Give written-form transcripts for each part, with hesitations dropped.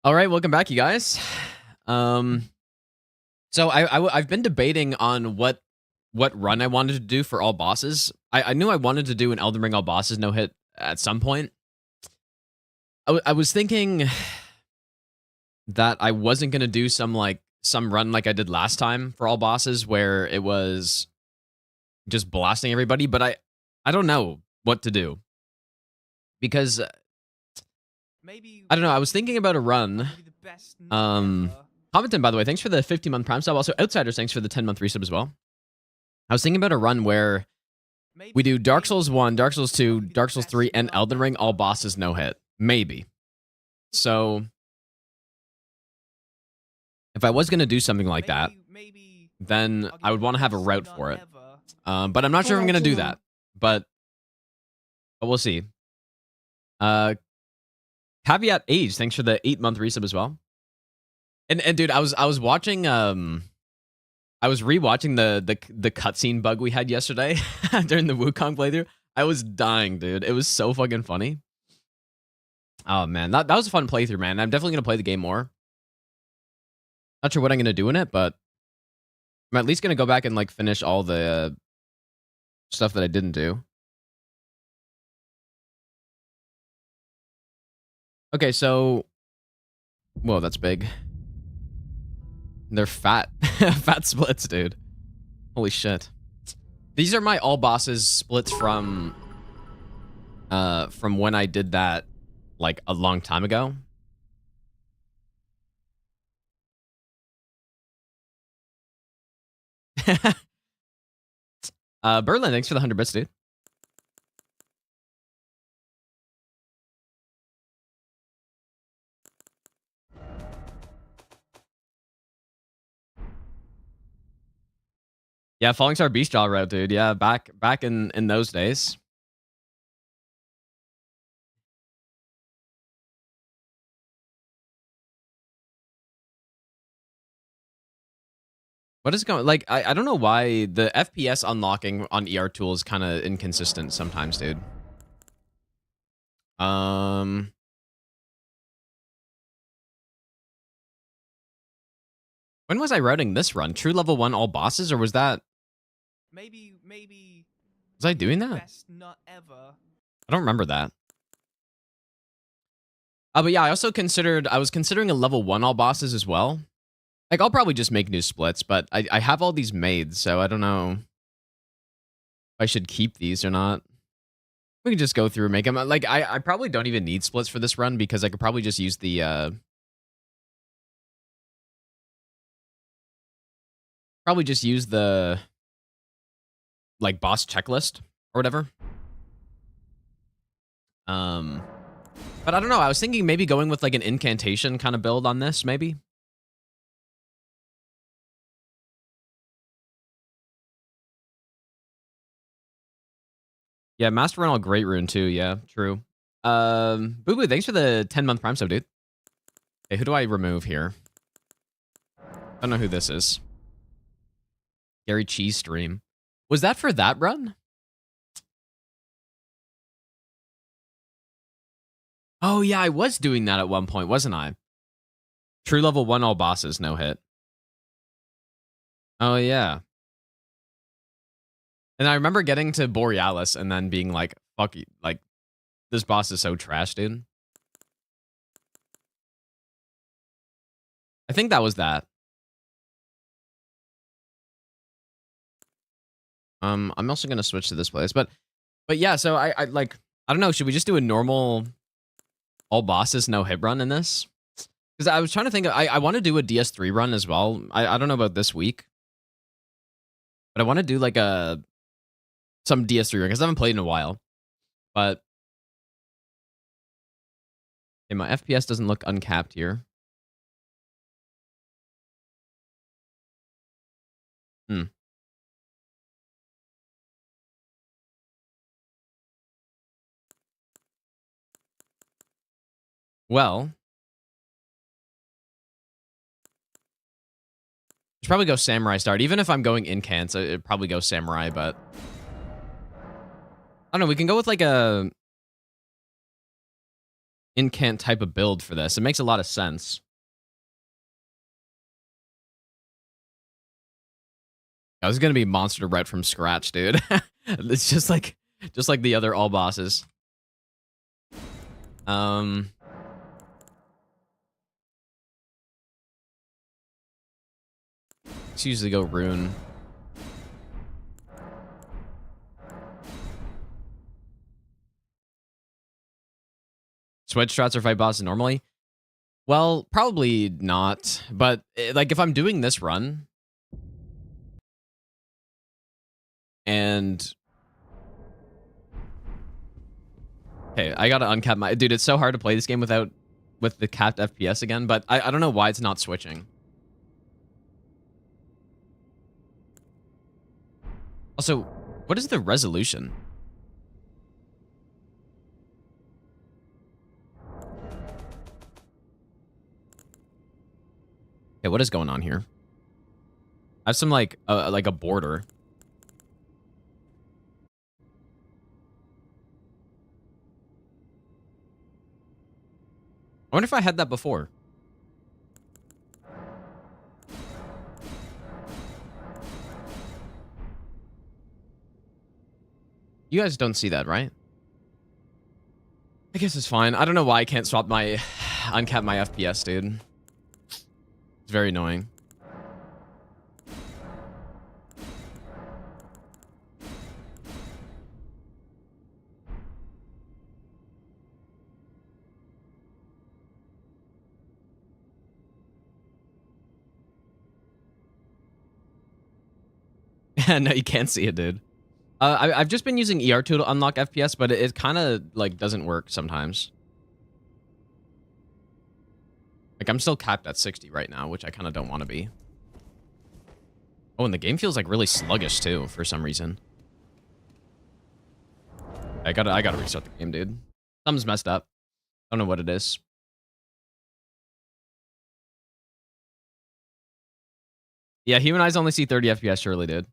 All right, welcome back, you guys. So I've been debating on what run I wanted to do for all bosses. I knew I wanted to do an Elden Ring all bosses no hit at some point. I was thinking that I wasn't gonna do some run like I did last time for all bosses where it was just blasting everybody, but I don't know what to do because I don't know. I was thinking about a run. Commenton, by the way, thanks for the 50-month Prime sub. Also, Outsiders, thanks for the 10-month resub as well. I was thinking about a run where we do Dark Souls 1, Dark Souls 2, Dark Souls 3, and Elden Ring, all bosses no hit. Maybe. So, if I was going to do something like that, then I would want to have a route for it. But I'm not sure if I'm going to do that. But we'll see. Caveat Age, thanks for the 8-month resub as well. And dude, I was watching I was rewatching the cutscene bug we had yesterday during the Wukong playthrough. I was dying, dude. It was so fucking funny. Oh man, that was a fun playthrough, man. I'm definitely gonna play the game more. Not sure what I'm gonna do in it, but I'm at least gonna go back and like finish all the stuff that I didn't do. Okay, so whoa, that's big. They're fat. Fat splits, dude. Holy shit. These are my all bosses splits from when I did that like a long time ago. Berlin, thanks for the 100 bits, dude. Yeah, Falling Star Beast Jaw route, dude. Yeah, back in those days. What is going like I don't know why the FPS unlocking on ER tool is kind of inconsistent sometimes, dude. When was I routing this run? True level 1 all bosses, or was that maybe was I doing that? Best not ever. I don't remember that. But yeah, I was considering a level 1 all bosses as well. Like, I'll probably just make new splits, but I have all these made, so I don't know if I should keep these or not. We can just go through and make them. Like, I probably don't even need splits for this run because I could probably just use the like boss checklist or whatever. But I don't know. I was thinking maybe going with like an incantation kind of build on this, maybe. Yeah, Master Renal Great Rune too. Yeah, true. Boo Boo, thanks for the 10-month Prime sub, dude. Hey, who do I remove here? I don't know who this is. Gary Cheese Stream. Was that for that run? Oh yeah, I was doing that at one point, wasn't I? True level 1 all bosses, no hit. Oh yeah. And I remember getting to Borealis and then being like, fuck you, like, this boss is so trash, dude. I think that was that. I'm also gonna switch to this place, but yeah, so I don't know, should we just do a normal all bosses no hit run in this? Because I was trying to think, I want to do a DS3 run as well. I don't know about this week, but I want to do like some DS3 run because I haven't played in a while. But hey, my FPS doesn't look uncapped here. Well, should probably go Samurai start. Even if I'm going incants, it'd probably go Samurai, but I don't know. We can go with like a incant type of build for this. It makes a lot of sense. I was gonna be monster right from scratch, dude. It's just like the other all bosses. Let's usually go rune. Switch strats or fight bosses normally? Well, probably not. But like if I'm doing this run and okay, I gotta uncap my dude. It's so hard to play this game with the capped FPS again. But I don't know why it's not switching. Also, what is the resolution? Okay, what is going on here? I have some like a border. I wonder if I had that before. You guys don't see that, right? I guess it's fine. I don't know why I can't swap my uncap my FPS, dude. It's very annoying. No, you can't see it, dude. I've just been using ER2 to unlock FPS, but it kind of like doesn't work sometimes. Like I'm still capped at 60 right now, which I kind of don't want to be. Oh, and the game feels like really sluggish too for some reason. I gotta restart the game, dude. Something's messed up. Don't know what it is. Yeah, human eyes only see 30 FPS, surely, dude.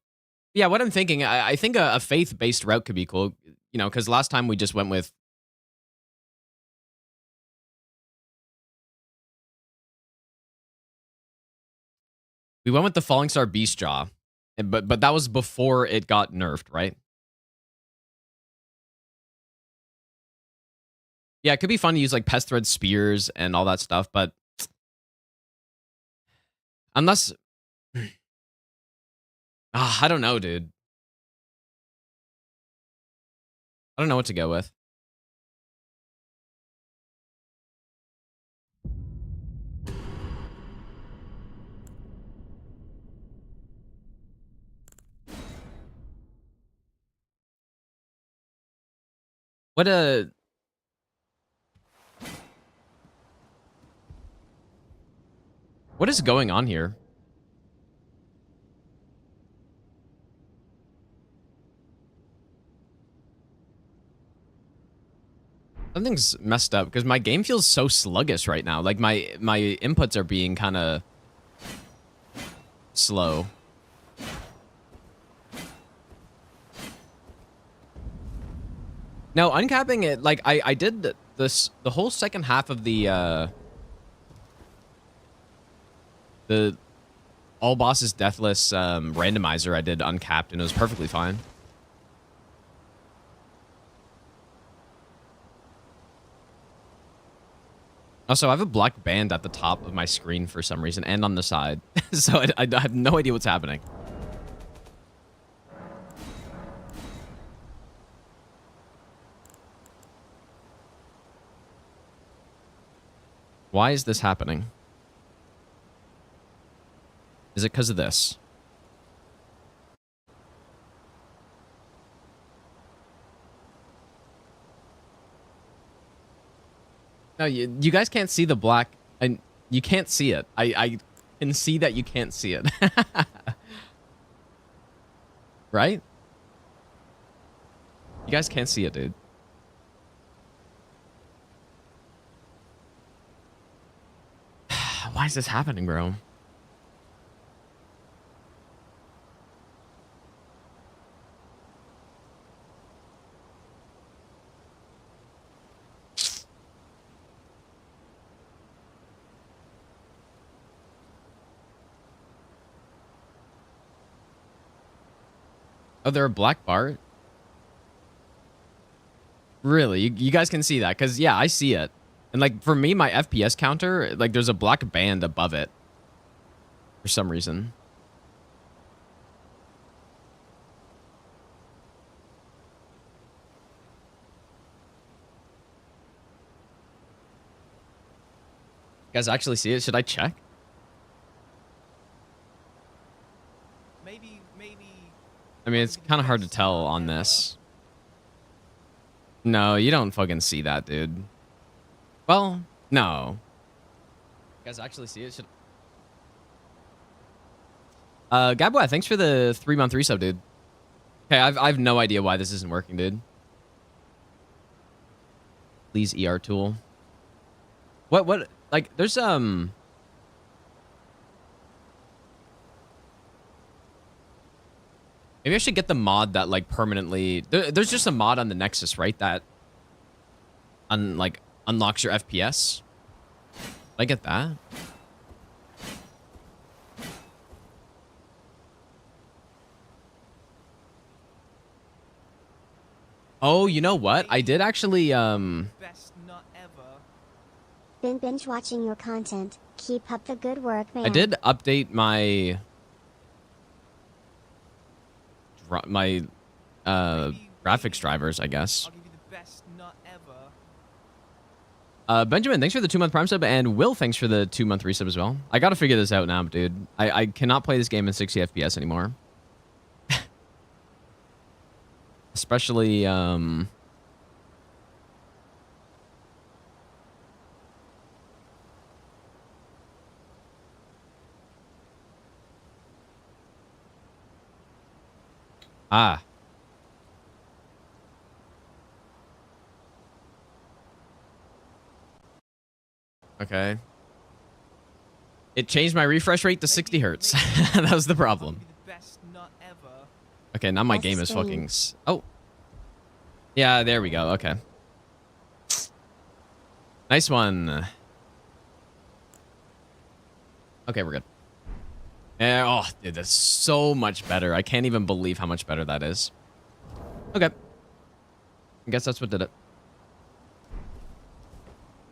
Yeah, what I'm thinking, I think a faith-based route could be cool. You know, because last time we just went with... We went with the Falling Star Beast Jaw. But that was before it got nerfed, right? Yeah, it could be fun to use like Pest Thread Spears and all that stuff, but... Unless... I don't know, dude. I don't know what to go with. What is going on here? Something's messed up because my game feels so sluggish right now. Like my inputs are being kind of slow. No, uncapping it, like I did this the whole second half of the all bosses deathless randomizer I did uncapped and it was perfectly fine. Also, I have a black band at the top of my screen for some reason and on the side. So I have no idea what's happening. Why is this happening? Is it because of this? No, you guys can't see the black, and you can't see it. I can see that you can't see it. Right? You guys can't see it, dude. Why is this happening, bro? Oh, they're a black bar? Really? You guys can see that? Because, yeah, I see it. And, like, for me, my FPS counter, like, there's a black band above it. For some reason. You guys actually see it? Should I check? Maybe. I mean, it's kind of hard to tell on this. No, you don't fucking see that, dude. Well, no. You guys actually see it? Should... Gabwa, thanks for the 3-month resub, dude. Okay, I've no idea why this isn't working, dude. Please, ER tool. What, like, there's, maybe I should get the mod that, like, permanently... There's just a mod on the Nexus, right? That, unlocks your FPS. Did I get that? Oh, you know what? I did actually, Best not ever. Been binge watching your content. Keep up the good work, man. I did update my... graphics drivers, I guess. I'll give you the best not ever. Benjamin, thanks for the 2-month Prime sub, and Will, thanks for the 2-month resub as well. I gotta figure this out now, dude. I cannot play this game in 60 FPS anymore. Especially, Ah. Okay. It changed my refresh rate to 60 hertz. That was the problem. Okay, now my game is fucking... Oh. Yeah, there we go. Okay. Nice one. Okay, we're good. Oh, dude, that's so much better. I can't even believe how much better that is. Okay. I guess that's what did it.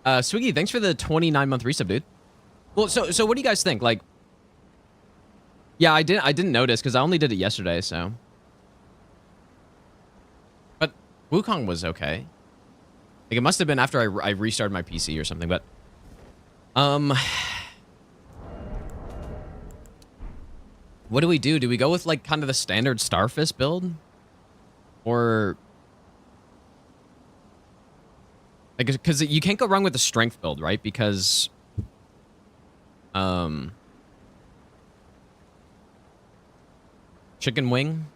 Swiggy, thanks for the 29-month resub, dude. Well, so what do you guys think? Like, yeah, I didn't notice because I only did it yesterday, so. But Wukong was okay. Like, it must have been after I restarted my PC or something, but what do we do? Do we go with, like, kind of the standard Starfist build? Or... like, because you can't go wrong with the strength build, right? Because... chicken wing?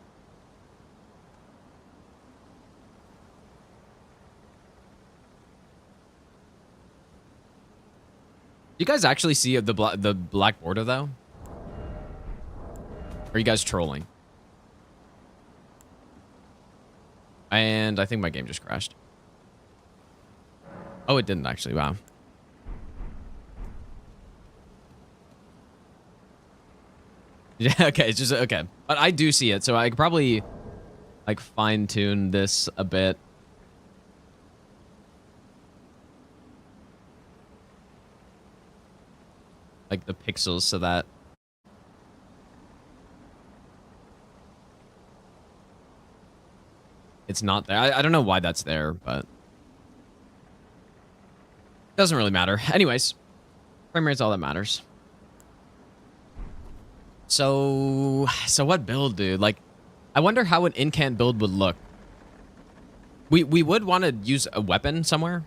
Do you guys actually see the black border, though? Or are you guys trolling? And I think my game just crashed. Oh, it didn't actually. Wow. Yeah, okay, it's just okay. But I do see it, so I could probably like fine-tune this a bit. Like the pixels so that it's not there. I don't know why that's there, but doesn't really matter. Anyways, frame rate's all that matters. So what build, dude? Like, I wonder how an incant build would look. We would want to use a weapon somewhere.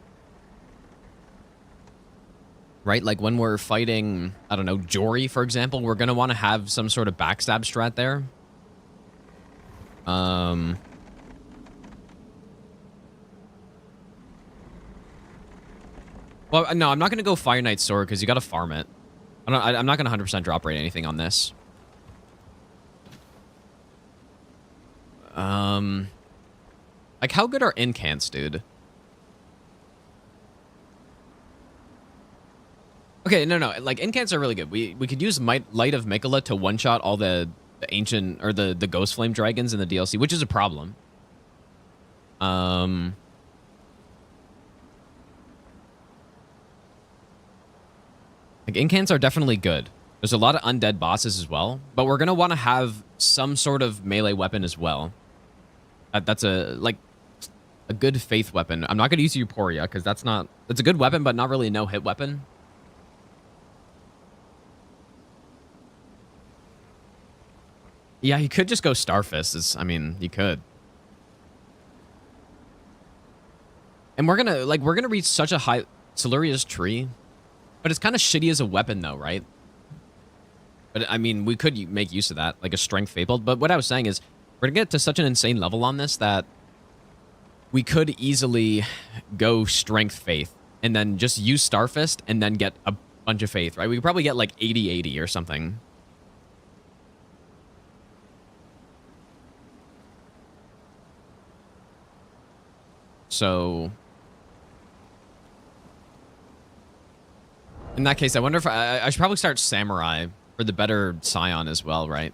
Right? Like when we're fighting, I don't know, Jory, for example, we're going to want to have some sort of backstab strat there. Well, no, I'm not going to go Fire Knight Sword because you got to farm it. I'm not going to 100% drop rate anything on this. Like, how good are incants, dude? Okay, no. Like, incants are really good. We could use Light of Mikola to one-shot all the ancient or the ghost flame dragons in the DLC, which is a problem. Like incants are definitely good. There's a lot of undead bosses as well, but we're gonna want to have some sort of melee weapon as well. That's a good faith weapon. I'm not gonna use Euphoria because that's a good weapon, but not really a no-hit weapon. Yeah, you could just go Starfist. I mean, you could. And we're gonna reach such a high Siluria's tree, but it's kind of shitty as a weapon though, right? But I mean, we could make use of that, like a strength fabled. But what I was saying is, we're gonna get to such an insane level on this that we could easily go strength faith and then just use Starfist and then get a bunch of faith, right? We could probably get like 80-80 or something. So in that case, I wonder if I should probably start Samurai for the better Scion as well, right?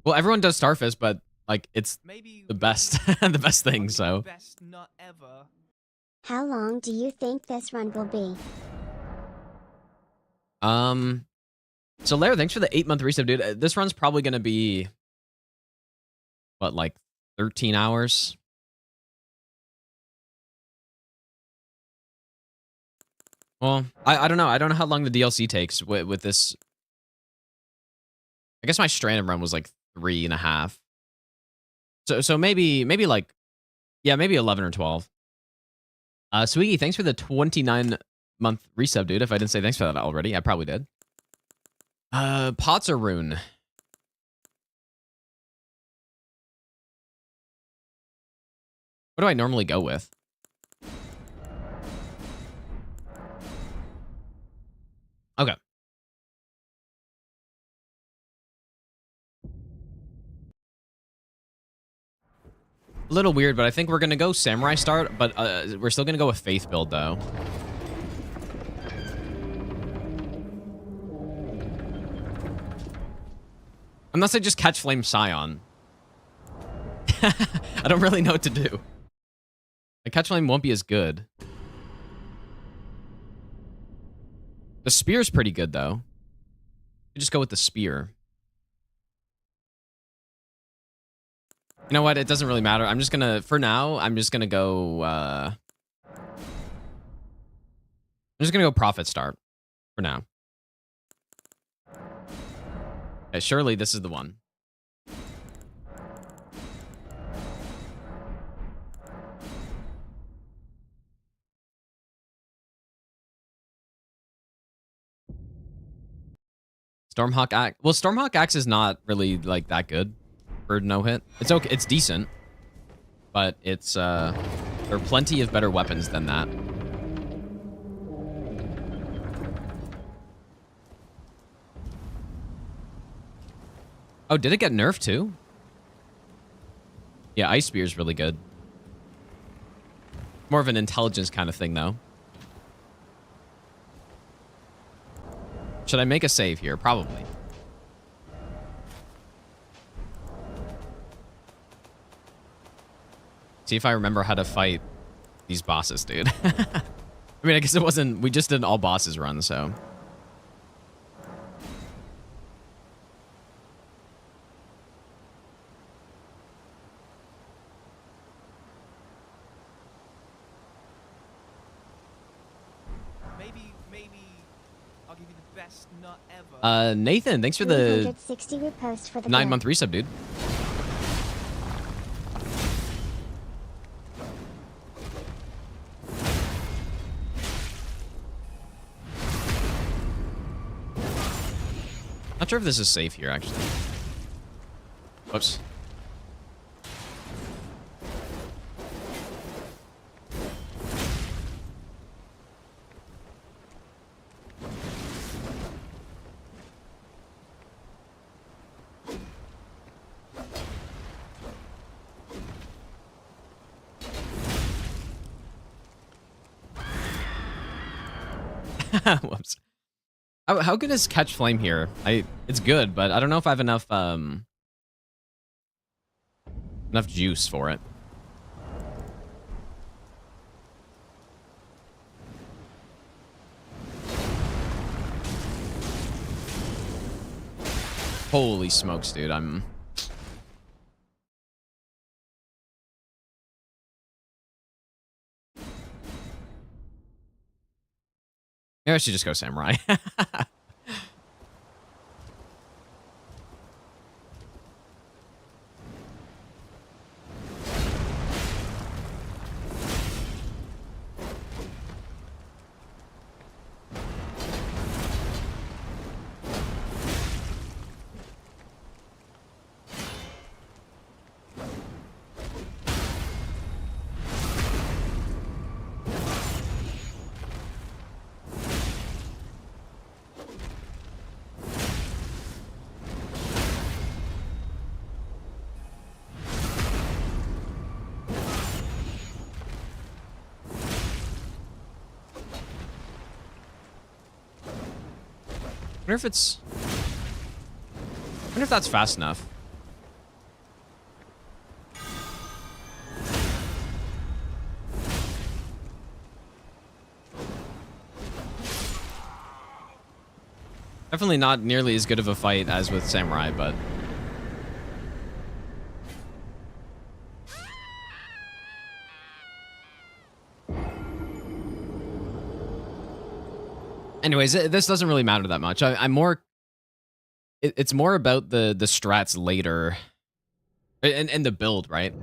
Well, everyone does Starfist, but like it's Maybe the best, the best thing. So. Best not ever. How long do you think this run will be? So Lair, thanks for the 8-month resub, dude. This run's probably gonna be what, like 13 hours? Well, I don't know. I don't know how long the DLC takes with this. I guess my Stranded run was like 3.5. So maybe like, yeah, maybe 11 or 12. Swiggy, thanks for the 29-month resub, dude. If I didn't say thanks for that already, I probably did. Pots or Rune? What do I normally go with? Okay. A little weird, but I think we're going to go Samurai start, but we're still going to go with Faith build, though. Unless I just catch Flame Scion. I don't really know what to do. The catch flame won't be as good. The spear's pretty good, though. You just go with the spear. You know what? It doesn't really matter. I'm just gonna, for now, I'm just gonna go, I'm just gonna go Prophet start. For now. Okay, surely this is the one. Stormhawk Axe. Well, Stormhawk Axe is not really like that good for no hit. It's okay. It's decent, but it's there are plenty of better weapons than that. Oh, did it get nerfed too? Yeah, Ice Spear is really good. More of an intelligence kind of thing, though. Should I make a save here? Probably. See if I remember how to fight these bosses, dude. I mean, I guess it wasn't... We just did an all bosses run, so... Nathan, thanks for the 9-month resub, dude. Not sure if this is safe here, actually. Whoops. Whoops. How good is Catch Flame here? It's good, but I don't know if I have enough enough juice for it. Holy smokes, dude. Maybe I should just go Samurai. I wonder if that's fast enough. Definitely not nearly as good of a fight as with Samurai, but anyways, this doesn't really matter that much. I'm more. It's more about the strats later, and the build, right?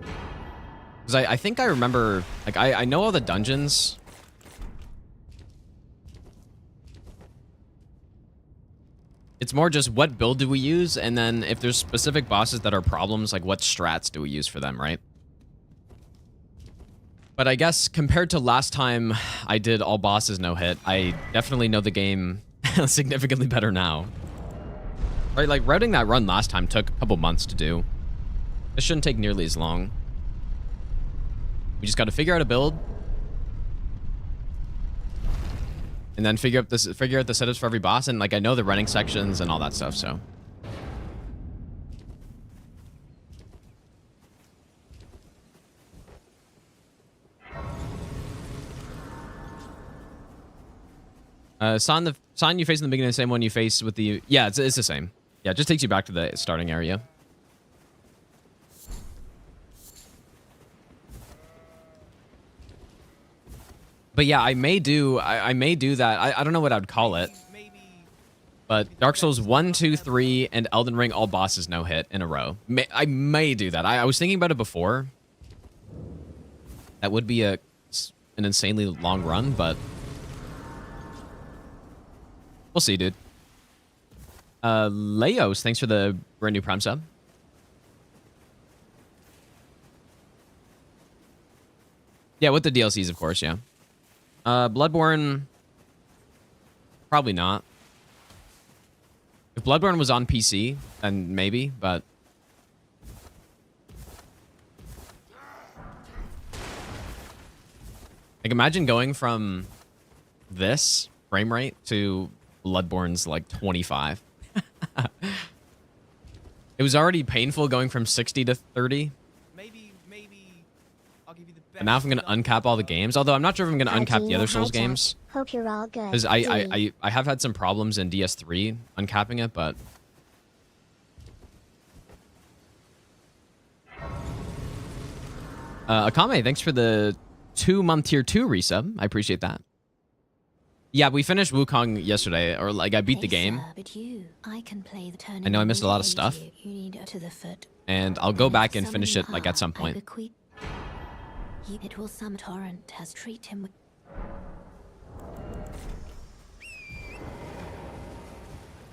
Because I think I remember, like I know all the dungeons. It's more just what build do we use, and then if there's specific bosses that are problems, like what strats do we use for them, right? But I guess compared to last time I did all bosses no hit, I definitely know the game significantly better now. Right, like routing that run last time took a couple months to do. This shouldn't take nearly as long. We just got to figure out a build, and then figure out the setups for every boss. And like I know the running sections and all that stuff, so. Sign you face in the beginning, the same one you face with the... Yeah, it's the same. Yeah, it just takes you back to the starting area. But yeah, I may do that. I don't know what I'd call it. But Dark Souls 1, 2, 3, and Elden Ring all bosses no hit in a row. I may do that. I was thinking about it before. That would be an insanely long run, but... We'll see, dude. Leos, thanks for the brand new Prime sub. Yeah, with the DLCs, of course, yeah. Bloodborne, probably not. If Bloodborne was on PC, then maybe, but... Like, imagine going from this frame rate to Bloodborne's, like, 25. It was already painful going from 60 to 30. Maybe I'll give you the best. And now if I'm going to uncap all the games, although I'm not sure if I'm going to uncap the other Souls games. Hope you're all good. Because I have had some problems in DS3 uncapping it, but... Akame, thanks for the 2-month tier 2 resub. I appreciate that. Yeah, we finished Wukong yesterday, or like I beat the game. I know I missed a lot of stuff. And I'll go back and finish it like at some point.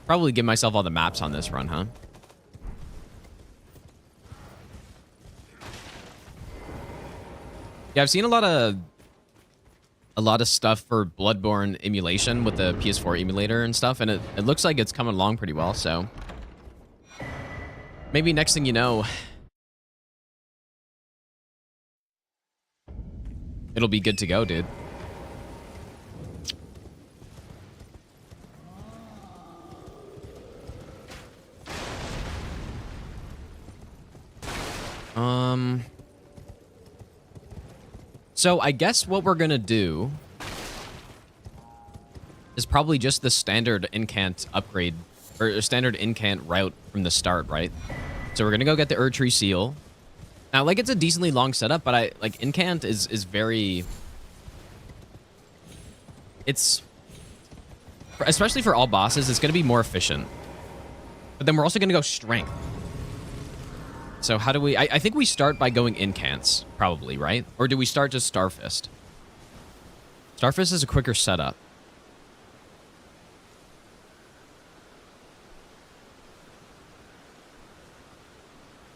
Probably give myself all the maps on this run, huh? Yeah, I've seen a lot of stuff for Bloodborne emulation with the PS4 emulator and stuff, and it looks like it's coming along pretty well, so maybe next thing you know, it'll be good to go, dude. So I guess what we're gonna do is probably just the standard incant upgrade, or standard incant route from the start, right? So we're gonna go get the Erdtree Seal. Now, like, it's a decently long setup, but I like incant is very. It's especially for all bosses, it's gonna be more efficient. But then we're also gonna go strength. So how do we? I think we start by going incants, probably, right? Or do we start just Starfist? Starfist is a quicker setup.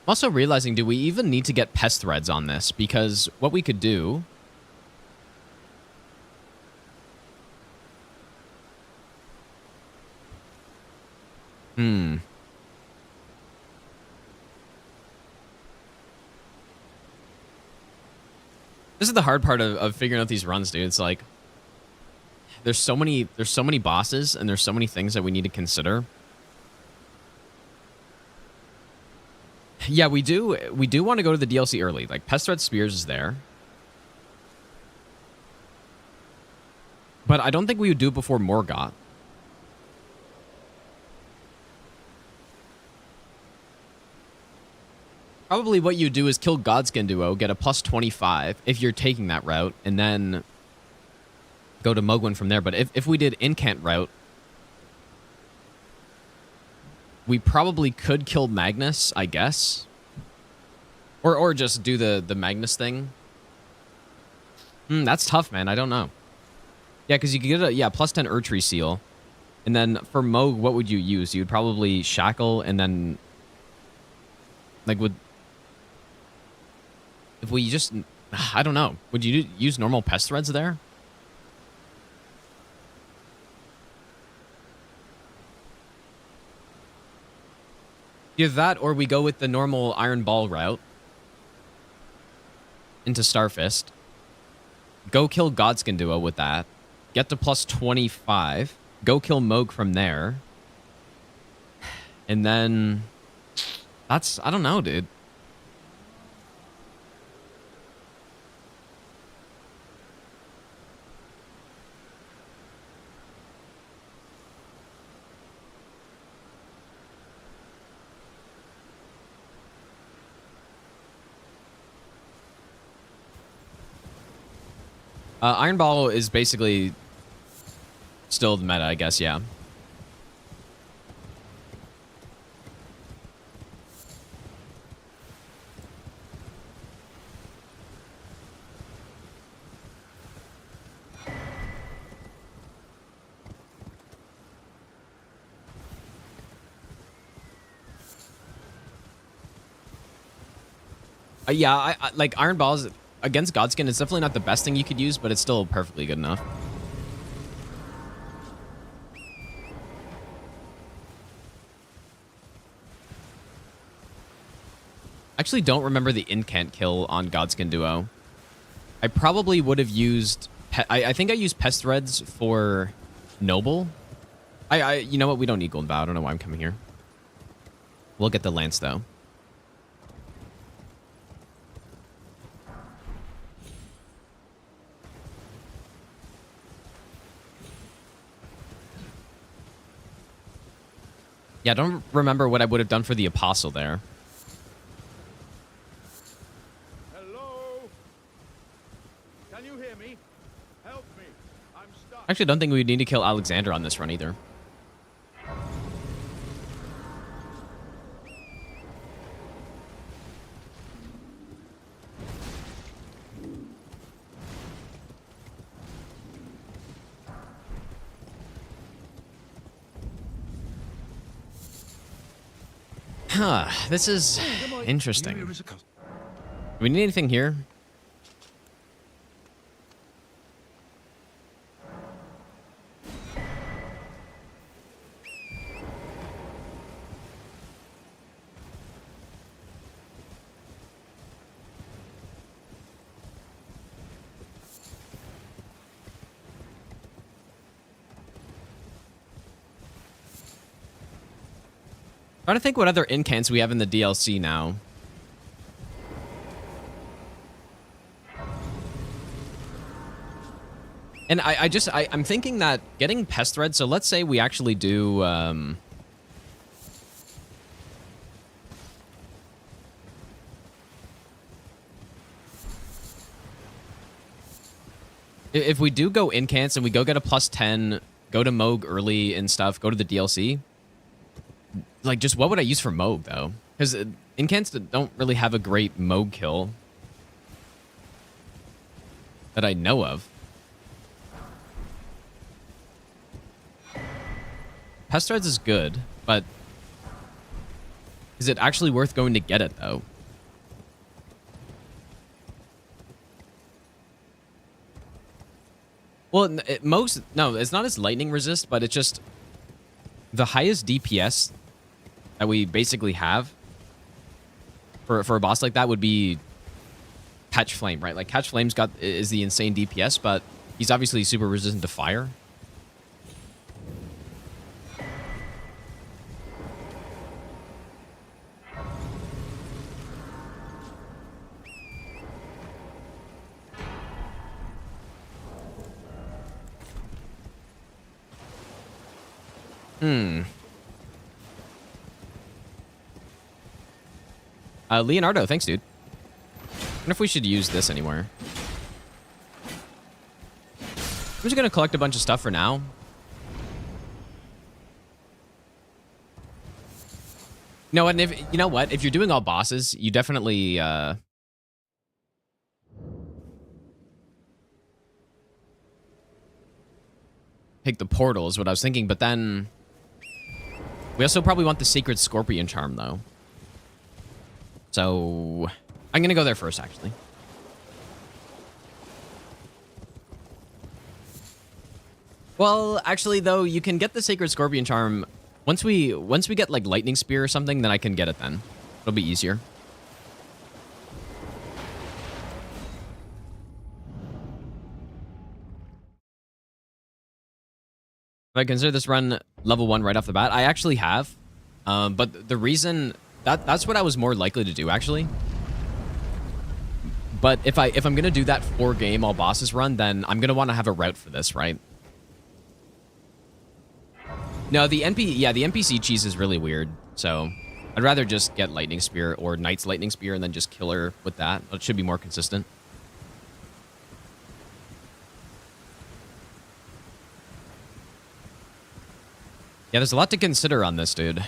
I'm also realizing, do we even need to get Pest Threads on this? Because what we could do... This is the hard part of figuring out these runs, dude. It's like... There's so many bosses, and there's so many things that we need to consider. Yeah, we do want to go to the DLC early. Like, Pest Thread Spears is there. But I don't think we would do it before Morgoth. Probably what you do is kill Godskin Duo, get a plus 25 if you're taking that route, and then go to Mogwin from there. But if we did Incant route, we probably could kill Magnus, I guess. Or just do the Magnus thing. That's tough, man. I don't know. Yeah, because you could get a plus 10 Erdtree Seal. And then for Moog, what would you use? You'd probably Shackle and then... Like, if we just... I don't know. Would you use normal Pest Threads there? Either that, or we go with the normal Iron Ball route into Starfist. Go kill Godskin Duo with that. Get to plus 25. Go kill Moog from there. And then... That's... I don't know, dude. Iron Ball is basically still the meta, I guess, yeah. Yeah, I like Iron Balls against Godskin. It's definitely not the best thing you could use, but it's still perfectly good enough. I actually don't remember the incant kill on Godskin Duo. I probably would have used... I think I used Pest Threads for Noble. You know what? We don't need Golden Vow. I don't know why I'm coming here. We'll get the Lance, though. Yeah, I don't remember what I would have done for the Apostle there. Hello? Can you hear me? Help me. I'm stuck. Actually, I don't think we need to kill Alexander on this run either. Huh, this is interesting. Do we need anything here? Trying to think what other incants we have in the DLC now. And I'm thinking that getting Pest Thread, so let's say we actually do, if we do go incants and we go get a +10, go to Moog early and stuff, go to the DLC, like, just what would I use for Moog, though? Because incants don't really have a great Moog kill that I know of. Pest Threads is good, but is it actually worth going to get it, though? Well, no, it's not as lightning resist, but it's just the highest DPS that we basically have for a boss like that would be Catch Flame, right? Like, Catch Flame's is the insane DPS, but he's obviously super resistant to fire. Leonardo, thanks, dude. I wonder if we should use this anywhere. I'm just gonna collect a bunch of stuff for now. No, and if you know what, if you're doing all bosses, you definitely pick the portal is what I was thinking, but then we also probably want the Sacred Scorpion Charm, though. So I'm gonna go there first, actually. Well, actually, though, you can get the Sacred Scorpion Charm once we get like Lightning Spear or something. Then I can get it. Then it'll be easier. If I consider this run level 1 right off the bat, I actually have. But the reason that's what I was more likely to do, actually. But if I'm gonna do that 4-game all bosses run, then I'm gonna want to have a route for this, right? No, the NPC cheese is really weird. So I'd rather just get Lightning Spear or Knight's Lightning Spear and then just kill her with that. It should be more consistent. Yeah, there's a lot to consider on this, dude.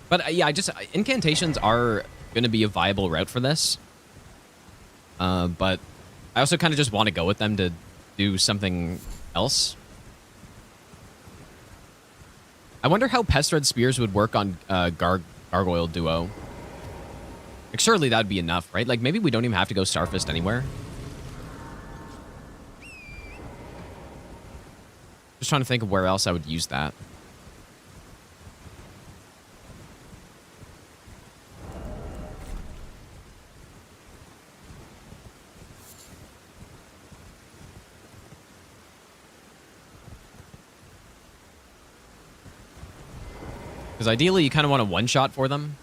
But yeah, incantations are going to be a viable route for this. But I also kind of just want to go with them to do something else. I wonder how Pest Red Spears would work on Gargoyle Duo. Like, surely that'd be enough, right? Like, maybe we don't even have to go Starfist anywhere. Just trying to think of where else I would use that. Because ideally, you kind of want a one-shot for them.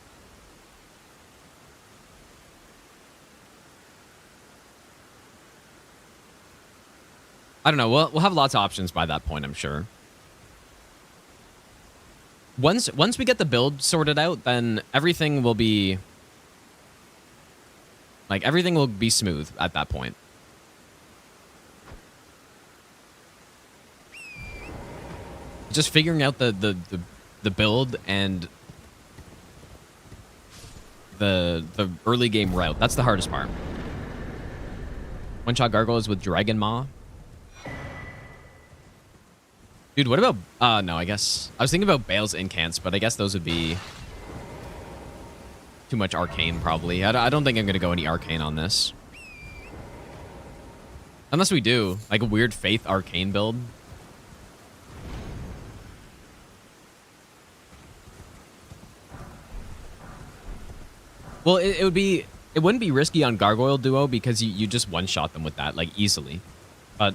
I don't know. We'll have lots of options by that point, I'm sure. Once we get the build sorted out, then everything will be... like, everything will be smooth at that point. Just figuring out the build and the early game route. That's the hardest part. One-shot gargoyles with Dragon Maw. Dude, what about... no, I guess... I was thinking about Bale's Incants, but I guess those would be... too much Arcane, probably. I don't think I'm going to go any Arcane on this. Unless we do. Like a weird Faith Arcane build. Well, it wouldn't be risky on Gargoyle Duo because you just one-shot them with that, like, easily. But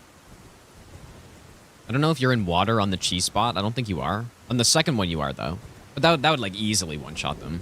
I don't know if you're in water on the cheese spot. I don't think you are. On the second one you are, though. But that would like, easily one-shot them.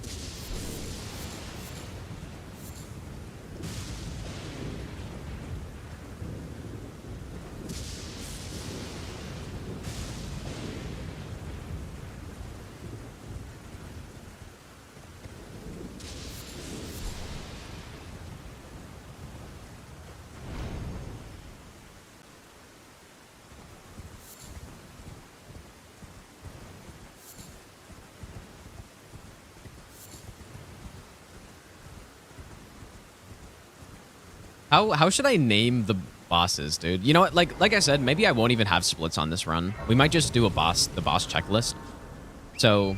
How should I name the bosses, dude? You know what? Like I said, maybe I won't even have splits on this run. We might just do the boss checklist. So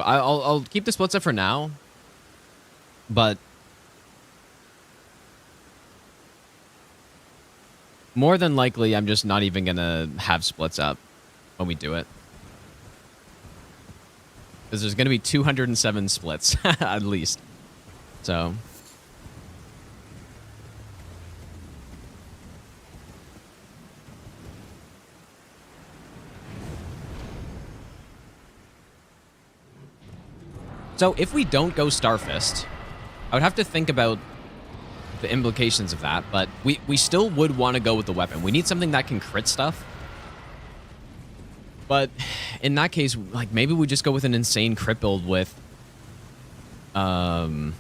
I'll keep the splits up for now, but more than likely, I'm just not even gonna have splits up when we do it, because there's gonna be 207 splits at least. So if we don't go Starfist, I would have to think about the implications of that, but we still would want to go with the weapon. We need something that can crit stuff. But in that case, like, maybe we just go with an insane crit build with... I'm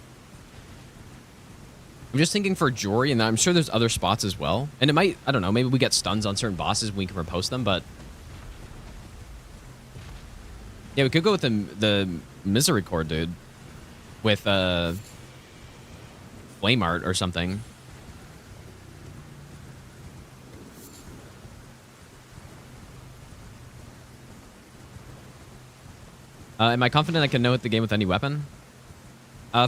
just thinking for Jory, and I'm sure there's other spots as well. And it might, I don't know, maybe we get stuns on certain bosses and we can riposte them, but... Yeah, we could go with the Misericord, dude. With, Flame Art or something. Am I confident I can know it the game with any weapon?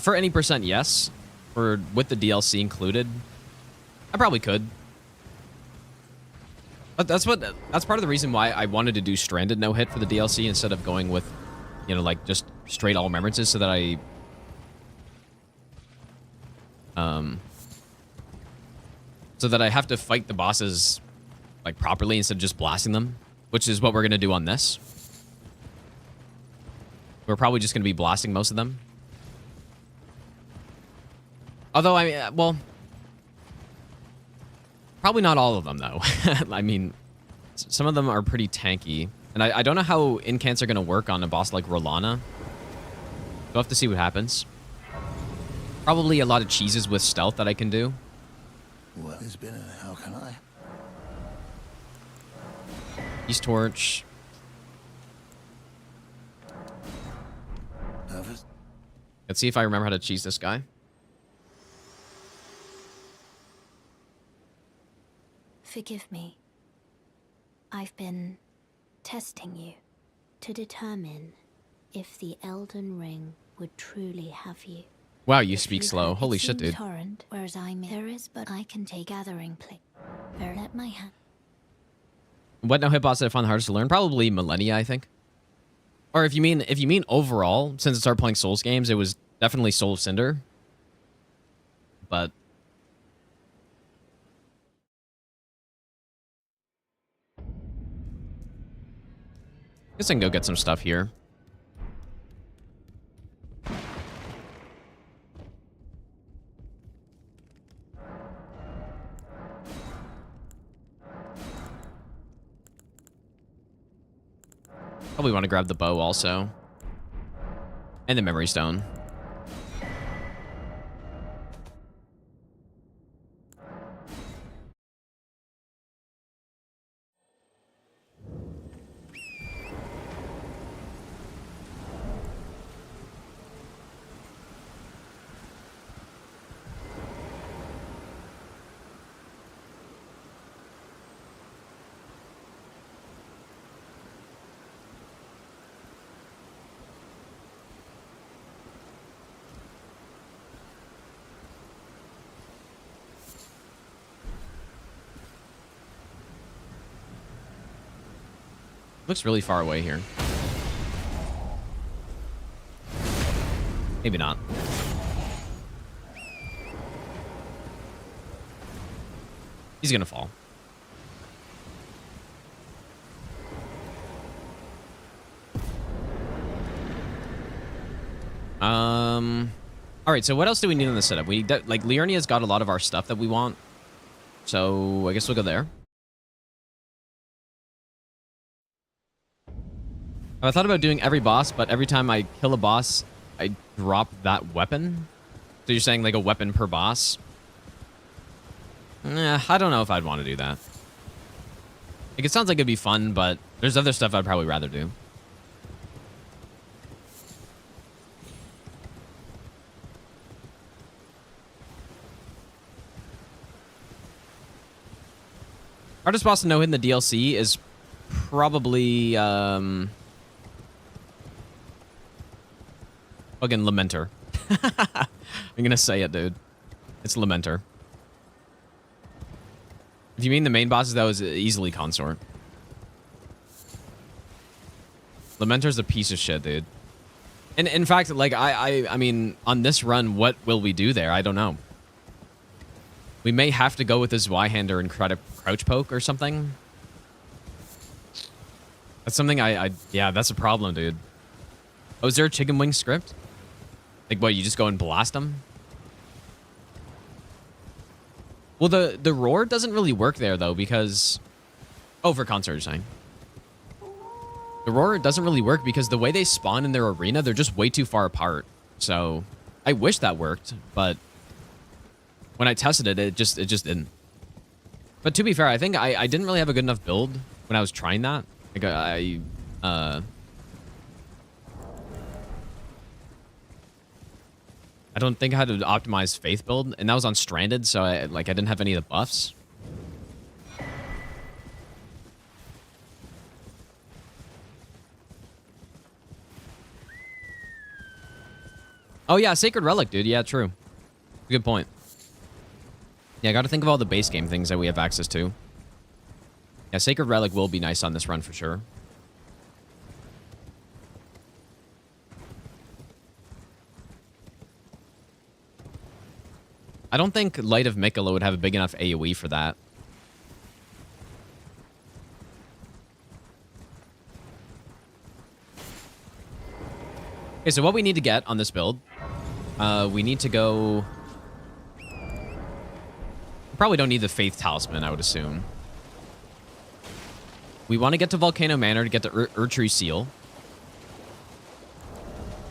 For any percent, yes. With the DLC included, I probably could. But that's part of the reason why I wanted to do Stranded no hit for the DLC instead of going with, you know, like just straight all remembrances, so that I have to fight the bosses like properly instead of just blasting them, which is what we're gonna do on this. We're probably just gonna be blasting most of them. Although, I mean, well, probably not all of them, though. I mean, some of them are pretty tanky. And I don't know how incants are going to work on a boss like Rolana. We'll have to see what happens. Probably a lot of cheeses with stealth that I can do. What has been and how can I? East Torch. Nervous? Let's see if I remember how to cheese this guy. Forgive me. I've been testing you to determine if the Elden Ring would truly have you. Wow, you speak slow. Holy shit, dude. Torrent, whereas there is, but I can take gathering play. Let my hand. What no hit boss that I find the hardest to learn? Probably Millennia, I think. Or if you mean overall, since I started playing Souls games, it was definitely Soul of Cinder. But guess I can go get some stuff here. Probably want to grab the bow also. And the memory stone. Looks really far away here. Maybe not. He's gonna fall. All right, so what else do we need in the setup? We like Liurnia's got a lot of our stuff that we want. So I guess we'll go there. I thought about doing every boss, but every time I kill a boss, I drop that weapon. So you're saying like a weapon per boss? I don't know if I'd want to do that. Like, it sounds like it'd be fun, but there's other stuff I'd probably rather do. Hardest boss to know in the DLC is probably fucking Lamenter. I'm gonna say it, dude. It's Lamenter. If you mean the main bosses, that was easily Consort. Lamenter's a piece of shit, dude. And in fact, like I mean, on this run, what will we do there? I don't know. We may have to go with this Zweihander and crouch poke or something. That's something yeah, that's a problem, dude. Oh, is there a chicken wing script? Like, what, you just go and blast them? Well, the roar doesn't really work there, though, because... Oh, for Consort, you're saying. The roar doesn't really work because the way they spawn in their arena, they're just way too far apart. So, I wish that worked, but... When I tested it, it just didn't. But to be fair, I think I didn't really have a good enough build when I was trying that. Like, I don't think I had to optimize Faith build, and that was on Stranded, so I didn't have any of the buffs. Oh yeah, Sacred Relic, dude. Yeah, true. Good point. Yeah, I got to think of all the base game things that we have access to. Yeah, Sacred Relic will be nice on this run for sure. I don't think Light of Mikola would have a big enough AoE for that. Okay, so what we need to get on this build, we need to go... Probably don't need the Faith Talisman, I would assume. We want to get to Volcano Manor to get the Erdtree Seal.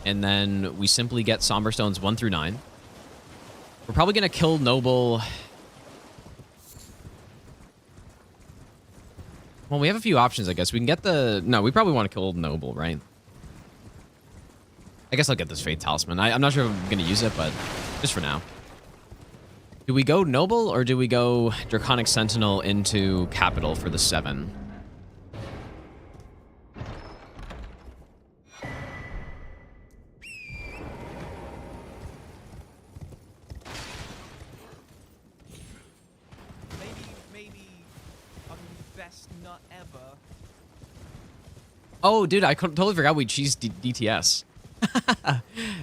And then we simply get Somber Stones 1 through 9. We're probably going to kill Noble. Well, we have a few options, I guess. We can get the... No, we probably want to kill Noble, right? I guess I'll get this Faith Talisman. I'm not sure if I'm going to use it, but just for now. Do we go Noble or do we go Draconic Sentinel into Capital for the 7? Maybe I'll give you the best nut ever. Oh, dude, I totally forgot we cheesed DTS.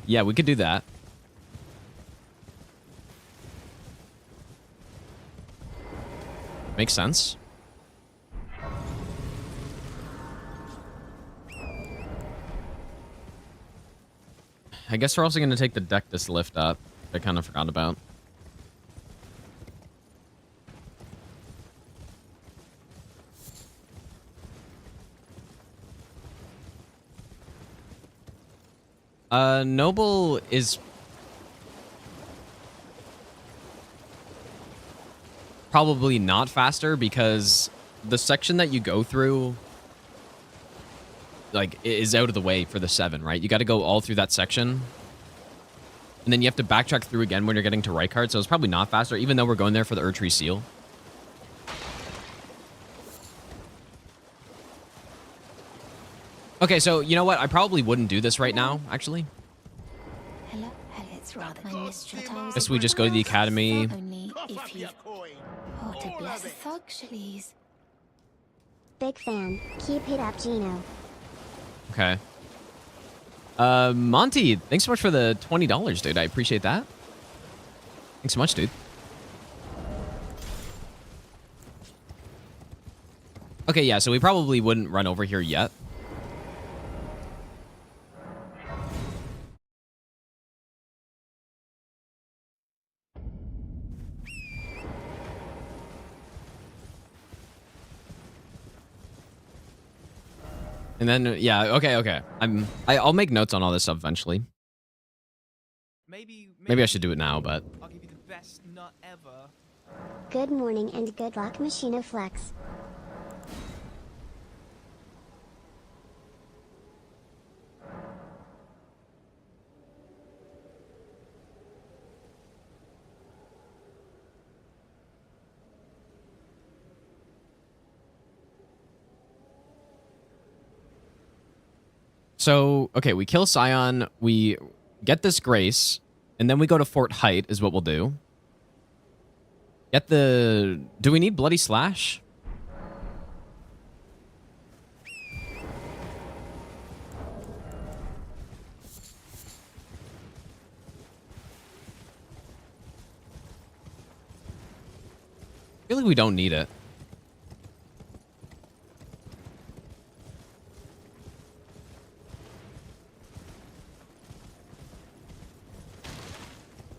Yeah, we could do that. Makes sense. I guess we're also going to take the Dectus lift up. I kind of forgot about. Noble is probably not faster because the section that you go through, like, is out of the way for the 7, right? You got to go all through that section. And then you have to backtrack through again when you're getting to Reichard, so it's probably not faster, even though we're going there for the Erdtree Seal. Okay, so you know what? I probably wouldn't do this right now, actually. Hello, it's rather my mistress. Guess we just go to the academy. Only if you... Oh, to bless the thug, Shalees. Big fan. Keep it up, Gino. Okay. Monty, thanks so much for the $20, dude. I appreciate that. Thanks so much, dude. Okay, yeah, so we probably wouldn't run over here yet. And then, yeah, okay. I'll make notes on all this stuff eventually. Maybe I should do it now, but I'll give you the best nut ever. Good morning and good luck, Machina Flex. so okay, we kill Scion, we get this Grace, and then we go to Fort Height is what we'll do. Get the... Do we need Bloody Slash? I feel like we don't need it.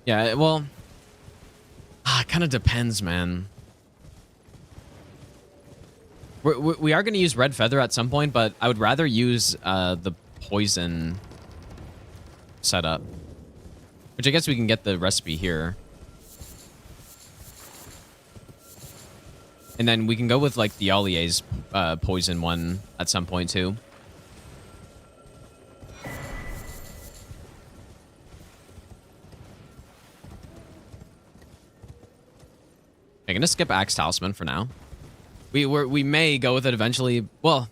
Yeah, well... it kind of depends, man. We are going to use Red Feather at some point, but I would rather use the poison setup. Which I guess we can get the recipe here. And then we can go with, like, the Allié's poison one at some point, too. I'm gonna skip Axe Talisman for now. We may go with it eventually. Well,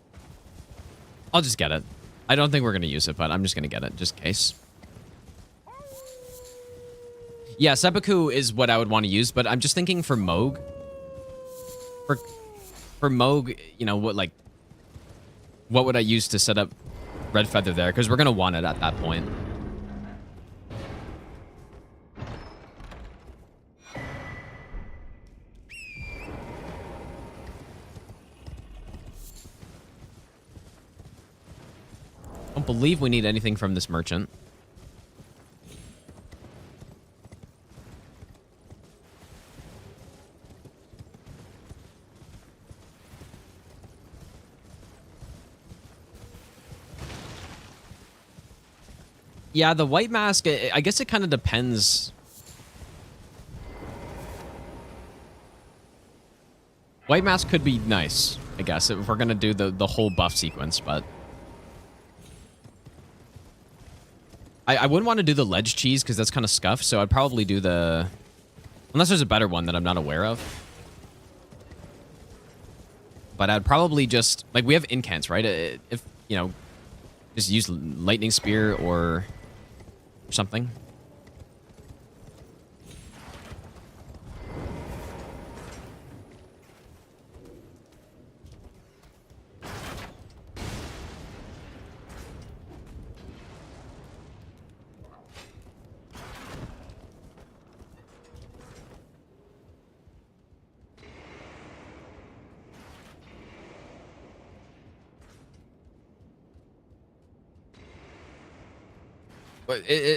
I'll just get it. I don't think we're gonna use it, but I'm just gonna get it just in case. Yeah, Seppuku is what I would want to use, but I'm just thinking for Moog. For Moog, you know, what would I use to set up Red Feather there? Because we're gonna want it at that point. I don't believe we need anything from this merchant. Yeah, the white mask, I guess it kind of depends. White mask could be nice, I guess, if we're going to do the whole buff sequence, but... I wouldn't want to do the ledge cheese because that's kind of scuffed, so I'd probably do the... Unless there's a better one that I'm not aware of. But I'd probably just... Like, we have incants, right? If, you know, just use Lightning Spear or something.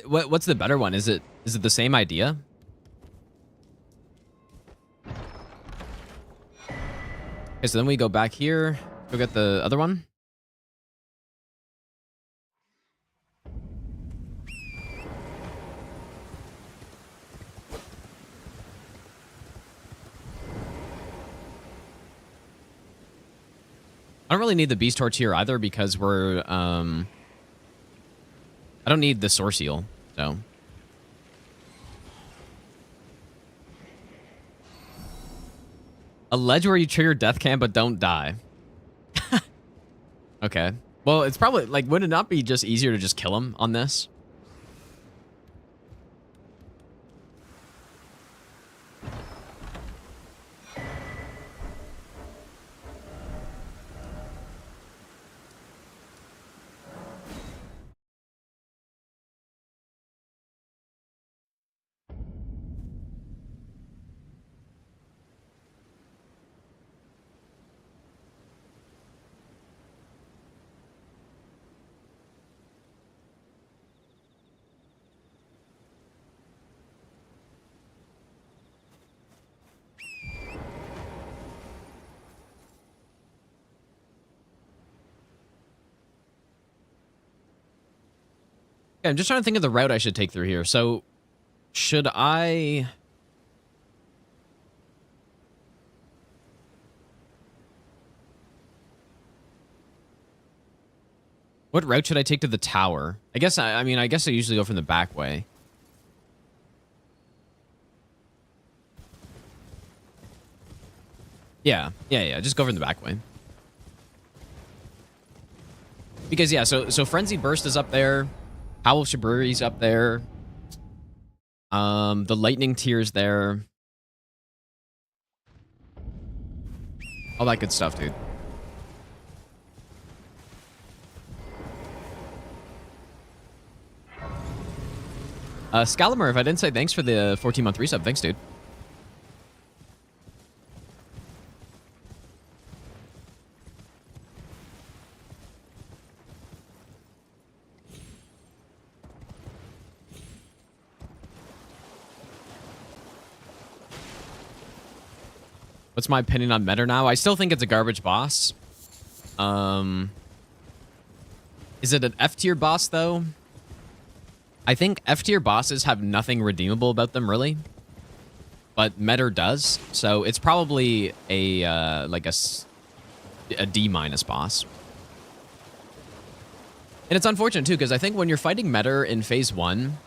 What's the better one? Is it the same idea? Okay, so then we go back here, go get the other one. I don't really need the Beast Torch here either because we're I don't need the Source Seal, so. A ledge where you trigger Death Cam but don't die. Okay. Well, it's probably, like, would it not be just easier to just kill him on this? Yeah, I'm just trying to think of the route I should take through here. So Should I... What route should I take to the tower? I guess, I mean, I guess I usually go from the back way. Yeah. Just go from the back way. Because, yeah, so Frenzied Burst is up there. Howl of Shabriri's up there. The Lightning Tier's there. All that good stuff, dude. Scalimer, if I didn't say thanks for the 14-month resub. Thanks, dude. What's my opinion on Meta now? I still think it's a garbage boss. Is it an F tier boss, though? I think F tier bosses have nothing redeemable about them, really. But Meta does, so it's probably a like a D- boss. And it's unfortunate, too, because I think when you're fighting Meta in Phase 1,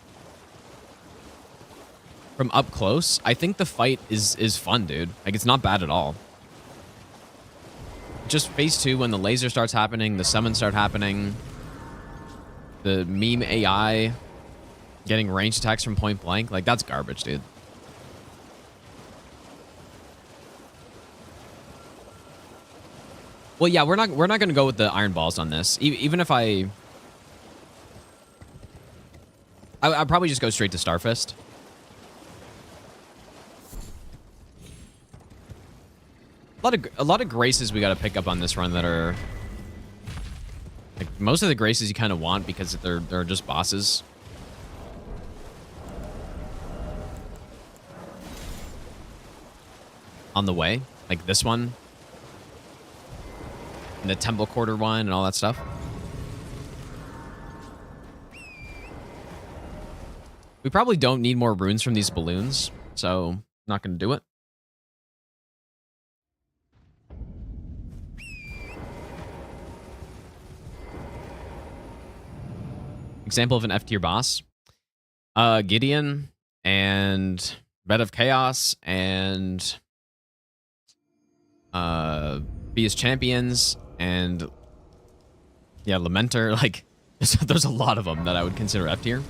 from up close, I think the fight is fun, dude. Like, it's not bad at all. Just Phase 2, when the laser starts happening, the summons start happening, the meme AI getting ranged attacks from point blank, like, that's garbage, dude. Well, yeah, we're not going to go with the iron balls on this. Even if I'd probably just go straight to Starfist. A lot of graces we got to pick up on this run that are like most of the graces you kind of want because they're just bosses. On the way, like this one, and the Temple Quarter one, and all that stuff. We probably don't need more runes from these balloons, so not going to do it. Example of an F tier boss. Gideon and Bed of Chaos and Beast Champions and yeah, Lamenter. Like there's a lot of them that I would consider F tier.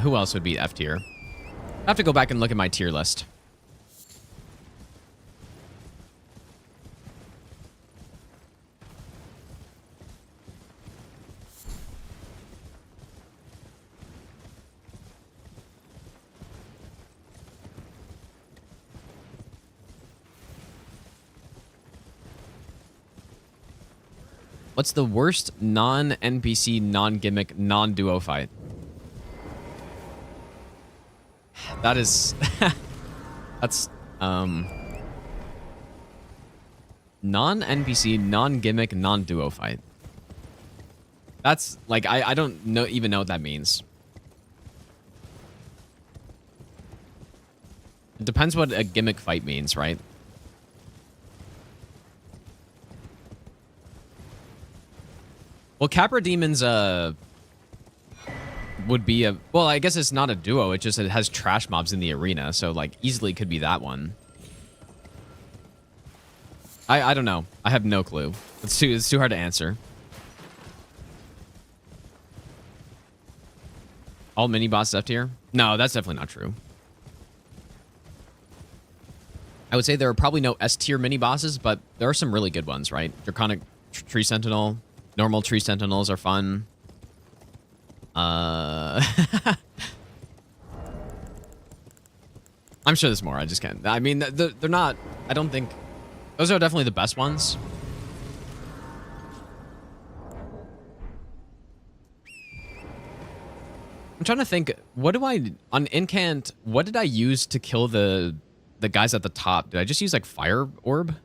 Who else would be F tier? I have to go back and look at my tier list. What's the worst non-NPC, non-gimmick, non-duo fight? That is... that's, non-NPC, non-gimmick, non-duo fight. That's, like, I don't even know what that means. It depends what a gimmick fight means, right? Well, Capra Demon's, would be a... Well, I guess it's not a duo. It has trash mobs in the arena. So, like, easily could be that one. I don't know. I have no clue. It's too hard to answer. All mini-boss F tier? No, that's definitely not true. I would say there are probably no S-tier mini-bosses, but there are some really good ones, right? Draconic Tree Sentinel. Normal Tree Sentinels are fun. I'm sure there's more. I just can't. I mean, they're not... I don't think... Those are definitely the best ones. I'm trying to think. What do I on Incant? What did I use to kill the guys at the top? Did I just use like fire orb?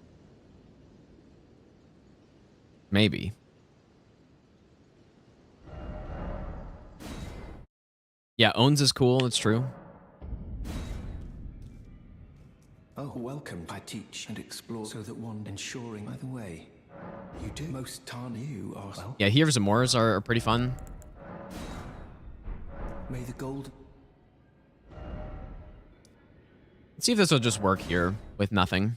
Maybe. Yeah, owns is cool. It's true. Oh, welcome. I teach and explore so that one ensuring by the way. You do most tarn you are well. Yeah, Here's Amores are pretty fun. May the gold. Let's see if this will just work here with nothing.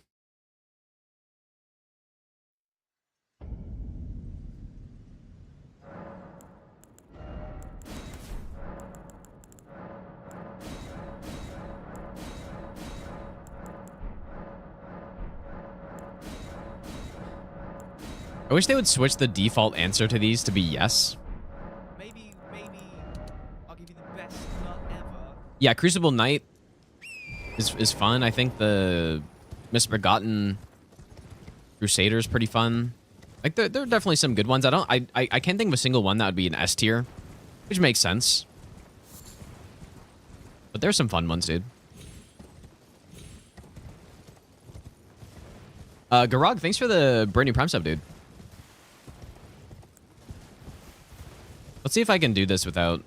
I wish they would switch the default answer to these to be yes. Maybe I'll give you the best nut ever. Yeah, Crucible Knight is fun. I think the Misbegotten Crusader is pretty fun. Like there are definitely some good ones. I can't think of a single one that would be an S tier, which makes sense. But there's some fun ones, dude. Garog, thanks for the brand new Prime sub, dude. Let's see if I can do this without...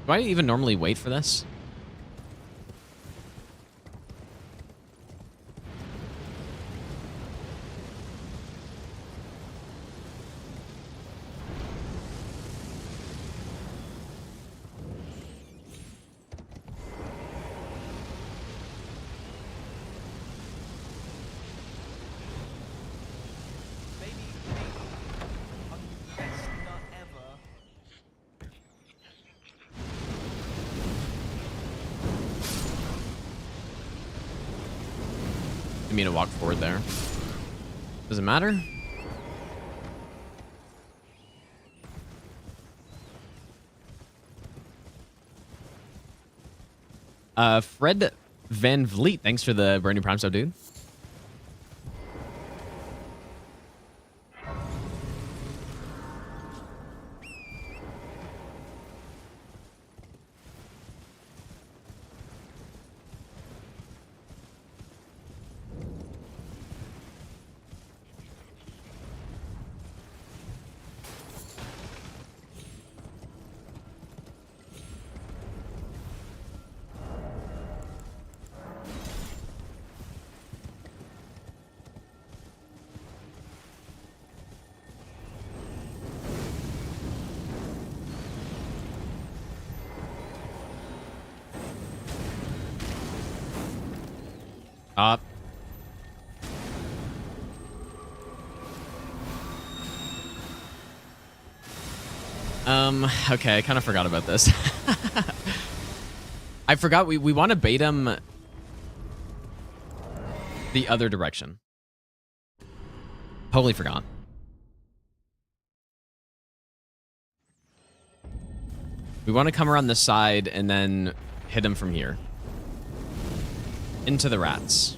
Do I even normally wait for this? Maybe I'll give you the best nut ever. I mean to walk forward there. Does it matter? Fred Van Vliet, thanks for the brand new Prime sub, dude. Up. Okay, I kind of forgot about this. I forgot we want to bait him the other direction. Totally forgot. We want to come around the side and then hit him from here. Into the rats.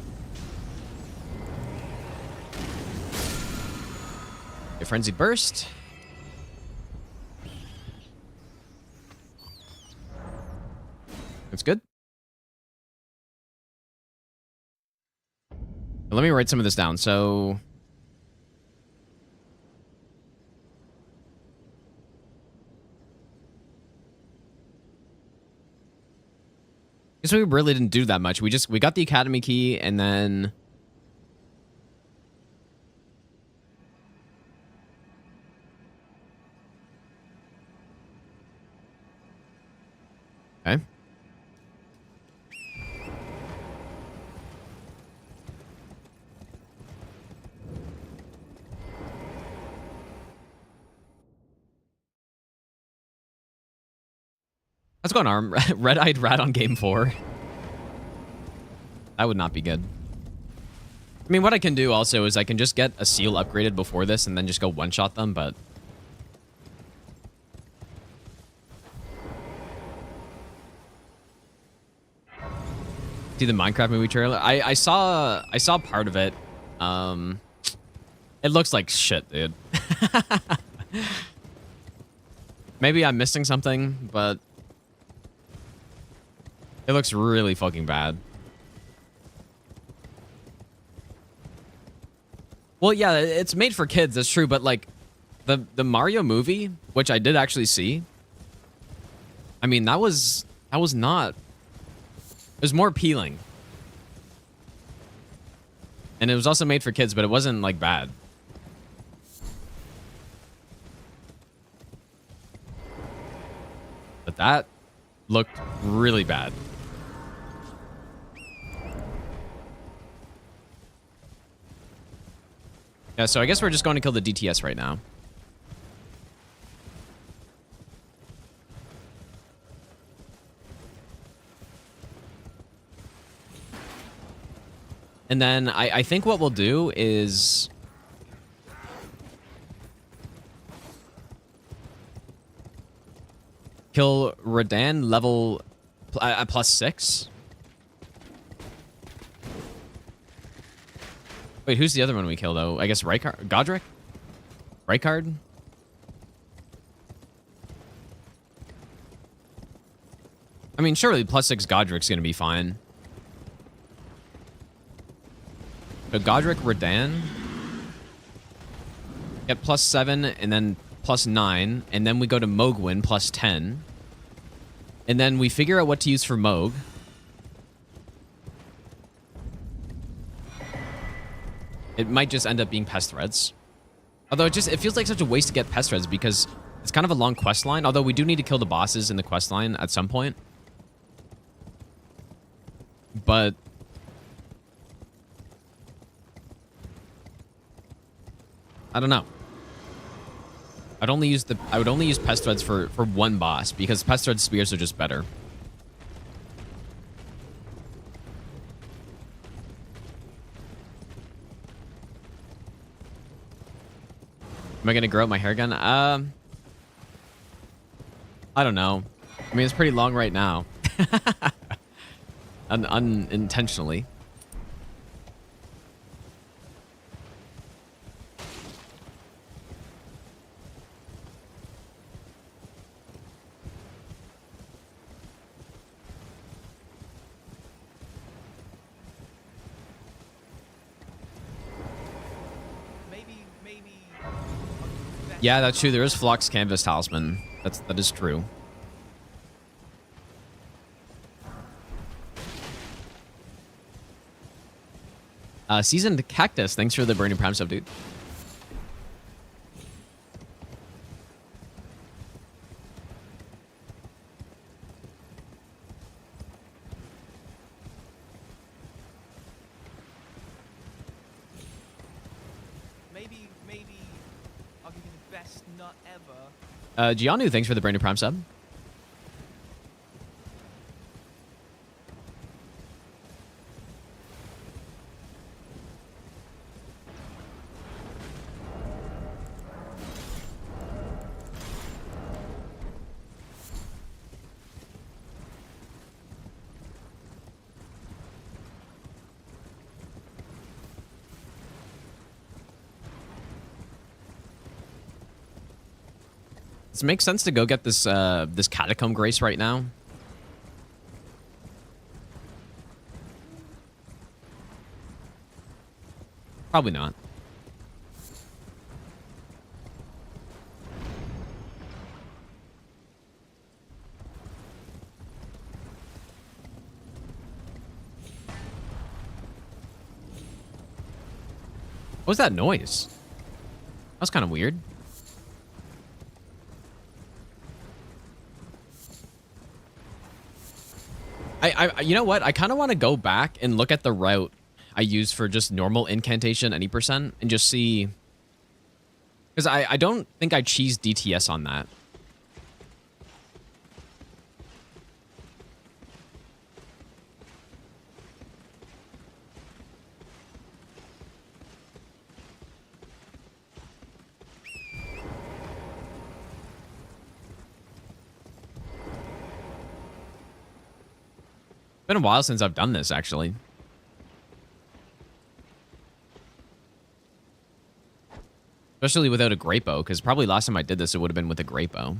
A frenzied burst. That's good. Let me write some of this down. So I guess we really didn't do that much. We got the academy key and then okay. Let's go on Arm. Red-eyed rat on game 4. That would not be good. I mean, what I can do also is I can just get a seal upgraded before this and then just go one-shot them, but... See the Minecraft movie trailer? I saw part of it. It looks like shit, dude. Maybe I'm missing something, but it looks really fucking bad. Well, yeah, it's made for kids, that's true, but like the Mario movie, which I did actually see, I mean, that was not, it was more appealing. And it was also made for kids, but it wasn't like bad. But that looked really bad. Yeah, so I guess we're just going to kill the DTS right now. And then I think what we'll do is... kill Radahn level +6. Wait, who's the other one we kill, though? I guess Rykard? Godrick? Rykard? I mean, surely +6 Godrick's gonna be fine. So Godrick, Radahn. Get +7, and then +9, and then we go to Moogwin +10. And then we figure out what to use for Moog. It might just end up being Pest Threads. Although it feels like such a waste to get Pest Threads because it's kind of a long quest line. Although we do need to kill the bosses in the quest line at some point. But I don't know. I would only use Pest Threads for one boss because Pest Thread spears are just better. Am I gonna grow out my hair again? I don't know. I mean, it's pretty long right now. Unintentionally. Yeah, that's true. There is Flock's Canvas Talisman. That is true. Seasoned Cactus, thanks for the Burning Prime sub, dude. Maybe I'll give you the best nut ever. Gianu, thanks for the Burning Prime sub. Does it make sense to go get this this Catacomb Grace right now? Probably not. What was that noise? That was kind of weird. You know what? I kind of want to go back and look at the route I use for just normal incantation any percent and just see, because I don't think I cheesed DTS on that. Been a while since I've done this, actually. Especially without a great bow, because probably last time I did this, it would have been with a great bow.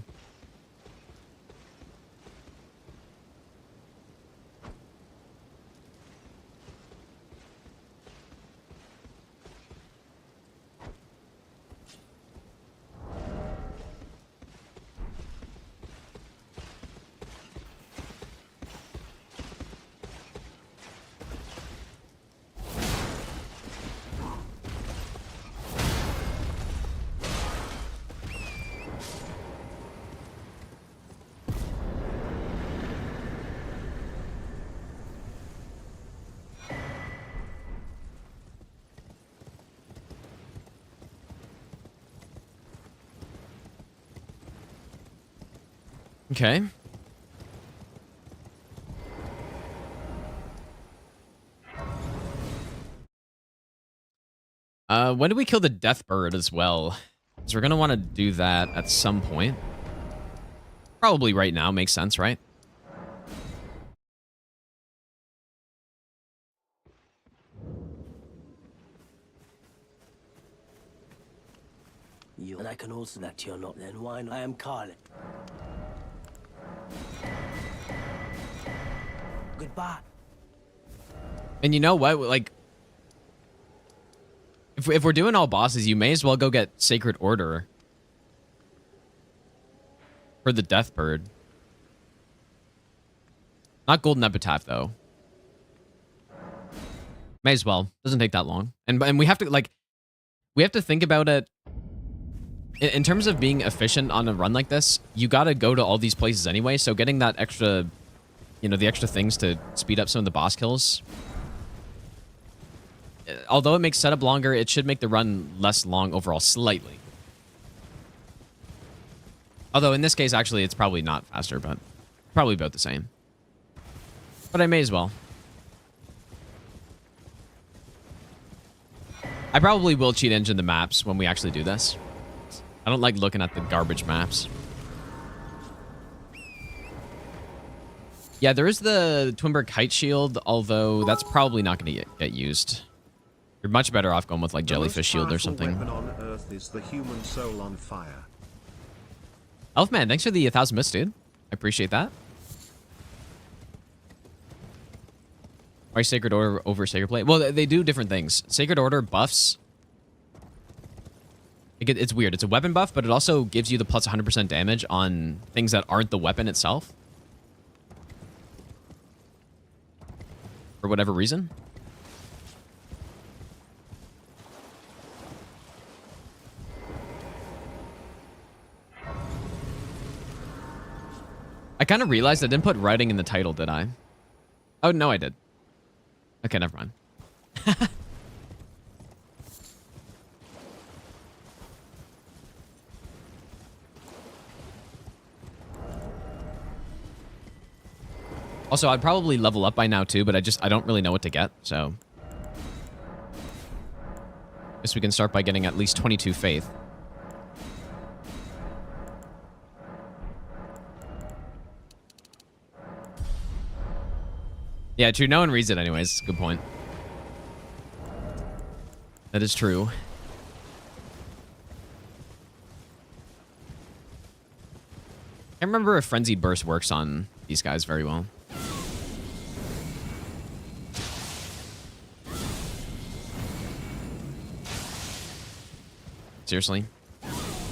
Okay. When do we kill the death bird as well? So we're gonna want to do that at some point. Probably right now, makes sense, right? You and I can also that you're not then why I am Caelid. Goodbye. And you know what? Like, if we're doing all bosses, you may as well go get Sacred Order for the Death Bird. Not Golden Epitaph, though. May as well. Doesn't take that long. And we have to, like, we have to think about it. In terms of being efficient on a run like this, you gotta go to all these places anyway, so getting that extra, you know, the extra things to speed up some of the boss kills. Although it makes setup longer, it should make the run less long overall, slightly. Although in this case, actually, it's probably not faster, but probably about the same. But I may as well. I probably will cheat engine the maps when we actually do this. I don't like looking at the garbage maps. Yeah, there is the Twinbird Kite Shield, although that's probably not going to get used. You're much better off going with like Jellyfish Shield or something. Weapon on Earth is the human soul on fire. Elfman, thanks for the 1,000 bits, dude. I appreciate that. Why Sacred Order over Sacred Plate? Well, they do different things. Sacred Order buffs. It's weird. It's a weapon buff, but it also gives you the plus 100% damage on things that aren't the weapon itself. For whatever reason. I kind of realized I didn't put writing in the title, did I? Oh, no, I did. Okay, never mind. Also, I'd probably level up by now too, but I don't really know what to get, so. Guess we can start by getting at least 22 faith. Yeah, true. No one reads it anyways. Good point. That is true. I remember if Frenzied Burst works on these guys very well. Seriously?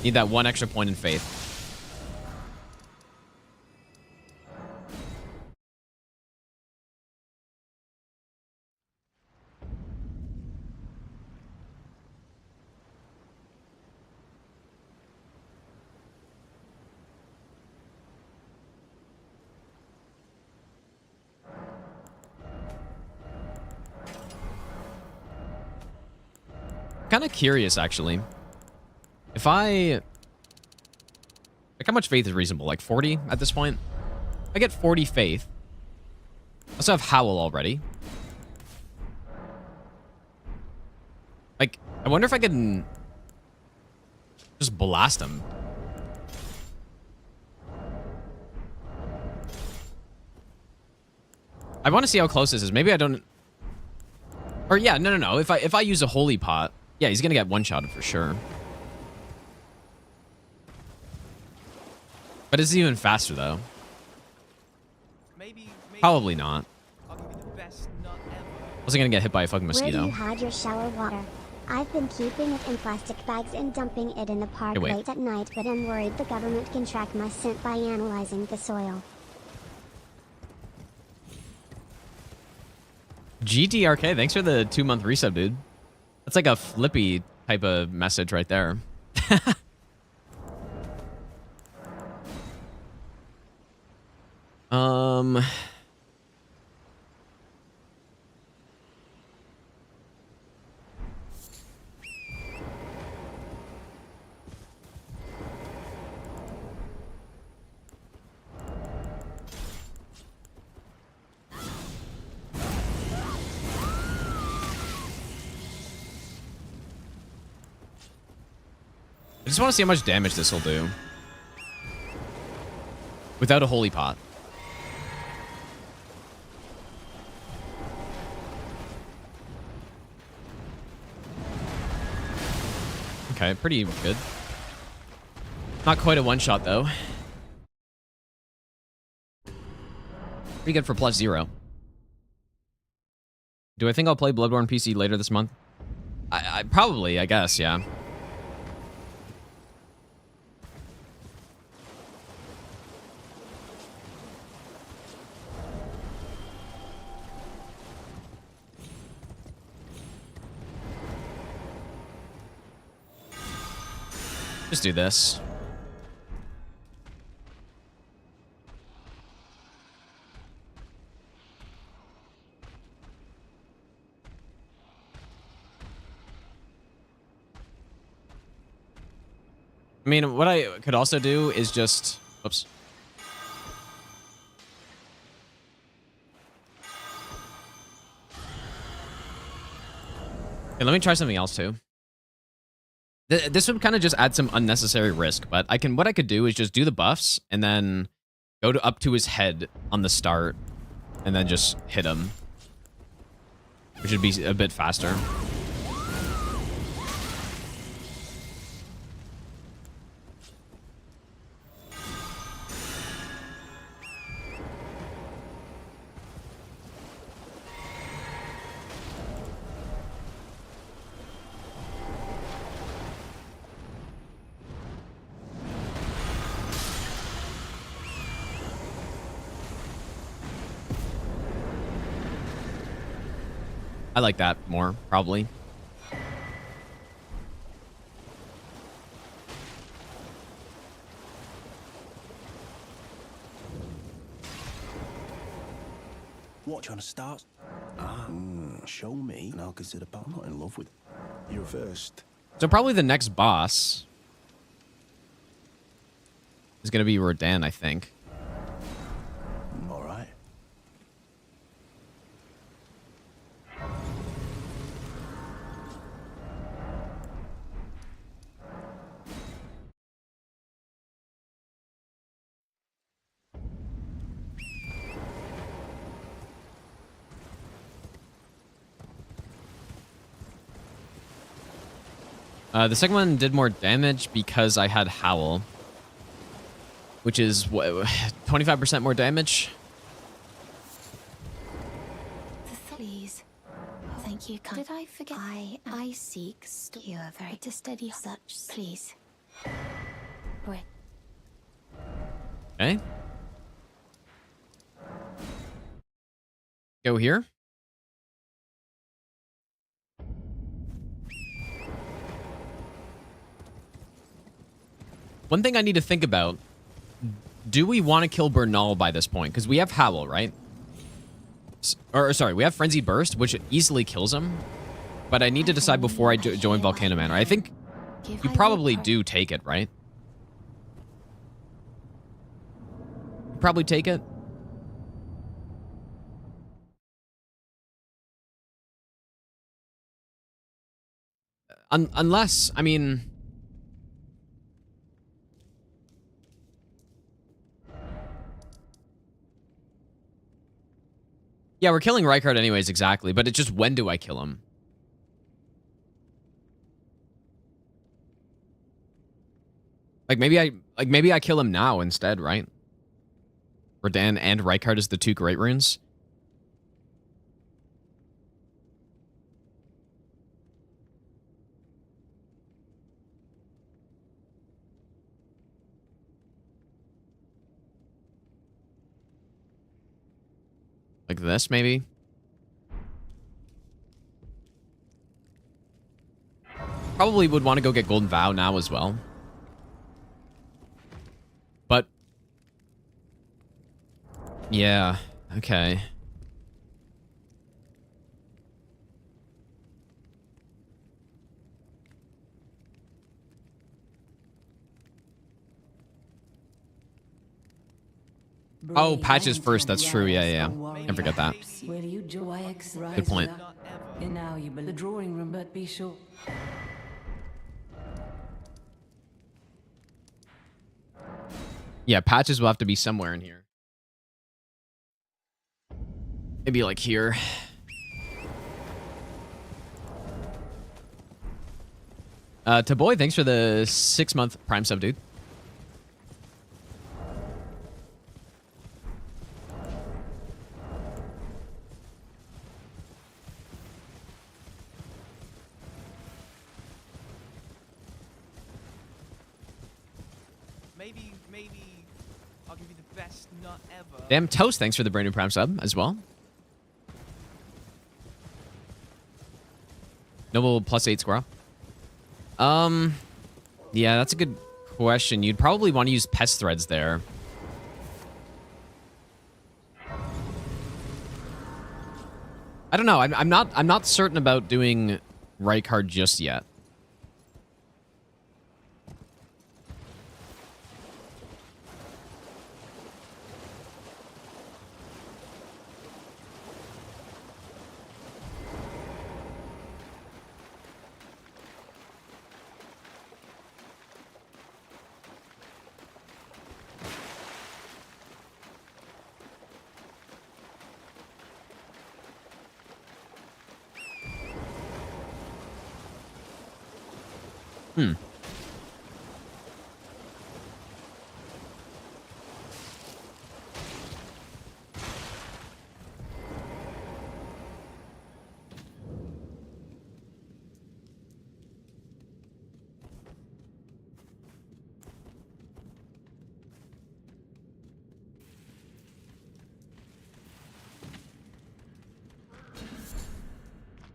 Need that one extra point in faith. Kind of curious, actually. If I... Like, how much faith is reasonable? Like 40 at this point? I get 40 faith. I also have Howl already. Like, I wonder if I can... just blast him. I want to see how close this is. Maybe I don't... Or yeah, no. If I use a Holy Pot... Yeah, he's gonna get one-shotted for sure. But is it even faster, though? Maybe Probably not. I'll give you the best nut ever. I wasn't gonna get hit by a fucking Where do mosquito. you hide your shower water? I've been keeping it in plastic bags and dumping it in the park Hey, wait. late at night, but I'm worried the government can track my scent by analyzing the soil. GTRK, thanks for the 2-month resub, dude. That's like a Flippy type of message right there. um... I just want to see how much damage this will do. Without a holy pot. Okay, pretty good. Not quite a one-shot, though. Pretty good for +0. Do I think I'll play Bloodborne PC later this month? I probably, I guess, yeah. Just do this. I mean, what I could also do is just... Oops. Okay, let me try something else, too. This would kind of just add some unnecessary risk, but what I could do is just do the buffs and then go up to his head on the start and then just hit him, which would be a bit faster. I like that more, probably. What, trying to start? Show me, and I'll consider, but I'm not in love with you first. So probably the next boss is going to be Radahn, I think. All right. The second one did more damage because I had Howl, which is what, 25% more damage. Please. Thank you. Did I forget? I seek. You are very to steady such. Please. Right. Okay. Go here. One thing I need to think about, do we want to kill Bernal by this point? Because we have Howl, right? Sorry, we have Frenzy Burst, which easily kills him. But I need to decide before I join Volcano Manor. I think you probably do take it, right? You probably take it. Unless, I mean... Yeah, we're killing Rykard anyways, exactly. But it's just, when do I kill him? Like maybe I kill him now instead, right? Radahn and Rykard is the 2 great runes. Like this, maybe? Probably would want to go get Golden Vow now as well. But... yeah, okay. Oh, patches first, that's true, yeah. Can't forget that. Good point. And now you the drawing room, but be sure. Yeah, patches will have to be somewhere in here. Maybe like here. Taboy, thanks for the 6-month Prime sub, dude. Maybe I'll give you the best nut ever. Damn Toast, thanks for the brand new Prime sub as well. Noble +8 squirrel. Yeah, that's a good question. You'd probably want to use Pest threads there. I don't know. I'm not certain about doing Rykard just yet.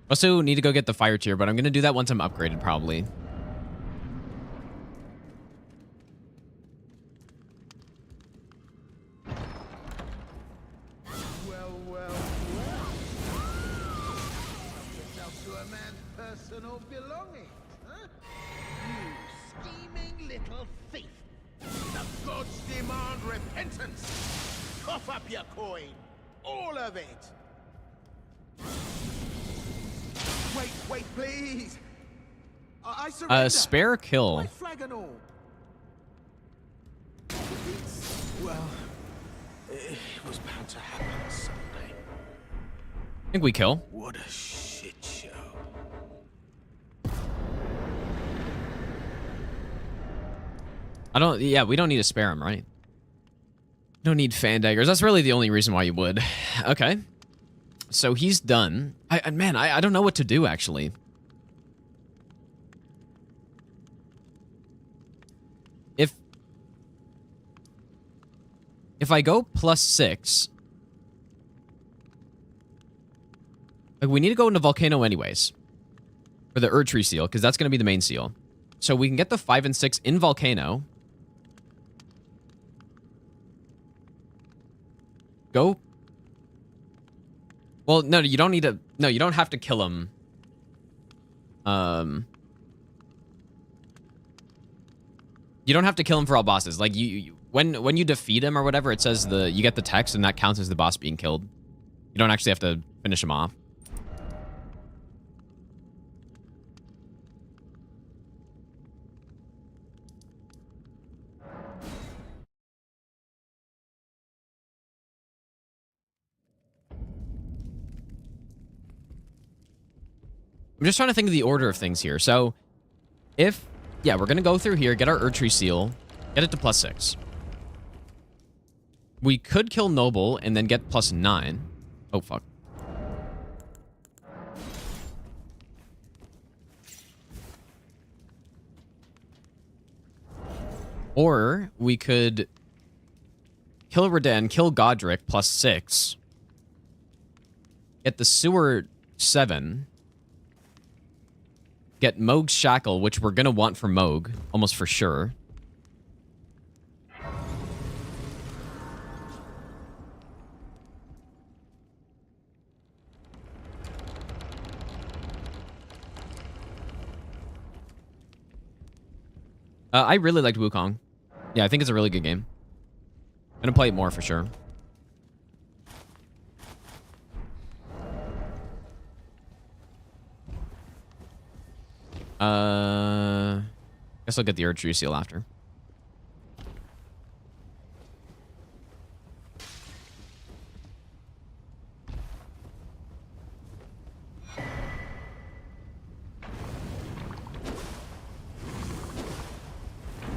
Also need to go get the fire tier, but I'm going to do that once I'm upgraded, probably. Well. Yourself to a man's personal belongings, huh? You scheming little thief. The gods demand repentance. Cough up your coin. All of it. Wait, please. I surrender. Spare kill. My flag and all. Well, it was bound to happen someday. I think we kill. What a shit show. Yeah, we don't need to spare him, right? Don't need fan daggers. That's really the only reason why you would. Okay. So he's done. Man, I don't know what to do, actually. If I go +6... like, we need to go into Volcano anyways. For the Erdtree seal, because that's going to be the main seal. So we can get the 5 and 6 in Volcano. Go... well, no, you don't need to... no, you don't have to kill him. You don't have to kill him for all bosses. Like, when you defeat him or whatever, it says you get the text, and that counts as the boss being killed. You don't actually have to finish him off. I'm just trying to think of the order of things here. So, yeah, we're going to go through here, get our Erdtree seal. Get it to +6. We could kill Noble and then get +9. Oh, fuck. Or we could kill Radahn, kill Godrick, +6. Get the Sewer 7. Get Moog's Shackle, which we're going to want for Moog, almost for sure. I really liked Wukong. Yeah, I think it's a really good game. I'm going to play it more for sure. Guess I'll get the Erdtree Seal after.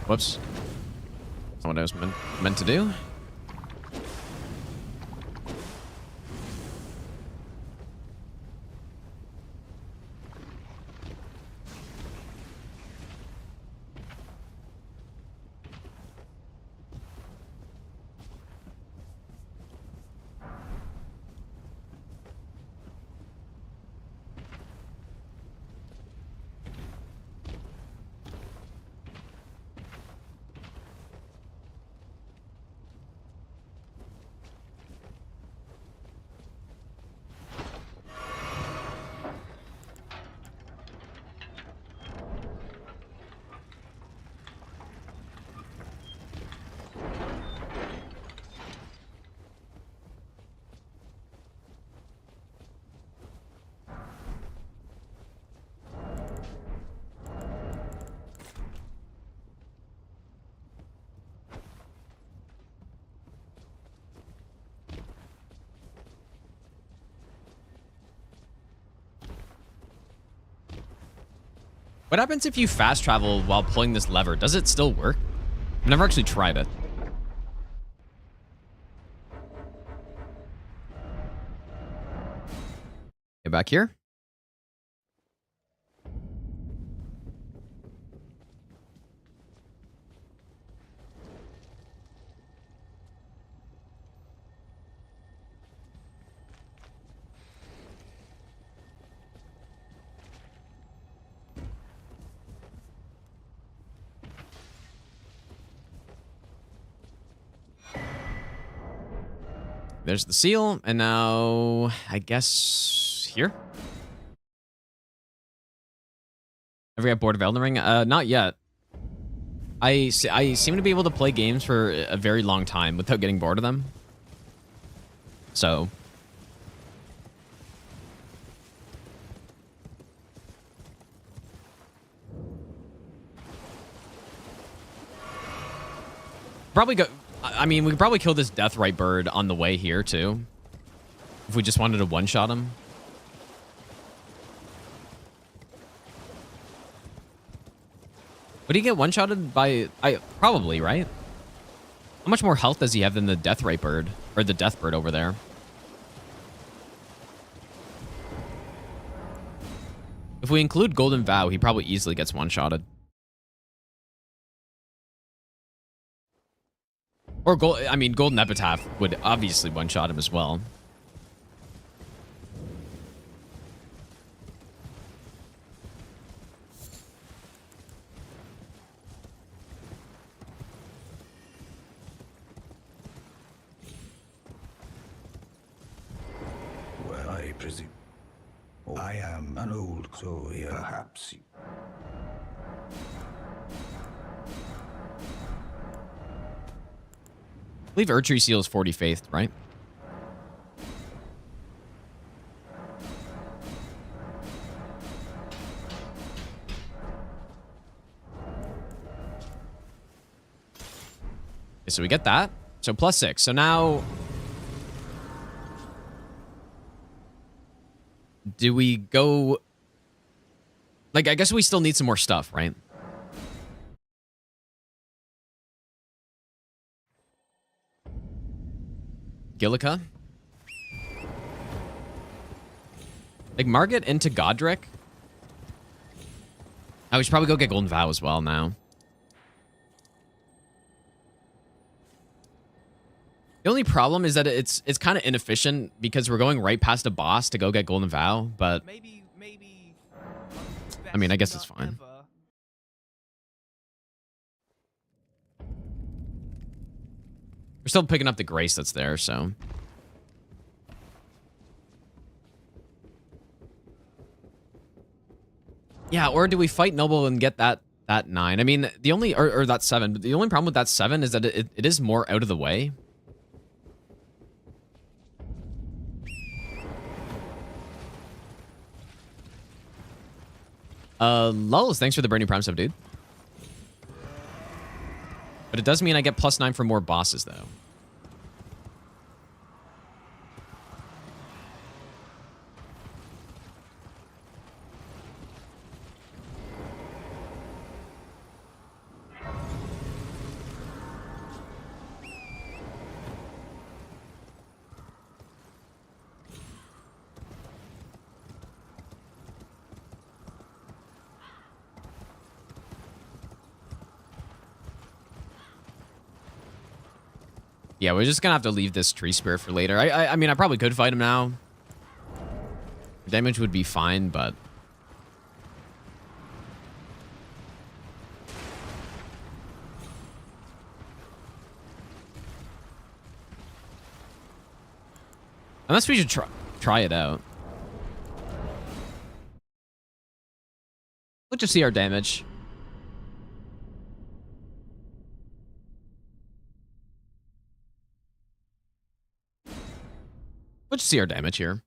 Whoops. That's not what I was meant to do. What happens if you fast travel while pulling this lever? Does it still work? I've never actually tried it. Get back here. There's the seal, and now I guess here. Ever get bored of Elden Ring? Not yet. I seem to be able to play games for a very long time without getting bored of them. So probably go. I mean, we could probably kill this Deathrite bird on the way here, too. If we just wanted to one-shot him. Would he get one-shotted by... probably, right? How much more health does he have than the Deathrite bird? Or the Death bird over there? If we include Golden Vow, he probably easily gets one-shotted. Or, Golden Epitaph would obviously one-shot him as well. Well, I presume. I am an old, so perhaps. I believe Erdtree Seal is 40 faith, right? Okay, so we get that. So +6. So now... do we go... like, I guess we still need some more stuff, right? Gillica. Like, Margit into Godrick. Oh, we should probably go get Golden Vow as well now. The only problem is that it's kind of inefficient because we're going right past a boss to go get Golden Vow, but Maybe. I mean, I guess it's fine. Ever. We're still picking up the grace that's there, so. Yeah, or do we fight Noble and get that 9? I mean, the only or that 7. But the only problem with that 7 is that it is more out of the way. Lulz, thanks for the Burning Prime sub, dude. But it does mean I get +9 for more bosses, though. Yeah, we're just gonna have to leave this tree spear for later. I mean, I probably could fight him now. Damage would be fine, but... Unless we should try it out. Let's just see our damage. Let's see our damage here.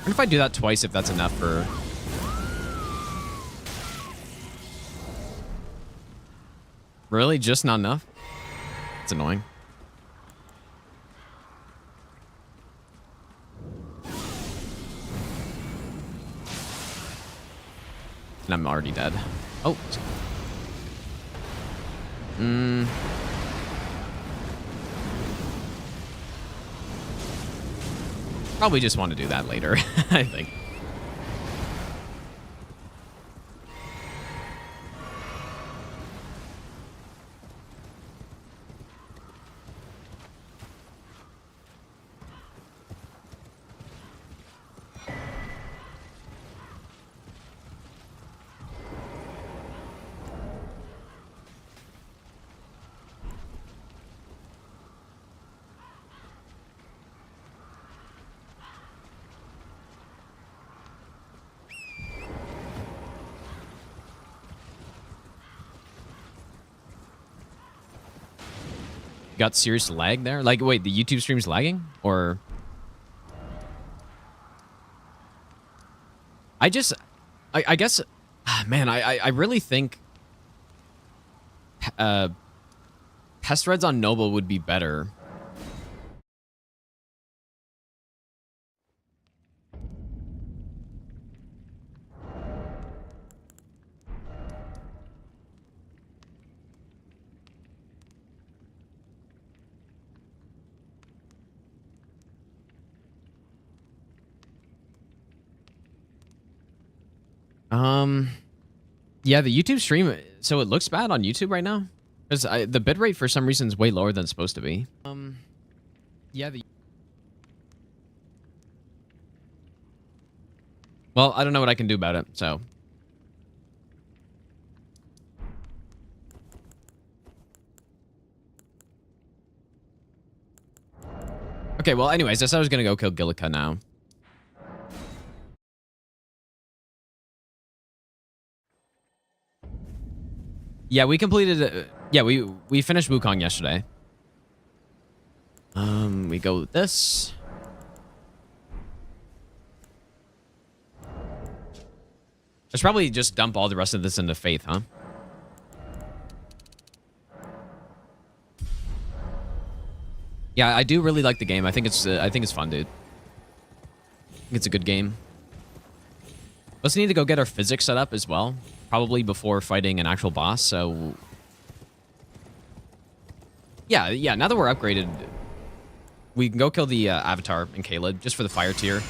And if I do that twice, if that's enough for... Really? Just not enough? It's annoying. And I'm already dead. Oh. Probably just want to do that later, I think. Got serious lag there? Like, wait, the YouTube stream's lagging? Or... I guess... Man, I really think... Pest Reds on Noble would be better. Yeah, the YouTube stream, so it looks bad on YouTube right now? Because the bitrate for some reason is way lower than it's supposed to be. Yeah, well, I don't know what I can do about it, so... Okay, well, anyways, I said I was gonna go kill Gillica now. Yeah, we completed... yeah, we finished Wukong yesterday. We go with this. Let's probably just dump all the rest of this into Faith, huh? Yeah, I do really like the game. I think it's fun, dude. I think it's a good game. Also need to go get our physics set up as well. Probably before fighting an actual boss, so... Yeah, now that we're upgraded, we can go kill the Avatar in Caelid, just for the fire tier.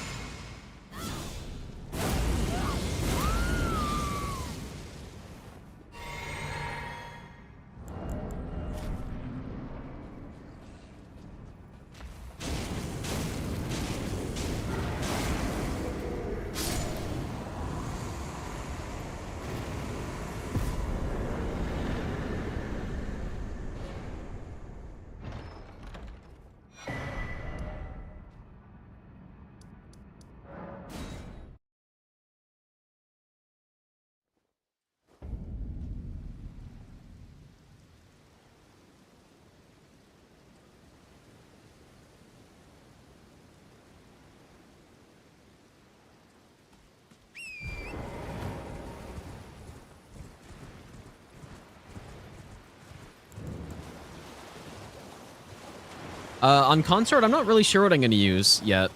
On Consort, I'm not really sure what I'm going to use yet.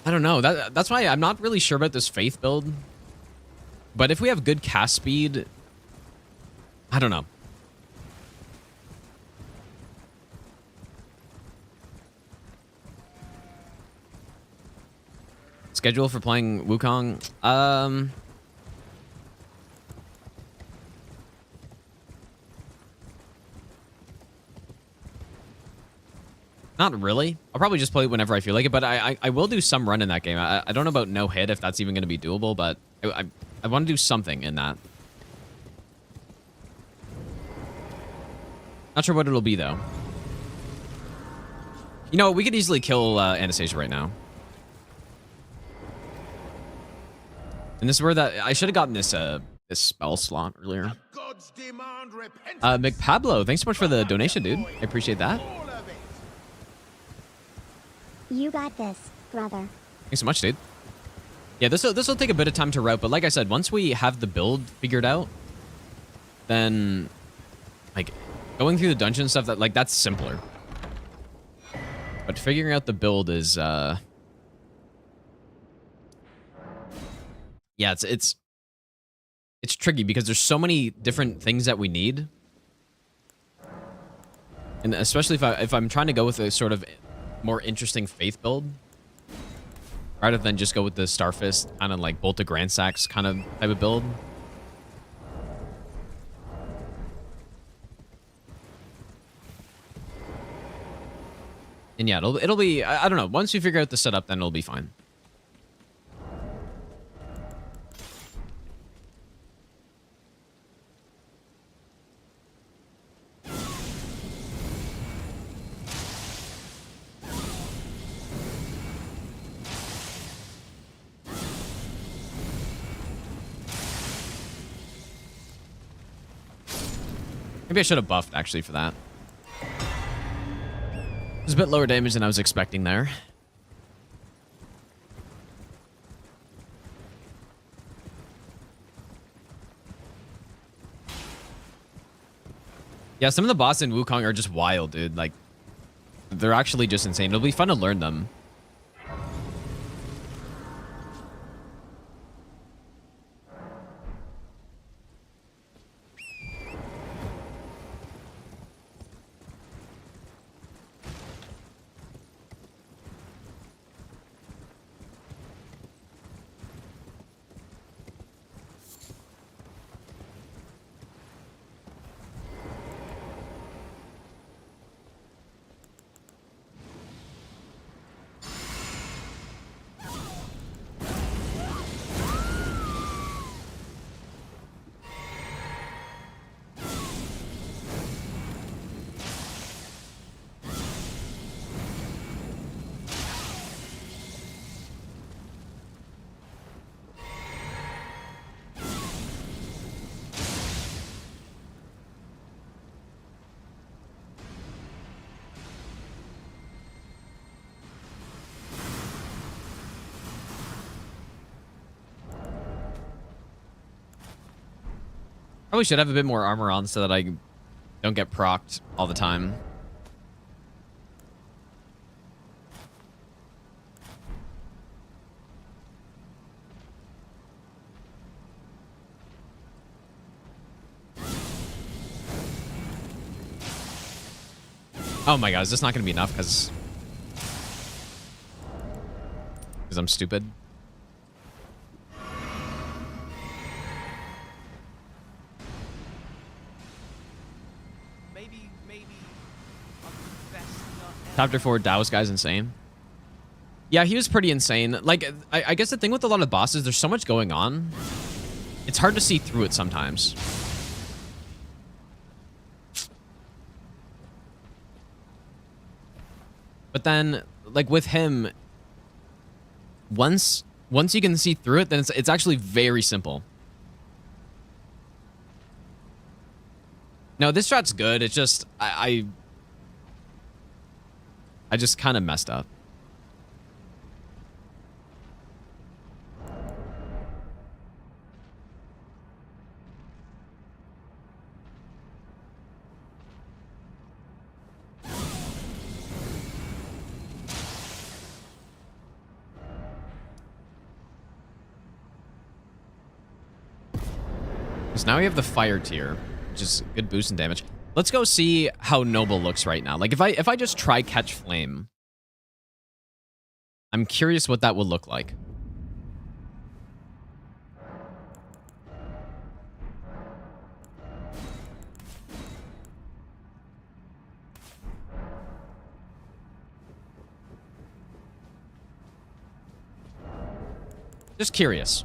I don't know. That's why I'm not really sure about this Faith build. But if we have good cast speed, I don't know. Schedule for playing Wukong? Not really. I'll probably just play it whenever I feel like it, but I will do some run in that game. I don't know about no hit, if that's even going to be doable, but I want to do something in that. Not sure what it'll be, though. You know, we could easily kill Anastasia right now. And this is where that... I should have gotten this spell slot earlier. McPablo, thanks so much for the donation, dude. I appreciate that. You got this, brother. Thanks so much, dude. Yeah, this will take a bit of time to route, but like I said, once we have the build figured out, then like going through the dungeon stuff, that's simpler. But figuring out the build is yeah, it's tricky because there's so many different things that we need. And especially if I'm trying to go with a sort of more interesting Faith build rather than just go with the Starfist kind of like Bolt of Grand Sacks kind of type of build. And yeah, it'll be, I don't know, once you figure out the setup, then it'll be fine. Maybe I should have buffed, actually, for that. It was a bit lower damage than I was expecting there. Yeah, some of the bosses in Wukong are just wild, dude. Like, they're actually just insane. It'll be fun to learn them. Probably should have a bit more armor on so that I don't get procced all the time. Oh my god, is this not gonna be enough? Because I'm stupid. Maybe I'm best not ever. Chapter 4, Dao's guy's insane. Yeah, he was pretty insane. Like, I guess the thing with a lot of bosses, there's so much going on. It's hard to see through it sometimes. But then, like with him, once you can see through it, then it's actually very simple. No, this strat's good. It's just I just kind of messed up. So now we have the fire tier, which is a good boost in damage. Let's go see how Noble looks right now. Like if I just try catch flame, I'm curious what that would look like. Just curious.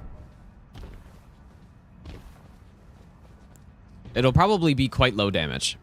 It'll probably be quite low damage.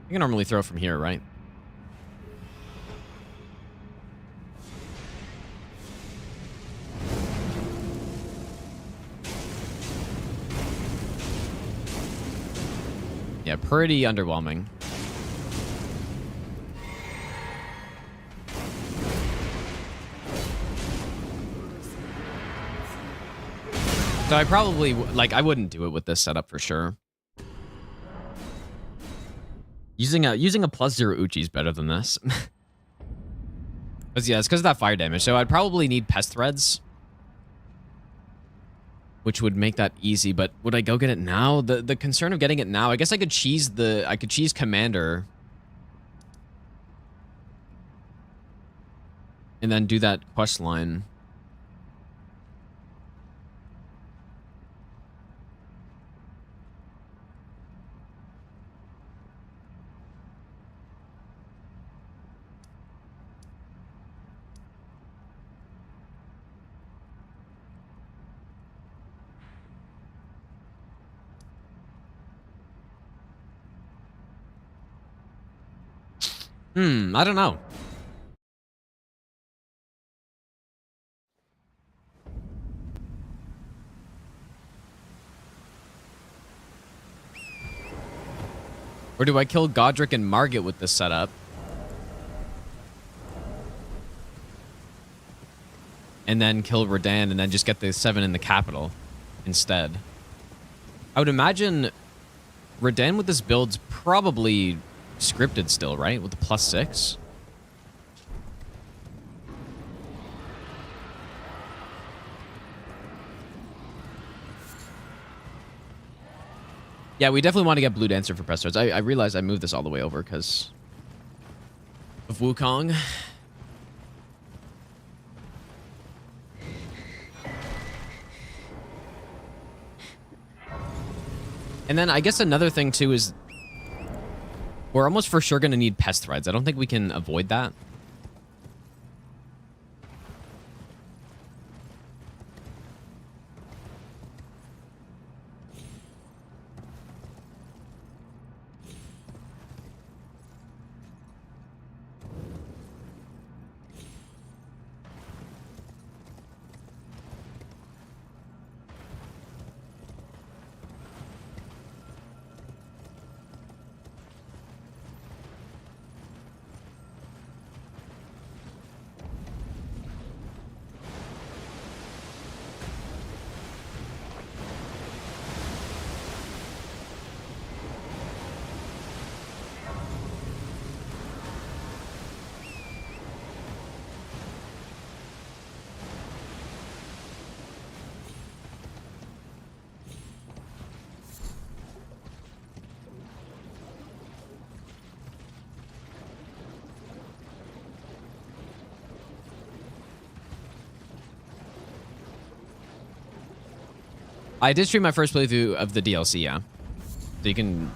You can normally throw from here, right? Yeah, pretty underwhelming. So I probably, like, I wouldn't do it with this setup for sure. Using a +0 Uchi is better than this. But yeah, it's because of that fire damage. So I'd probably need Pest Threads, which would make that easy. But would I go get it now? The concern of getting it now, I guess I could cheese Commander and then do that quest line. I don't know. Or do I kill Godrick and Margit with this setup? And then kill Radahn and then just get the 7 in the capital instead. I would imagine Radahn with this build's probably scripted still, right? With the +6. Yeah, we definitely want to get Blue Dancer for Pest Threads. I realized I moved this all the way over because of Wukong. And then I guess another thing too is we're almost for sure going to need Pest Threads. I don't think we can avoid that. I did stream my first playthrough of the DLC, yeah. So you can,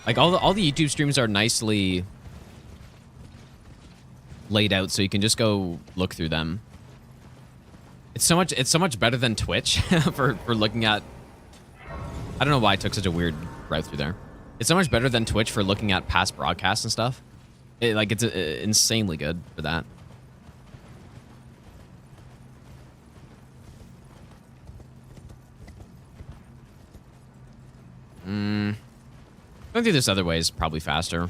like, all the YouTube streams are nicely laid out, so you can just go look through them. It's so much better than Twitch for looking at. I don't know why I took such a weird route through there. It's so much better than Twitch for looking at past broadcasts and stuff. It's insanely good for that. Going through this other way is probably faster.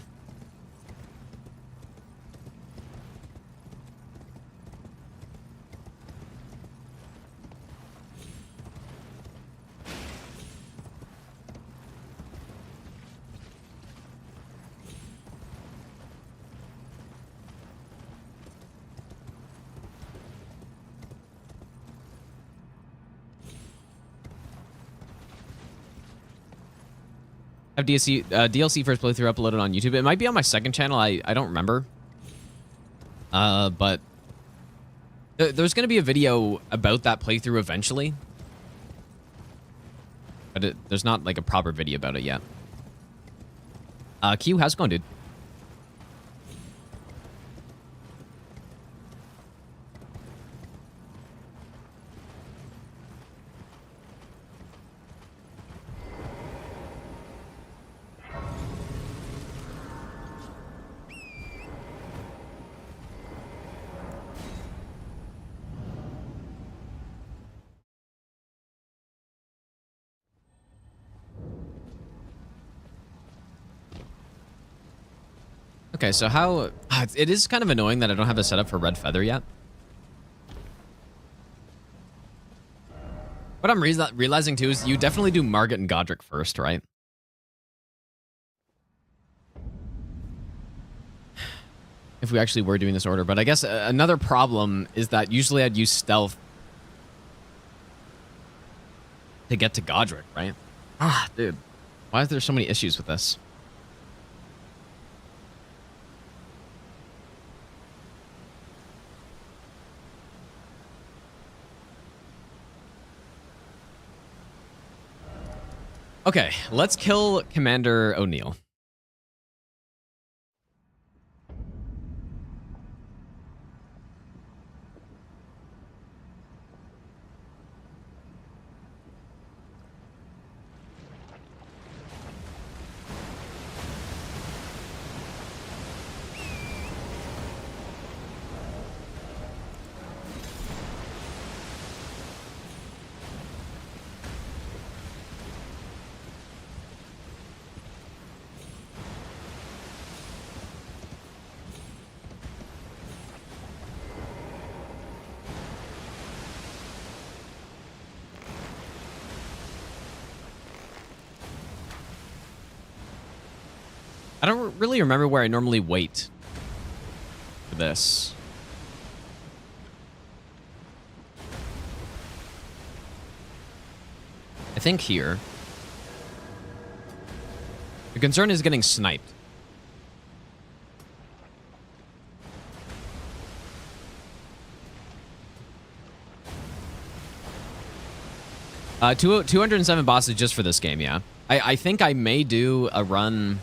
Have DLC first playthrough uploaded on YouTube. It might be on my second channel. I don't remember. But there's going to be a video about that playthrough eventually. But there's not like a proper video about it yet. Q, how's it going, dude? Okay, so how... It is kind of annoying that I don't have the setup for Red Feather yet. What I'm realizing, too, is you definitely do Margit and Godrick first, right? If we actually were doing this order. But I guess another problem is that usually I'd use stealth to get to Godrick, right? Ah, dude. Why is there so many issues with this? Okay, let's kill Commander O'Neill. I don't really remember where I normally wait for this. I think here. The concern is getting sniped. Uh, 207 bosses just for this game, yeah. I think I may do a run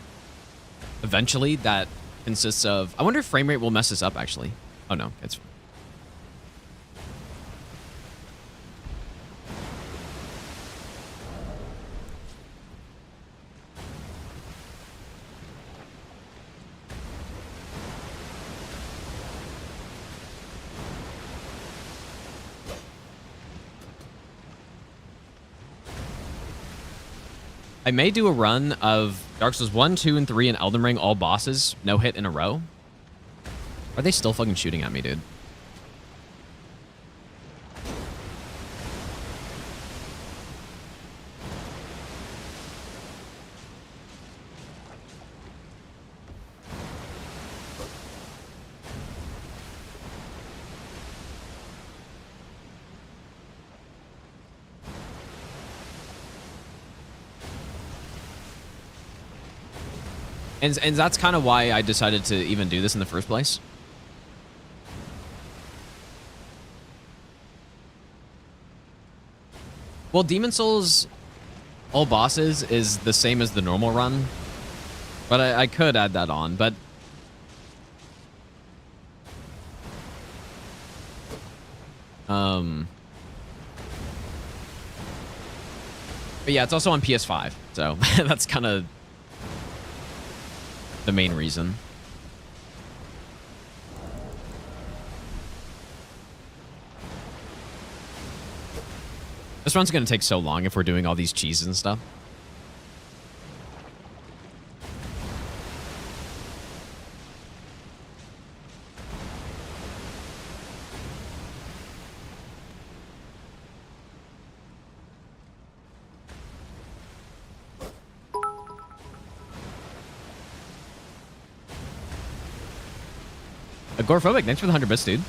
eventually that consists of... I wonder if frame rate will mess this up, actually. Oh, no. It's fine. I may do a run of Dark Souls 1, 2, and 3 and Elden Ring, all bosses, no hit in a row. Are they still fucking shooting at me, dude? And that's kind of why I decided to even do this in the first place. Well, Demon Souls, all bosses, is the same as the normal run. But I could add that on, but... But yeah, it's also on PS5, so that's kind of the main reason. This run's gonna take so long if we're doing all these cheeses and stuff. Agoraphobic, thanks for the 100 bits, dude.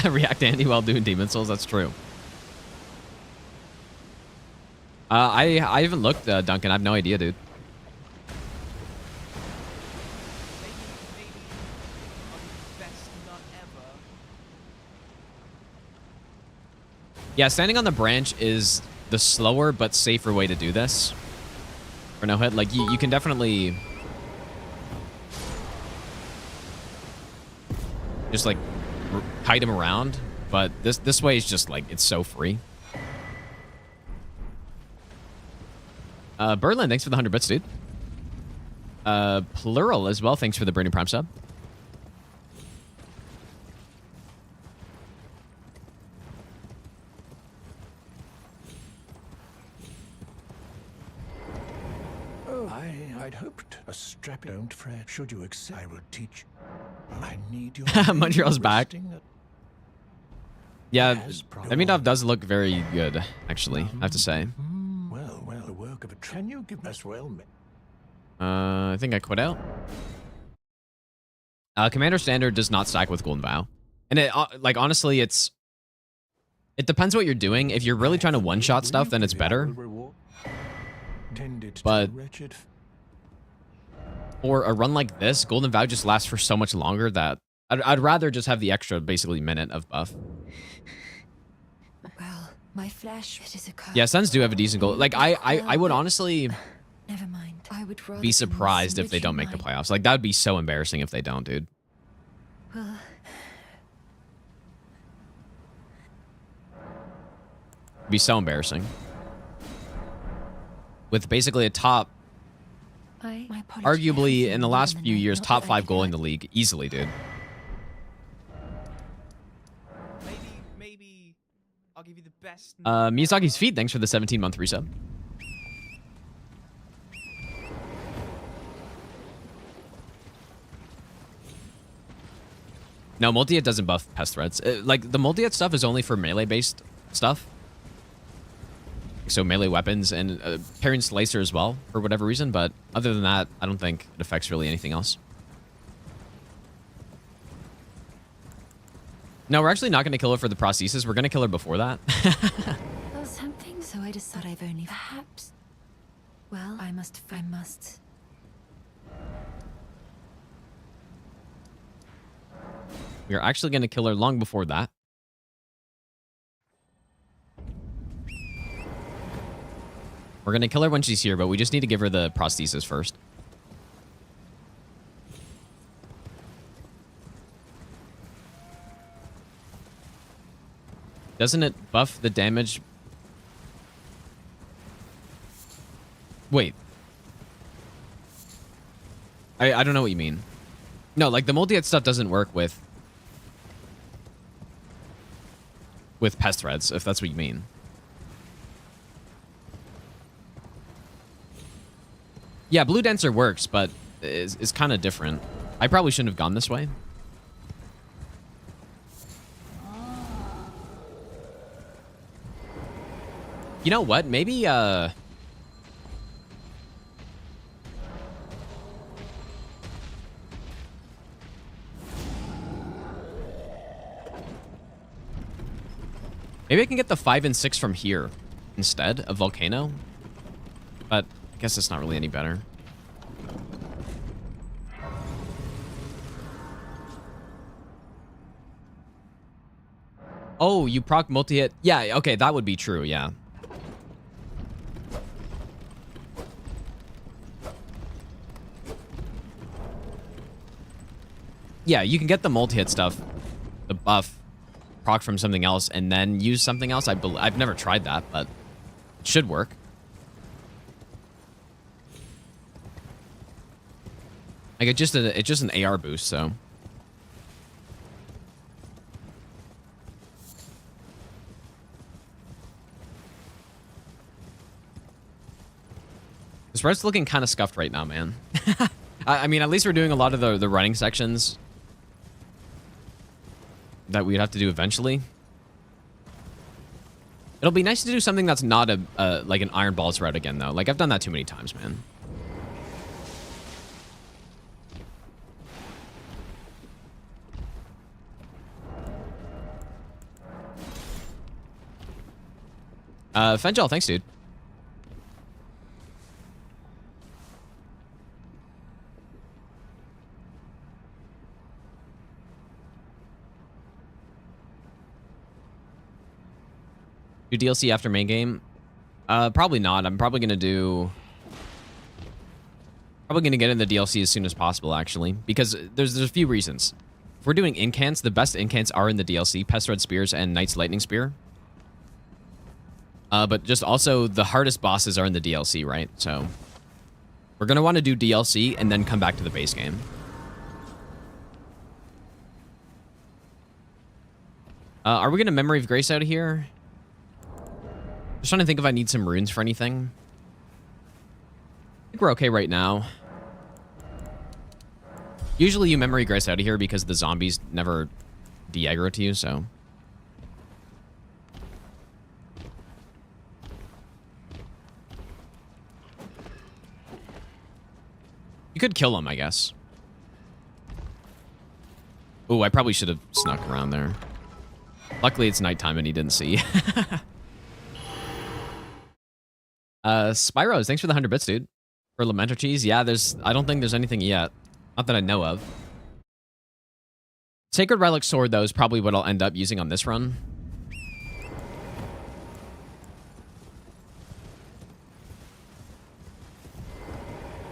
React Andy while doing Demon Souls, that's true. I haven't looked, Duncan. I have no idea, dude. Maybe on best not ever. Yeah, standing on the branch is the slower but safer way to do this. For no hit, like you can definitely just like kite him around, but this way is just like it's so free. Berlin, thanks for the 100 bits, dude. Plural as well, thanks for the Burning Prime sub. I'd hoped a strap. Don't fret. Should you accept, I will teach. I need your Montreal's back. resting. Yeah, Yes, Emidov does look very good, actually, I have to say. Well, the work of a. Can you give us well? I think I quit out. Commander Standard does not stack with Golden Vow. And it, like, honestly, it depends what you're doing. If you're really trying to one-shot stuff, then it's better. But for a run like this, Golden Vow just lasts for so much longer that I'd rather just have the extra, basically, minute of buff. Well, my flesh, it is a curse. Yeah, Suns do have a decent goal. Like, I would honestly Never mind. I would rather be surprised if they don't make the playoffs. Like, that would be so embarrassing if they don't, dude. Well, It'd be so embarrassing. With basically a top, my apology arguably in the more last than few I years, know top that I 5 could goalie in add. the league. Easily, dude. Maybe I'll give you the best. Miyazaki's feet, thanks for the 17-month resub. No, multi-hit doesn't buff pest threats. Like, the multi-hit stuff is only for melee-based stuff. So melee weapons and Parent Slicer as well, for whatever reason. But other than that, I don't think it affects really anything else. No, we're actually not going to kill her for the prosthesis. We're going to kill her before that. Well, something, so I decided I've only perhaps. Well, I must. We're actually going to kill her long before that. We're going to kill her when she's here, but we just need to give her the prosthesis first. Doesn't it buff the damage? Wait. I don't know what you mean. No, like the multi-hit stuff doesn't work with pest threads, if that's what you mean. Yeah, Blue Dancer works, but is kind of different. I probably shouldn't have gone this way. You know what? Maybe, maybe I can get the 5 and 6 from here instead of Volcano. But I guess it's not really any better. Oh, you proc multi-hit. Yeah, okay, that would be true, yeah. Yeah, you can get the multi-hit stuff, the buff, proc from something else, and then use something else. I've never tried that, but it should work. Like, it's just an AR boost, so. The spread's looking kind of scuffed right now, man. I mean, at least we're doing a lot of the running sections that we'd have to do eventually. It'll be nice to do something that's not like an Iron Balls route again, though. Like, I've done that too many times, man. Fengel, thanks, dude. Do DLC after main game? Probably not. I'm probably gonna get in the DLC as soon as possible, actually, because there's a few reasons. If we're doing incants, the best incants are in the DLC: Pest Red Spears and Knight's Lightning Spear. But just also the hardest bosses are in the DLC, right? So we're gonna want to do DLC and then come back to the base game. Are we gonna Memory of Grace out of here? Just trying to think if I need some runes for anything. I think we're okay right now. Usually you Memory Grace out of here because the zombies never de-aggro to you, so. You could kill him, I guess. Oh, I probably should have snuck around there. Luckily, it's nighttime and he didn't see. Spyros, thanks for the 100 bits, dude. For Lamenter Cheese, yeah, I don't think there's anything yet. Not that I know of. Sacred Relic Sword, though, is probably what I'll end up using on this run.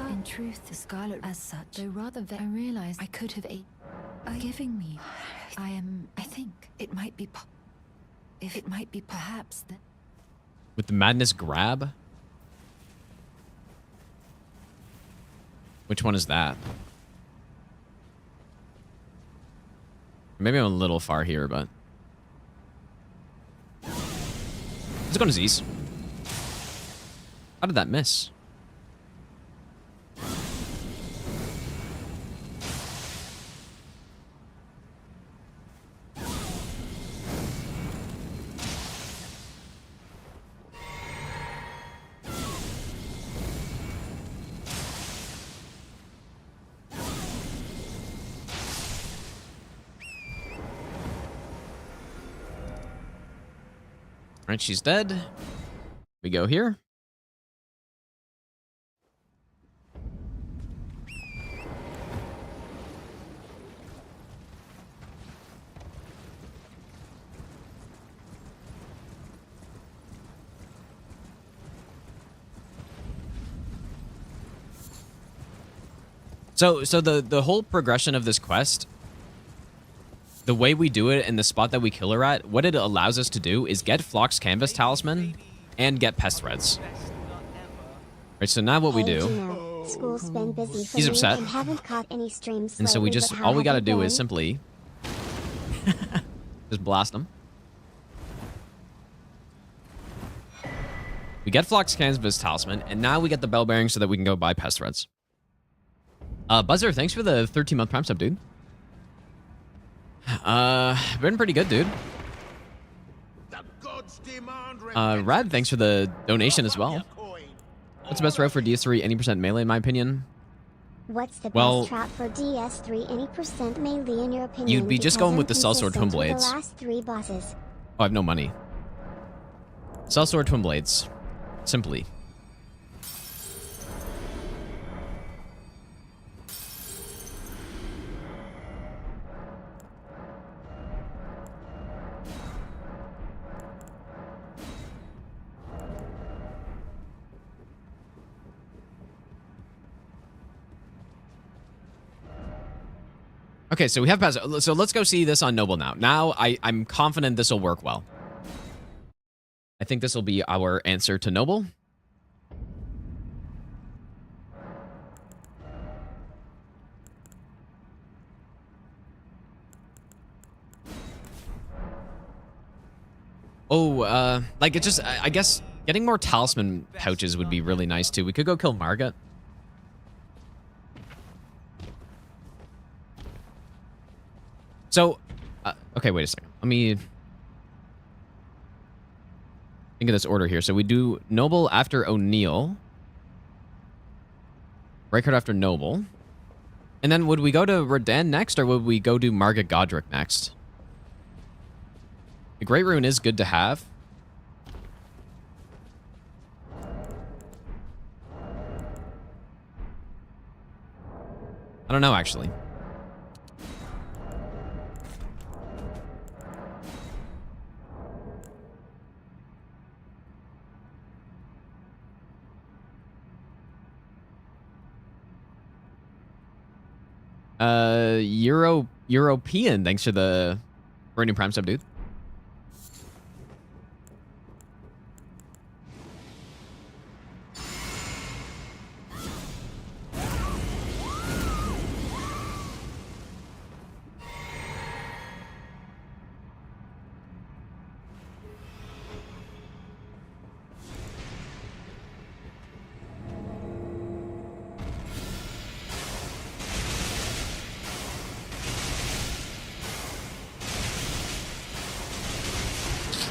In truth, the Scarlet as such, though rather I realized I could have giving me. I think it might be perhaps that. With the Madness Grab? Which one is that? Maybe I'm a little far here, but... Let's go to Z's. How did that miss? Alright, she's dead. We go here. So the whole progression of this quest, the way we do it and the spot that we kill her at, what it allows us to do is get Flock's Canvas Talisman and get Pest Threads. Right, so now what we do... School's been busy for He's me upset. and haven't caught any streams And so we lately, just... but how all we have gotta you do been? is simply... just blast them. We get Flock's Canvas Talisman, and now we get the Bell Bearing so that we can go buy Pest Threads. Buzzer, thanks for the 13-month Prime sub, dude. Been pretty good, dude. Rad, thanks for the donation as well. What's the best route for DS3? Any percent melee, in my opinion? What's the Well, best trap for DS3? Any percent melee in your opinion? you'd be just Because going with the I'm Sellsword Twin consistent with Blades. The last 3 bosses. Oh, I have no money. Sellsword Twin Blades. Simply. Okay, so we have Pest. So let's go see this on Noble now. Now I'm confident this will work well. I think this will be our answer to Noble. Oh, like it just, I guess getting more talisman pouches would be really nice too. We could go kill Margit. So, okay, wait a second. Let me think of this order here. So we do Noble after O'Neill. Breakheart after Noble. And then would we go to Radahn next, or would we go do Margit Godrick next? The Great Rune is good to have. I don't know, actually. European, thanks for the Burning Prime sub, dude.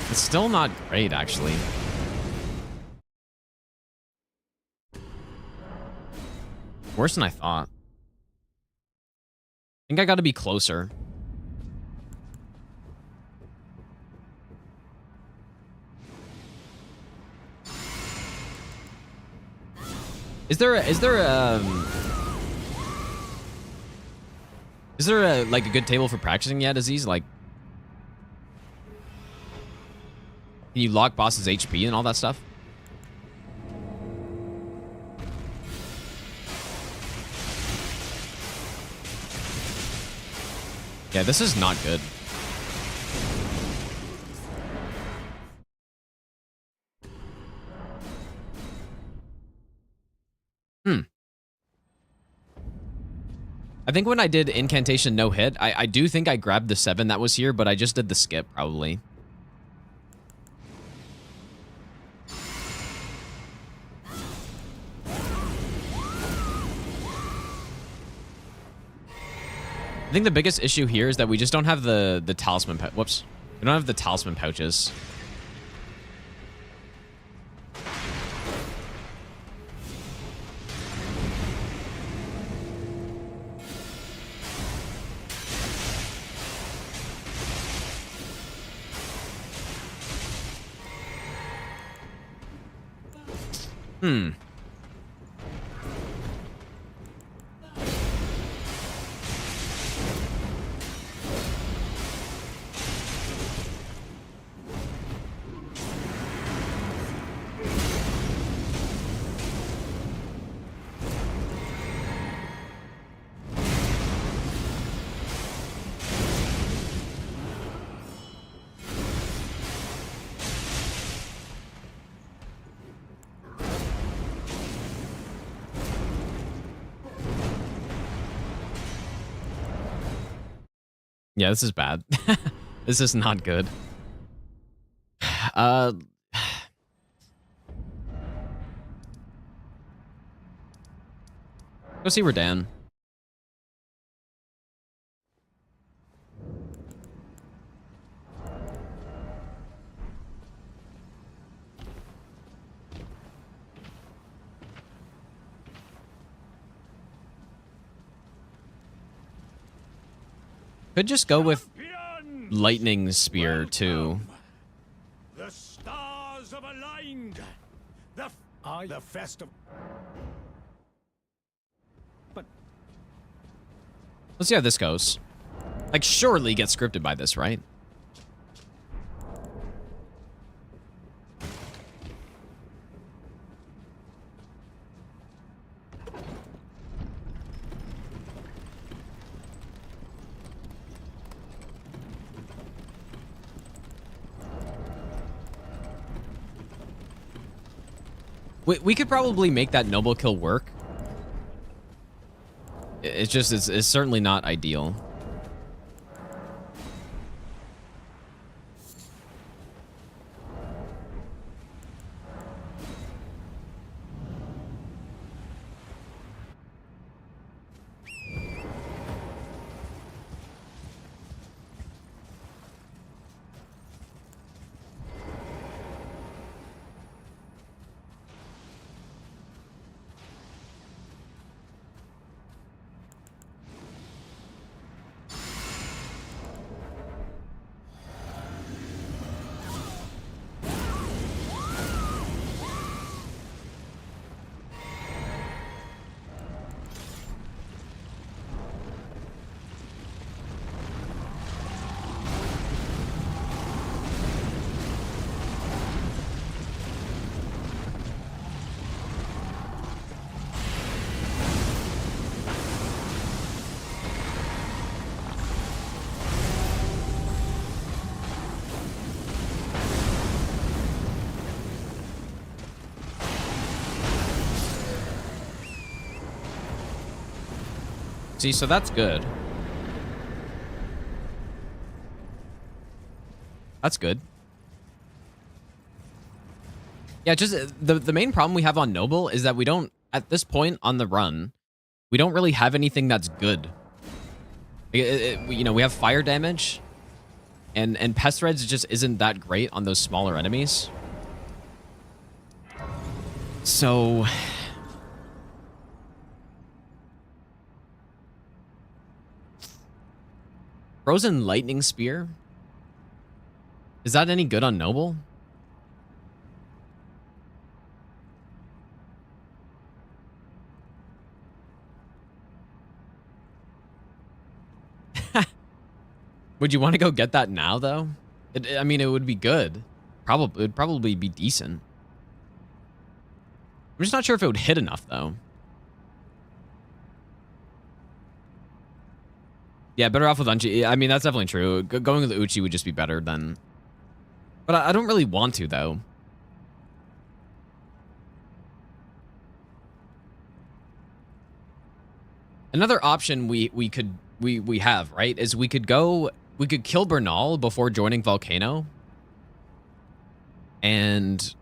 It's still not great, actually. Worse than I thought. I think I gotta be closer. Is there a like a good table for practicing yet, Aziz? Like, can you lock bosses' HP and all that stuff? Yeah, this is not good. I think when I did Incantation no hit, I do think I grabbed the 7 that was here, but I just did the skip, probably. I think the biggest issue here is that we just don't have the talisman whoops. We don't have the talisman pouches. Yeah, this is bad. This is not good. Go see Radahn. Could just go with Lightning Spear too. The stars have aligned. The festival. Let's see how this goes. Like, surely get scripted by this, right? We could probably make that noble kill work. It's just, it's certainly not ideal. See, so that's good. That's good. Yeah, just the main problem we have on Noble is that we don't, at this point on the run, we don't really have anything that's good. You know, we have fire damage, and Pest Threads just isn't that great on those smaller enemies. So... Frozen Lightning Spear? Is that any good on Noble? Would you want to go get that now, though? I mean, it would be good. It would probably be decent. I'm just not sure if it would hit enough, though. Yeah, better off with Unchi. I mean, that's definitely true. Going with the Uchi would just be better than... But I don't really want to, though. Another option we have, right, is we could kill Bernal before joining Volcano. And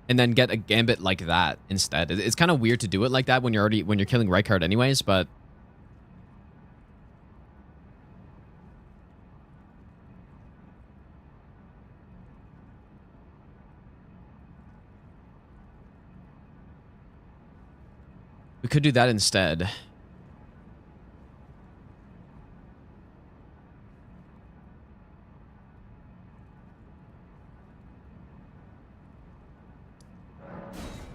then get a gambit like that instead. It's kind of weird to do it like that when you're killing Rykard anyways, but we could do that instead.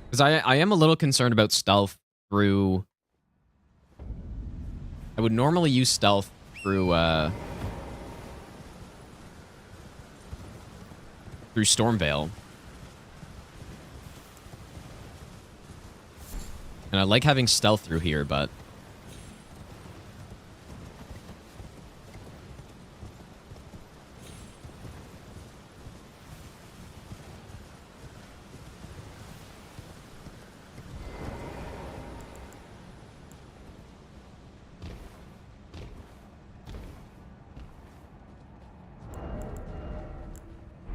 Because I am a little concerned about stealth through... I would normally use stealth through Stormveil. And I like having stealth through here, but...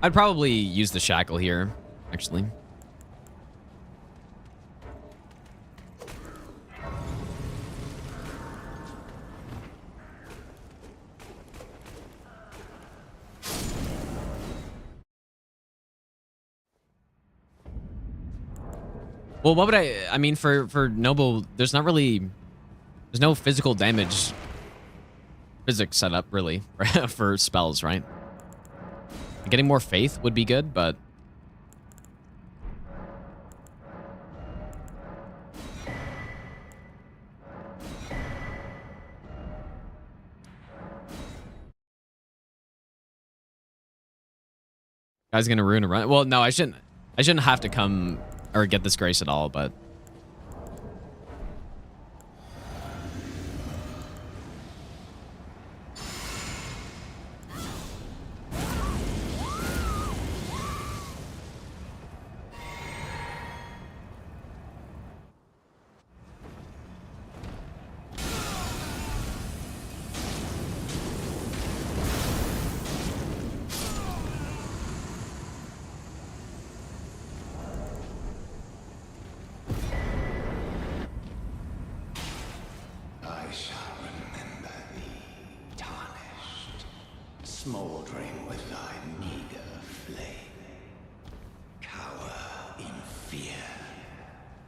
I'd probably use the shackle here, actually. Well, what would I mean, for Noble, there's no physical damage physics set up, really, for spells, right? Getting more faith would be good, but... Guy's gonna ruin a run. Well, no, I shouldn't have to come or get this grace at all, but... Smouldering with thy meager flame. Cower in fear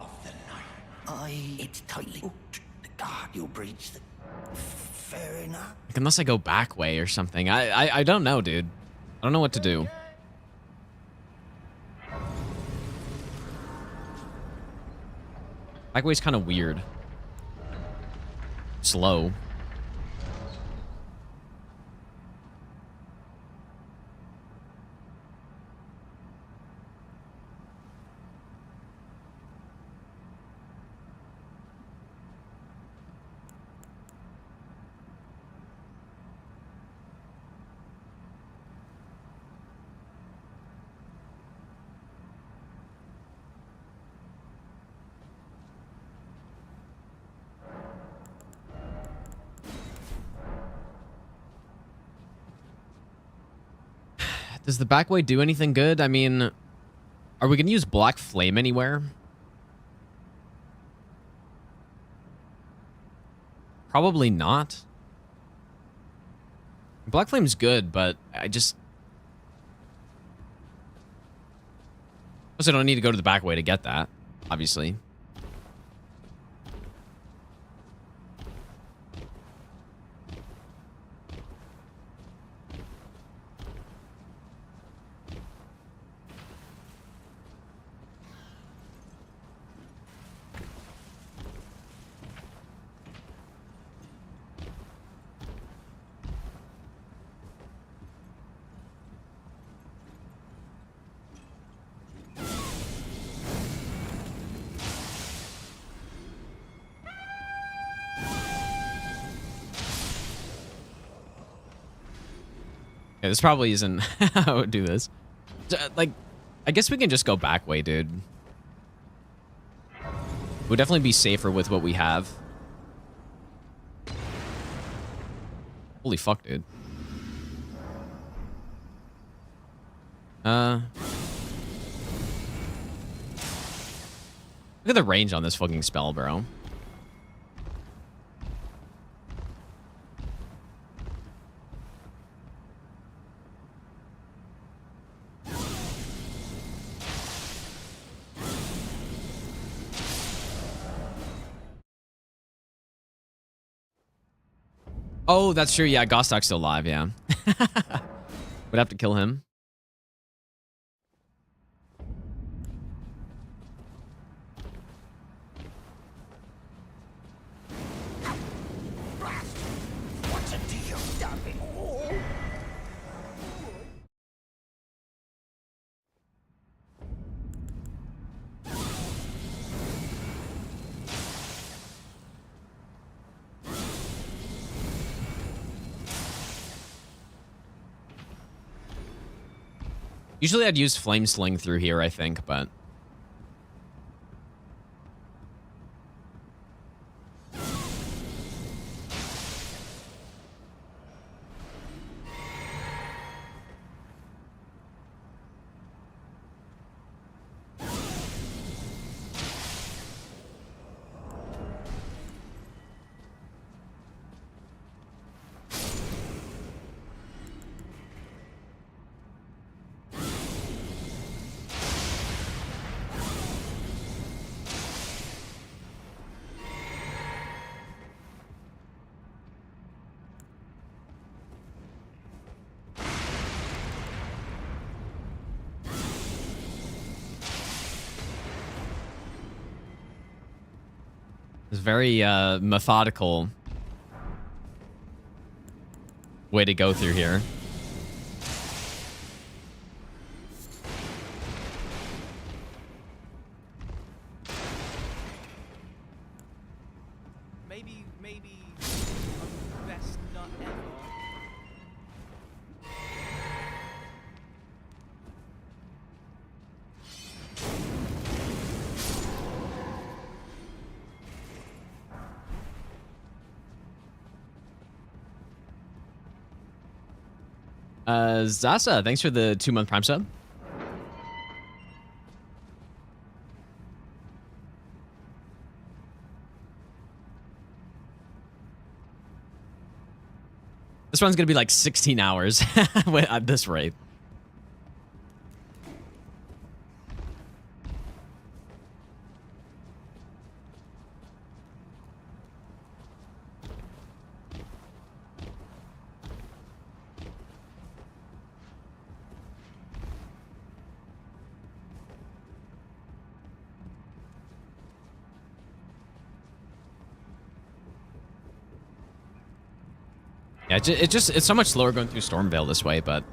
of the night. It's tightly hooked. You'll breach the... Fair enough. Like, unless I go back way or something. I don't know, dude. I don't know what to do. Back way's kind of weird. Slow. Does the back way do anything good? I mean, are we going to use Black Flame anywhere? Probably not. Black Flame's good, but I just... I don't need to go to the back way to get that, obviously. Yeah, this probably isn't how I would do this. Like, I guess we can just go back way, dude. We'll definitely be safer with what we have. Holy fuck, dude. Look at the range on this fucking spell, bro. Oh, that's true. Yeah, Gostok's still alive, yeah. Would have to kill him. What's a deal, damn all? Usually I'd use Flame Sling through here, I think, but... It's very methodical way to go through here. Maybe best not ever. Zasa, thanks for the 2-month Prime sub. This run's gonna be like 16 hours at this rate. Yeah, it's so much slower going through Stormveil this way, but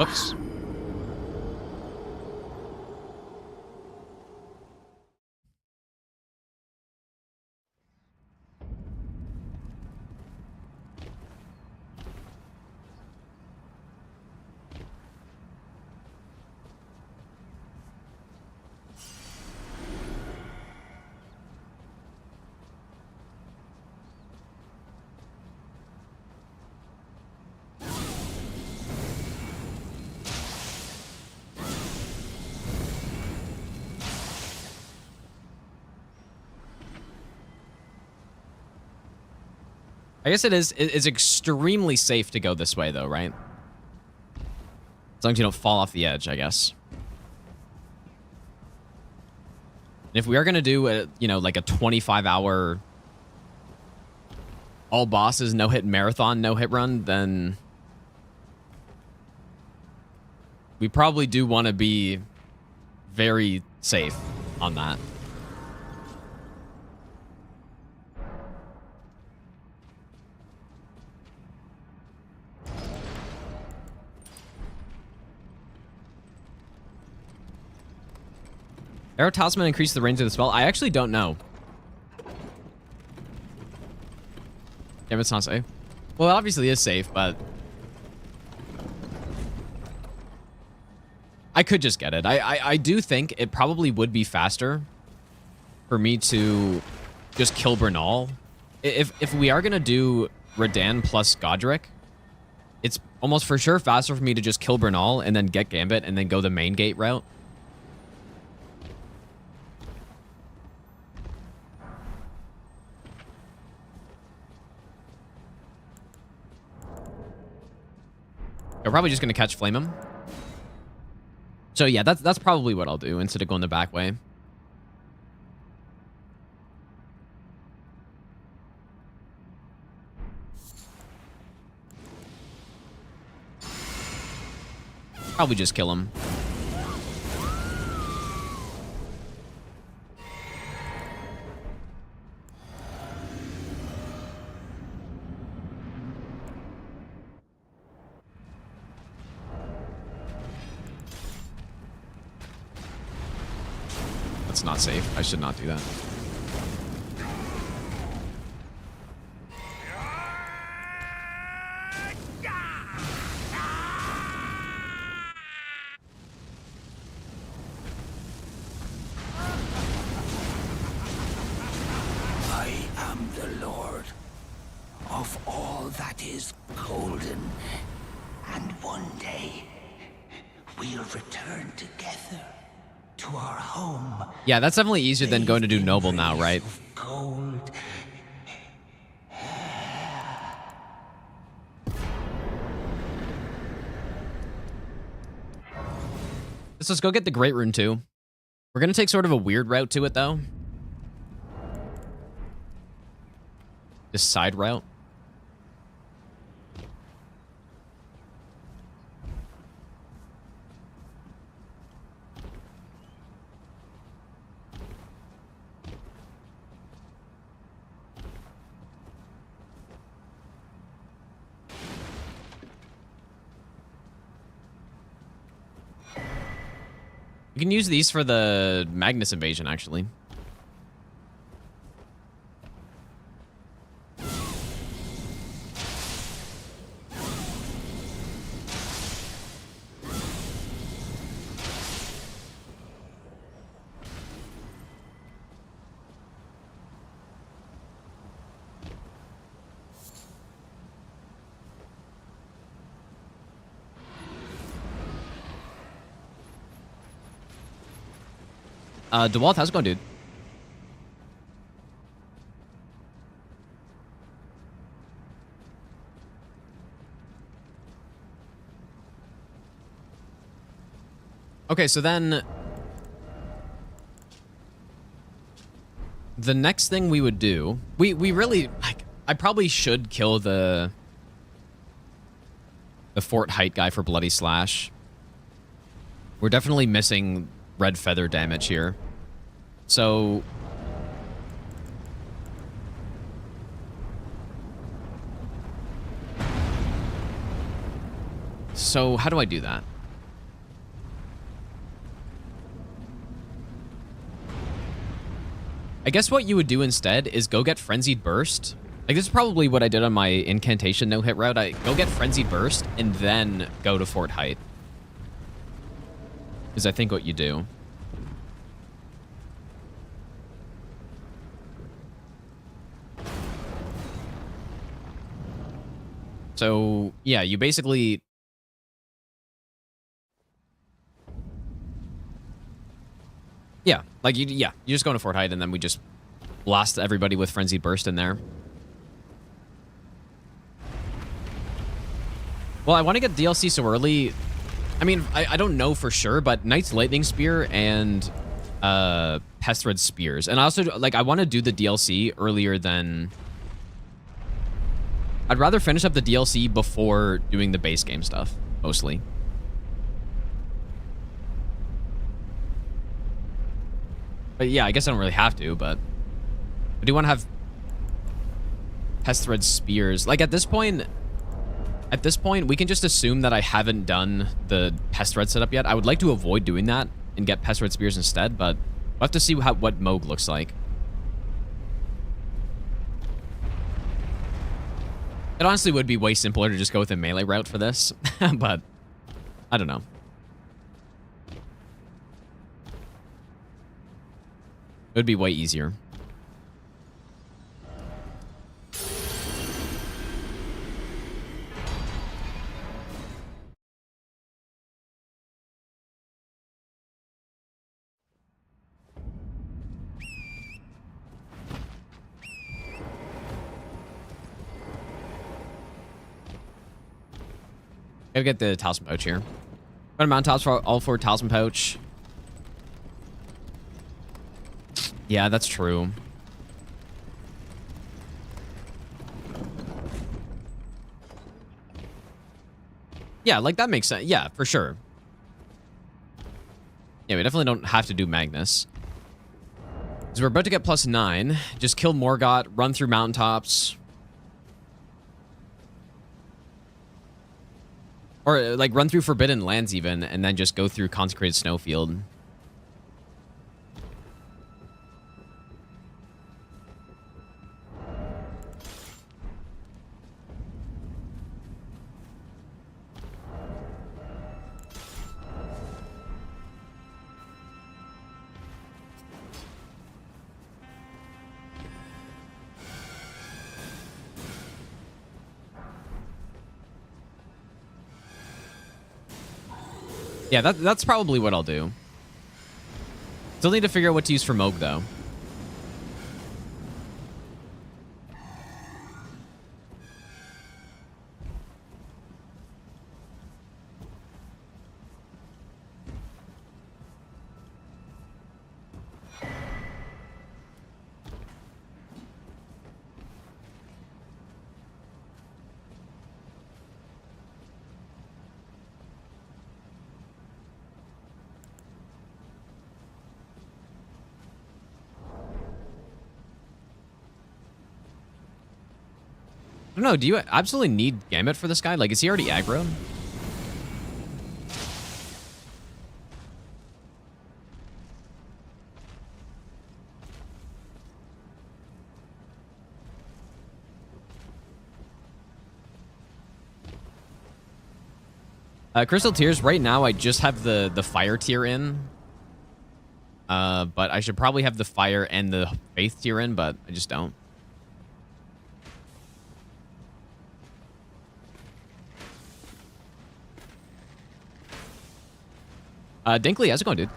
oops. I guess it's extremely safe to go this way, though, right? As long as you don't fall off the edge, I guess. And if we are going to do, like a 25-hour all bosses, no-hit marathon, no-hit run, then we probably do want to be very safe on that. Arrow Talisman increase the range of the spell? I actually don't know. Damn, it's not safe. Well, it obviously is safe, but I could just get it. I do think it probably would be faster for me to just kill Bernal. If we are going to do Radahn plus Godrick, it's almost for sure faster for me to just kill Bernal and then get Gambit and then go the main gate route. I'm probably just going to catch Flame him. So yeah, that's probably what I'll do instead of going the back way. Probably just kill him. That's not safe. I should not do that. I am the Lord of all that is golden, and one day we'll return together to our home. Yeah, that's definitely easier than going to do Noble now, right? Gold. Let's go get the Great Rune too. We're gonna take sort of a weird route to it though. This side route. We can use these for the Magnus invasion, actually. DeWalt, how's it going, dude? Okay, so then the next thing we would do, we really, like, I probably should kill the Fort Height guy for Bloody Slash. We're definitely missing red feather damage here. So how do I do that? I guess what you would do instead is go get Frenzied Burst. Like, this is probably what I did on my incantation no-hit route. I go get Frenzied Burst and then go to Fort Height. Is I think what you do. So, yeah, you basically... Yeah, like, you just go into Fort Height and then we just blast everybody with Frenzied Burst in there. Well, I want to get DLC so early. I mean, I don't know for sure, but Knight's Lightning Spear and Pest Red Spears. And I also, like, I want to do the DLC earlier than... I'd rather finish up the DLC before doing the base game stuff, mostly. But yeah, I guess I don't really have to, but I do want to have Pest Red Spears. Like, at this point, we can just assume that I haven't done the Pest Red setup yet. I would like to avoid doing that and get Pest Red Spears instead, but we'll have to see what Moog looks like. It honestly would be way simpler to just go with a melee route for this, but I don't know. It would be way easier. Gotta get the Talisman Pouch here. Got a Mountaintops for all 4 Talisman Pouch. Yeah, that's true. Yeah, like, that makes sense. Yeah, for sure. Yeah, we definitely don't have to do Magnus. So we're about to get +9. Just kill Morgott, run through Mountaintops. Or, like, run through Forbidden Lands even, and then just go through Consecrated Snowfield. Yeah, that's probably what I'll do. Still need to figure out what to use for Moog, though. I don't know, do you absolutely need Gambit for this guy? Like, is he already aggro? Crystal Tears, right now I just have the Fire tier in. But I should probably have the Fire and the Faith tier in, but I just don't. Dinkley, how's it going, dude?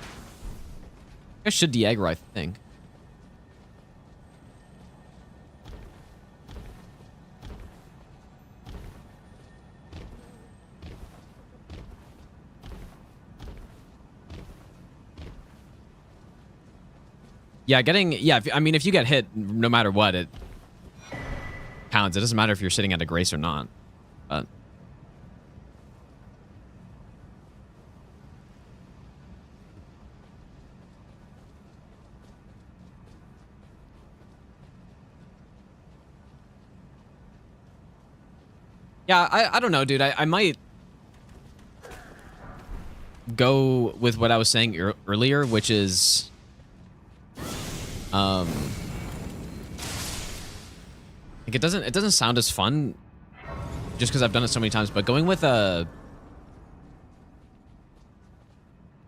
I should de-aggro, I think. Yeah, I mean, if you get hit, no matter what, it counts. It doesn't matter if you're sitting at a grace or not. But yeah, I don't know, dude. I might go with what I was saying earlier, which is like it doesn't sound as fun just because I've done it so many times, but going with a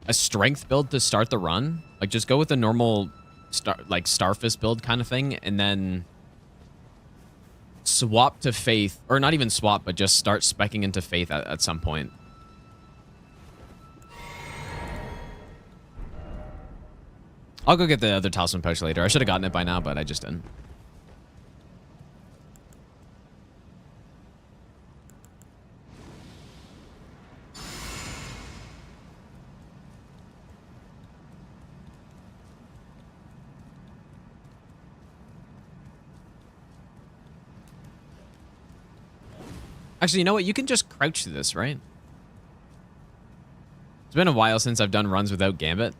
strength build to start the run, like just go with a normal Starfist build kind of thing, and then swap to Faith, or not even swap, but just start speccing into Faith at some point. I'll go get the other Talisman Pouch later. I should have gotten it by now, but I just didn't. Actually, you know what? You can just crouch through this, right? It's been a while since I've done runs without Gambit.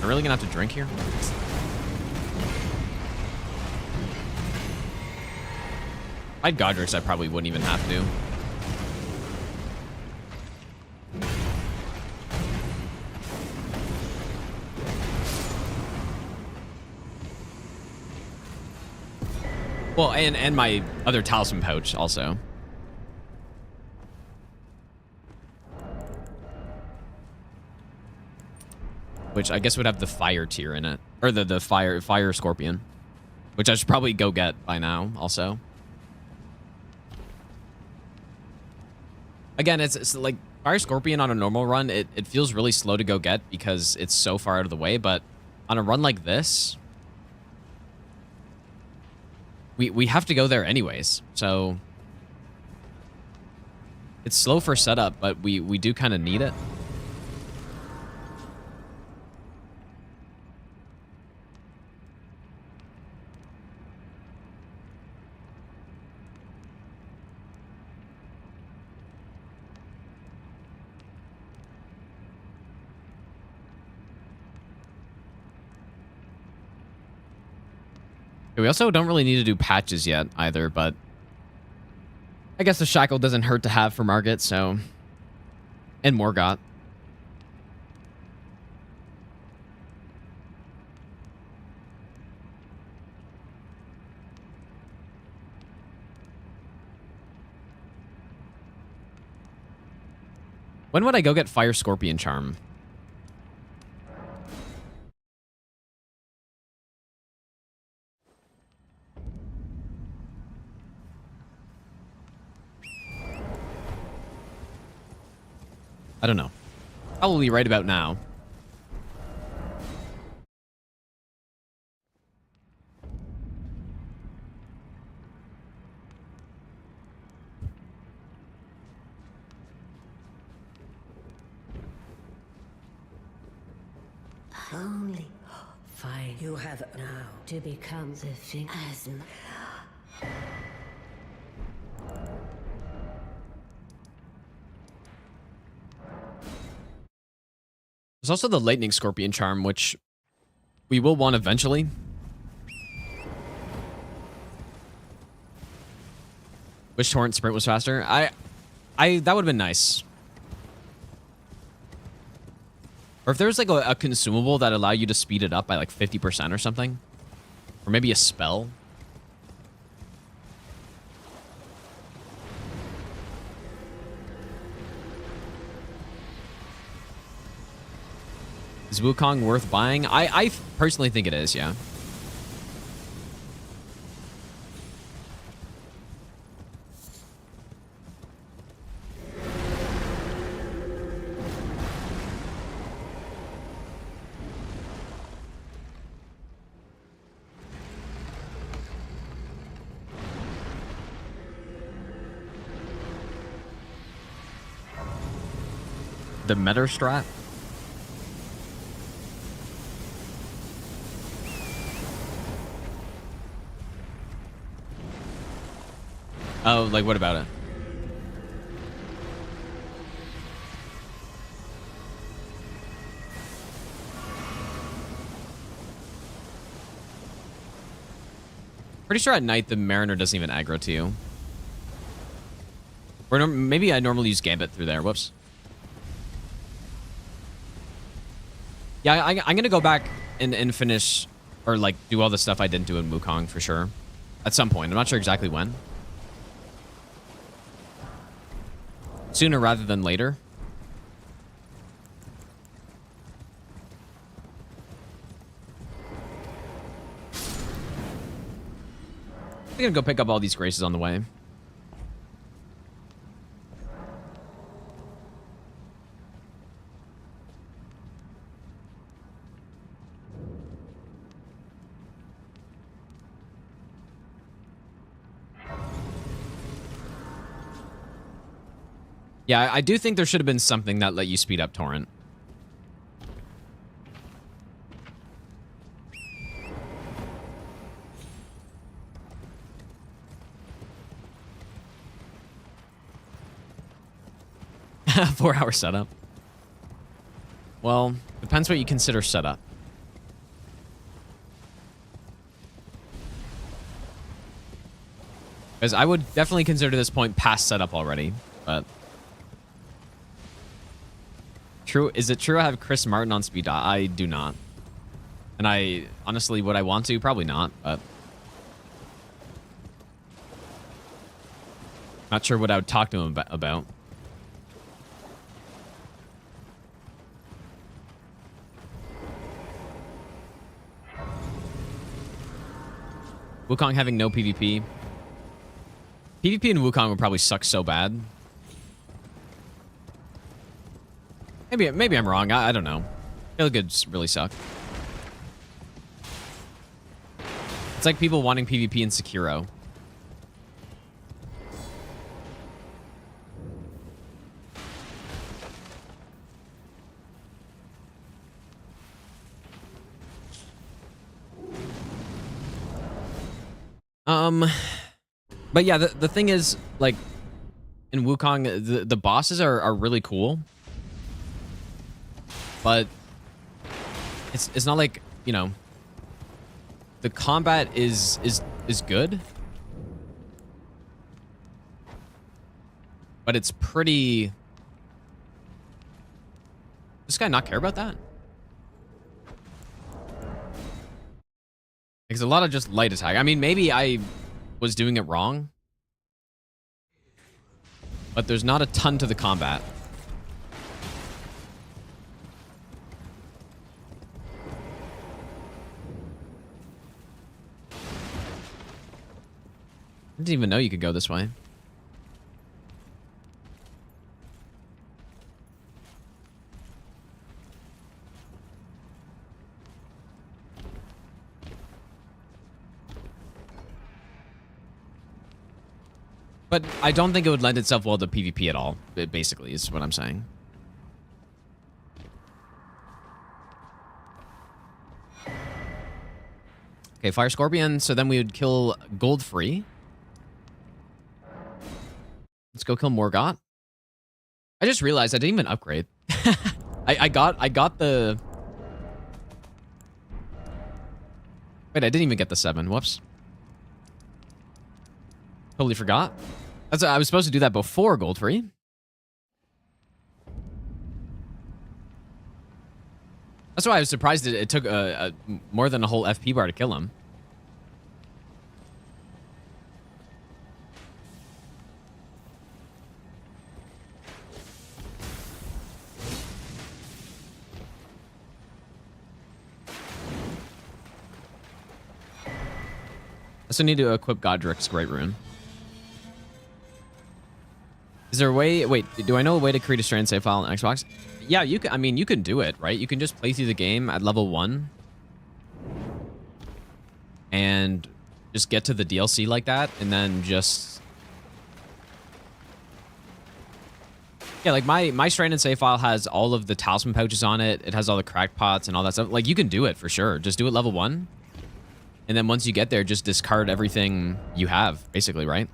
Am I really gonna have to drink here? If I had Godric's, I probably wouldn't even have to. Well, and my other Talisman Pouch also. Which I guess would have the fire tier in it. Or the fire scorpion. Which I should probably go get by now also. Again, it's like fire scorpion on a normal run, it feels really slow to go get because it's so far out of the way, but on a run like this, we have to go there anyways. So it's slow for setup, but we do kind of need it. We also don't really need to do patches yet either, but I guess the shackle doesn't hurt to have for Margit, so... And Morgott. When would I go get Fire Scorpion Charm? I don't know. Probably right about now. Only fine. You have now to become the thing as There's also the Lightning Scorpion Charm, which we will want eventually. Wish Torrent Sprint was faster. That would have been nice. Or if there's like a consumable that allow you to speed it up by like 50% or something. Or maybe a spell. Is Wukong worth buying? I personally think it is, yeah. The meta strat? Oh, like what about it? Pretty sure at night the Mariner doesn't even aggro to you. Or maybe I normally use Gambit through there. Whoops. Yeah, I'm gonna go back and finish, or like do all the stuff I didn't do in Wukong for sure. At some point. I'm not sure exactly when. Sooner rather than later. I'm gonna go pick up all these graces on the way. Yeah, I do think there should have been something that let you speed up Torrent. Four-hour setup. Well, depends what you consider setup. Because I would definitely consider this point past setup already, but... True, is it true I have Chris Martin on speed dial? I do not. And I, honestly, would I want to? Probably not, but... Not sure what I would talk to him about. Wukong having no PvP. PvP in Wukong would probably suck so bad. Maybe I'm wrong. I don't know. Feel goods really suck. It's like people wanting PvP in Sekiro. But yeah, the thing is, like, in Wukong, the bosses are really cool. But it's not like, you know, the combat is good. But it's pretty... Does this guy not care about that? It's a lot of just light attack. I mean, maybe I was doing it wrong. But there's not a ton to the combat. I didn't even know you could go this way. But I don't think it would lend itself well to PvP at all, basically, is what I'm saying. Okay, Fire Scorpion, so then we would kill gold free. Let's go kill Morgott. I just realized I didn't even upgrade. I got the... Wait, I didn't even get the 7. Whoops. Totally forgot. I was supposed to do that before gold free. That's why I was surprised it took more than a whole FP bar to kill him. I also need to equip Godrick's Great Rune. Is there a way... Wait, do I know a way to create a strand save file on Xbox? Yeah, you can. I mean, you can do it, right? You can just play through the game at level 1 and just get to the DLC like that, and then just... Yeah, like my strand and save file has all of the talisman pouches on it. It has all the crack pots and all that stuff. Like, you can do it for sure. Just do it level 1. And then once you get there, just discard everything you have, basically, right?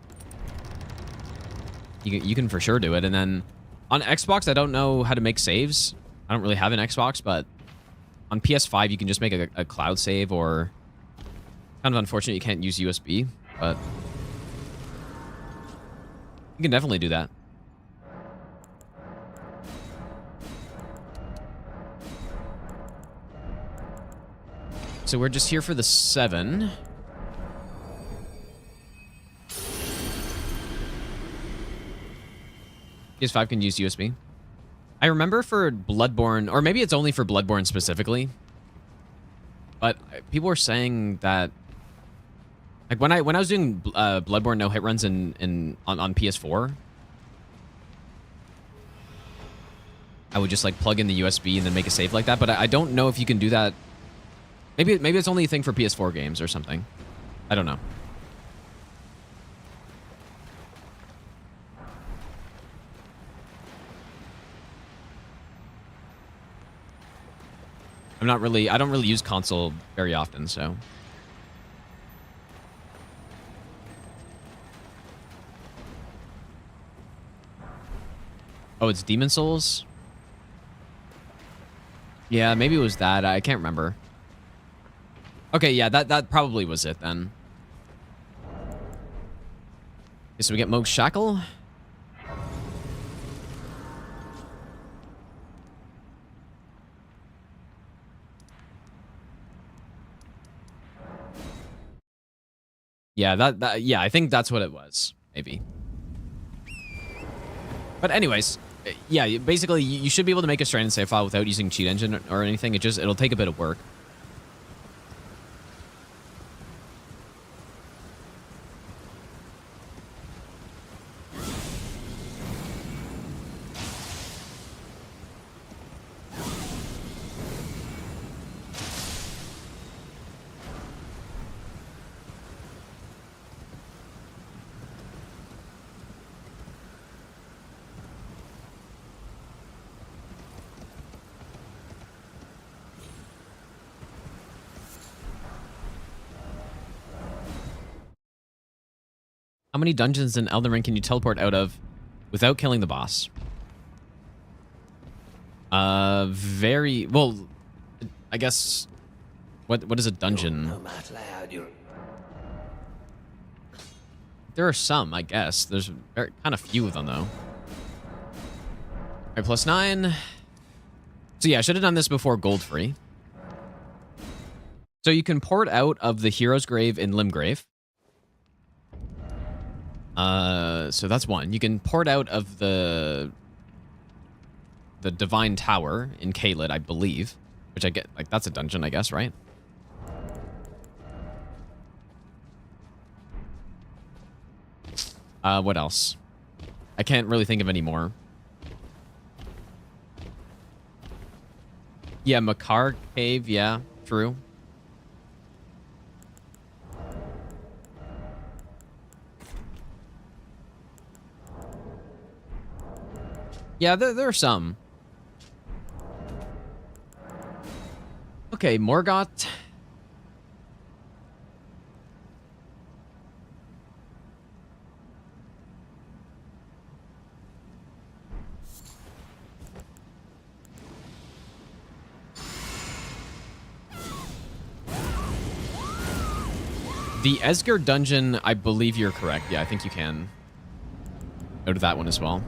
You can for sure do it. And then on Xbox, I don't know how to make saves. I don't really have an Xbox, but on PS5, you can just make a cloud save, or kind of unfortunate you can't use USB, but you can definitely do that. So we're just here for the 7. PS5 can use USB. I remember for Bloodborne, or maybe it's only for Bloodborne specifically, but people were saying that, like when I was doing Bloodborne no hit runs on PS4, I would just like plug in the USB and then make a save like that. But I don't know if you can do that. Maybe it's only a thing for PS4 games or something. I don't know. I don't really use console very often, so. Oh, it's Demon Souls? Yeah, maybe it was that. I can't remember. Okay, yeah, that probably was it then. Okay, so we get Moog's Shackle. Yeah, yeah, I think that's what it was, maybe. But anyways, yeah, basically you should be able to make a strand and save file without using cheat engine or anything. It'll take a bit of work. How many dungeons in Elden Ring can you teleport out of without killing the boss? Very well. I guess. What is a dungeon? There are some, I guess. There's kind of few of them though. All right, +9. So yeah, I should have done this before gold free. So you can port out of the Hero's Grave in Limgrave. So that's one. You can port out of the Divine Tower in Caelid, I believe. Which I get, like, that's a dungeon, I guess, right? What else? I can't really think of any more. Yeah, Makar Cave, yeah, true. Yeah, there are some. Okay, Morgott. The Esger dungeon, I believe you're correct. Yeah, I think you can. Go to that one as well.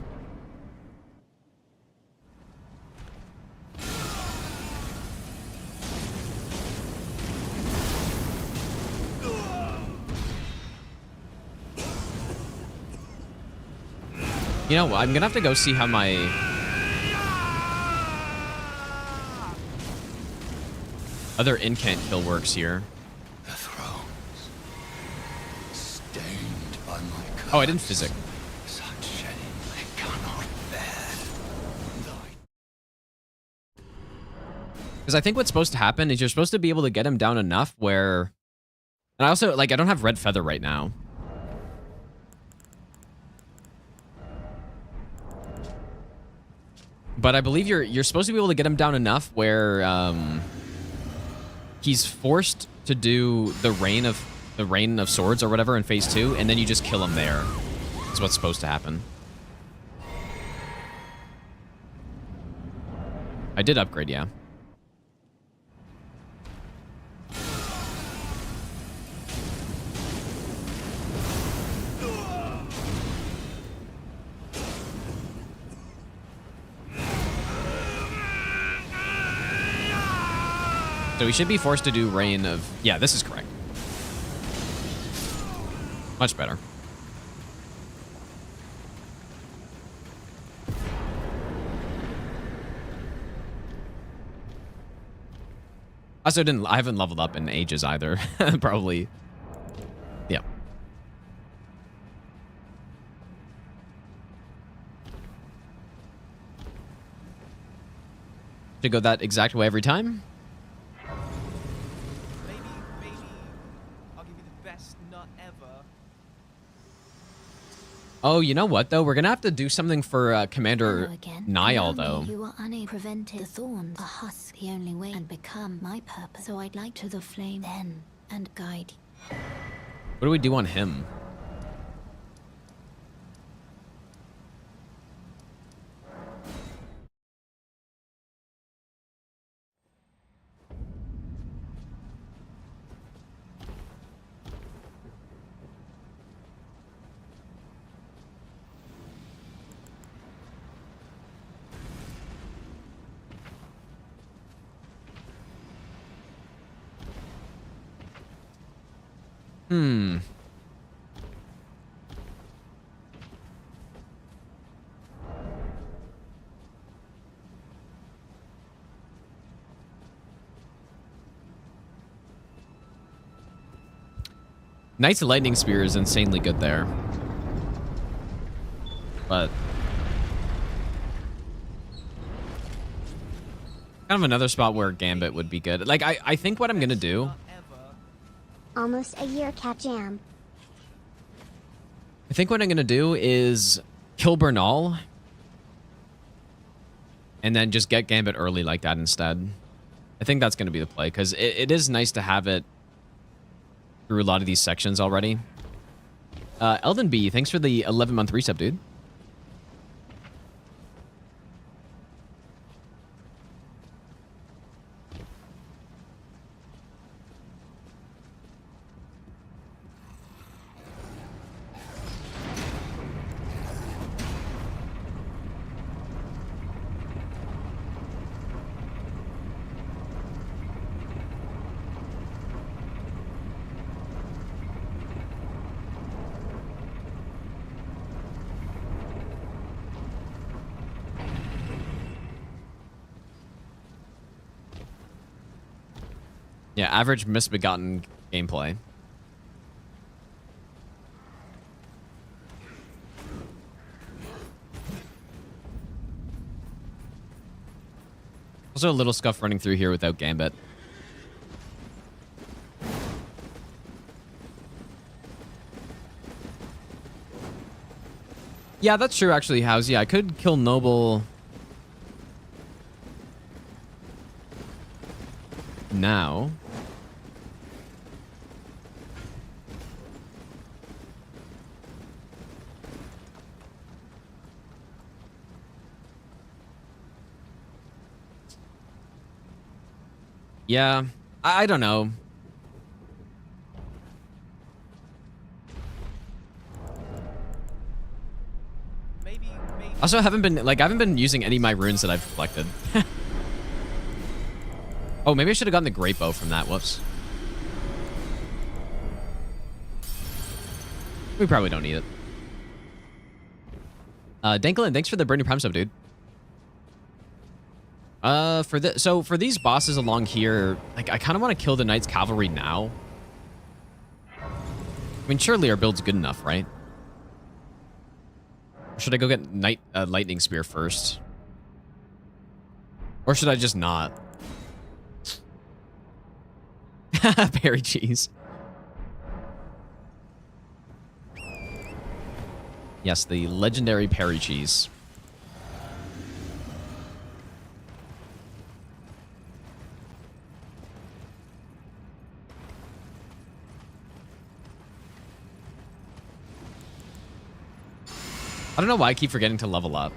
You know, I'm gonna have to go see how my other incant kill works here. The thrones, stained by my curse. Oh, I didn't physic. Such shame I cannot bear. Because I think what's supposed to happen is you're supposed to be able to get him down enough where... And I also, like, I don't have red feather right now. But I believe you're supposed to be able to get him down enough where he's forced to do the rain of swords or whatever in phase 2, and then you just kill him there. That's what's supposed to happen. I did upgrade, yeah. So we should be forced to do rain of... Yeah, this is correct. Much better. Also, I haven't leveled up in ages either. Probably. Yeah. Should go that exact way every time. Maybe I'll give you the best nut ever. Oh, you know what, though? We're going to have to do something for Commander Niall, though. You are unable to prevent the thorns. A husk the only way and become my purpose. So I'd like to the flame then and guide you. What do we do on him? Knight's Lightning Spear is insanely good there. But... kind of another spot where Gambit would be good. Like, I think what I'm going to do... Almost a year, Cat Jam. I think what I'm going to do is kill Bernal. And then just get Gambit early like that instead. I think that's going to be the play, because it is nice to have it through a lot of these sections already. Elden B, thanks for the 11-month resub, dude. Yeah, average misbegotten gameplay. Also a little scuff running through here without Gambit. Yeah, that's true actually, House. Yeah, I could kill Noble now. Yeah, I don't know. Also, I haven't been using any of my runes that I've collected. Oh, maybe I should have gotten the great bow from that. Whoops. We probably don't need it. Danklin, thanks for the brand new Prime sub, dude. For these bosses along here, like I kind of want to kill the Knights Cavalry now. I mean, surely our build's good enough, right? Or should I go get Lightning Spear first? Or should I just not? Berry cheese. Yes, the legendary Perry cheese. I don't know why I keep forgetting to level up.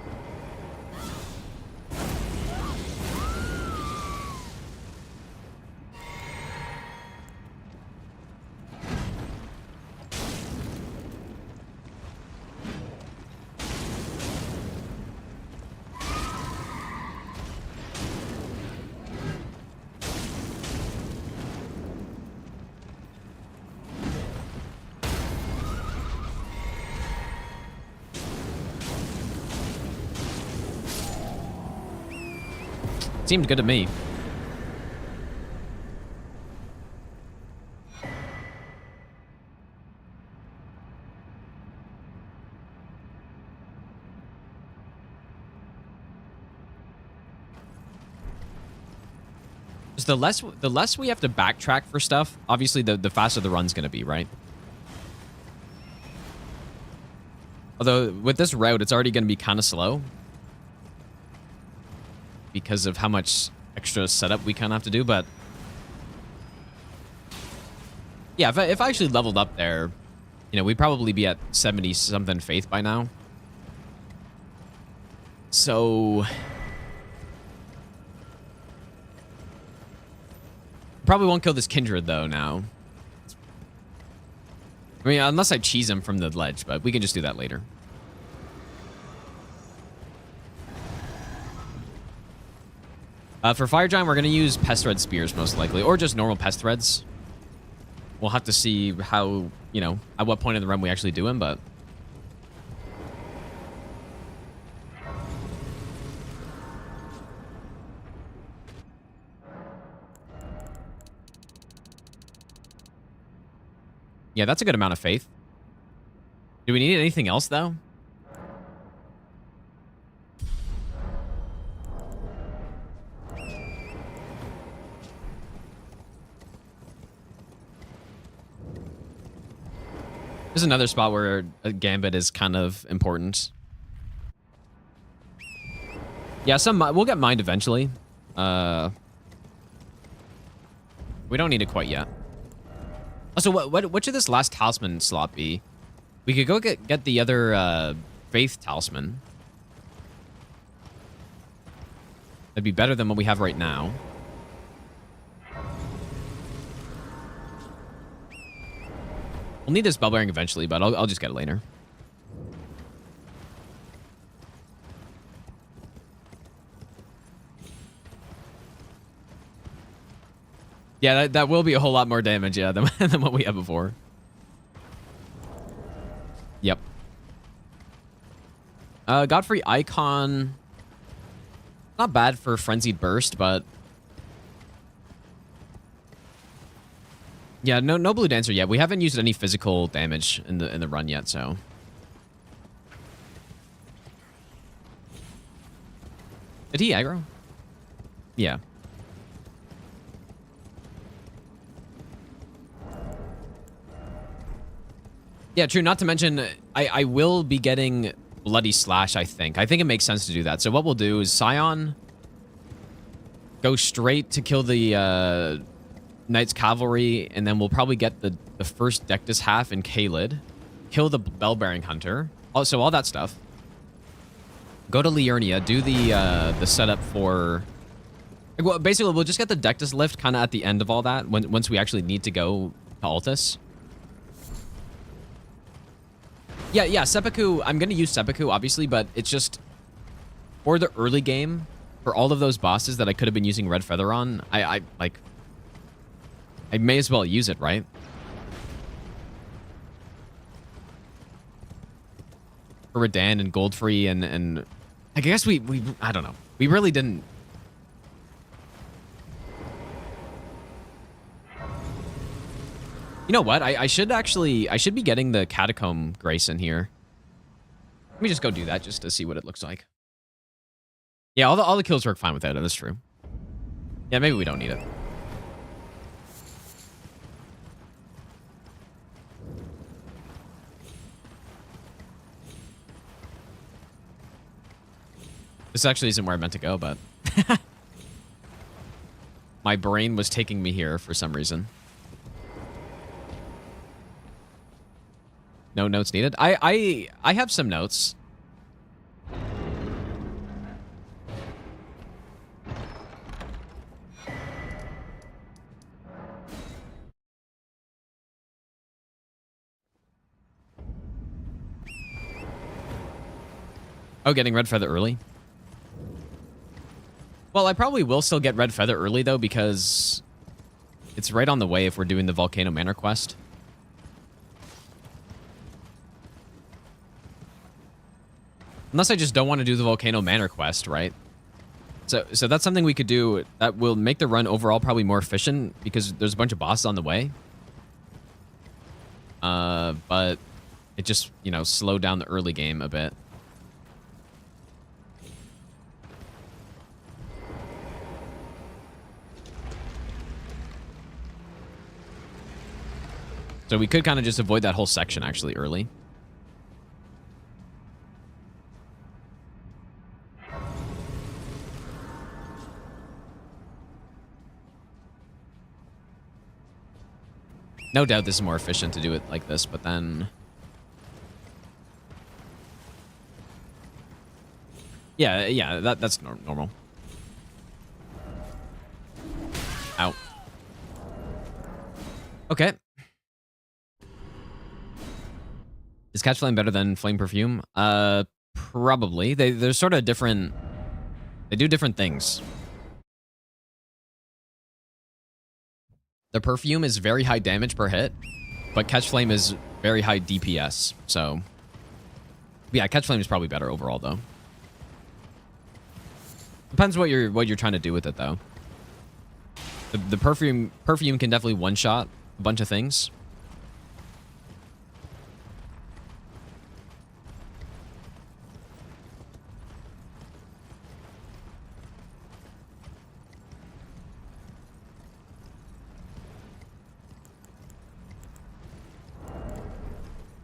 Seemed good to me. Just the less we have to backtrack for stuff, obviously the faster the run's gonna be, right? Although with this route, it's already gonna be kind of slow because of how much extra setup we kind of have to do, but yeah, if I actually leveled up there, you know, we'd probably be at 70-something faith by now. So probably won't kill this Kindred though now. I mean, unless I cheese him from the ledge, but we can just do that later. For Fire Giant, we're going to use Pest Thread Spears most likely, or just normal Pest Threads. We'll have to see how, you know, at what point in the run we actually do him, but... yeah, that's a good amount of faith. Do we need anything else, though? There's another spot where a Gambit is kind of important. Yeah, we'll get mined eventually. We don't need it quite yet. Also, what should this last talisman slot be? We could go get the other Faith talisman. That'd be better than what we have right now. We'll need this bell bearing eventually, but I'll just get it later. Yeah, that will be a whole lot more damage, yeah, than what we had before. Yep. Godfrey Icon. Not bad for Frenzied Burst, but... yeah, no Blue Dancer yet. We haven't used any physical damage in the run yet, so... did he aggro? Yeah. Yeah, true. Not to mention, I will be getting Bloody Slash, I think. I think it makes sense to do that. So what we'll do is Scion, go straight to kill the Knights Cavalry, and then we'll probably get the first Dectus half in Caelid, kill the Bell-Bearing Hunter, also all that stuff. Go to Liurnia, do the setup for... well, basically, we'll just get the Dectus lift kind of at the end of all that, once we actually need to go to Altus. Yeah, Seppuku, I'm going to use Seppuku, obviously, but it's just... for the early game, for all of those bosses that I could have been using Red Feather on, I may as well use it, right? For Radahn and Goldfree and I guess we I don't know. We really didn't. You know what? I should be getting the Catacomb Grace in here. Let me just go do that just to see what it looks like. Yeah, all the kills work fine without it. That's true. Yeah, maybe we don't need it. This actually isn't where I meant to go, but my brain was taking me here for some reason. No notes needed. I have some notes. Oh, getting Red Feather early? Well, I probably will still get Red Feather early, though, because it's right on the way if we're doing the Volcano Manor quest. Unless I just don't want to do the Volcano Manor quest, right? So that's something we could do that will make the run overall probably more efficient because there's a bunch of bosses on the way. But it just, you know, slowed down the early game a bit. So we could kind of just avoid that whole section actually early. No doubt this is more efficient to do it like this, but then... Yeah, that's normal. Ow. Okay. Is Catch Flame better than Flame Perfume? Probably. They're sort of different... They do different things. The Perfume is very high damage per hit, but Catch Flame is very high DPS, so... Yeah, Catch Flame is probably better overall, though. Depends what you're trying to do with it, though. The Perfume can definitely one-shot a bunch of things.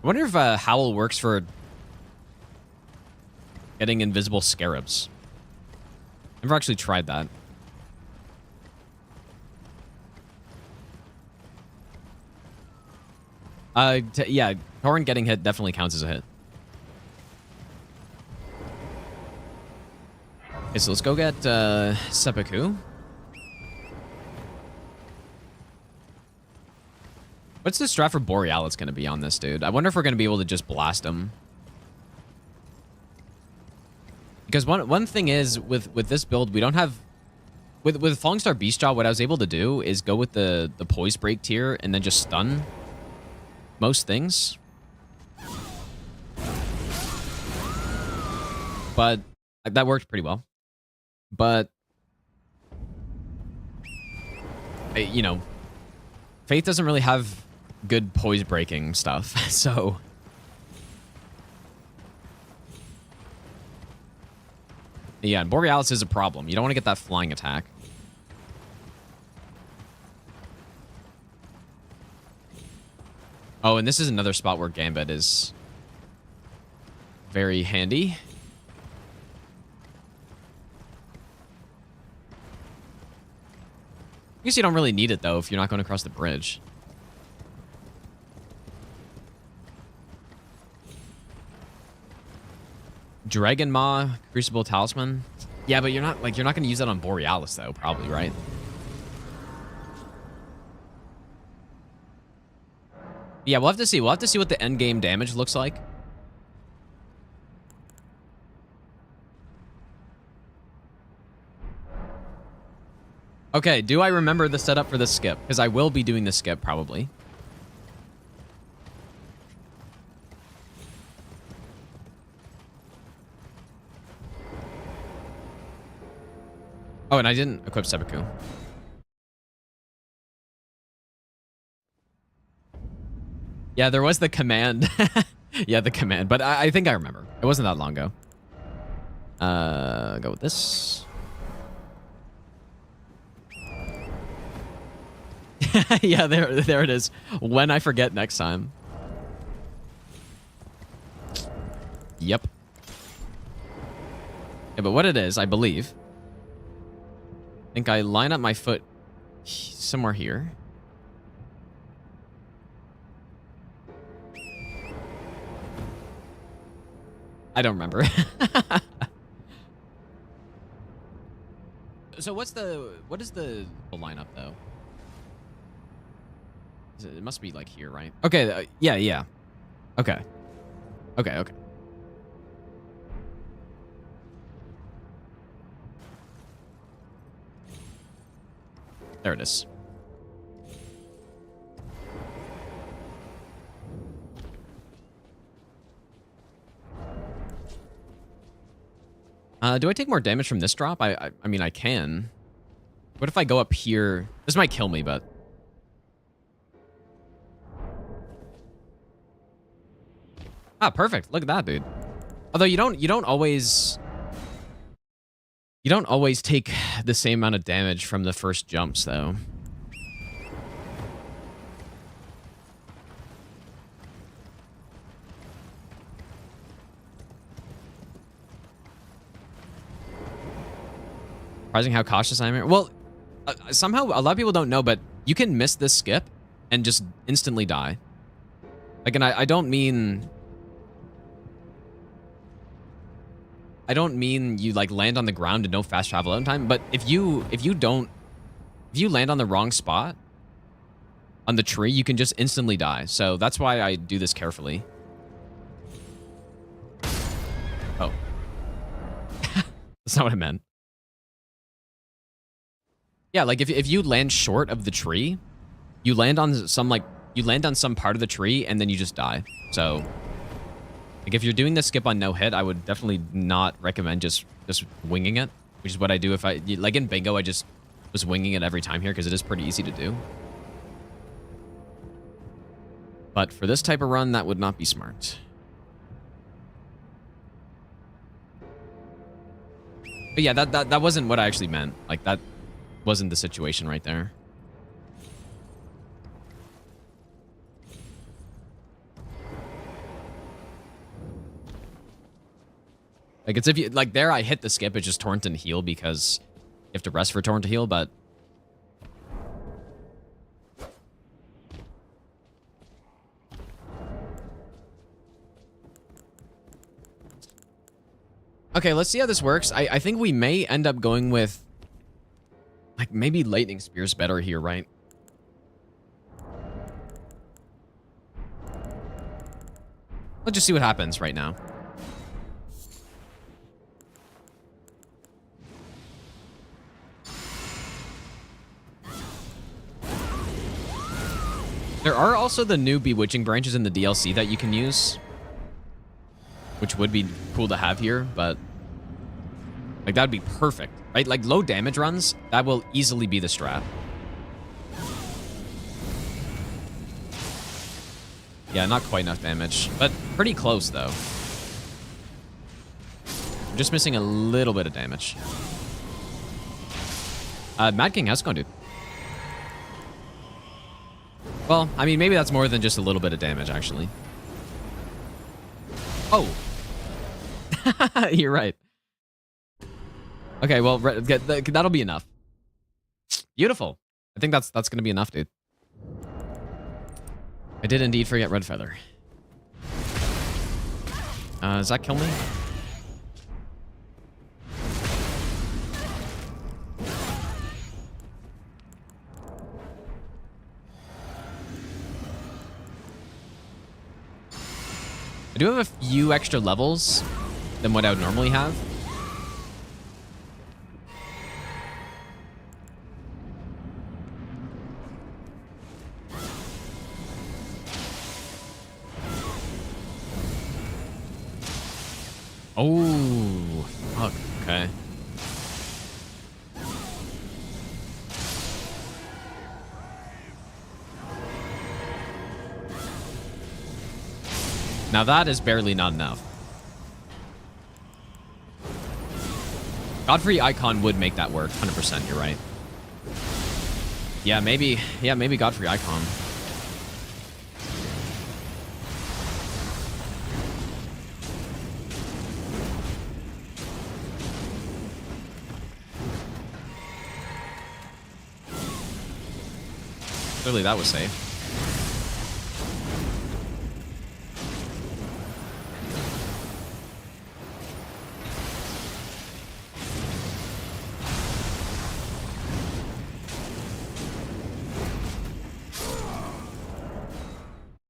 I wonder if Howl works for getting invisible scarabs. Never actually tried that. Yeah, Torrent getting hit definitely counts as a hit. Okay, so let's go get Seppuku. What's the Stratford Borealis going to be on this, dude? I wonder if we're going to be able to just blast him. Because one thing is, with this build, we don't have... With Falling Star Beastjaw, what I was able to do is go with the Poise Break tier and then just stun most things. But that worked pretty well. But... You know... Faith doesn't really have good poise breaking stuff, so... Yeah, and Borealis is a problem. You don't want to get that flying attack. Oh, and this is another spot where Gambit is very handy. I guess you don't really need it, though, if you're not going across the bridge. Dragon Maw, Crucible Talisman. Yeah, but you're not going to use that on Borealis, though, probably, right? Yeah, we'll have to see. We'll have to see what the end game damage looks like. Okay, do I remember the setup for this skip? Because I will be doing this skip, probably. Oh, and I didn't equip Seppuku. Yeah, there was the command. Yeah, the command. But I think I remember. It wasn't that long ago. Go with this. Yeah, there it is. When I forget next time. Yep. Yeah, but what it is, I believe. I think I line up my foot somewhere here. I don't remember. So what is the lineup though? It must be like here, right? Okay, yeah. Okay. There it is. Do I take more damage from this drop? I mean, I can. What if I go up here? This might kill me, but... Ah, perfect. Look at that, dude. Although you don't always take the same amount of damage from the first jumps, though. Surprising how cautious I am. Well, somehow a lot of people don't know, but you can miss this skip and just instantly die. Like, and I don't mean you like land on the ground and no fast travel out in time, but if you land on the wrong spot on the tree, you can just instantly die. So that's why I do this carefully. Oh. That's not what I meant. Yeah, like if you land short of the tree, you land on some part of the tree and then you just die. So like if you're doing the skip on no hit, I would definitely not recommend just winging it, which is what I do if I like in bingo. I just was winging it every time here because it is pretty easy to do. But for this type of run, that would not be smart. But yeah, that wasn't what I actually meant. Like that wasn't the situation right there. Like it's if you like there I hit the skip, it's just torrent and heal because you have to rest for torrent to heal, but okay, let's see how this works. I think we may end up going with like maybe lightning spear's better here, right? Let's just see what happens right now. There are also the new bewitching branches in the DLC that you can use, which would be cool to have here, but like that'd be perfect, right? Like low damage runs, that will easily be the strat. Yeah, not quite enough damage, but pretty close though. I'm just missing a little bit of damage. Mad King, how's it going, dude? Well, I mean, maybe that's more than just a little bit of damage, actually. Oh. You're right. Okay, well, that'll be enough. Beautiful. I think that's going to be enough, dude. I did indeed forget Red Feather. Does that kill me? I do have a few extra levels than what I would normally have. Oh, fuck. Okay. Now that is barely not enough. Godfrey Icon would make that work, 100%, you're right. Yeah, maybe Godfrey Icon. Clearly that was safe.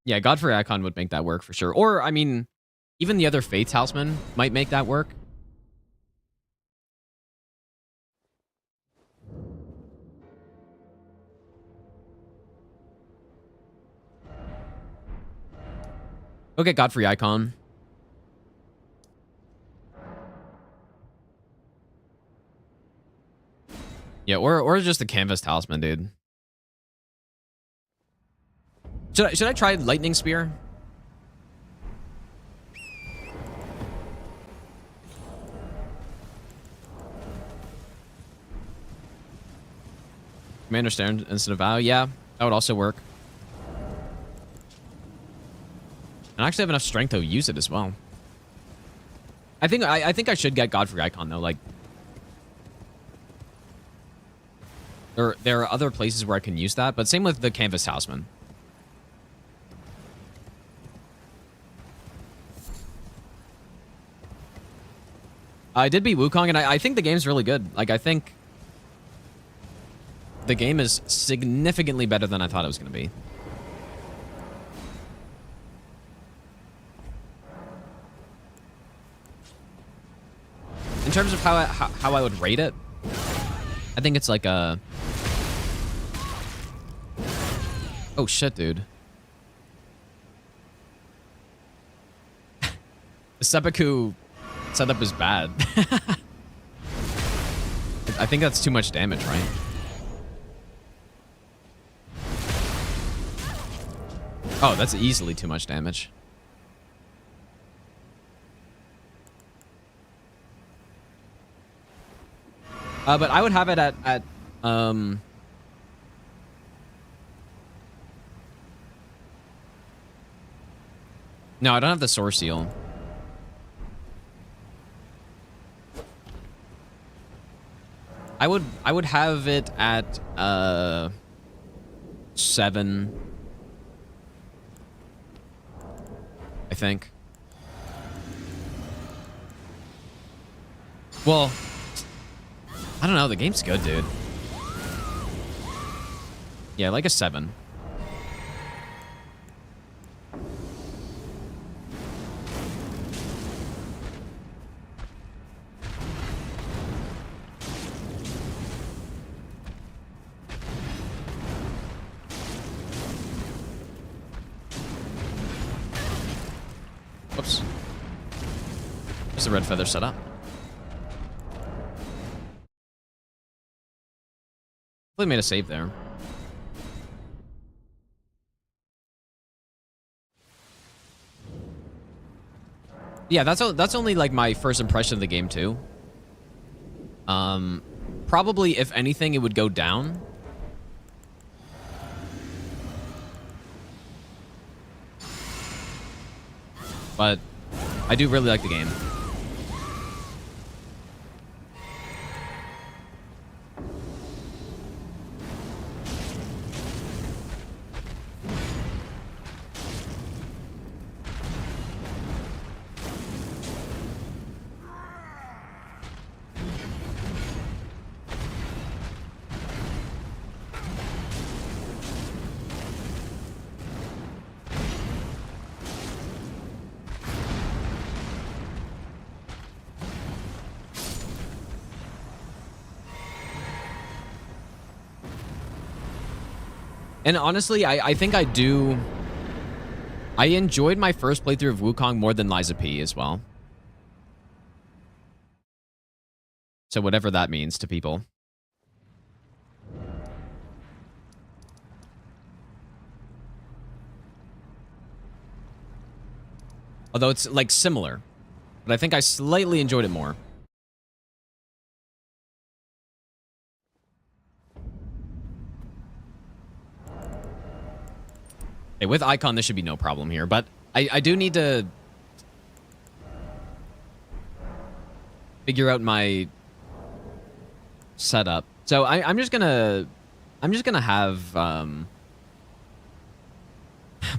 Yeah, Godfrey Icon would make that work for sure. Or, I mean, even the other Faith Talisman might make that work. Okay, Godfrey Icon. Yeah, or just the Canvas Talisman, dude. Should I try Lightning Spear? Commander Stern instead of Vow? Yeah, that would also work. And I actually have enough strength to use it as well. I think I should get Godfrey Icon though. Like, there are other places where I can use that, but same with the Canvas Talisman. I did beat Wukong, and I think the game's really good. Like, I think the game is significantly better than I thought it was going to be. In terms of how I would rate it, I think it's like a... Oh, shit, dude. The seppuku setup is bad. I think that's too much damage, right? Oh, that's easily too much damage. But I would have it at no, I don't have the Source Seal. I would have it at 7. I think. Well, I don't know, the game's good, dude. Yeah, like a 7. Whoops. There's the red feather set up. They made a save there. Yeah, that's only like my first impression of the game too. Probably if anything, it would go down. But I do really like the game. And honestly, I think I do... I enjoyed my first playthrough of Wukong more than Liza P as well. So whatever that means to people. Although it's like similar, but I think I slightly enjoyed it more. Okay, with Icon, this should be no problem here, but I do need to figure out my setup. So I'm just gonna have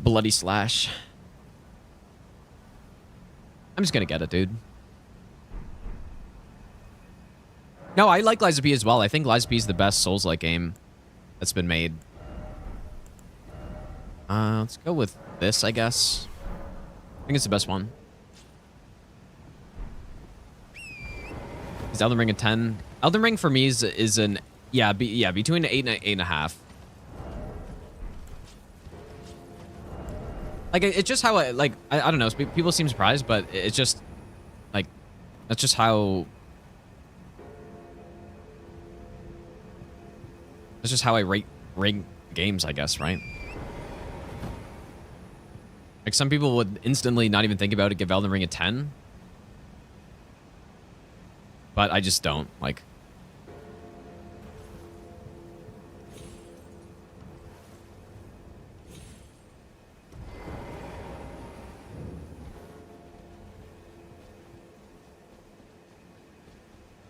Bloody Slash. I'm just gonna get it, dude. No, I like Lies of P as well. I think Lies of P is the best Souls-like game that's been made. Let's go with this, I guess. I think it's the best one. Is Elden Ring a 10? Elden Ring for me is an between an 8 and an 8.5. Like it's just how I don't know. People seem surprised, but it's just like that's just how. That's just how I rate games, I guess, right? Like some people would instantly not even think about it, give Elden Ring a 10. But I just don't, like.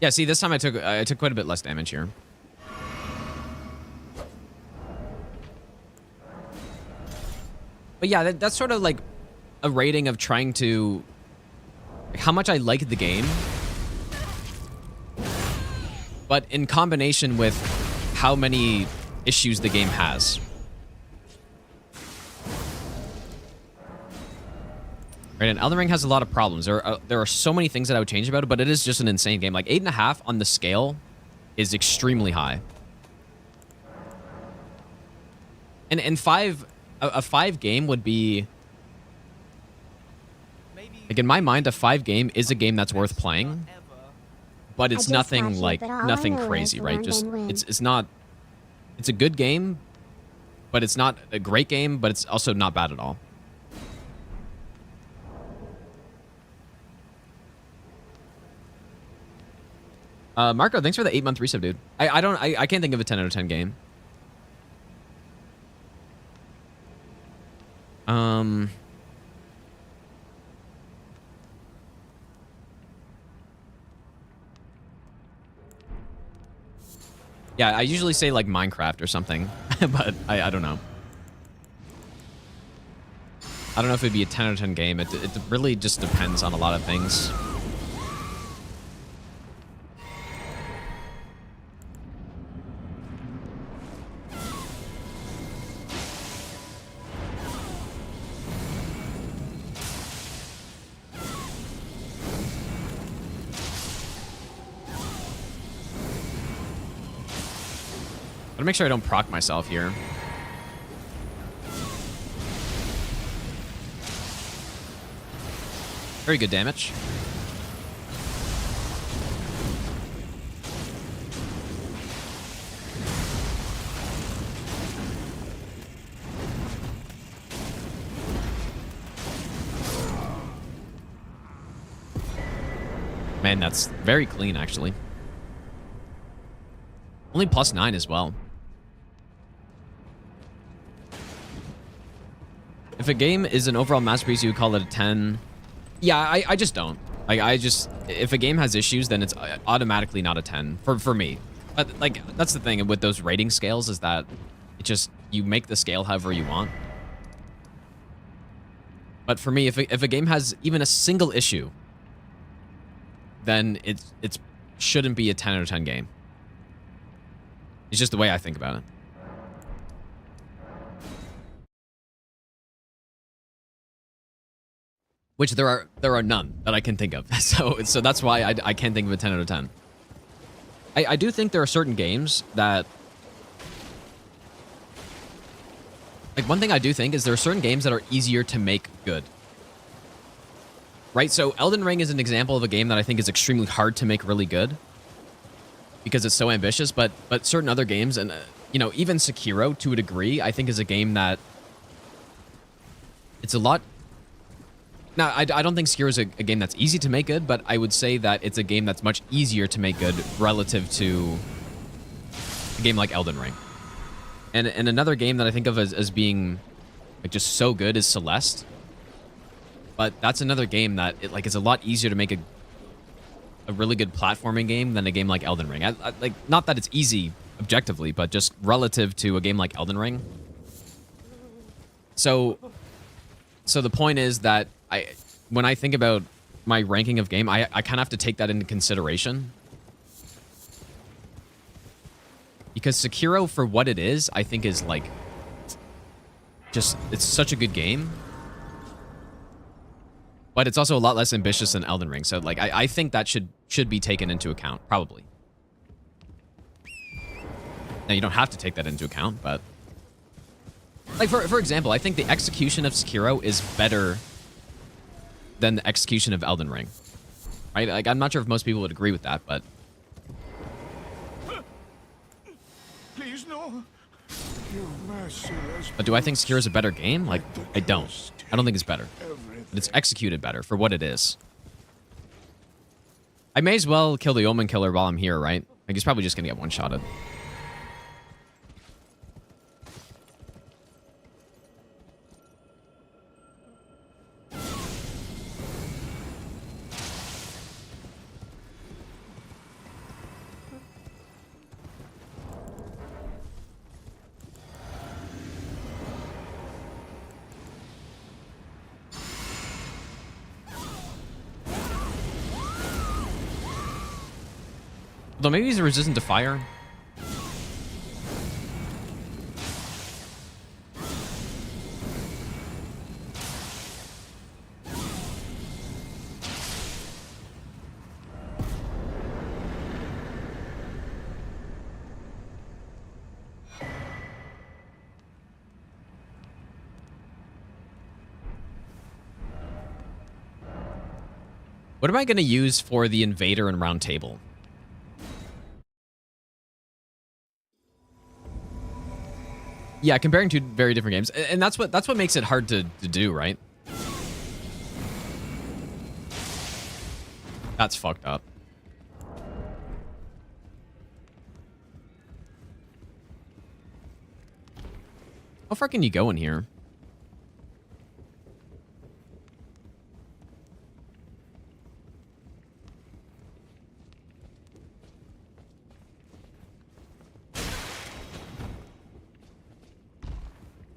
Yeah, see, this time I took quite a bit less damage here. But yeah, that's sort of like a rating of trying to... like how much I like the game. But in combination with how many issues the game has. Right, and Elden Ring has a lot of problems. There are so many things that I would change about it, but it is just an insane game. Like 8.5 on the scale is extremely high. And a 5 game would be... like in my mind, a 5 game is a game that's worth playing. But it's nothing like, nothing crazy, right? Just, it's not... it's a good game, but it's not a great game, but it's also not bad at all. Marco, thanks for the 8-month resub, dude. I can't think of a 10 out of 10 game. Yeah, I usually say like Minecraft or something, but I don't know. I don't know if it'd be a 10 out of 10 game. It really just depends on a lot of things. Gotta make sure I don't proc myself here. Very good damage. Man, that's very clean, actually. Only +9 as well. If a game is an overall masterpiece, you would call it a 10. Yeah, I just don't. Like, if a game has issues, then it's automatically not a 10 for me. But like, that's the thing with those rating scales is that it just, you make the scale however you want. But for me, if a game has even a single issue, then it shouldn't be a 10 out of 10 game. It's just the way I think about it. Which there are none that I can think of. So that's why I can't think of a 10 out of 10. I do think there are certain games that... like, one thing I do think is there are certain games that are easier to make good. Right? So Elden Ring is an example of a game that I think is extremely hard to make really good. because it's so ambitious, but certain other games, and you know, even Sekiro to a degree, I think is a game that it's a lot. Now, I don't think Sekiro is a game that's easy to make good, but I would say that it's a game that's much easier to make good relative to a game like Elden Ring. And another game that I think of as being like just so good is Celeste. But that's another game that it's a lot easier to make a really good platforming game than a game like Elden Ring. Like, not that it's easy objectively, but just relative to a game like Elden Ring. So the point is that when I think about my ranking of game, I kind of have to take that into consideration. Because Sekiro, for what it is, I think is like just, it's such a good game. But it's also a lot less ambitious than Elden Ring. So like I think that should be taken into account, probably. Now you don't have to take that into account, but like for example, I think the execution of Sekiro is better than the execution of Elden Ring. Right? Like, I'm not sure if most people would agree with that, but Please, no. Your merciless. do I think Sekiro is a better game? Like, I don't. I don't think it's better. But it's executed better for what it is. I may as well kill the Omen Killer while I'm here, right? Like, he's probably just gonna get one-shotted. Although maybe he's resistant to fire. What am I going to use for the Invader and Round Table? Yeah, comparing two very different games, and that's what makes it hard to do, right? That's fucked up. How far can you go in here?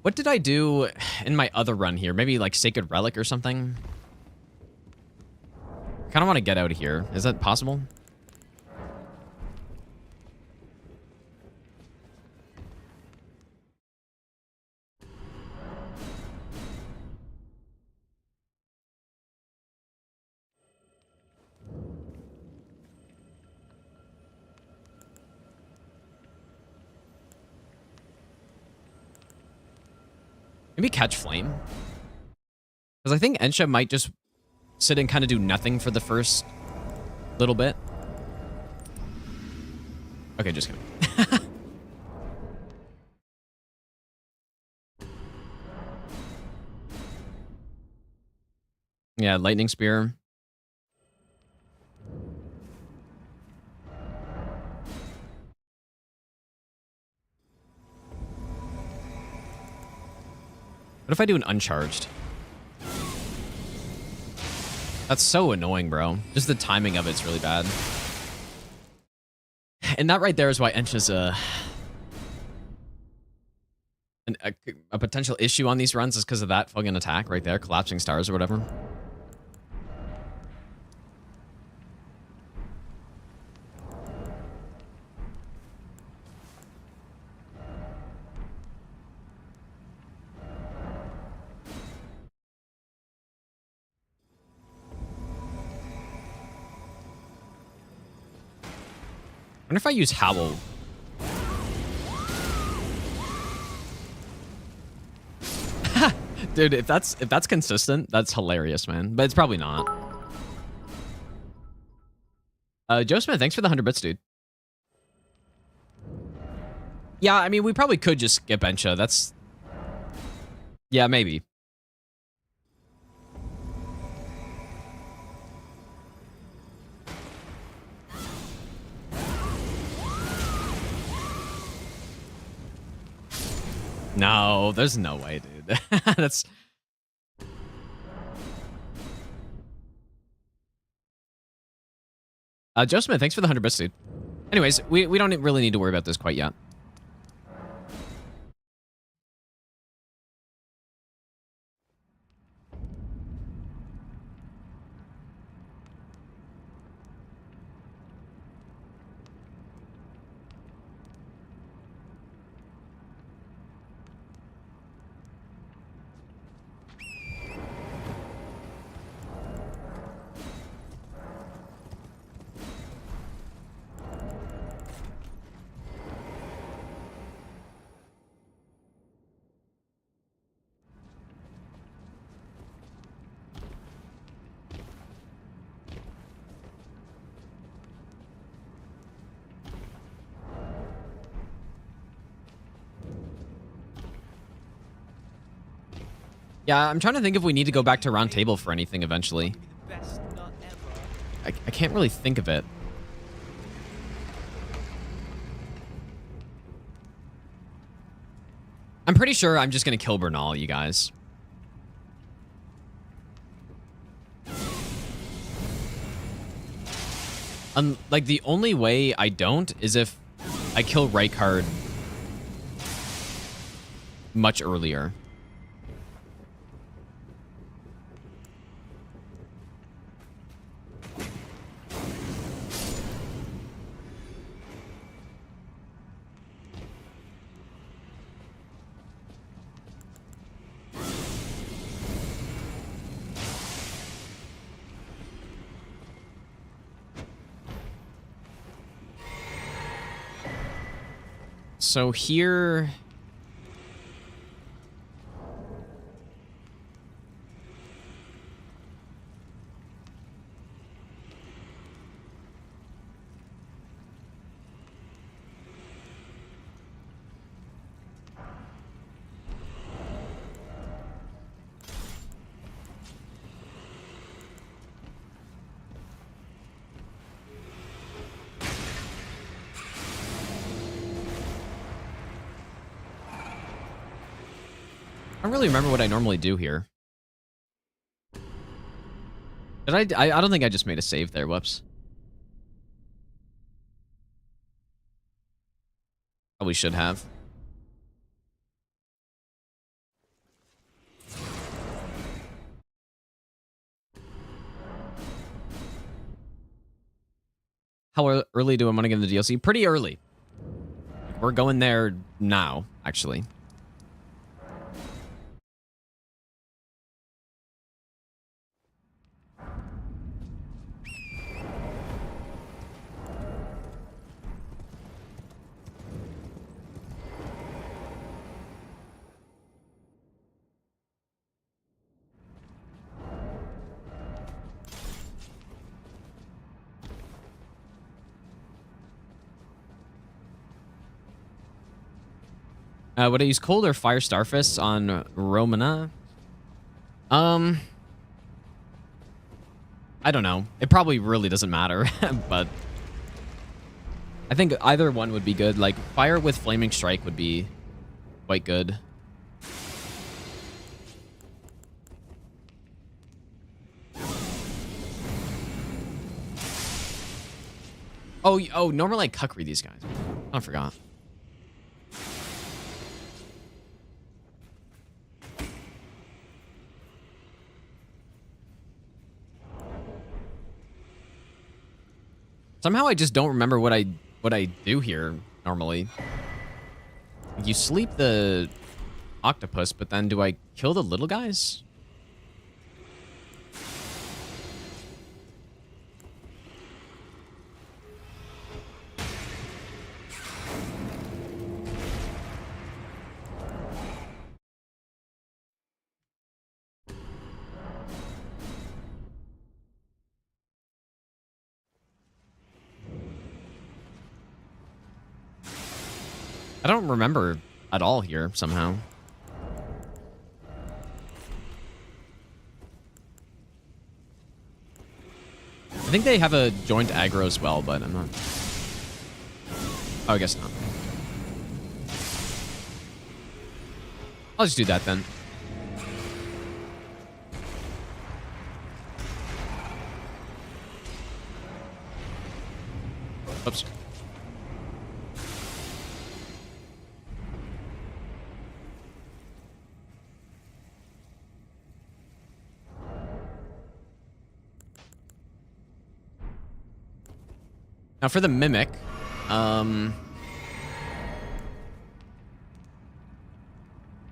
What did I do in my other run here? Maybe like Sacred Relic or something? Kind of want to get out of here. Is that possible? Maybe catch flame. Because I think Ensha might just sit and kind of do nothing for the first little bit. Okay, just kidding. Yeah, lightning spear. What if I do an uncharged? That's so annoying, bro. Just the timing of it's really bad. And that right there is why Ensha's a potential issue on these runs, is because of that fucking attack right there. Collapsing stars or whatever. I wonder if I use Howl. Dude, if that's consistent, that's hilarious, man. But it's probably not. Joe Smith, thanks for the 100 bits, dude. Yeah, I mean, we probably could just skip Encha. That's... Yeah, maybe. No, there's no way, dude. That's... Joe Smith, thanks for the 100 bits, dude. Anyways, we don't really need to worry about this quite yet. Yeah, I'm trying to think if we need to go back to round table for anything eventually. I can't really think of it. I'm pretty sure I'm just going to kill Bernal, you guys. Like, the only way I don't is if I kill Rykard much earlier. So here... I don't really remember what I normally do here. Did I don't think I just made a save there. Whoops. Probably should have. How early do I want to get into the DLC? Pretty early. We're going there now, actually. Would I use cold or fire starfists on Romana? I don't know. It probably really doesn't matter, but I think either one would be good. Like, fire with flaming strike would be quite good. Oh, normally I cuck-read these guys. I forgot. Somehow I just don't remember what I do here normally. You sleep the octopus, but then do I kill the little guys? I don't remember at all here somehow. I think they have a joint aggro as well, but I'm not... Oh, I guess not. I'll just do that then. Oops. Now for the Mimic, I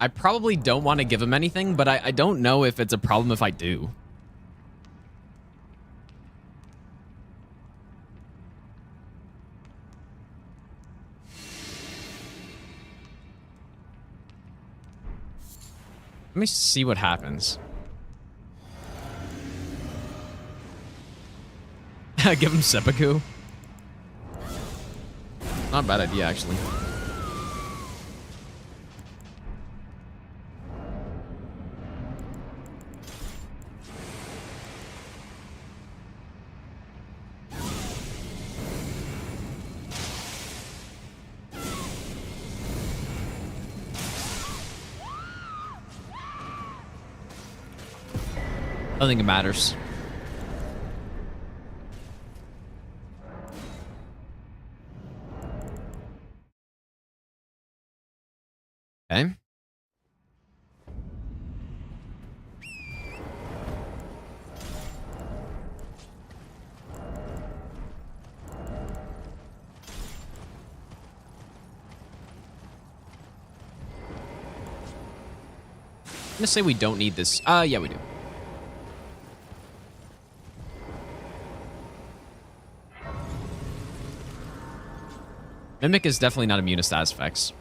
probably don't want to give him anything, but I don't know if it's a problem if I do. Let me see what happens. Give him seppuku. Not a bad idea, actually. I don't think it matters. Okay. I'm gonna say we don't need this. Yeah, we do. Mimic is definitely not immune to status effects.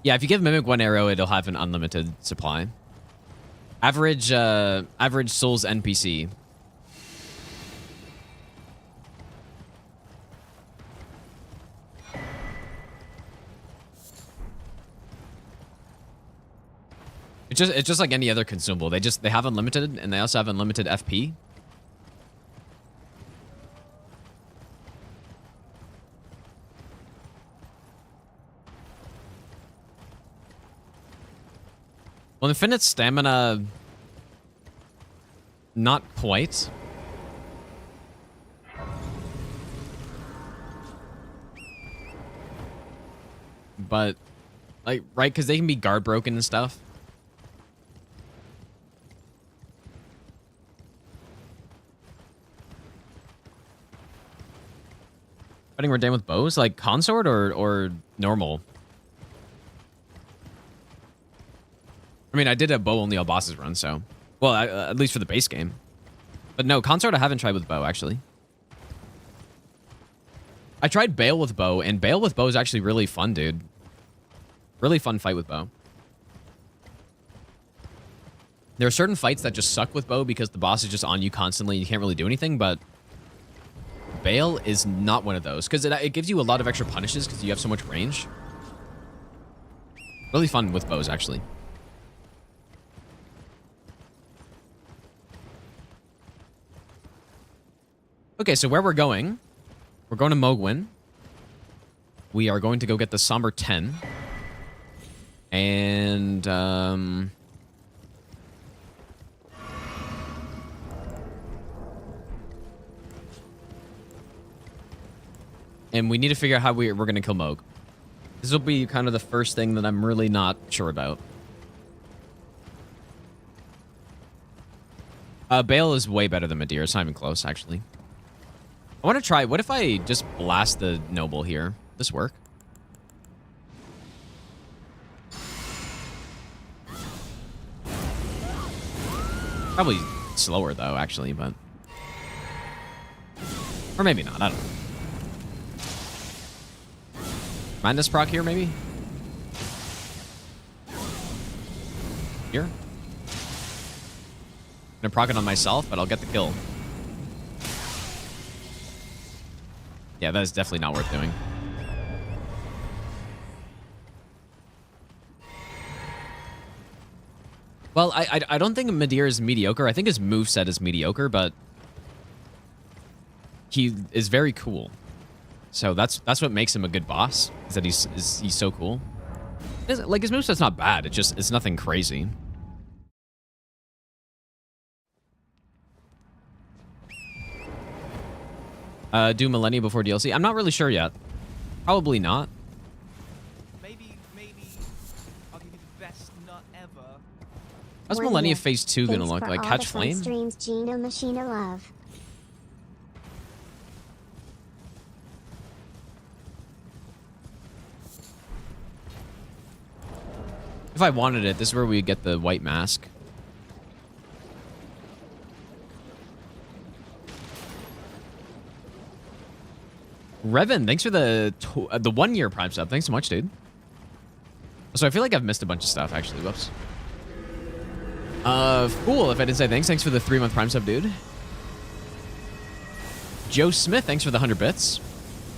Yeah, if you give Mimic one arrow, it'll have an unlimited supply. Average Souls NPC. It's just like any other consumable. They have unlimited, and they also have unlimited FP. Well, infinite stamina, not quite. But, like, right, because they can be guard broken and stuff. Fighting Radahn with bows? Like consort or normal? I mean, I did a bow only all bosses run, so... Well, at least for the base game. But no, consort I haven't tried with bow, actually. I tried Bale with bow, and Bale with bow is actually really fun, dude. Really fun fight with bow. There are certain fights that just suck with bow because the boss is just on you constantly and you can't really do anything, but... Bale is not one of those, because it gives you a lot of extra punishes because you have so much range. Really fun with bows, actually. Okay, so where we're going to Moog. We are going to go get the Somber 10. And, and we need to figure out how we're going to kill Moog. This will be kind of the first thing that I'm really not sure about. Bale is way better than Madeir. It's not even close, actually. I want to try... What if I just blast the Noble here? Does this work? Probably slower, though, actually, but... Or maybe not. I don't know. Madness proc here, maybe? Here? gonna proc it on myself, but I'll get the kill. Yeah, that is definitely not worth doing. Well, I don't think Midir is mediocre. I think his moveset is mediocre, but he is very cool. So that's what makes him a good boss, is that he's so cool. Like, his moveset's not bad. It's nothing crazy. Do Millennia before DLC? I'm not really sure yet. Probably not. Maybe I'll give you the best nut ever. How's Millennia Phase 2 gonna look? Like, catch flame? Streams, Gino Machina Love. If I wanted it, this is where we get the white mask. Revan, thanks for the 1 year Prime sub. Thanks so much, dude. So I feel like I've missed a bunch of stuff, actually. Whoops. Cool. If I didn't say thanks. Thanks for the 3-month Prime sub, dude. Joe Smith, thanks for the 100 bits.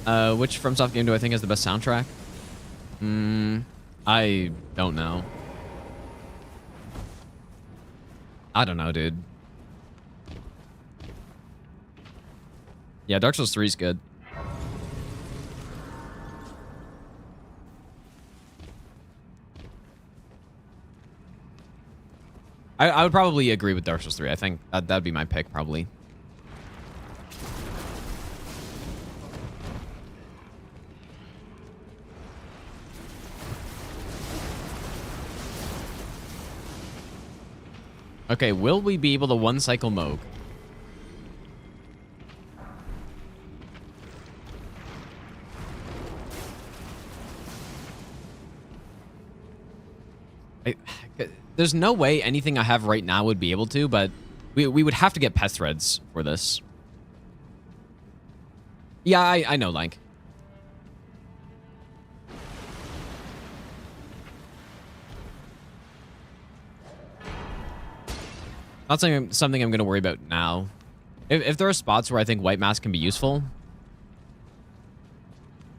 Which FromSoft game do I think has the best soundtrack? I don't know. I don't know, dude. Yeah, Dark Souls 3 is good. I would probably agree with Dark Souls 3. I think that'd be my pick, probably. Okay, will we be able to one-cycle Moog? There's no way anything I have right now would be able to, but we would have to get Pest Threads for this. Yeah, I know, Lank. Not something I'm going to worry about now. If there are spots where I think White Mask can be useful,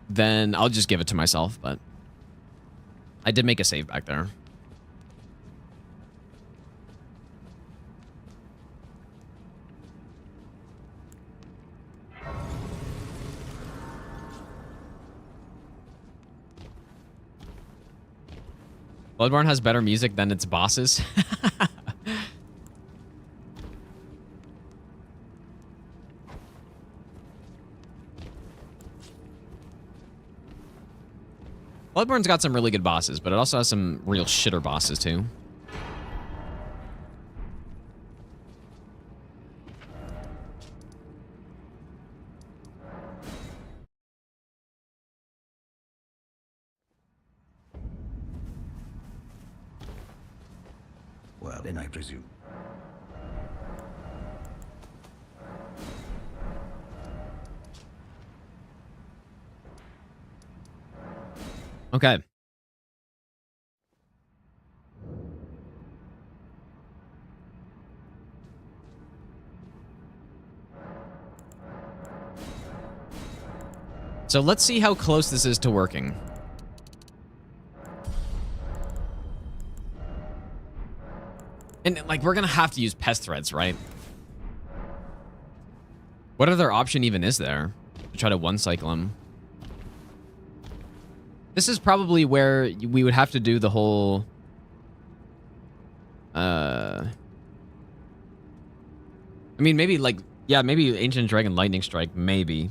then I'll just give it to myself, but I did make a save back there. Bloodborne has better music than its bosses. Bloodborne's got some really good bosses, but it also has some real shitter bosses too. Well, then I presume. Okay. So let's see how close this is to working. And, like, we're gonna have to use Pest Threads, right? What other option even is there to try to one-cycle him? This is probably where we would have to do the whole... I mean, maybe, like... Yeah, maybe Ancient Dragon Lightning Strike, maybe.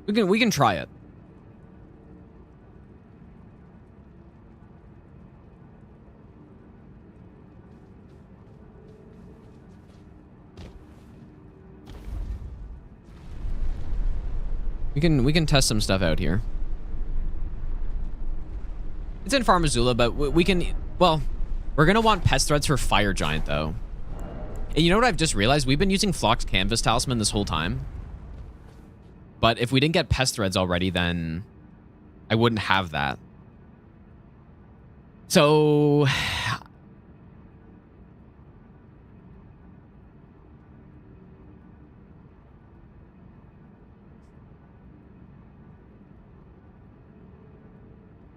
We can try it. We can test some stuff out here. It's in Farmazula, but we can... Well, we're going to want Pest Threads for Fire Giant, though. And you know what I've just realized? We've been using Flock's Canvas Talisman this whole time. But if we didn't get Pest Threads already, then I wouldn't have that. So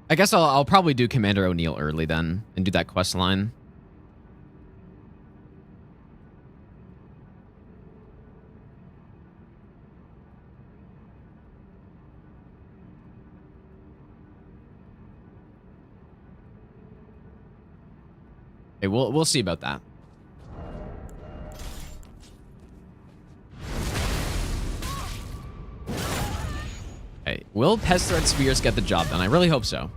I guess I'll probably do Commander O'Neill early then and do that quest line. Okay, we'll see about that. Okay, will Pest Threat Spheres get the job done? I really hope so.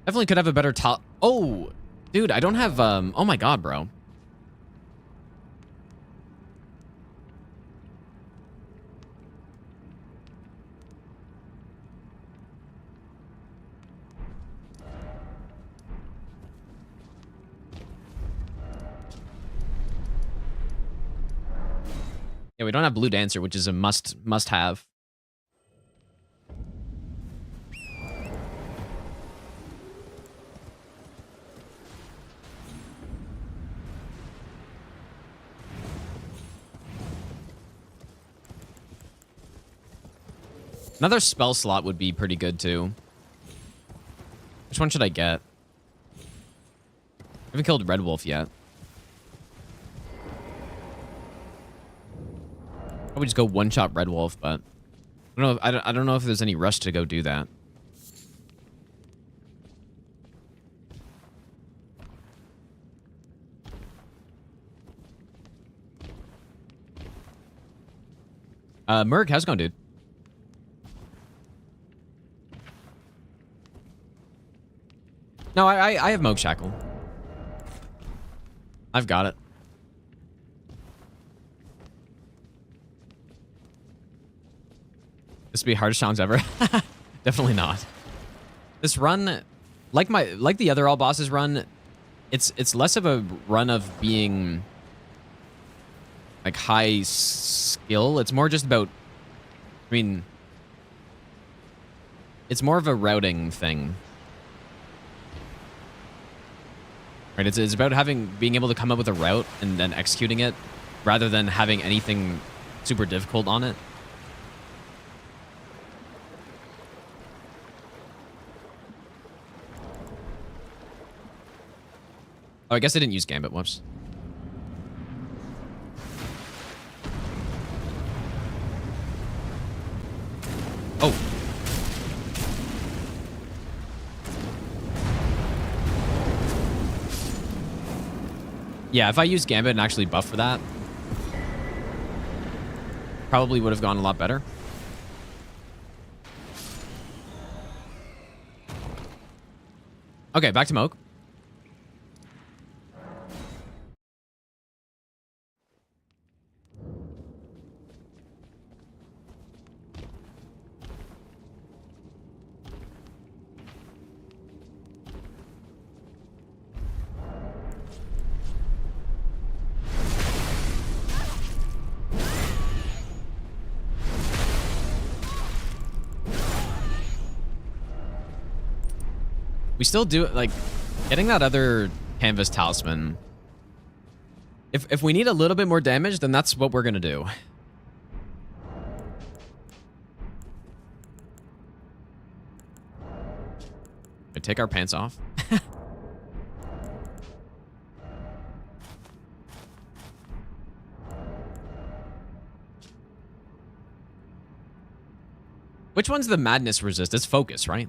Definitely could have a better top. Oh, dude, I don't have, oh my god, bro. Yeah, we don't have Blue Dancer, which is a must have. Another spell slot would be pretty good too. Which one should I get? I haven't killed Red Wolf yet. Probably just go one-shot Red Wolf, but I don't know if there's any rush to go do that. Moog, how's it going, dude? No, I have Moog Shackle. I've got it. This would be hardest challenge ever. Definitely not. This run, like the other all bosses run, it's less of a run of being like high skill. It's more just about, I mean, it's more of a routing thing. Right, it's about being able to come up with a route and then executing it, rather than having anything super difficult on it. Oh, I guess I didn't use Gambit. Whoops. Oh. Yeah, if I used Gambit and actually buffed for that, probably would have gone a lot better. Okay, back to Moog. We still do it, like, getting that other canvas talisman. If we need a little bit more damage, then that's what we're gonna do. We take our pants off. Which one's the madness resist? It's focus, right?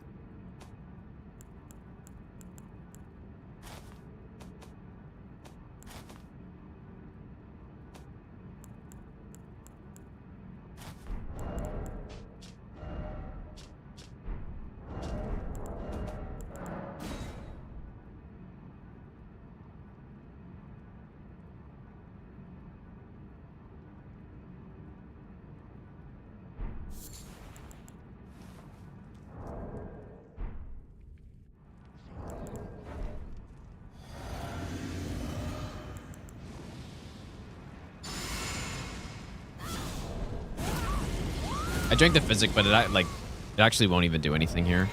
I drank the physic, but it actually won't even do anything here.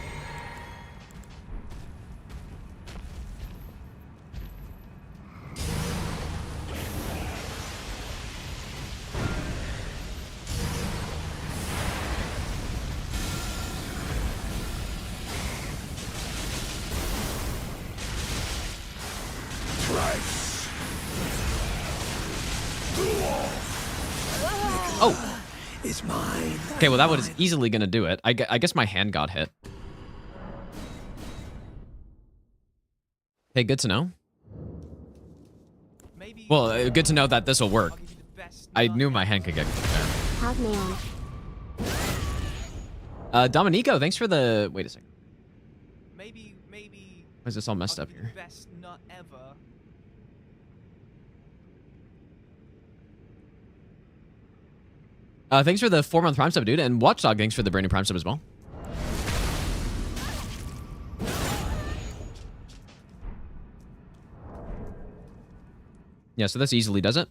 Oh, it's mine. Okay, well that was easily gonna do it. I guess my hand got hit. Hey, good to know. Well, good to know that this will work. I knew my hand could get there. How's man? Dominico, thanks for the... Wait a second. Maybe. Why is this all messed up here? Best not ever. Thanks for the 4-month Prime sub, dude. And Watchdog, thanks for the brand new Prime sub as well. Yeah, so this easily does it.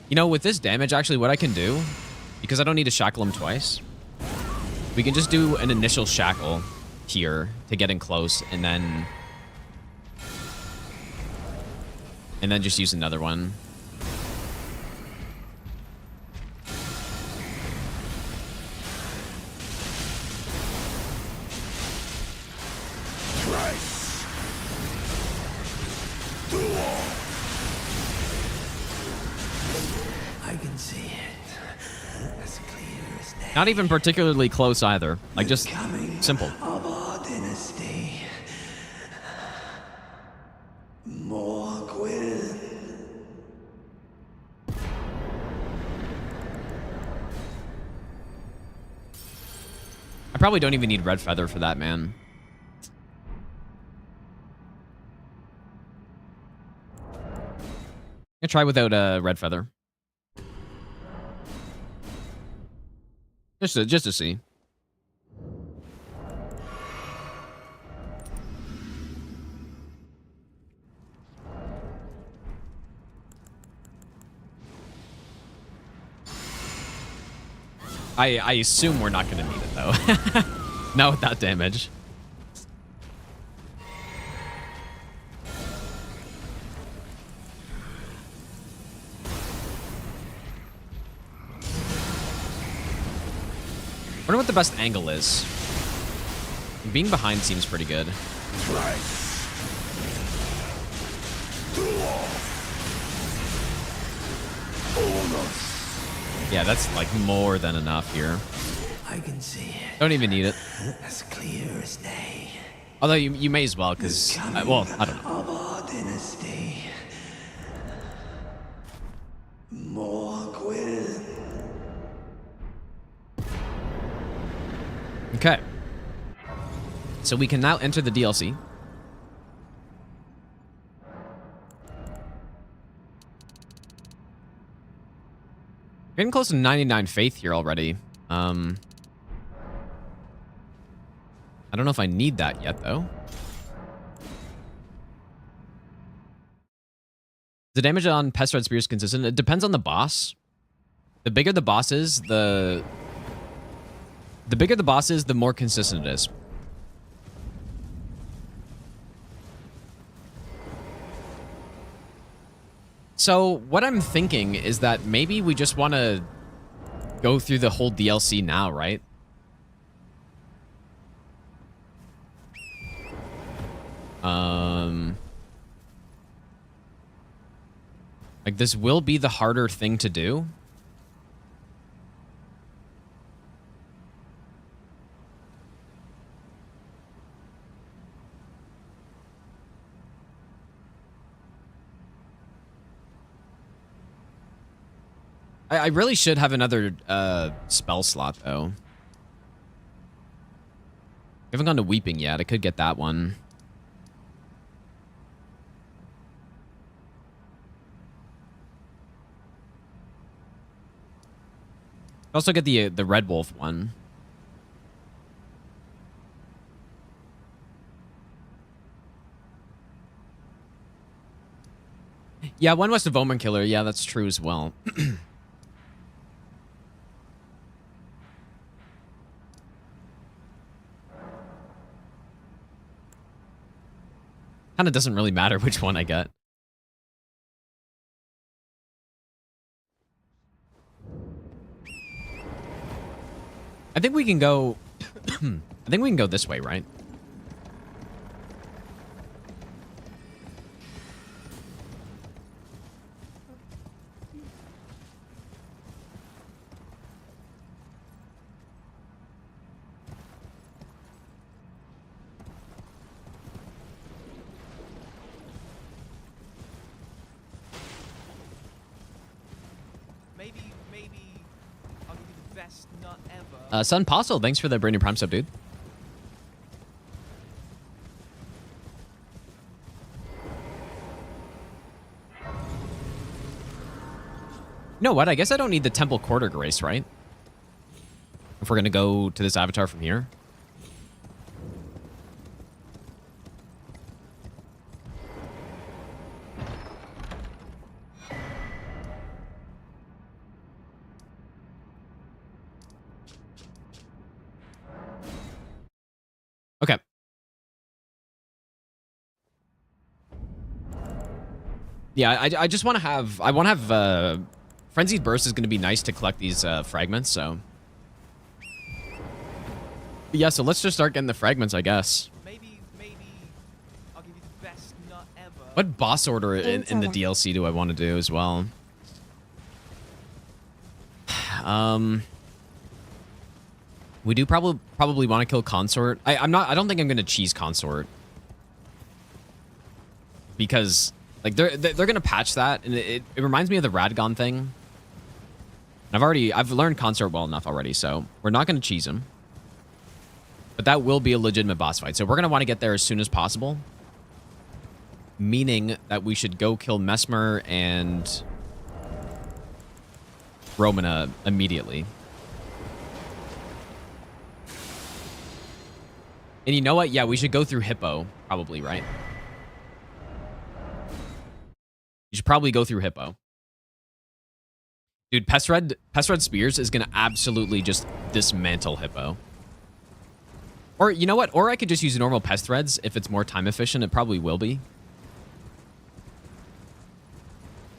You know, with this damage, actually, what I can do, because I don't need to shackle him twice, we can just do an initial shackle here to get in close, and then just use another one. I can see it. As clear as day. Not even particularly close either. Like, just simple. Of our dynasty. Morgwin. I probably don't even need Red Feather for that, man. I'm gonna try without a Red Feather. Just to see. I assume we're not going to need it, though. Not with that damage. I wonder what the best angle is. Being behind seems pretty good. Yeah, that's like more than enough here. I can see it. Don't even need it. As clear as day. Although you may as well, because well, I don't know. Of our dynasty. Morgwin. Okay. So we can now enter the DLC. Getting close to 99 faith here already. I don't know if I need that yet, though. The damage on Pest Red Spear is consistent. It depends on the boss. The bigger the boss is, the bigger the boss is, the more consistent it is. So what I'm thinking is that maybe we just want to go through the whole DLC now, right? Like, this will be the harder thing to do. I really should have another spell slot, though. I haven't gone to Weeping yet. I could get that one. Also get the Red Wolf one. Yeah, one west of Omen Killer. Yeah, that's true as well. Kind of doesn't really matter which one I get. I think we can go... I think we can go this way, right? Maybe I'll give you the best nut ever. Sun Postle, thanks for the brand new Prime sub, dude. You know what? I guess I don't need the Temple Quarter Grace, right? If we're going to go to this avatar from here. Okay. Yeah, I just want to have... I want to have... Frenzied Burst is going to be nice to collect these fragments, so... But yeah, so let's just start getting the fragments, I guess. Maybe I'll give you the best nut ever. What boss order in the DLC do I want to do as well? We do probably want to kill Consort. I don't think I'm going to cheese Consort. Because like they're going to patch that, and it reminds me of the Radahn thing. I've learned Consort well enough already, so we're not going to cheese him. But that will be a legitimate boss fight. So we're going to want to get there as soon as possible. Meaning that we should go kill Mesmer and Romana immediately. And you know what? Yeah, we should go through Hippo, probably, right? You should probably go through Hippo. Dude, Pest Red Spears is going to absolutely just dismantle Hippo. Or, you know what? Or I could just use normal Pest Threads if it's more time efficient. It probably will be.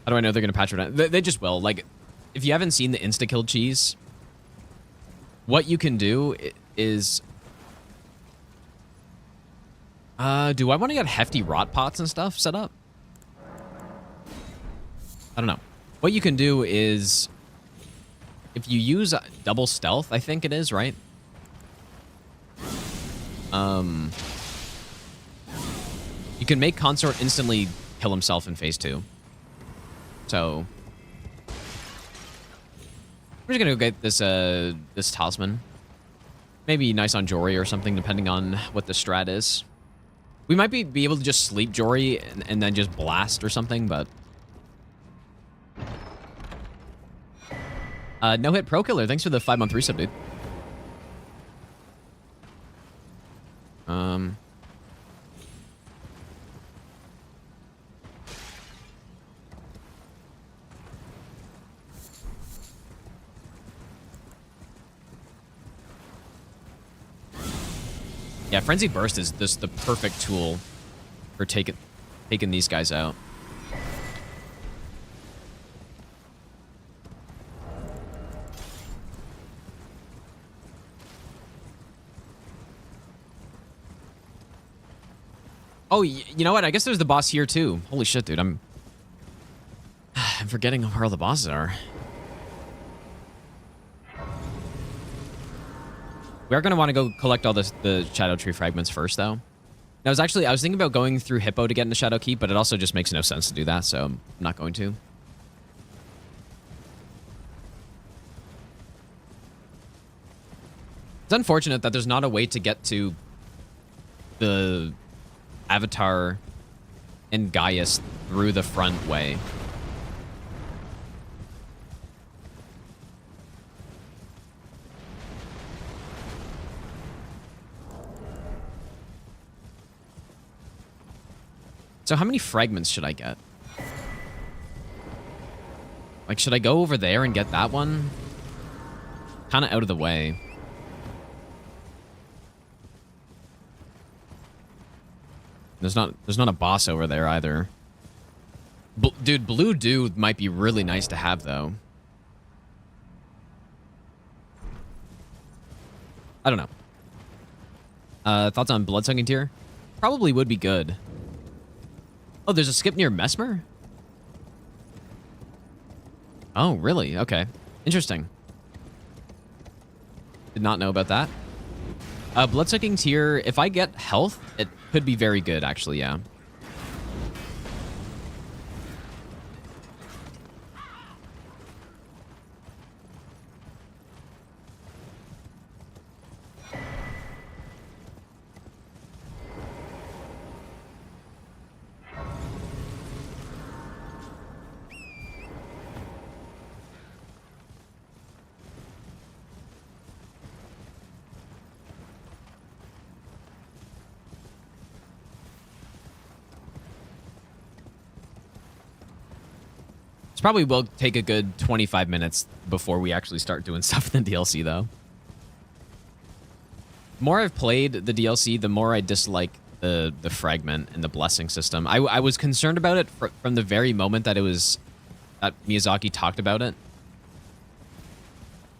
How do I know they're going to patch it? They just will. Like, if you haven't seen the insta-kill cheese, what you can do is... do I want to get hefty rot pots and stuff set up? I don't know. What you can do is... If you use double stealth, I think it is, right? You can make Consort instantly kill himself in phase 2. So... We're just gonna go get this, this talisman. Maybe nice on Jory or something, depending on what the strat is. We might be able to just sleep Jory and then just blast or something, but... No Hit Pro Killer, thanks for the 5-month resub, dude. Yeah, Frenzy Burst is just the perfect tool for taking these guys out. Oh, you know what? I guess there's the boss here too. Holy shit, dude! I'm forgetting where all the bosses are. We are going to want to go collect all the Shadow Tree fragments first, though. I was thinking about going through Hippo to get into Shadow Keep, but it also just makes no sense to do that, so I'm not going to. It's unfortunate that there's not a way to get to the Avatar and Gaius through the front way. So how many fragments should I get? Like, should I go over there and get that one? Kind of out of the way. There's not a boss over there either. Dude, Blue Dew might be really nice to have, though. I don't know. Thoughts on Bloodsucking Tier? Probably would be good. Oh, there's a skip near Mesmer? Oh, really? Okay. Interesting. Did not know about that. Bloodsucking Tier, if I get health, it could be very good, actually, yeah. This probably will take a good 25 minutes before we actually start doing stuff in the DLC, though. The more I've played the DLC, the more I dislike the fragment and the blessing system. I was concerned about it from the very moment that that Miyazaki talked about it.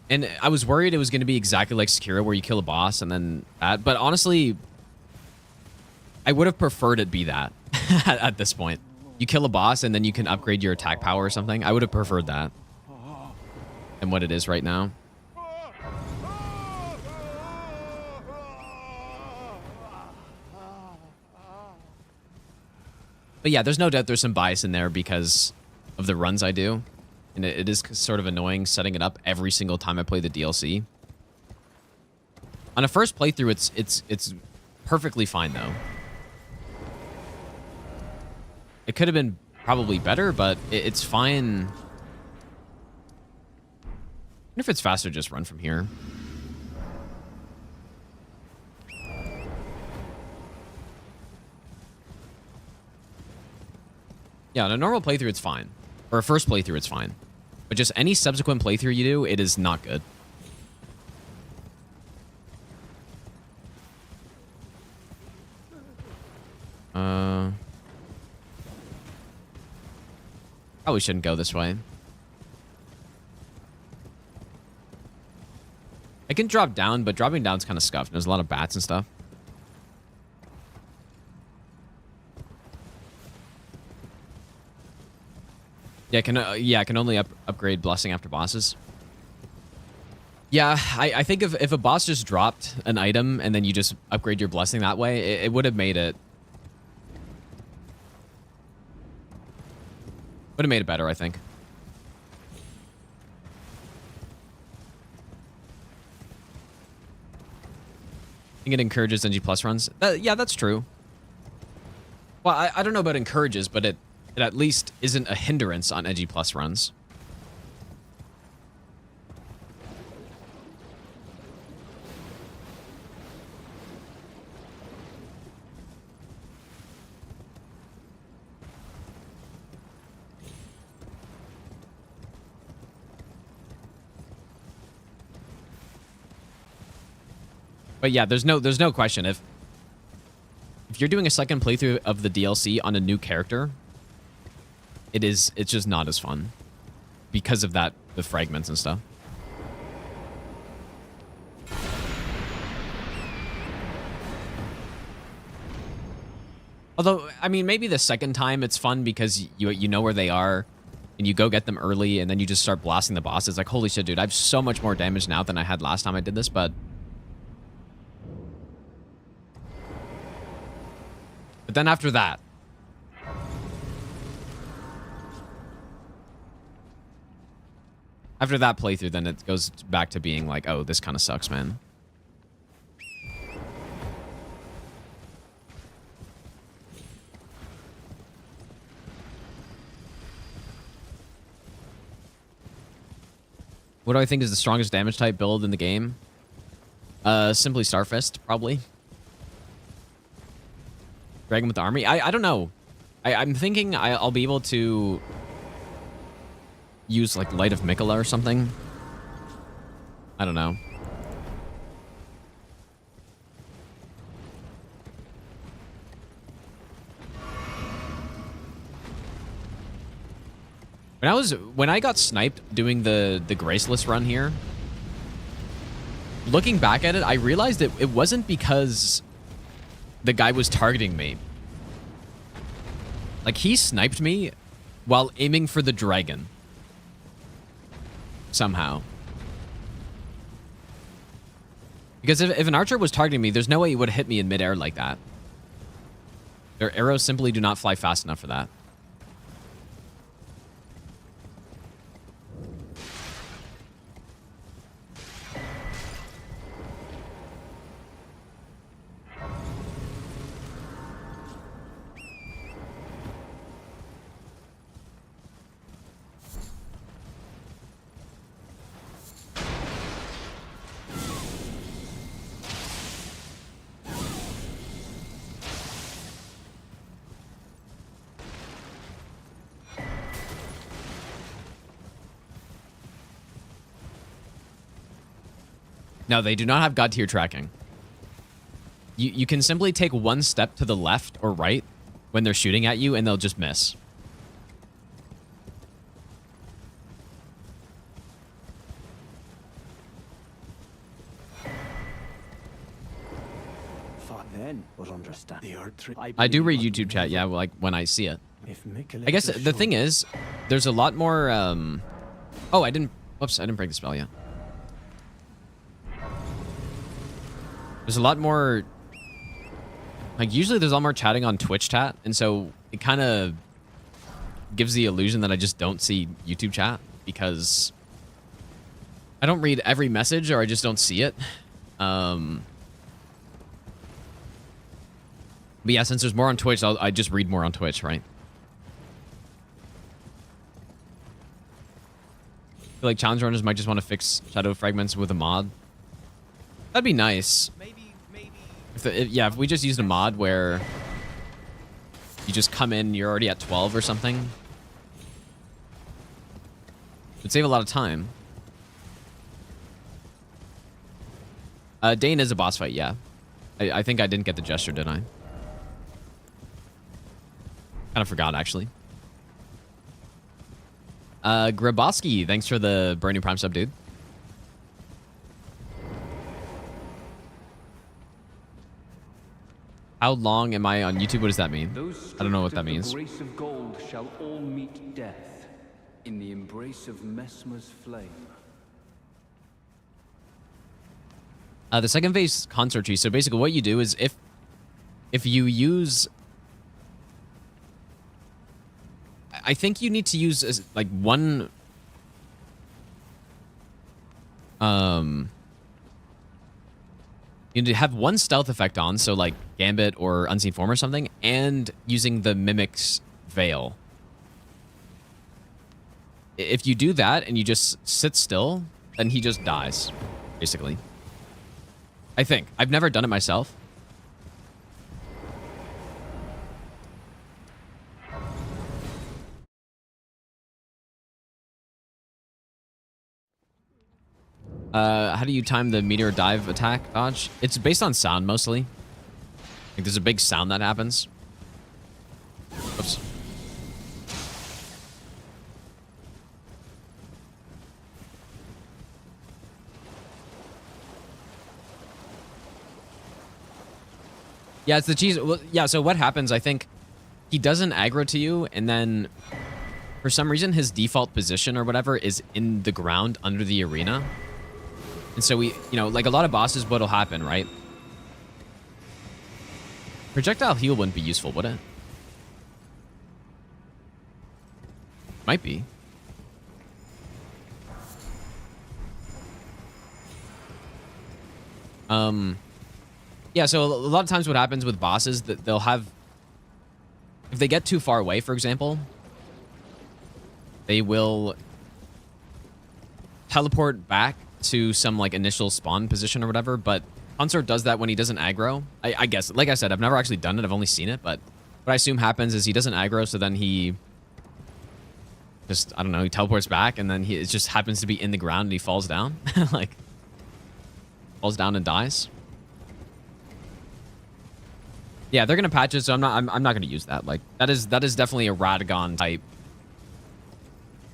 And I was worried it was going to be exactly like Sekiro, where you kill a boss and then that. But honestly, I would have preferred it be that at this point. You kill a boss and then you can upgrade your attack power or something. I would have preferred that than what it is right now. But yeah, there's no doubt there's some bias in there because of the runs I do. And it is sort of annoying setting it up every single time I play the DLC. On a first playthrough, it's perfectly fine, though. It could have been probably better, but it's fine. I wonder if it's faster to just run from here. Yeah, on a normal playthrough, it's fine. Or a first playthrough, it's fine. But just any subsequent playthrough you do, it is not good. Probably shouldn't go this way. I can drop down, but dropping down's kind of scuffed. There's a lot of bats and stuff. Yeah, I can only upgrade blessing after bosses. Yeah, I think if a boss just dropped an item and then you just upgrade your blessing that way, it would have made it. Would have made it better, I think. I think it encourages NG Plus runs. Yeah, that's true. Well, I don't know about encourages, but it at least isn't a hindrance on NG Plus runs. But yeah, there's no question. If you're doing a second playthrough of the DLC on a new character, it's just not as fun because of the fragments and stuff. Although, I mean, maybe the second time it's fun because you know where they are and you go get them early and then you just start blasting the bosses. Like, holy shit, dude, I have so much more damage now than I had last time I did this, but then after that, playthrough, then it goes back to being like, oh, this kind of sucks, man. What do I think is the strongest damage type build in the game? Simply Starfist, probably. Dragon with the army? I don't know. I'm thinking I'll be able to use like Light of Mikola or something. I don't know. When I got sniped doing the Graceless run here, looking back at it, I realized that it wasn't because the guy was targeting me. Like, he sniped me while aiming for the dragon. Somehow. Because if an archer was targeting me, there's no way he would have hit me in midair like that. Their arrows simply do not fly fast enough for that. No, they do not have God tier tracking. You can simply take one step to the left or right when they're shooting at you and they'll just miss. Then was understand the earth. I do read YouTube chat, yeah, like when I see it. I guess the thing is, there's a lot more, oh, I didn't break the spell yet. There's a lot more, like, usually there's a lot more chatting on Twitch chat, and so it kind of gives the illusion that I just don't see YouTube chat, because I don't read every message, or I just don't see it. But yeah, since there's more on Twitch, I just read more on Twitch, right? I feel like challenge runners might just want to fix shadow fragments with a mod. That'd be nice. Maybe. If we just used a mod where you just come in, you're already at 12 or something. It'd save a lot of time. Dane is a boss fight, yeah. I think I didn't get the gesture, did I? Kind of forgot, actually. Graboski, thanks for the brand new Prime sub, dude. How long am I on YouTube? What does that mean? I don't know what that means. The grace of gold shall all meet death in the embrace of Mesmer's flame. The second phase consort tree. So basically what you do is if you use, I think you need to use like one you need to have one stealth effect on, so like Gambit or Unseen Form or something, and using the Mimic's Veil. If you do that and you just sit still, then he just dies, basically. I think. I've never done it myself. How do you time the meteor dive attack dodge? It's based on sound mostly. Like there's a big sound that happens. Oops. Yeah, it's the cheese. Well, yeah, so what happens, I think he doesn't aggro to you, and then for some reason his default position or whatever is in the ground under the arena. And so we, you know, like a lot of bosses, what'll happen, right? Projectile heal wouldn't be useful, would it? Might be. Yeah, so a lot of times what happens with bosses, that they'll have, if they get too far away, for example, they will teleport back to some like initial spawn position or whatever, but Consort does that when he doesn't aggro. I guess, like I said, I've never actually done it, I've only seen it, but what I assume happens is he doesn't aggro, so then he just, I don't know, he teleports back and then it just happens to be in the ground and he falls down. Like, falls down and dies. Yeah, they're gonna patch it, so I'm not gonna use that. Like, that is definitely a Radahn type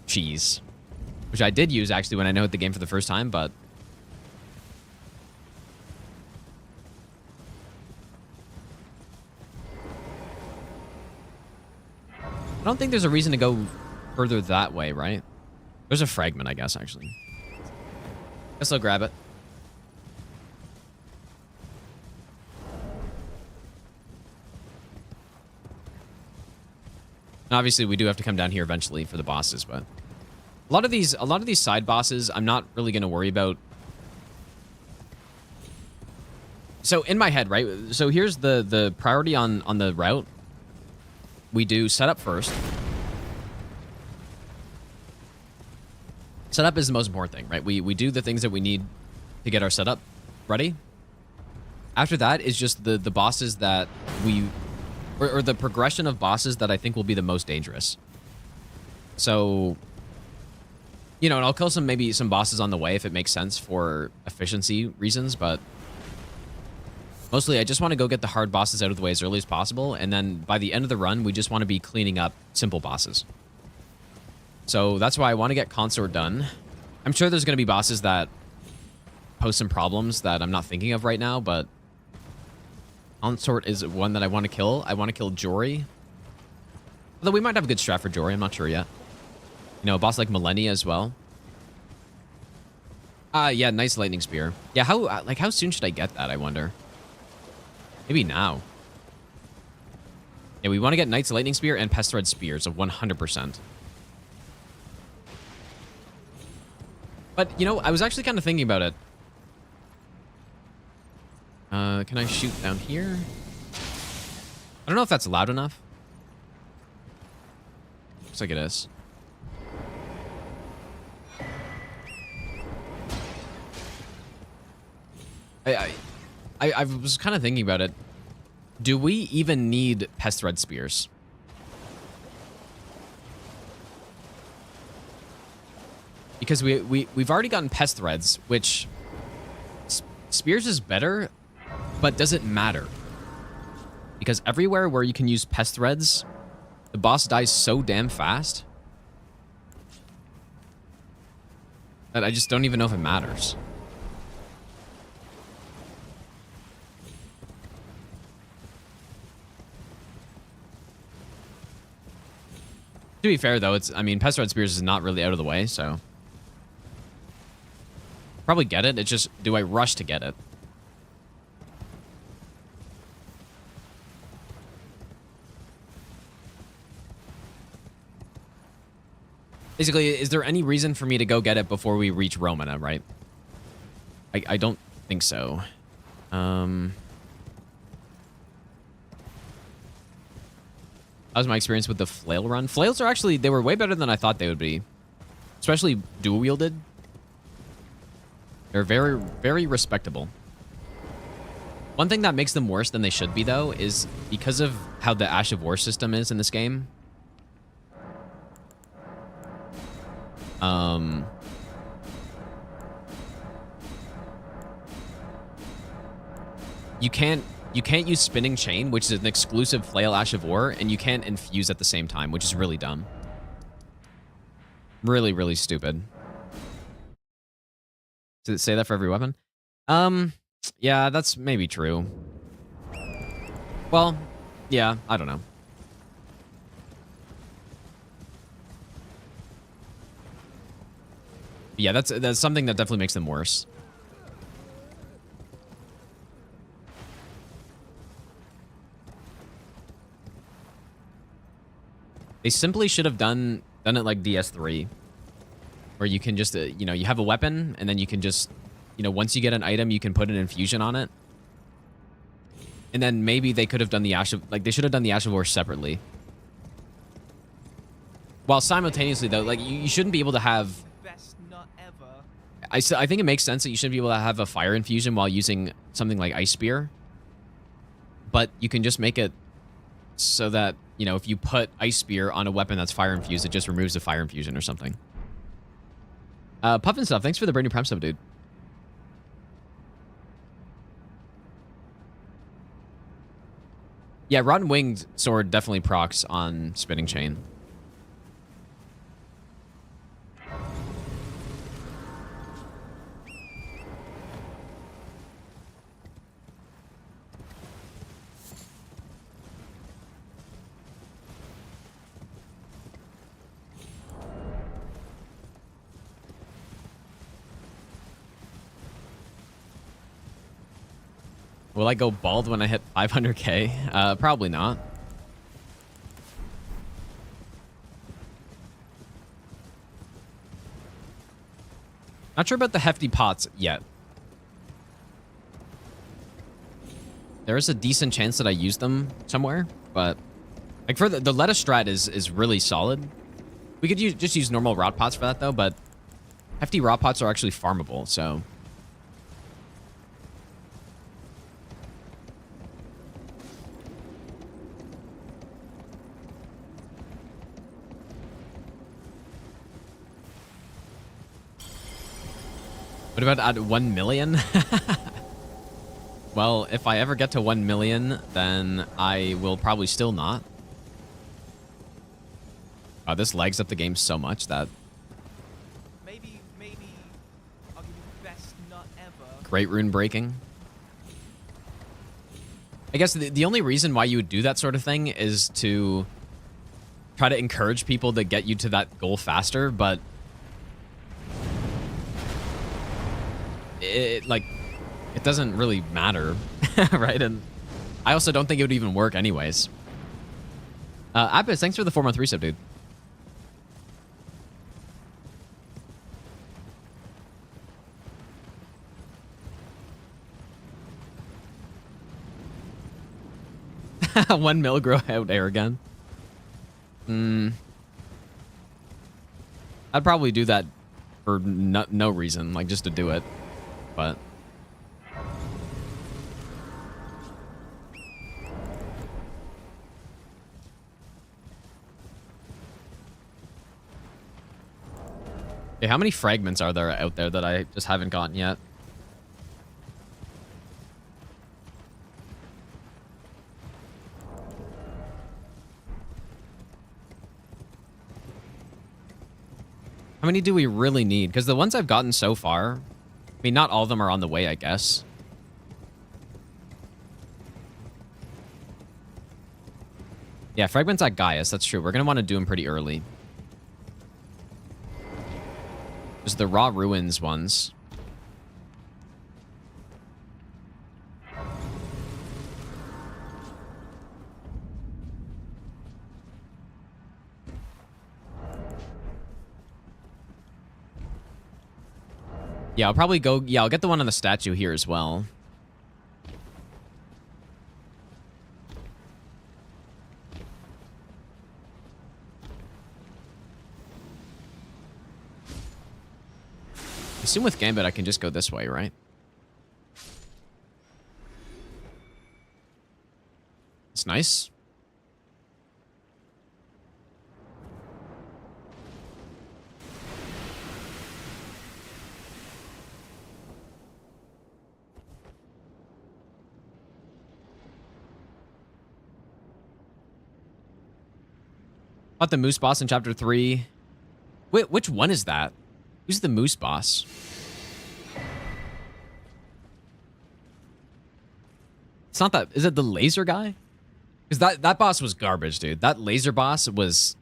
cheese, which I did use actually when I know the game for the first time, but I don't think there's a reason to go further that way, right? There's a fragment, I guess, actually. Guess I'll grab it. And obviously, we do have to come down here eventually for the bosses, but a lot of these side bosses, I'm not really going to worry about. So in my head, right? So here's the priority on the route. We do setup first. Setup is the most important thing, right? We do the things that we need to get our setup ready. After that is just the bosses that we... Or the progression of bosses that I think will be the most dangerous. So, you know, and I'll kill maybe some bosses on the way if it makes sense for efficiency reasons, but mostly I just want to go get the hard bosses out of the way as early as possible, and then by the end of the run, we just want to be cleaning up simple bosses. So that's why I want to get Consort done. I'm sure there's going to be bosses that pose some problems that I'm not thinking of right now, but Consort is one that I want to kill. I want to kill Jory. Although we might have a good strat for Jory. I'm not sure yet. You know, a boss like Millennia as well. Yeah, nice lightning spear. Yeah, how soon should I get that, I wonder? Maybe now. Yeah, we want to get Knight's lightning spear and Pest Thread spears of 100%. But, you know, I was actually kind of thinking about it. Can I shoot down here? I don't know if that's loud enough. Looks like it is. I was kind of thinking about it. Do we even need Pest Thread spears? Because we've already gotten Pest Threads, which spears is better, but doesn't matter. Because everywhere where you can use Pest Threads, the boss dies so damn fast that I just don't even know if it matters. To be fair, though, I mean, Pest Thread spears is not really out of the way, so probably get it. It's just, do I rush to get it? Basically, is there any reason for me to go get it before we reach Romana, right? I don't think so. That was my experience with the flail run. Flails are actually, they were way better than I thought they would be. Especially dual-wielded. They're very, very respectable. One thing that makes them worse than they should be, though, is because of how the Ash of War system is in this game. You can't use Spinning Chain, which is an exclusive Flail Ash of War, and you can't infuse at the same time, which is really dumb. Really, really stupid. Does it say that for every weapon? Yeah, that's maybe true. Well, yeah, I don't know. Yeah, that's something that definitely makes them worse. They simply should have done it like DS3, where you can just, you know, you have a weapon, and then you can just, you know, once you get an item, you can put an infusion on it. And then maybe they could have done the Ash of, like, they should have done the Ash of War separately. While simultaneously, though, like, you shouldn't be able to have... Best not ever. I think it makes sense that you shouldn't be able to have a fire infusion while using something like Ice Spear. But you can just make it so that you know, if you put Ice Spear on a weapon that's fire infused, it just removes the fire infusion or something. Puffin Stuff, thanks for the brand new Prime sub, dude. Yeah, Rotten Winged Sword definitely procs on Spinning Chain. Will I go bald when I hit 500k? Probably not. Not sure about the hefty pots yet. There is a decent chance that I use them somewhere, but like for the lettuce strat is really solid. We could just use normal rot pots for that though, but hefty rot pots are actually farmable, so. What about at 1 million? Well, if I ever get to 1 million, then I will probably still not. Oh, this lags up the game so much that... Maybe I'll give you the best nut ever. Great rune breaking. I guess the only reason why you would do that sort of thing is to try to encourage people to get you to that goal faster, but... It doesn't really matter, right? And I also don't think it would even work anyways. Apis, thanks for the 4-month resub, dude. One mil grow out air gun. I'd probably do that for no reason, like just to do it. But okay, how many fragments are there out there that I just haven't gotten yet? How many do we really need? Because the ones I've gotten so far, I mean, not all of them are on the way, I guess. Yeah, fragments at Gaius, that's true. We're going to want to do them pretty early. There's the raw ruins ones. Yeah, I'll probably go... Yeah, I'll get the one on the statue here as well. I assume with Gambit I can just go this way, right? It's nice. Fought the Moose boss in chapter 3. Wait, which one is that? Who's the Moose boss? It's not that. Is it the laser guy? Because that boss was garbage, dude. That laser boss was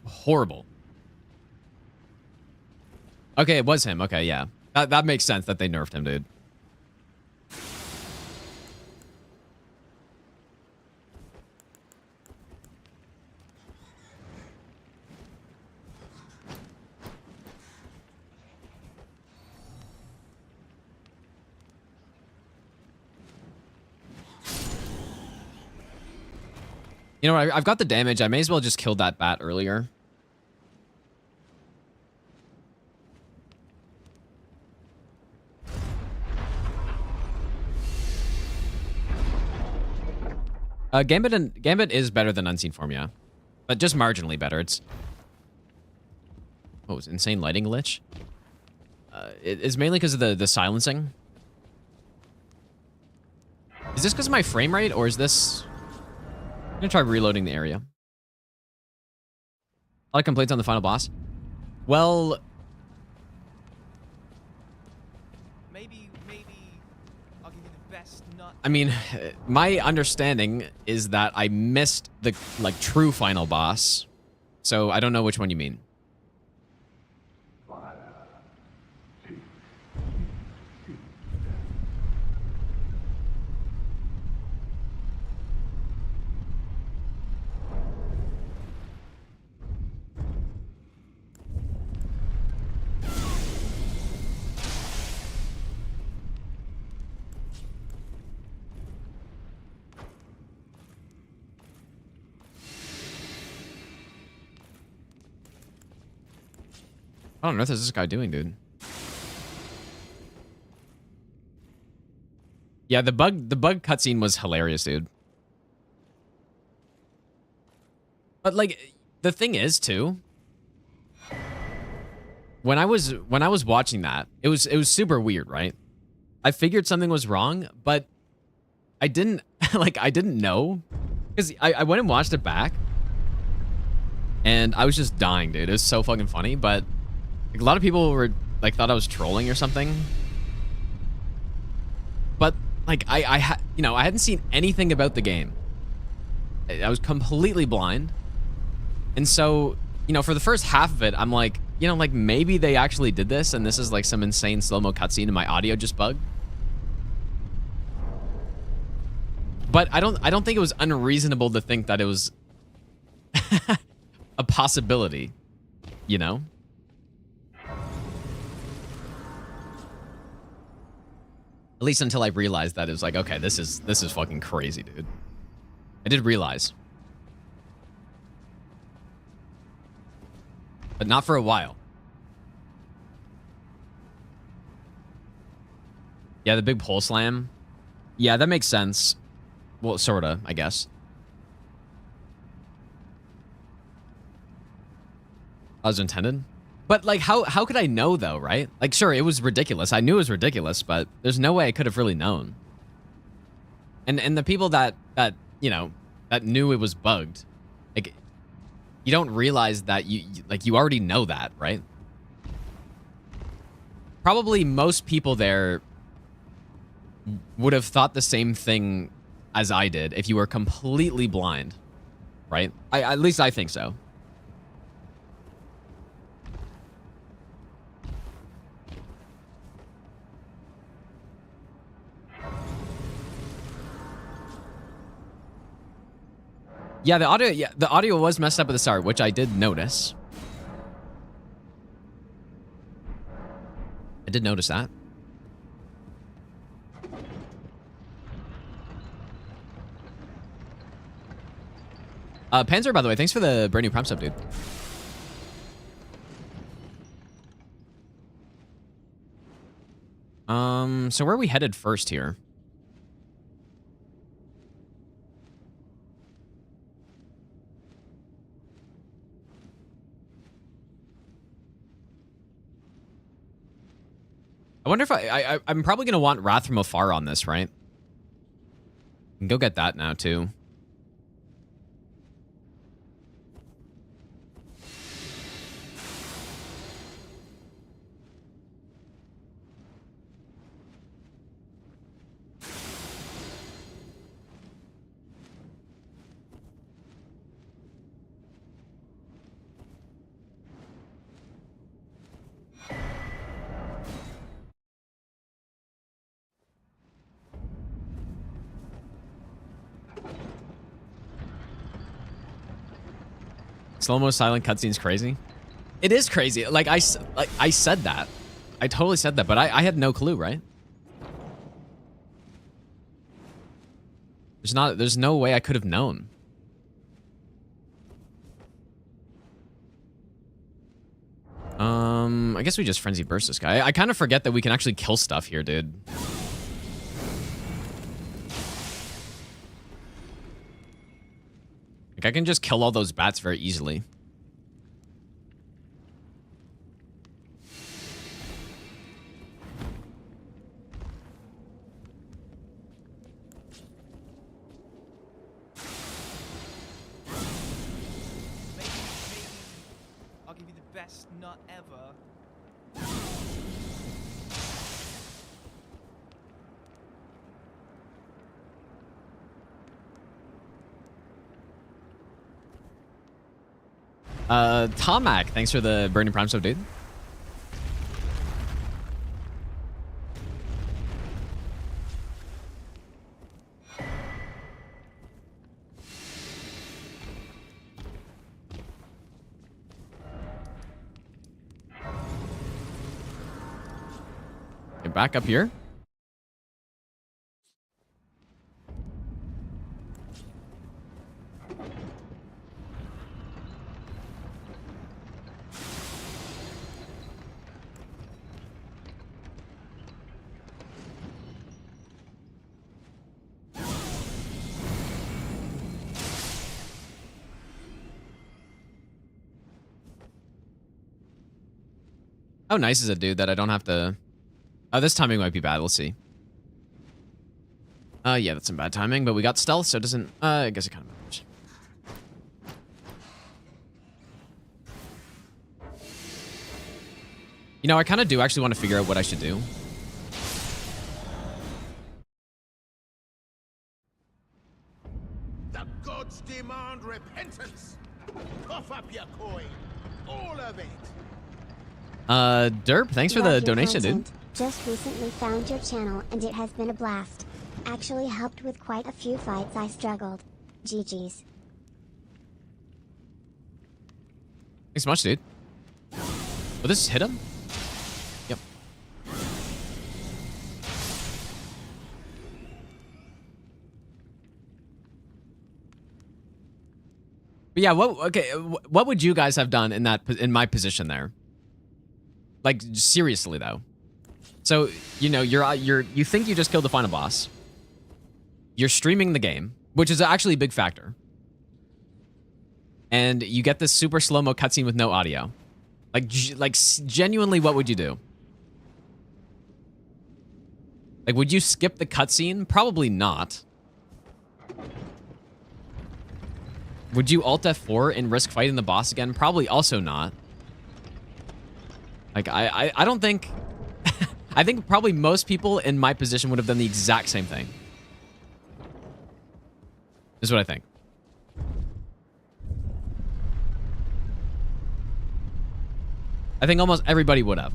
horrible. Okay, it was him. Okay, yeah. That makes sense that they nerfed him, dude. You know what? I've got the damage. I may as well just kill that bat earlier. Gambit is better than Unseen Form, yeah. But just marginally better. It's... What was it? Insane lighting glitch? It's mainly because of the silencing. Is this because of my frame rate, or is this... I'm gonna try reloading the area. A lot of complaints on the final boss. Well... Maybe I'll give you the best nut. I mean, my understanding is that I missed the, like, true final boss. So I don't know which one you mean. What on earth is this guy doing, dude? Yeah, the bug cutscene was hilarious, dude. But like, the thing is too, when I was watching that, it was super weird, right? I figured something was wrong, but I didn't I didn't know, because I went and watched it back, and I was just dying, dude. It was so fucking funny, but. Like, a lot of people were like thought I was trolling or something, but like I hadn't seen anything about the game. I was completely blind, and so for the first half of it, I'm like, like maybe they actually did this, and this is like some insane slow-mo cutscene, and my audio just bugged. But I don't think it was unreasonable to think that it was a possibility, At least until I realized that it was like, okay, this is fucking crazy, dude. I did realize. But not for a while. Yeah, the big pole slam. Yeah, that makes sense. Well, sorta, I guess. As intended. But, like, how could I know, though, right? Like, sure, it was ridiculous. I knew it was ridiculous, but there's no way I could have really known. And the people that knew it was bugged, like, you don't realize that you already know that, right? Probably most people there would have thought the same thing as I did if you were completely blind, right? At least I think so. Yeah, the audio was messed up at the start, which I did notice. I did notice that. Panzer, by the way, thanks for the brand new prompt sub, dude. So where are we headed first here? I wonder if I'm probably going to want Wrath from Afar on this, right? Can go get that now, too. Slow-mo silent cutscene's crazy. It is crazy. Like I said that. I totally said that, but I had no clue, right? There's no way I could have known. I guess we just frenzy burst this guy. I kind of forget that we can actually kill stuff here, dude. I can just kill all those bats very easily. Maybe I'll give you the best nut ever. Tomac, thanks for the Burning Prime sub, dude. Get back up here. How nice is it, dude, that I don't have to... Oh, this timing might be bad. We'll see. Yeah, that's some bad timing, but we got stealth, so it doesn't... I guess it kind of matters. You know, I kind of do actually want to figure out what I should do. The gods demand repentance. Cough up your coin. All of it. Derp, thanks for the Love your donation, dude. content. Just recently found your channel and it has been a blast. Actually helped with quite a few fights I struggled. GG's. Thanks so much, dude. Will this hit him? Yep. But yeah, what would you guys have done in my position there? Like, seriously though. So, you know, you think you just killed the final boss. You're streaming the game, which is actually a big factor. And you get this super slow-mo cutscene with no audio. Like genuinely, what would you do? Like, would you skip the cutscene? Probably not. Would you Alt F4 and risk fighting the boss again? Probably also not. Like, I don't think... I think probably most people in my position would have done the exact same thing. Is what I think. I think almost everybody would have.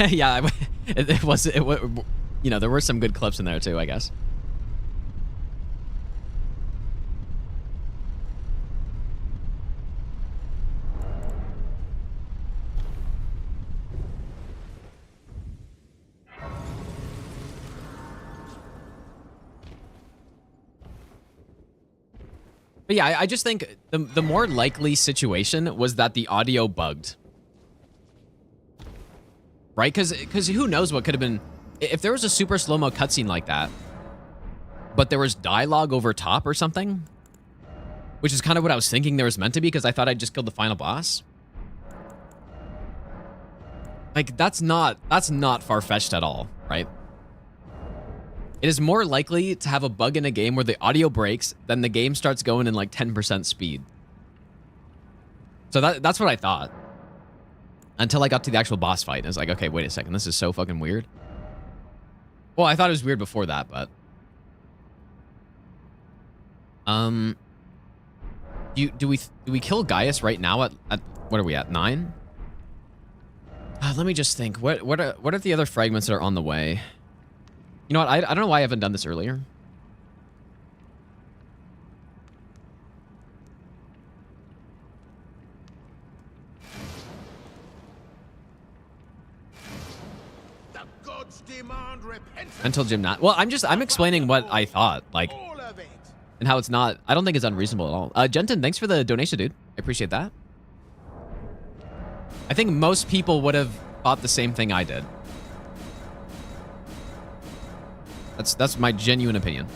Yeah, it was, you know, there were some good clips in there too, I guess. But yeah, I just think the more likely situation was that the audio bugged. Right? Because who knows what could have been... If there was a super slow-mo cutscene like that, but there was dialogue over top or something, which is kind of what I was thinking there was meant to be, because I thought I'd just killed the final boss. Like, that's not far-fetched at all, right? It is more likely to have a bug in a game where the audio breaks than the game starts going in like 10% speed. So that's what I thought. Until I got to the actual boss fight. I was like, okay, wait a second. This is so fucking weird. Well, I thought it was weird before that, but... Do we kill Gaius right now at what are we at, 9? Let me just think. What are the other fragments that are on the way? You know what? I don't know why I haven't done this earlier. The gods demand repentance. Until Gymnast. Well, I'm explaining what I thought, like, and how it's not. I don't think it's unreasonable at all. Jenton, thanks for the donation, dude. I appreciate that. I think most people would have thought the same thing I did. That's my genuine opinion.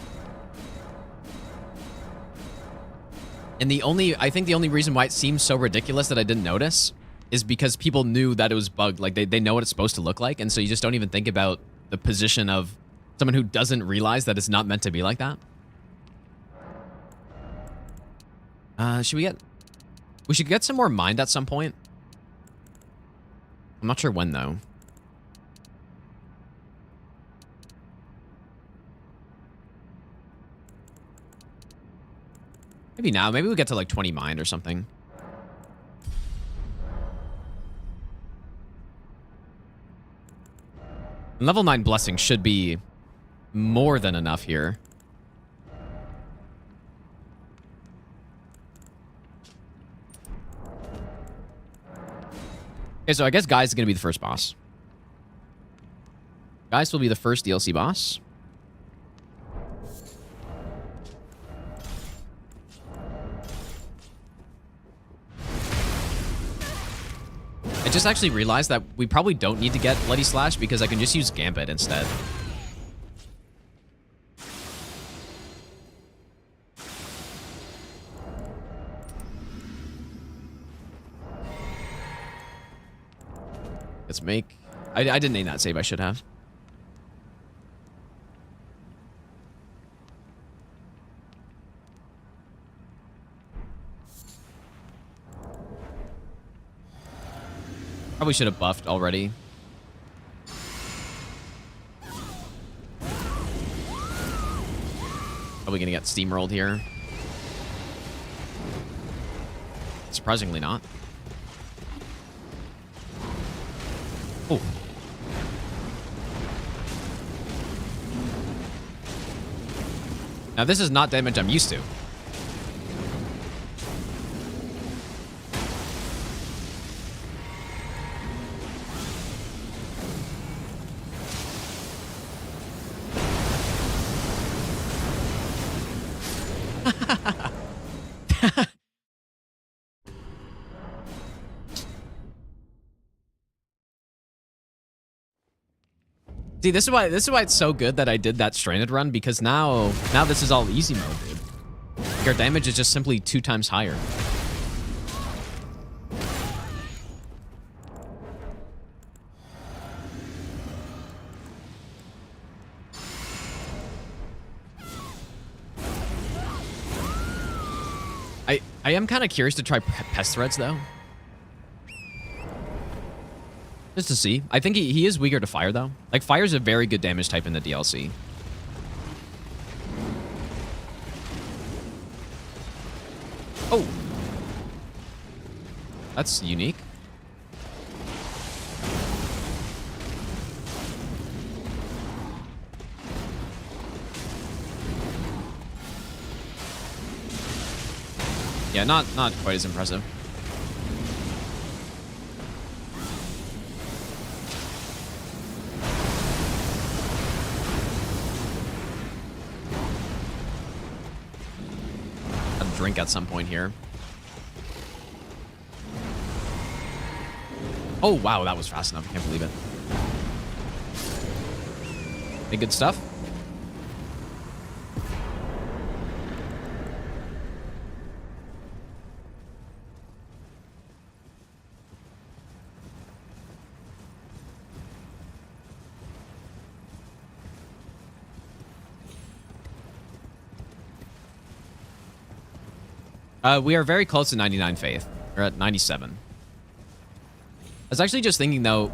And I think the only reason why it seems so ridiculous that I didn't notice is because people knew that it was bugged. Like, they know what it's supposed to look like, and so you just don't even think about the position of someone who doesn't realize that it's not meant to be like that. We should get some more mind at some point. I'm not sure when, though. Maybe now. Maybe we get to like 20 mind or something. And level 9 blessing should be more than enough here. Okay, so I guess Guy's going to be the first boss. Geist will be the first DLC boss. I just actually realized that we probably don't need to get Bloody Slash because I can just use Gambit instead. Let's make... I didn't name that save, I should have. Probably should have buffed already. Probably gonna get steamrolled here. Surprisingly not. Oh. Now this is not damage I'm used to. See, this is why it's so good that I did that stranded run, because now this is all easy mode, dude. Like, our damage is just simply 2 times higher. I am kind of curious to try Pest Threads, though. Just to see. I think he is weaker to fire, though. Like, fire's a very good damage type in the DLC. Oh. That's unique. Yeah, not quite as impressive. A drink at some point here. Oh, wow, that was fast enough. I can't believe it. Any good stuff? We are very close to 99 faith. We're at 97. I was actually just thinking, though,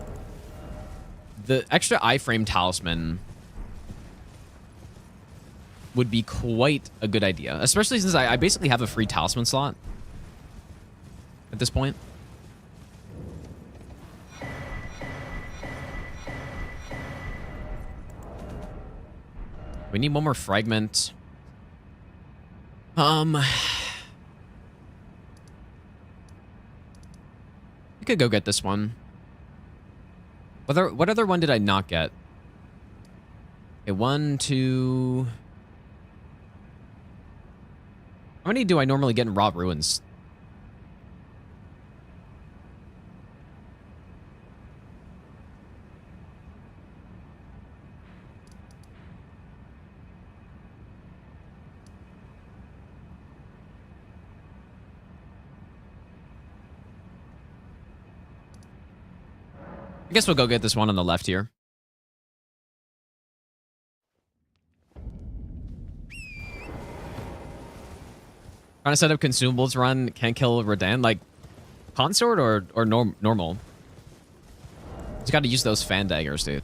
the extra iframe talisman would be quite a good idea, especially since I basically have a free talisman slot at this point. We need one more fragment. Could go get this one. What other one did I not get? Okay, 1, 2. How many do I normally get in Raw Ruins? I guess we'll go get this one on the left here. Trying to set up consumables run, can't kill Radahn. Like, consort or normal? Just gotta use those fan daggers, dude.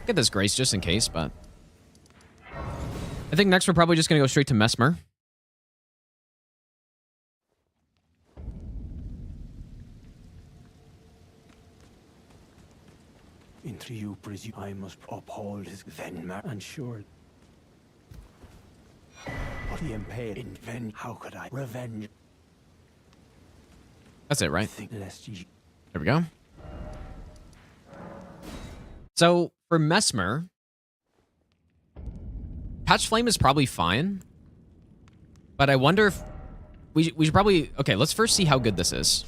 Get this Grace just in case, but I think next we're probably just going to go straight to Mesmer. Into you presume I must uphold his Venmer and sure. But the impaled in Ven, how could I revenge? That's it, right? Lest ye... There we go. So, for Mesmer, Patch Flame is probably fine. But I wonder if... We should probably... Okay, let's first see how good this is.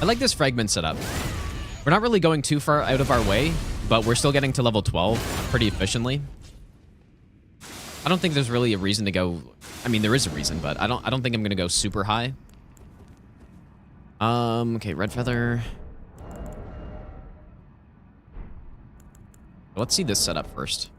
I like this fragment setup. We're not really going too far out of our way, but we're still getting to level 12 pretty efficiently. I don't think there's really a reason to go... I mean, there is a reason, but I don't think I'm going to go super high. Okay, Red Feather. Let's see this setup first.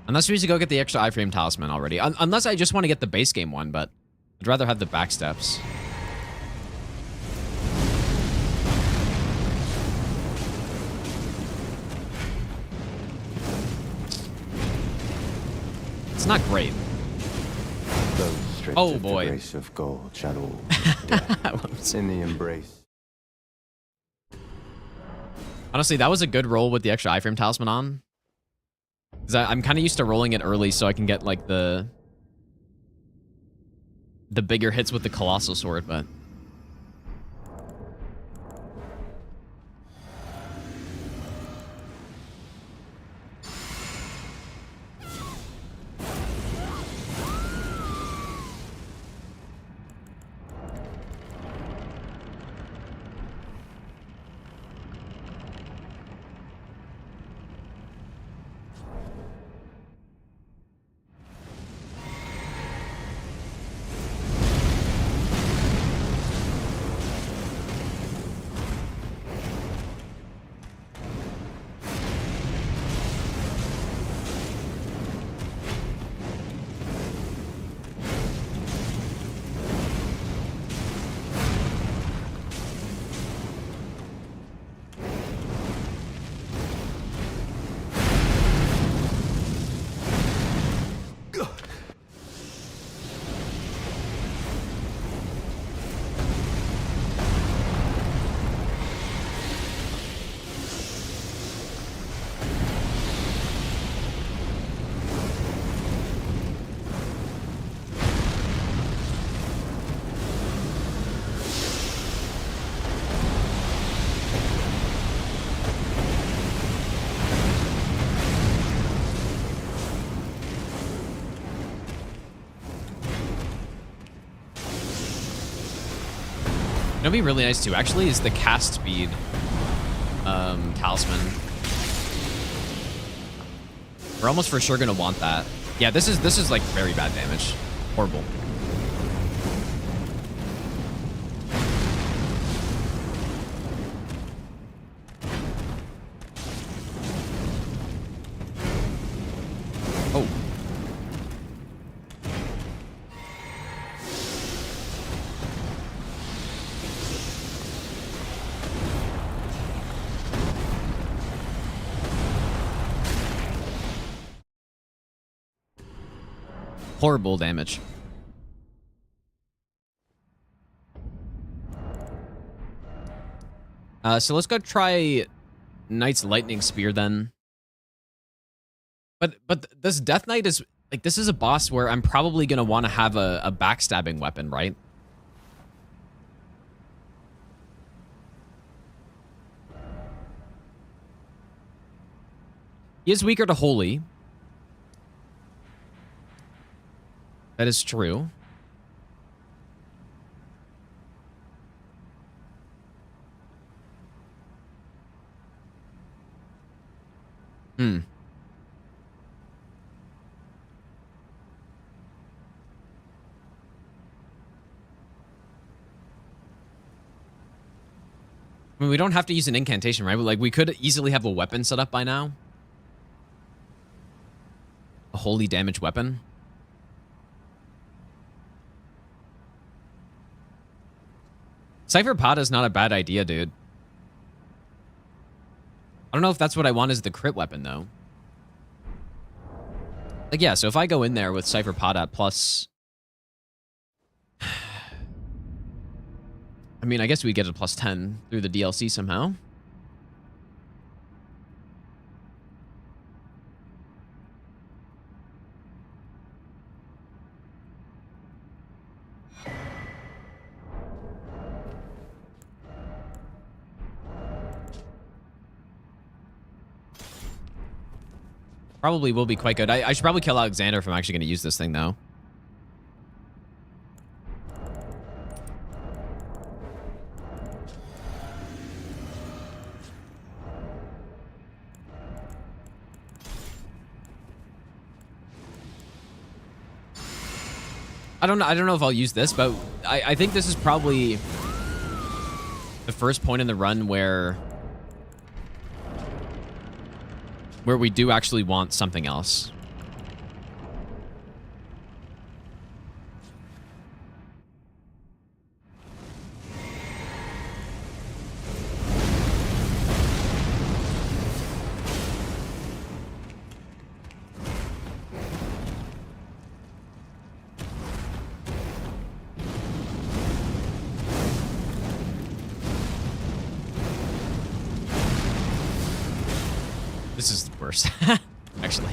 Unless we need to go get the extra iframe talisman already. Unless I just want to get the base game one, but I'd rather have the backsteps. It's not great. Oh boy. Grace of gold, shadow, death, in the embrace. Honestly, that was a good roll with the extra iframe talisman on. Because I'm kind of used to rolling it early so I can get, like, the bigger hits with the Colossal Sword, but... It'll be really nice too, actually, is the cast speed talisman. We're almost for sure gonna want that. Yeah, this is like very bad damage. Horrible. Oh. Horrible damage. So let's go try Knight's Lightning Spear then. But this Death Knight is like, this is a boss where I'm probably gonna want to have a backstabbing weapon, right? He is weaker to Holy. That is true. Hmm. I mean, we don't have to use an incantation, right? But like, we could easily have a weapon set up by now. A holy damage weapon. Cypher Pod is not a bad idea, dude. I don't know if that's what I want as the crit weapon, though. Like, yeah, so if I go in there with Cypher Pod at plus... I mean, I guess we get a plus 10 through the DLC somehow. Probably will be quite good. I should probably kill Alexander if I'm actually going to use this thing, though. I don't know if I'll use this, but I think this is probably the first point in the run where we do actually want something else. This is the worst, actually.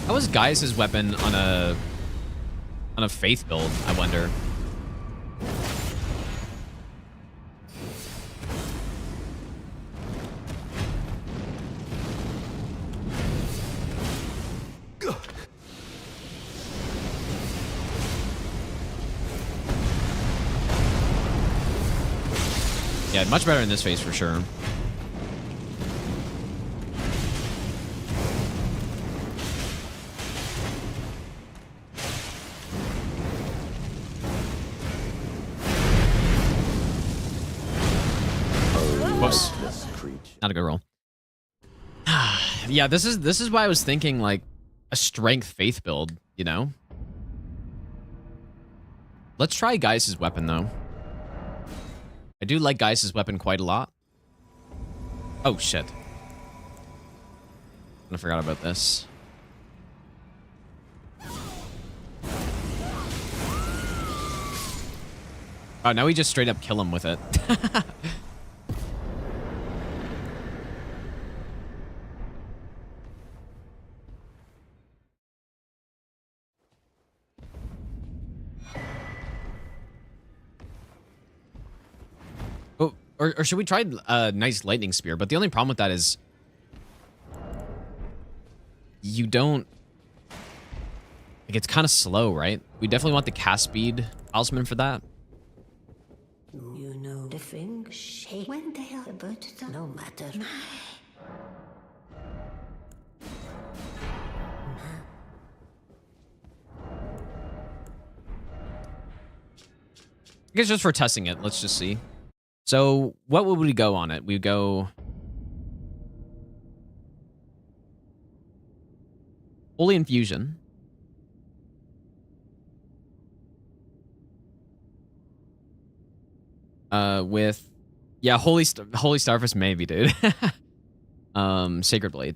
How was Gaius' weapon on a faith build, I wonder? Yeah, much better in this phase for sure. Not a good roll. Yeah, this is why I was thinking like a strength faith build, you know? Let's try Gaius' weapon though. I do like Gaius' weapon quite a lot. Oh shit. I forgot about this. Oh, now we just straight up kill him with it. Or should we try a nice lightning spear? But the only problem with that is you don't... Like, it's kind of slow, right? We definitely want the cast speed talisman for that. You know the things shake when they are but no matter. I guess just for testing it, let's just see. So what would we go on it? We go Holy Infusion. With Holy Starfist maybe, dude. Sacred Blade.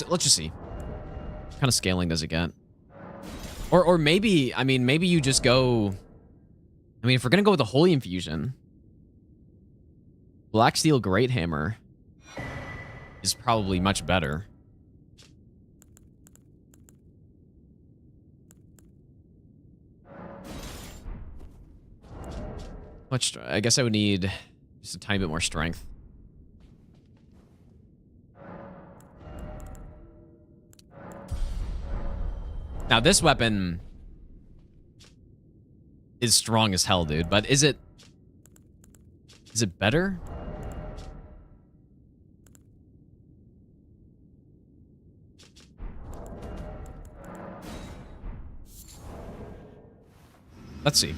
Let's just see. What kind of scaling does it get? Or maybe, I mean, maybe you just go... I mean, if we're gonna go with the Holy Infusion, Black Steel Great Hammer is probably much better. I guess I would need just a tiny bit more strength. Now, this weapon is strong as hell, dude. But is it better? Let's see.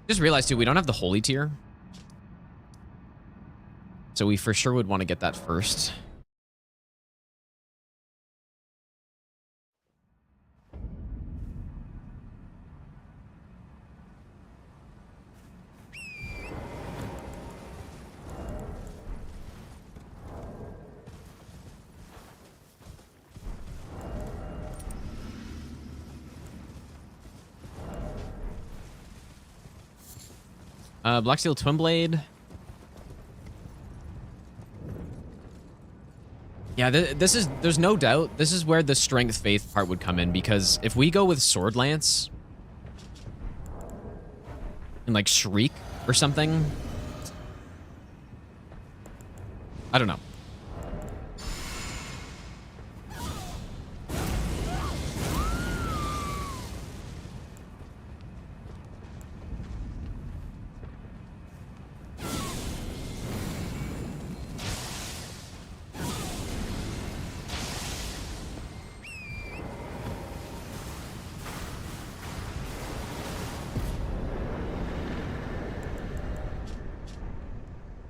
Just realized, too, we don't have the Holy Tier. So we for sure would want to get that first. Black Steel Twin Blade. Yeah, there's no doubt this is where the Strength Faith part would come in, because if we go with Sword Lance and like Shriek or something, I don't know.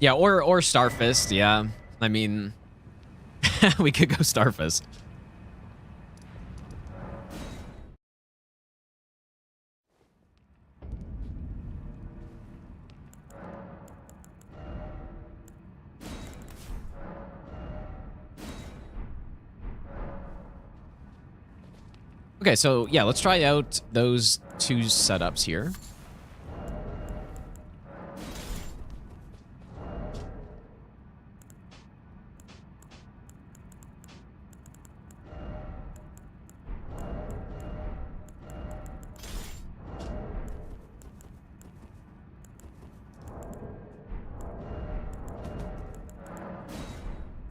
Yeah, or Starfist, yeah. I mean, we could go Starfist. Okay, so yeah, let's try out those two setups here.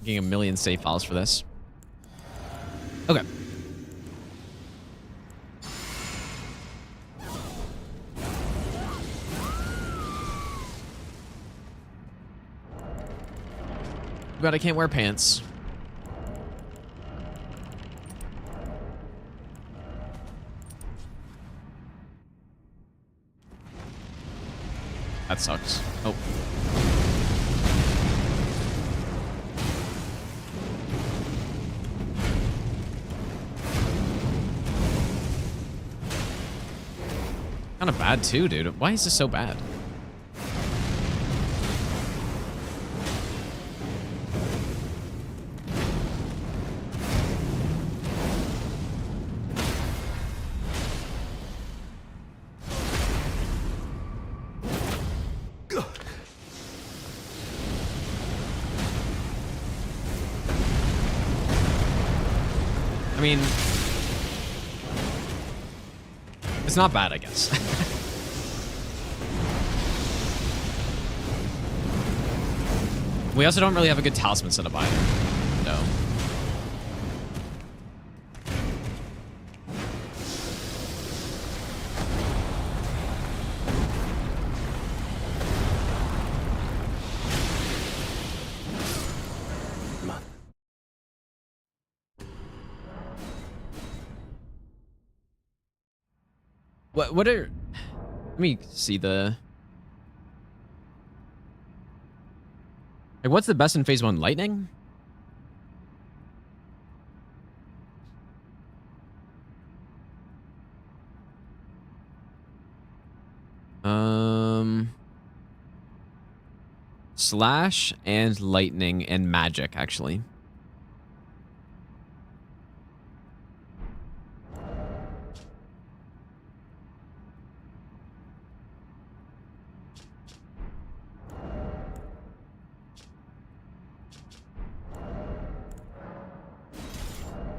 Getting a million save files for this. Okay. But I can't wear pants. That sucks. Oh. Kind of bad too, dude. Why is this so bad? I mean, it's not bad, I guess. We also don't really have a good talisman setup either. No. What are... Let me see the... Like, what's the best in phase 1? Lightning? Slash and lightning and magic, actually.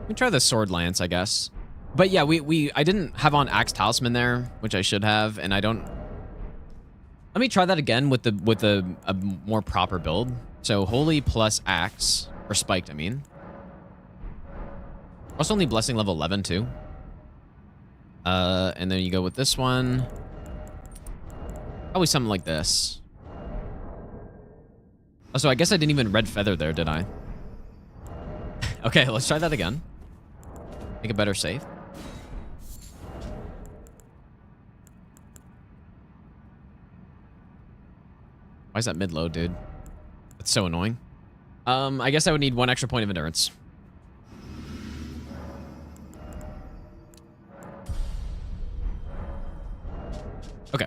We try the sword lance, I guess. But yeah, I didn't have on axe talisman there, which I should have, and I don't. Let me try that again with a more proper build. So holy plus axe, or spiked, I mean. Also only blessing level 11 too. And then you go with this one. Probably something like this. Oh, so I guess I didn't even red feather there, did I? Okay, let's try that again. Make a better save. Why is that mid-load, dude? That's so annoying. I guess I would need 1 extra point of endurance. Okay.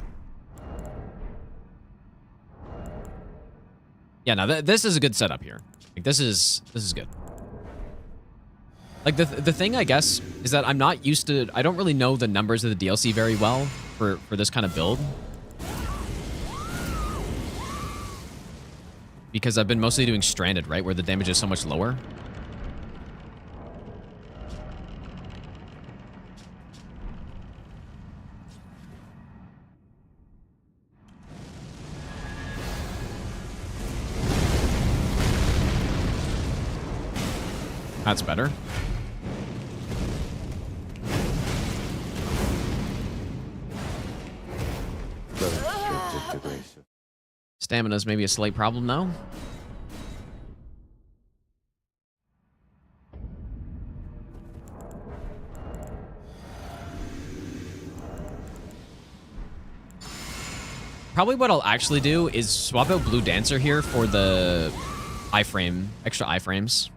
Yeah, now this is a good setup here. Like this is good. Like the thing I guess is that I'm not used to. I don't really know the numbers of the DLC very well for this kind of build. Because I've been mostly doing stranded, right? Where the damage is so much lower. That's better. Stamina's maybe a slight problem now. Probably what I'll actually do is swap out Blue Dancer here for the iframe, extra iframes.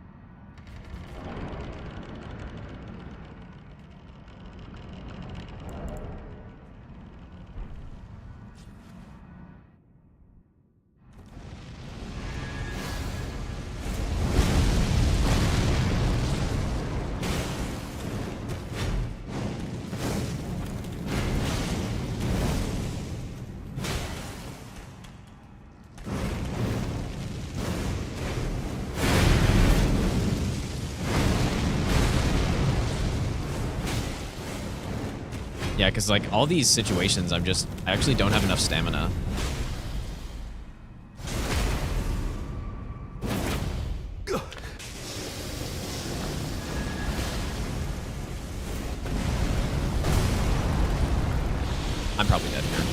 Yeah, because like all these situations, I actually don't have enough stamina. I'm probably dead here.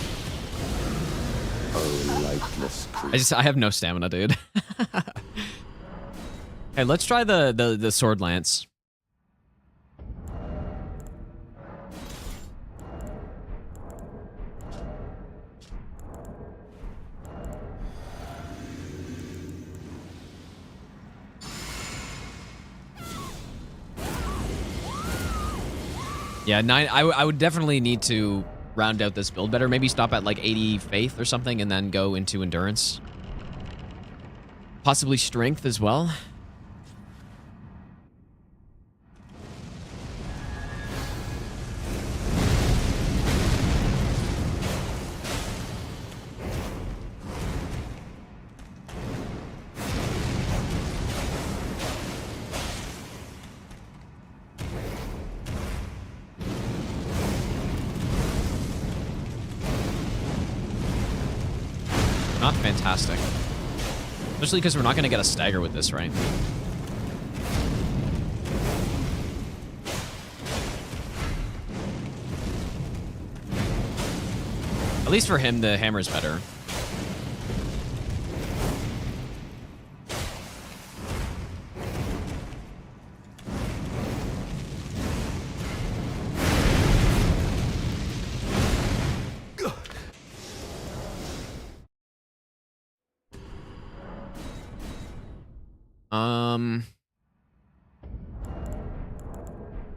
Oh, lightless creature. I have no stamina, dude. Hey, let's try the sword lance. Yeah, I would definitely need to round out this build better. Maybe stop at like 80 faith or something and then go into endurance. Possibly strength as well. Not fantastic. Especially because we're not going to get a stagger with this, right? At least for him, the hammer's better.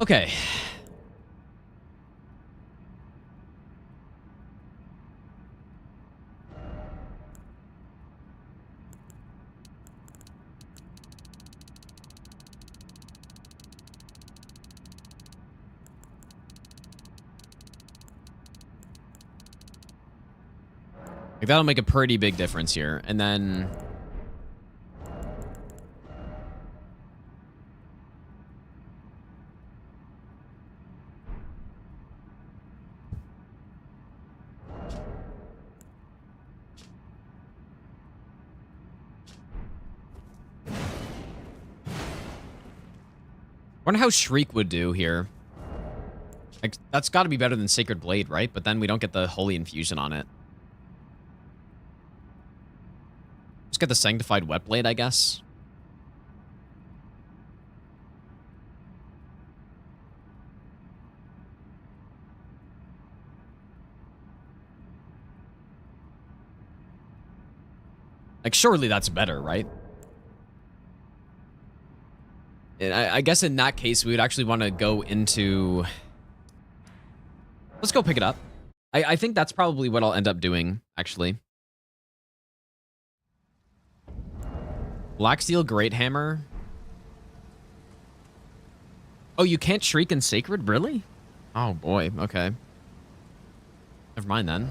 Okay. Like, that'll make a pretty big difference here. And then... wonder how Shriek would do here. Like, that's got to be better than Sacred Blade, right? But then we don't get the Holy Infusion on it. Just get the Sanctified Wet Blade, I guess. Like, surely that's better, right? And I guess in that case, we would actually want to go into... Let's go pick it up. I think that's probably what I'll end up doing, actually. Blacksteel Great Hammer. Oh, you can't Shriek in Sacred? Really? Oh, boy. Okay. Never mind, then.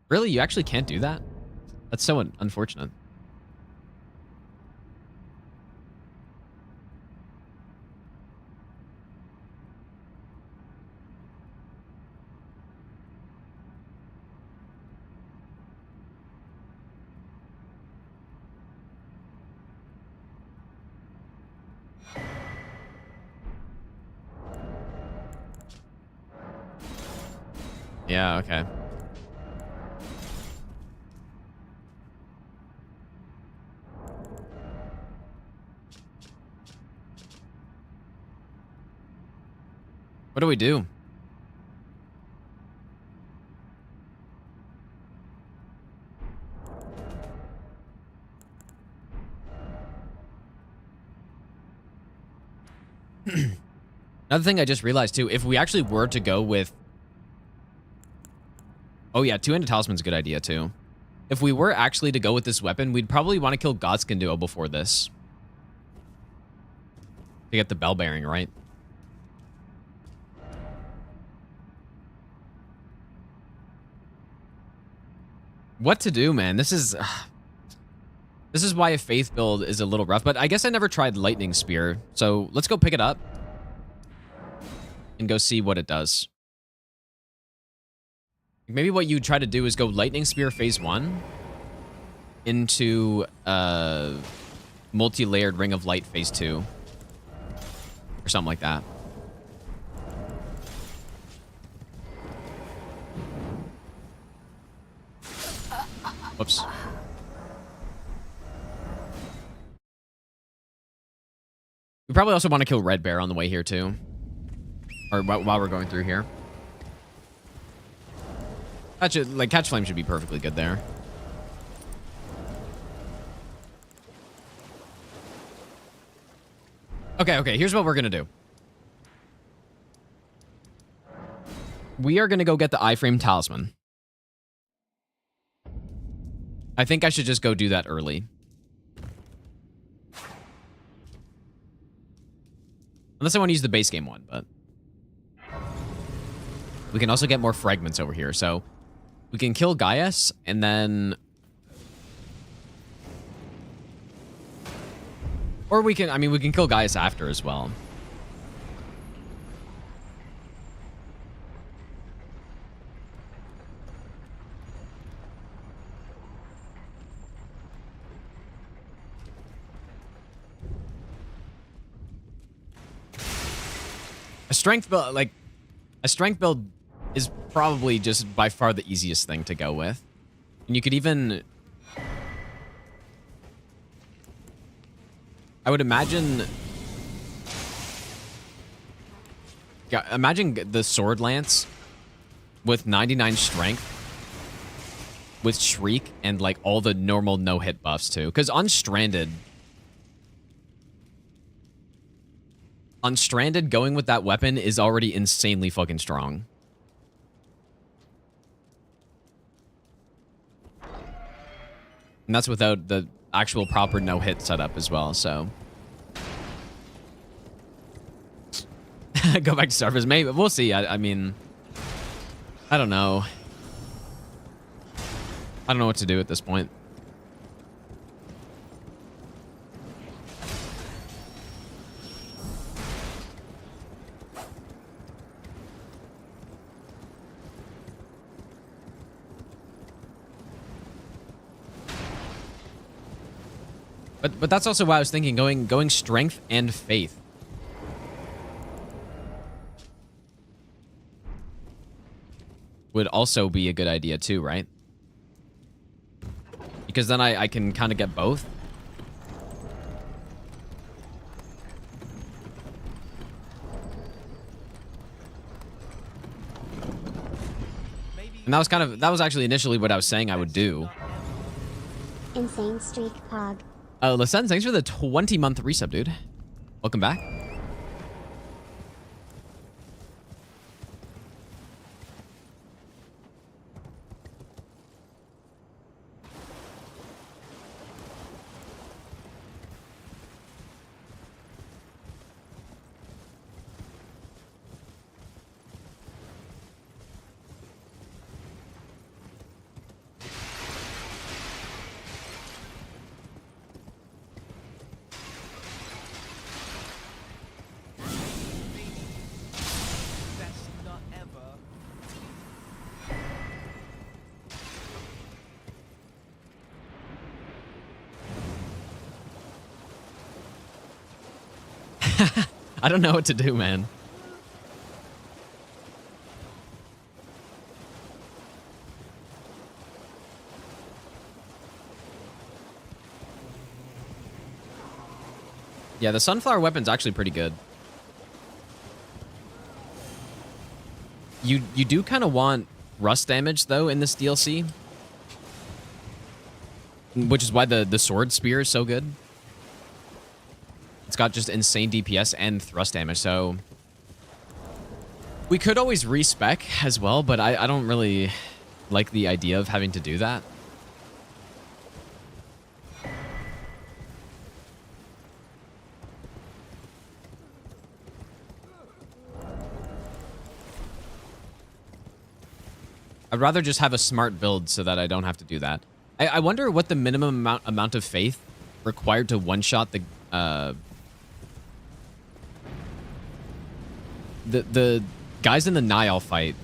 Really? You actually can't do that? That's so unfortunate. Yeah, okay. What do we do? Another thing I just realized too, if we actually were to go with... Oh yeah, two-handed talisman's a good idea too. If we were actually to go with this weapon, we'd probably want to kill Godskin Duo before this. To get the bell bearing, right? What to do, man? This is why a faith build is a little rough, but I guess I never tried Lightning Spear, so let's go pick it up and go see what it does. Maybe what you try to do is go Lightning Spear phase 1 into multi-layered Ring of Light phase 2 or something like that. Whoops. We probably also want to kill Red Bear on the way here too. Or while we're going through here. Catch Flame should be perfectly good there. Okay, here's what we're gonna do. We are gonna go get the iframe talisman. I think I should just go do that early. Unless I want to use the base game one, but... We can also get more fragments over here, so... We can kill Gaius, and then... Or we can... we can kill Gaius after as well. A strength build is probably just by far the easiest thing to go with. And you could even... I would imagine... imagine the sword lance with 99 strength, with shriek and like all the normal no hit buffs too. Because unstranded going with that weapon is already insanely fucking strong. And that's without the actual proper no hit setup as well. So. Go back to Starfish. Maybe we'll see. I mean, I don't know. I don't know what to do at this point. But that's also why I was thinking going strength and faith. Would also be a good idea too, right? Because then I can kind of get both. And that was actually initially what I was saying I would do. Insane streak pog. Listen, thanks for the 20-month resub, dude. Welcome back. I don't know what to do, man. Yeah, the sunflower weapon's actually pretty good. You do kind of want rust damage though in this DLC, which is why the sword spear is so good. It's got just insane DPS and thrust damage, so we could always respec as well, but I don't really like the idea of having to do that. I'd rather just have a smart build so that I don't have to do that. I wonder what the minimum amount of faith required to one-shot the guys in the Niall fight.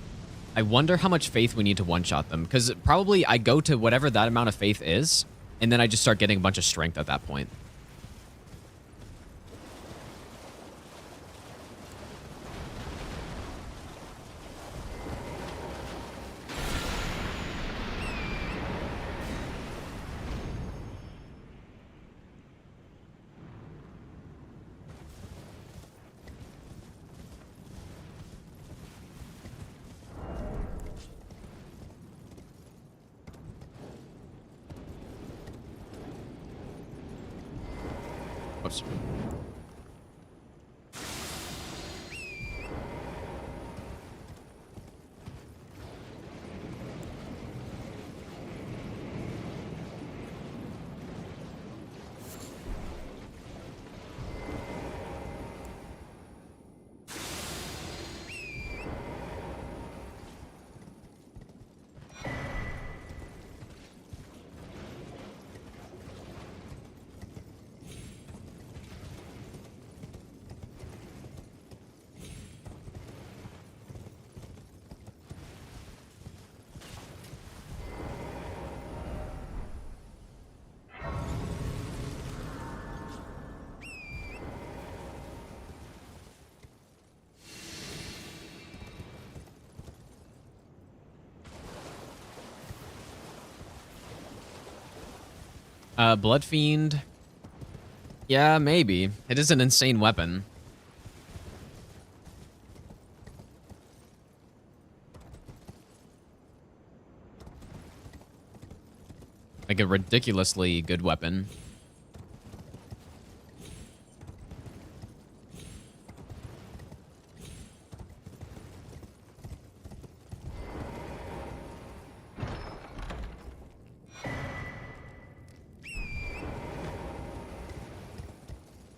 I wonder how much faith we need to one-shot them, because probably I go to whatever that amount of faith is, and then I just start getting a bunch of strength at that point. Oops. Blood Fiend. Yeah, maybe. It is an insane weapon. like a ridiculously good weapon.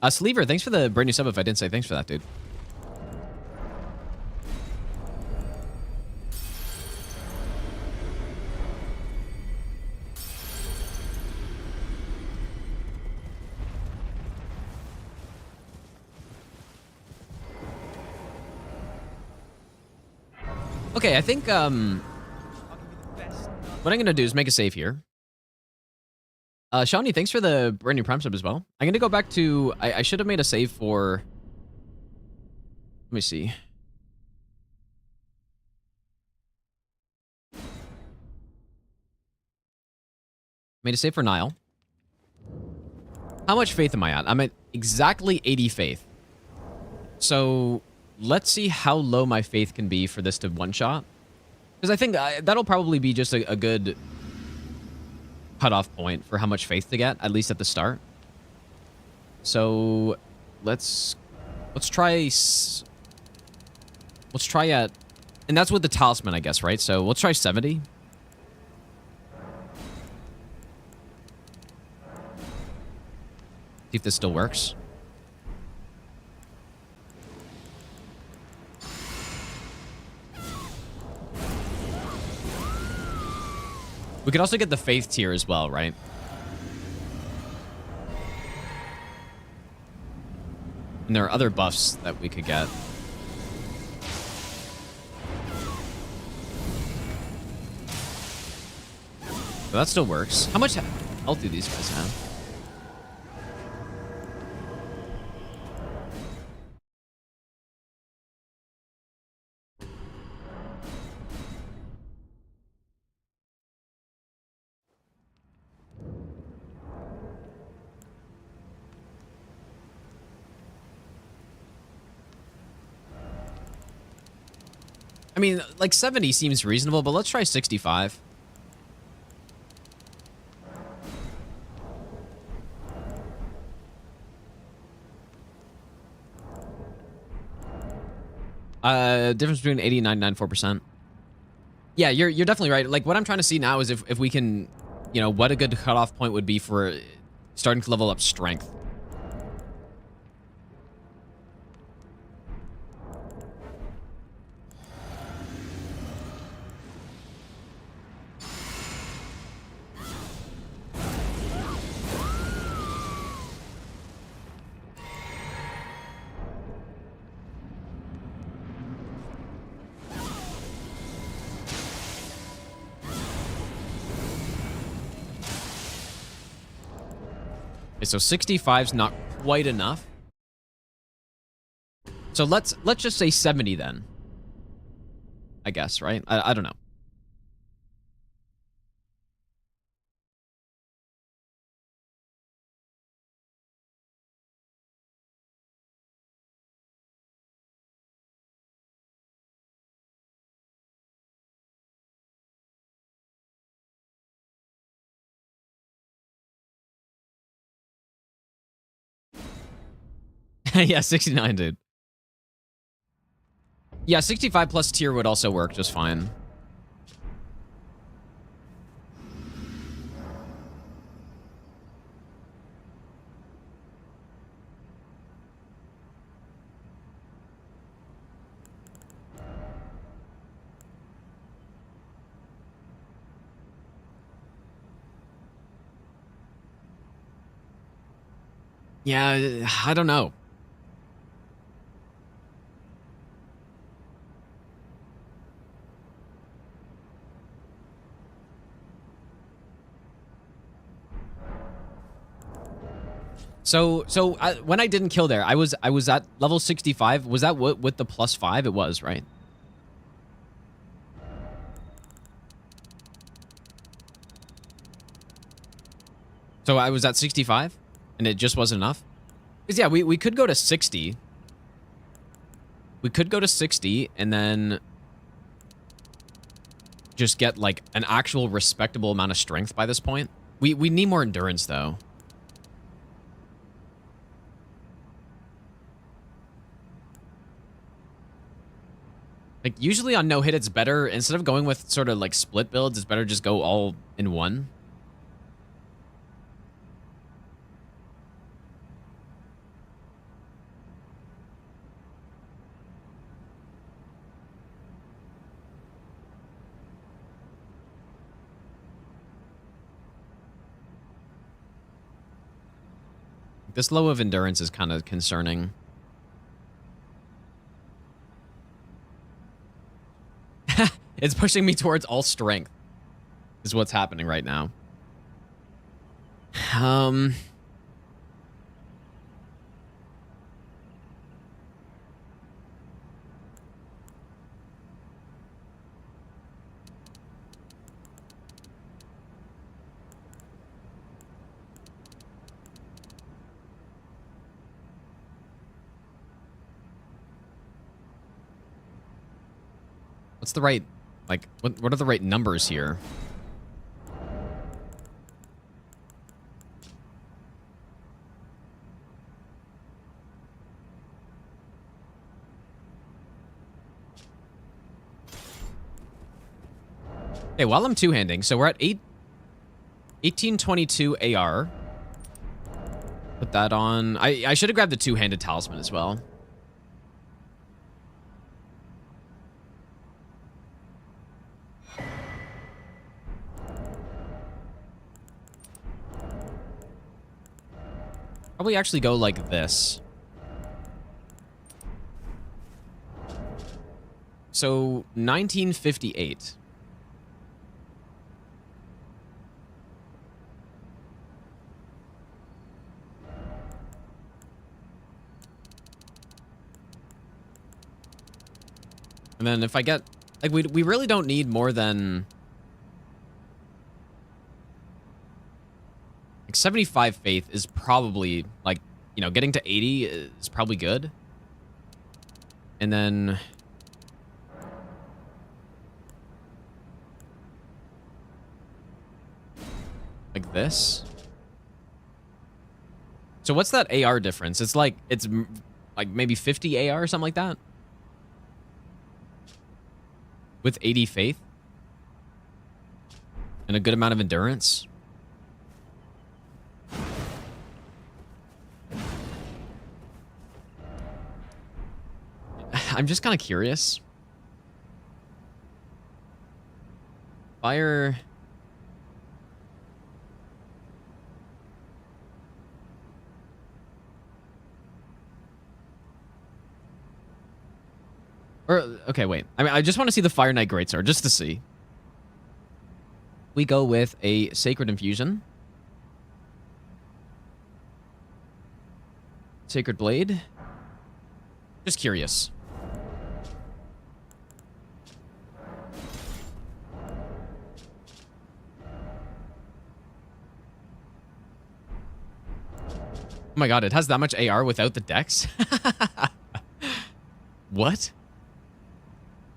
Sleever, thanks for the brand new sub. If I didn't say thanks for that, dude. Okay, I think what I'm gonna do is make a save here. Shawnee, thanks for the brand new Prime sub as well. I'm gonna go back to I should have made a save for. Let me see. Made a save for Nile. How much faith am I at? I'm at exactly 80 faith. So let's see how low my faith can be for this to one-shot. Because I think that'll probably be just a good cutoff point for how much faith to get, at least at the start. So let's try at, and that's with the talisman, I guess, right? So let's try 70. See if this still works. We could also get the faith tier as well, right? And there are other buffs that we could get. So that still works. How much health do these guys have? I mean, like 70 seems reasonable, but let's try 65. Difference between 80 and 994%. Yeah, you're definitely right. Like, what I'm trying to see now is if we can, you know, what a good cutoff point would be for starting to level up strength. So 65's not quite enough. So let's just say 70 then. I guess, right? I don't know. Yeah, 69, dude. Yeah, 65 plus tier would also work just fine. Yeah, I don't know. So when I didn't kill there, I was at level 65. Was that with the +5? It was, right? So I was at 65, and it just wasn't enough. Because yeah, we could go to 60. We could go to 60, and then just get like an actual respectable amount of strength by this point. We need more endurance, though. Like, usually on no hit, it's better, instead of going with sort of like split builds, it's better just go all in one. This low of endurance is kind of concerning. It's pushing me towards all strength, is what's happening right now. What's the right, like, what are the right numbers here? Okay, while I'm two-handing, so we're at 1822 AR. Put that on. I should have grabbed the two-handed talisman as well. Probably actually go like this. So 1958. And then if I get, like, we really don't need more than like 75 faith is probably, like, you know, getting to 80 is probably good. And then like this. So what's that AR difference? It's like maybe 50 AR or something like that. With 80 faith. And a good amount of endurance. I'm just kind of curious. Fire. Or, okay, wait. I mean, I just want to see the Fire Knight Greatsword, just to see. We go with a Sacred Infusion. Sacred Blade. Just curious. Oh my god, it has that much AR without the dex? What?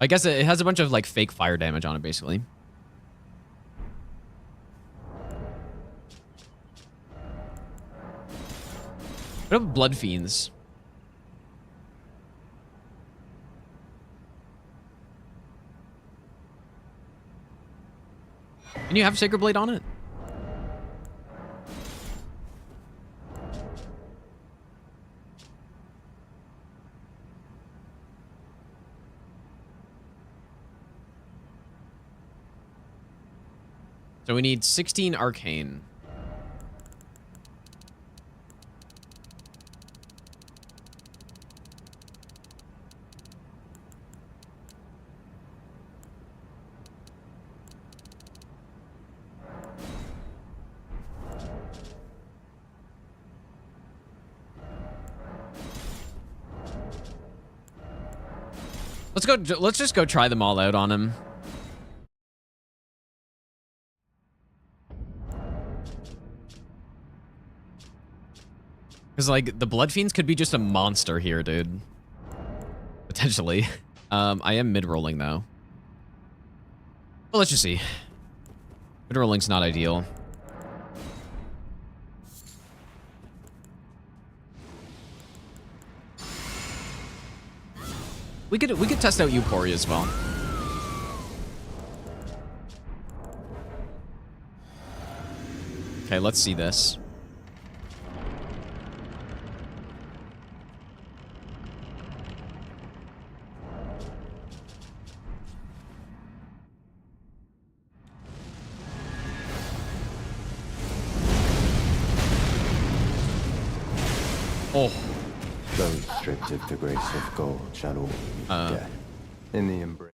I guess it has a bunch of, like, fake fire damage on it, basically. What about Blood Fiends? Can you have Sacred Blade on it? So we need 16 Arcane. Let's just go try them all out on him. Because, like, the Blood Fiends could be just a monster here, dude. Potentially. I am mid-rolling, though. Well, let's just see. Mid-rolling's not ideal. We could test out Euphoria as well. Okay, let's see this. Oh. Those stripped of the grace of gold shall all meet death in the embrace.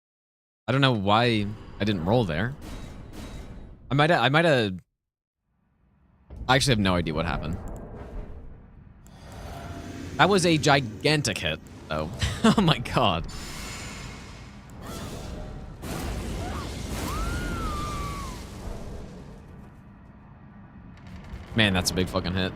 I don't know why I didn't roll there. I might have. I actually have no idea what happened. That was a gigantic hit, though. Oh my god. Man, that's a big fucking hit.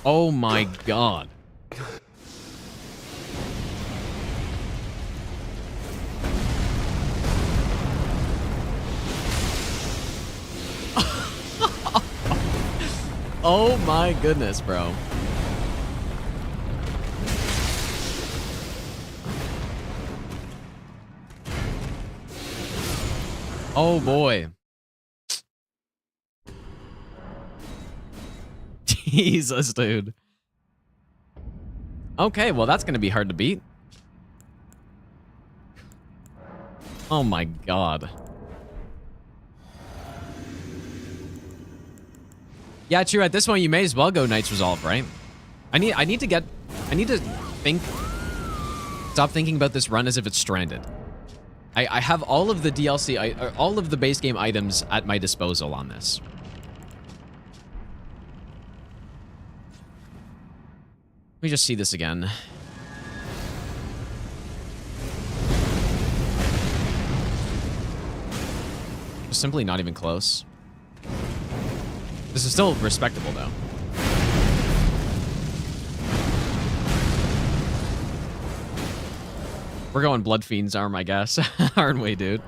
Oh my god. Oh my goodness, bro. Oh boy. Jesus, dude. Okay, well, that's going to be hard to beat. Oh my god. Yeah, true. At this point, you may as well go Knight's Resolve, right? I need to think. Stop thinking about this run as if it's stranded. I have all of the DLC, all of the base game items at my disposal on this. Let me just see this again. Simply not even close. This is still respectable, though. We're going Blood Fiend's Arm, I guess. Aren't we, dude?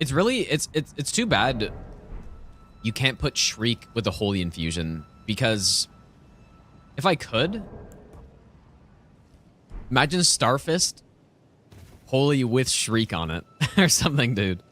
It's really, it's too bad you can't put Shriek with the Holy Infusion, because if I could, imagine Starfist Holy with Shriek on it or something, dude.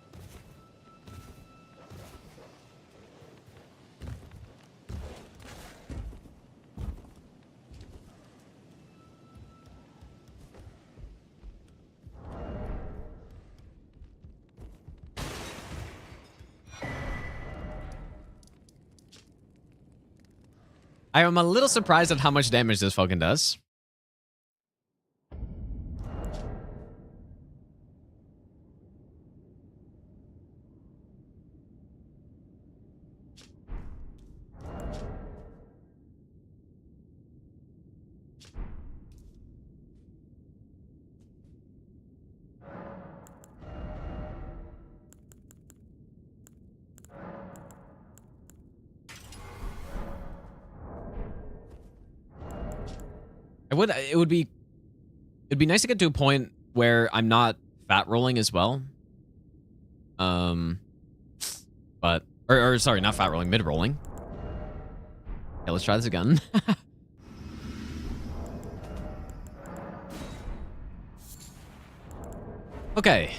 I am a little surprised at how much damage this fucking does. It'd be nice to get to a point where I'm not fat rolling as well. But sorry, not fat rolling, mid rolling. Okay, let's try this again. Okay.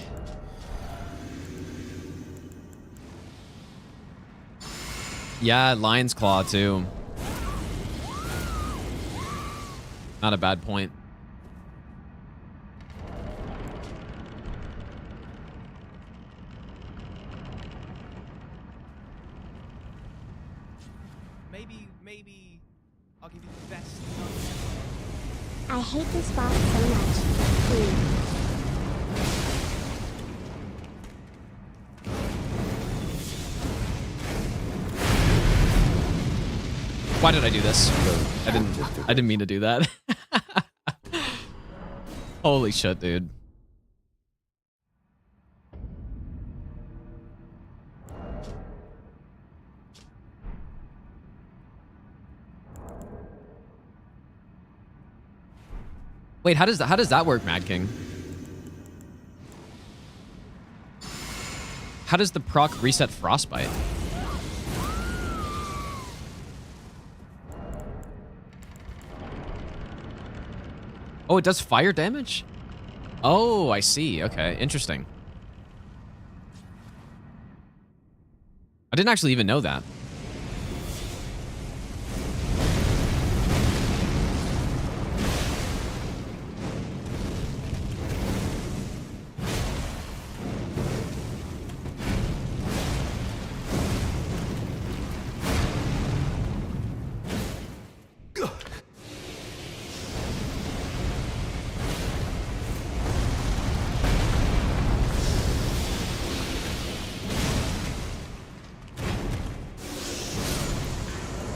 Yeah, Lion's Claw too. Not a bad point. I'll give you the best nut ever. I hate this boss so much. Please. Why did I do this? I didn't mean to do that. Holy shit, dude. Wait, how does that work, Mad King? How does the proc reset Frostbite? Oh, it does fire damage? Oh, I see. Okay, interesting. I didn't actually even know that.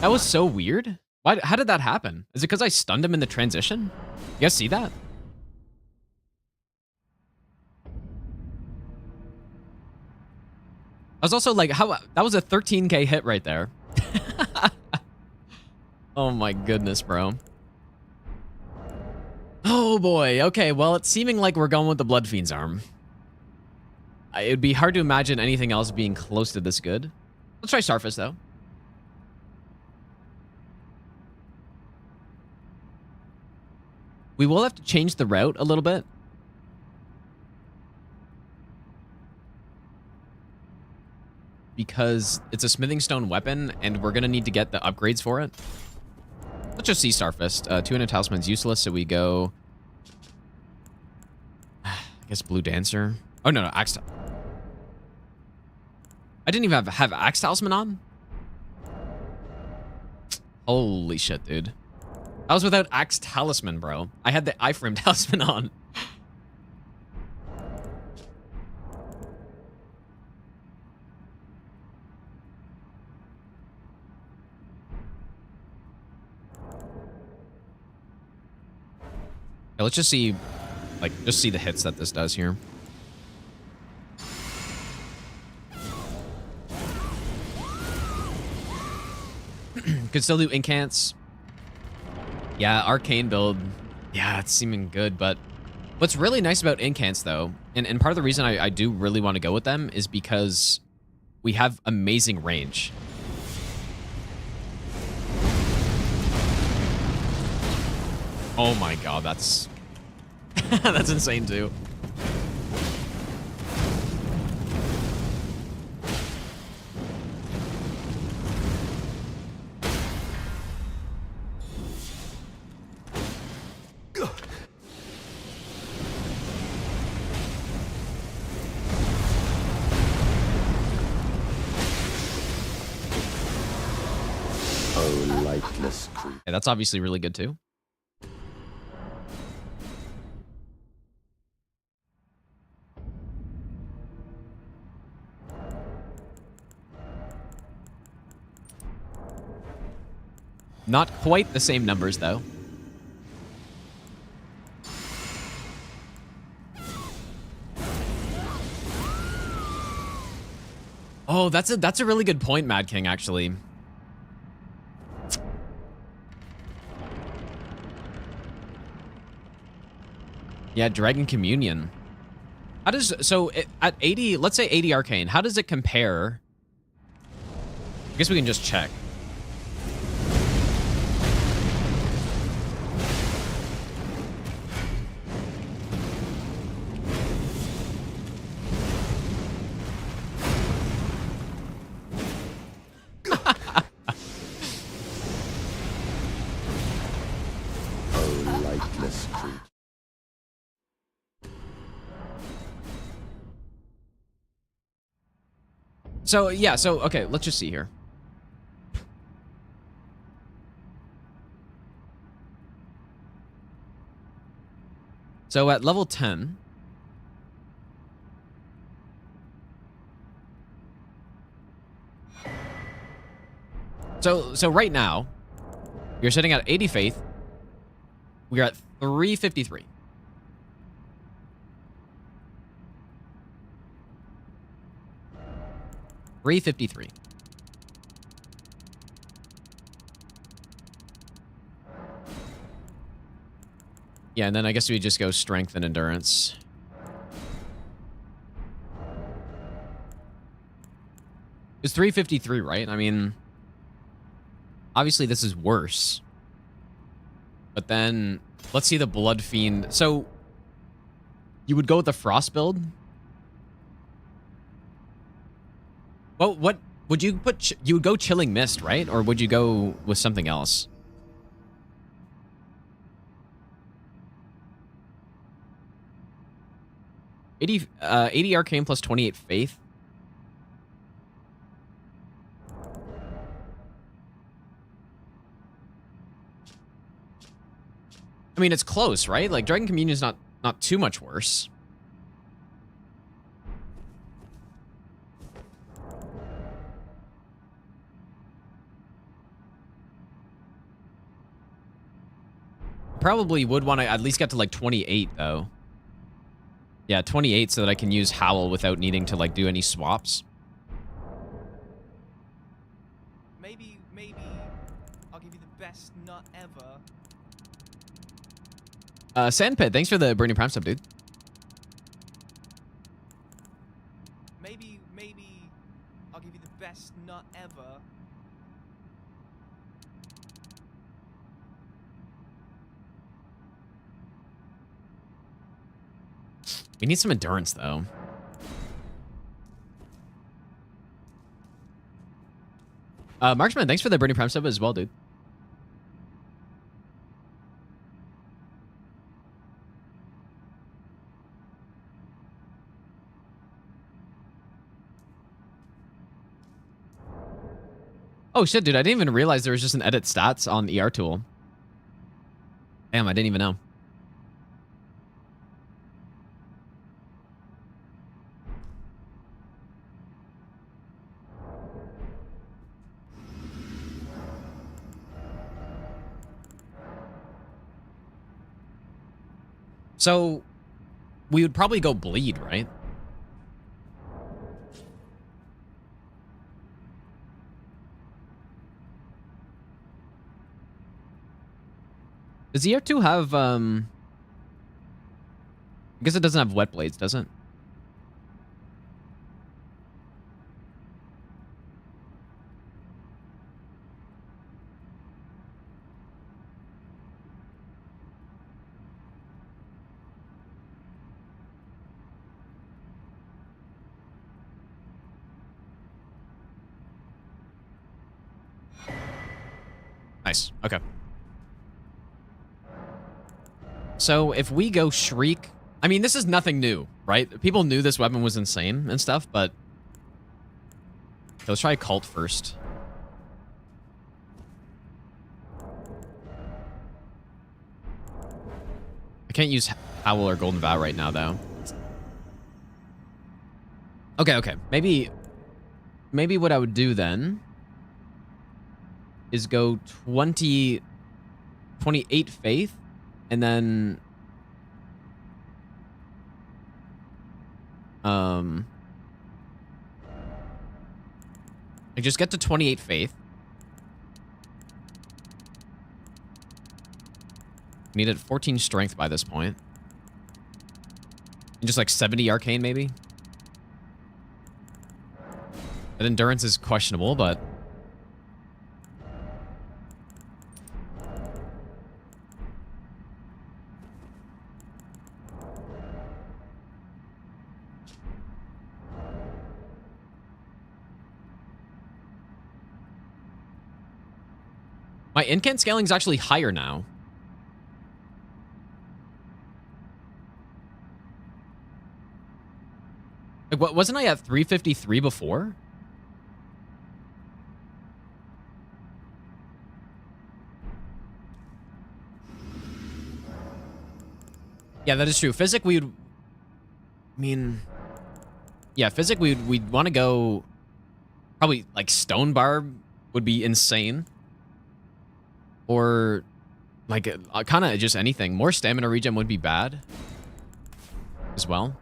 That was so weird. Why? How did that happen? Is it because I stunned him in the transition? You guys see that? I was also like, how? That was a 13k hit right there. Oh my goodness, bro. Oh boy. Okay, well, it's seeming like we're going with the Blood Fiend's Arm. It'd be hard to imagine anything else being close to this good. Let's try Starfish, though. We will have to change the route a little bit. Because it's a smithing stone weapon, and we're going to need to get the upgrades for it. Let's just see Starfist. 200 Talisman's useless, so we go... I guess Blue Dancer. Oh, no, Axe... I didn't even have Axe Talisman on? Holy shit, dude. I was without Axe Talisman, bro. I had the Iframe Talisman on. Okay, let's just see, like, just see the hits that this does here. Could still do incants. Yeah, Arcane build. Yeah, it's seeming good, but what's really nice about incants, though, and part of the reason I do really want to go with them is because we have amazing range. Oh my god, that's... that's insane, too. Yeah, that's obviously really good too. Not quite the same numbers though. Oh, that's a really good point, Mad King, actually. Yeah, Dragon Communion. How does... So, at 80... Let's say 80 Arcane. How does it compare? I guess we can just check. So, yeah, so, okay, let's just see here. So at level 10... So right now, you're sitting at 80 faith. We're at 353. $353. Yeah, and then I guess we just go strength and endurance. It's 353, right? I mean, obviously this is worse. But then, let's see the Blood Fiend. So, you would go with the Frost build? Well, what would you put? You would go Chilling Mist, right? Or would you go with something else? $80 Arcane plus 28 Faith. I mean, it's close, right? Like, Dragon Communion is not too much worse. Probably would want to at least get to, like, 28, though. Yeah, 28 so that I can use Howl without needing to, like, do any swaps. Maybe I'll give you the best nut ever. Sandpit, thanks for the Burning Prime sub, dude. Maybe I'll give you the best nut ever. We need some endurance, though. Marksman, thanks for the Burning Prime sub as well, dude. Oh shit, dude, I didn't even realize there was just an edit stats on the ER tool. Damn, I didn't even know. So, we would probably go bleed, right? Does ER2 have, I guess it doesn't have wet blades, does it? Nice. Okay. So if we go Shriek, I mean, this is nothing new, right? People knew this weapon was insane and stuff, but okay, let's try Cult first. I can't use Howl or Golden Vow right now, though. Okay. Maybe what I would do then is go 28 Faith, and then I just get to 28 Faith. Needed 14 Strength by this point. And just like 70 Arcane, maybe? That Endurance is questionable, but... my incant scaling is actually higher now. Like, what, wasn't I at 353 before? Yeah, that is true. Physic, we'd... I mean... Yeah, Physic, we'd want to go... Probably, like, Stone Barb would be insane. Or, like, kind of just anything. More stamina regen would be bad. As well.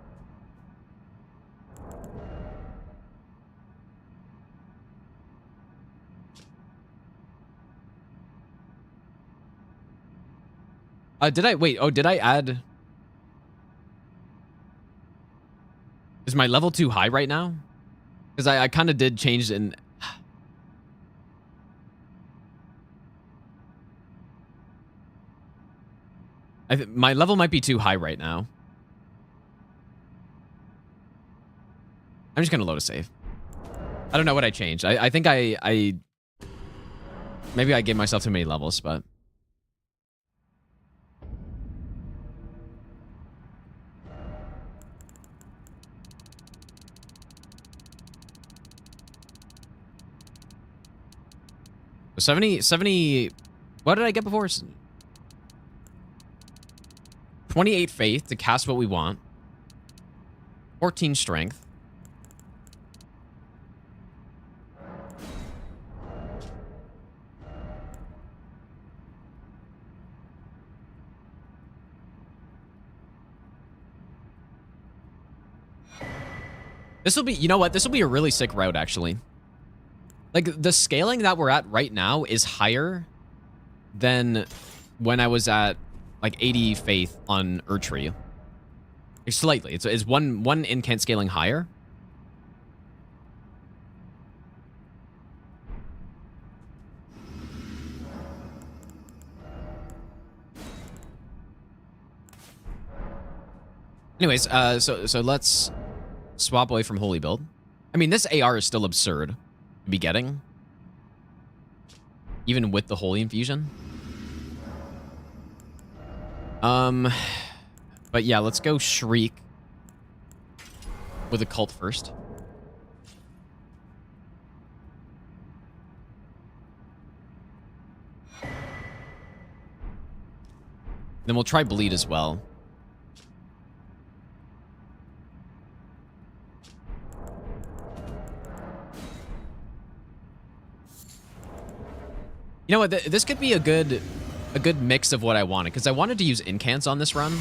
Did I... Wait, did I add... Is my level too high right now? Because I kind of did change in... my level might be too high right now. I'm just going to load a save. I don't know what I changed. I think I... Maybe I gave myself too many levels, but... So 70... What did I get before? 28 faith to cast what we want. 14 strength. This will be, you know what? This will be a really sick route, actually. Like, the scaling that we're at right now is higher than when I was at, like, 80 faith on Erdtree. Slightly. It's one incant scaling higher. Anyways, so let's swap away from Holy Build. I mean, this AR is still absurd to be getting. Even with the Holy Infusion. But yeah, let's go Shriek with a cult first. Then we'll try Bleed as well. You know what? This could be a good mix of what I wanted, because I wanted to use incants on this run,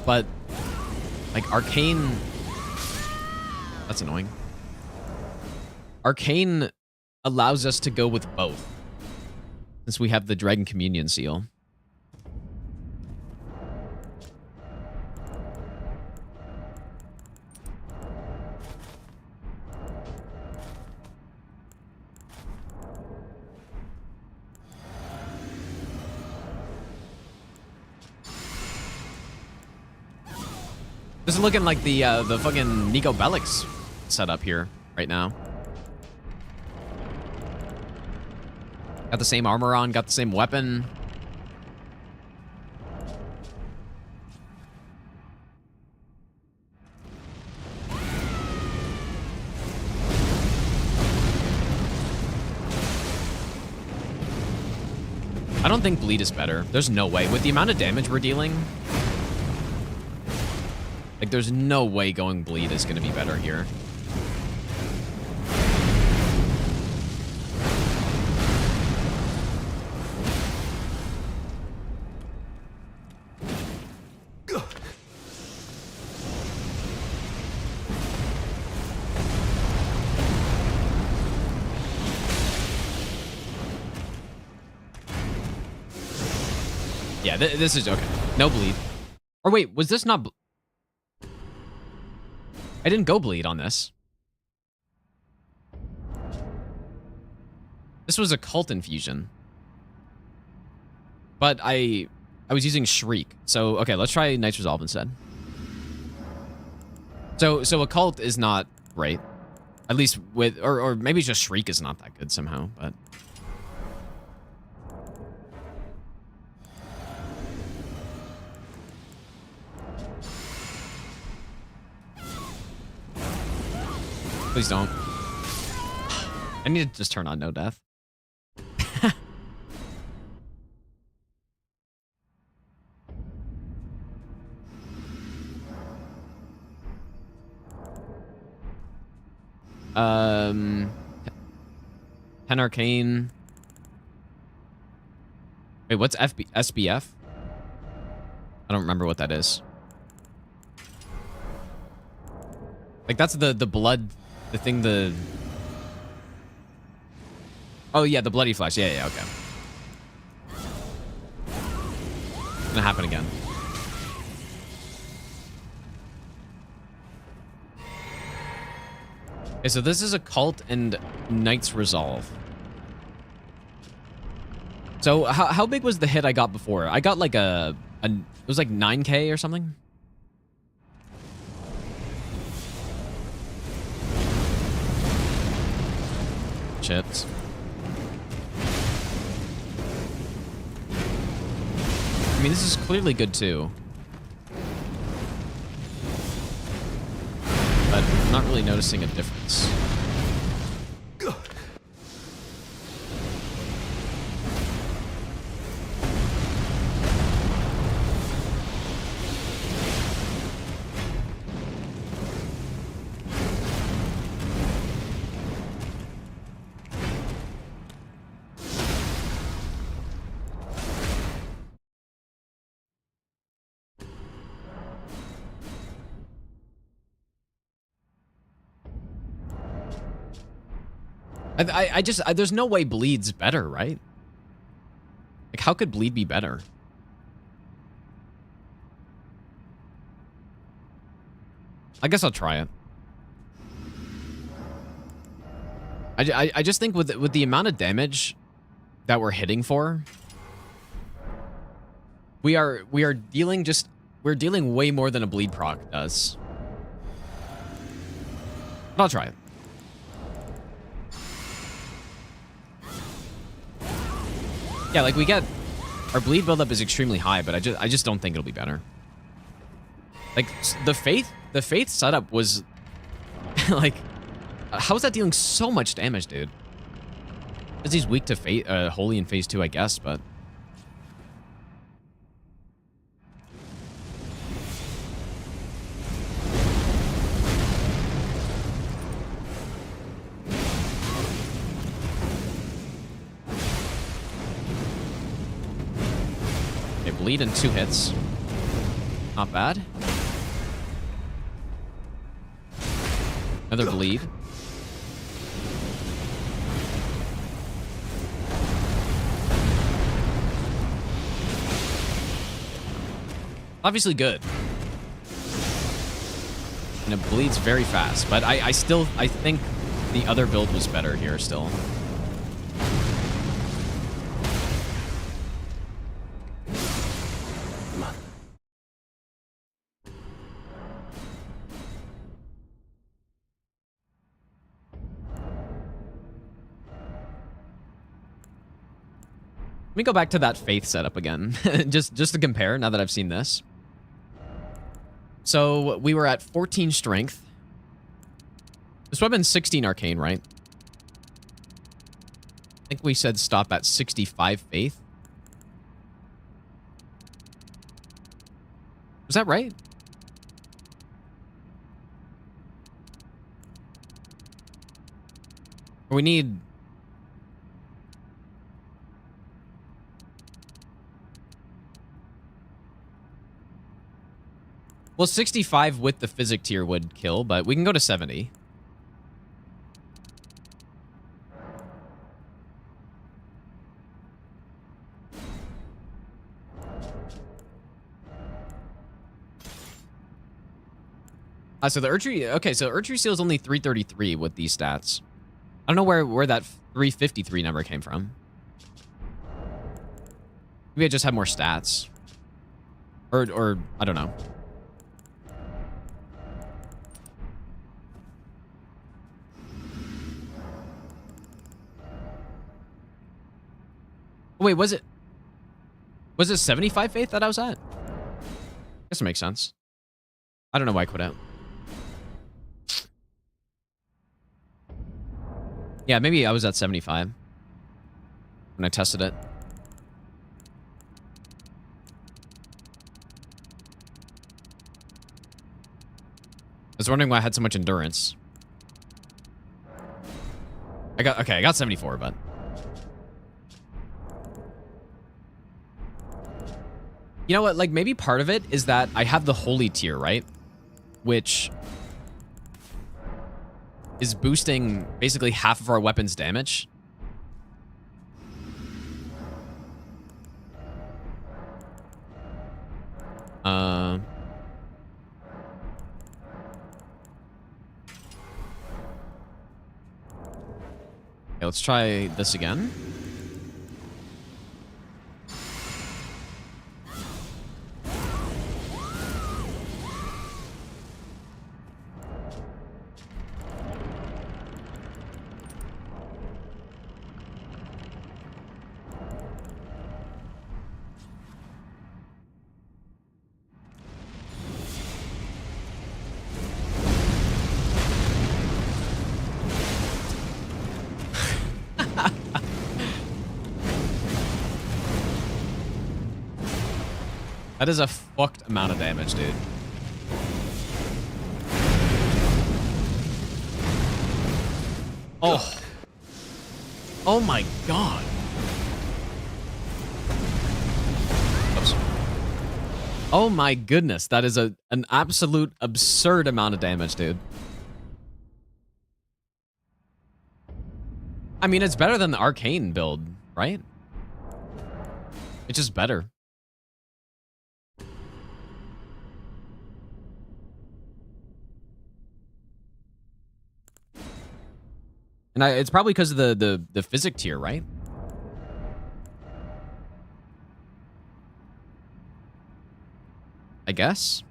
but like Arcane, that's annoying. Arcane allows us to go with both, since we have the Dragon Communion seal. This is looking like the fucking Nico Bellic's setup here right now. Got the same armor on, got the same weapon. I don't think Bleed is better. There's no way. With the amount of damage we're dealing... Like, there's no way going Bleed is going to be better here. Yeah, this is okay. No Bleed. Or wait, was this not... I didn't go Bleed on this. This was a cult infusion. But I was using Shriek. So, okay, let's try Knight's Resolve instead. So a cult is not great. At least with... Or maybe just Shriek is not that good somehow, but... Please don't. I need to just turn on no death. 10 Arcane. Wait, what's SBF? I don't remember what that is. Like, that's the blood, the thing, the... Oh, yeah, the bloody flesh. Yeah, yeah, okay. It's gonna happen again. Okay, so this is Occult and Knight's Resolve. So how big was the hit I got before? I got like it was like 9K or something. Chips. I mean, this is clearly good too. But I'm not really noticing a difference. There's no way Bleed's better, right? Like, how could Bleed be better? I guess I'll try it. I just think with the amount of damage that we're hitting for, we're dealing way more than a Bleed proc does. But I'll try it. Yeah, like we get our bleed buildup is extremely high, but I just don't think it'll be better. Like the faith setup was like, how is that dealing so much damage, dude? Because he's weak to fate, holy in phase 2, I guess, but bleed in 2 hits. Not bad. Another bleed. Obviously good. And it bleeds very fast, but I think the other build was better here still. Let me go back to that faith setup again, just to compare now that I've seen this. So we were at 14 strength. This weapon's 16 arcane, right? I think we said stop at 65 faith. Was that right? Or we need... Well, 65 with the physic tier would kill, but we can go to 70. So the Erdtree, okay, so Erdtree Seal is only 333 with these stats. I don't know where that 353 number came from. Maybe I just have more stats. Or I don't know. Wait, was it 75 faith that I was at? I guess it makes sense. I don't know why I quit out. Yeah, maybe I was at 75 when I tested it. I was wondering why I had so much endurance. I got 74, but you know what? Like, maybe part of it is that I have the holy tier, right? Which is boosting basically half of our weapons damage. Okay, let's try this again. That is a fucked amount of damage, dude. Oh. Oh my god. Oops. Oh my goodness. That is an absolute absurd amount of damage, dude. I mean, it's better than the Arcane build, right? It's just better. And it's probably because of the physic tier, right? I guess.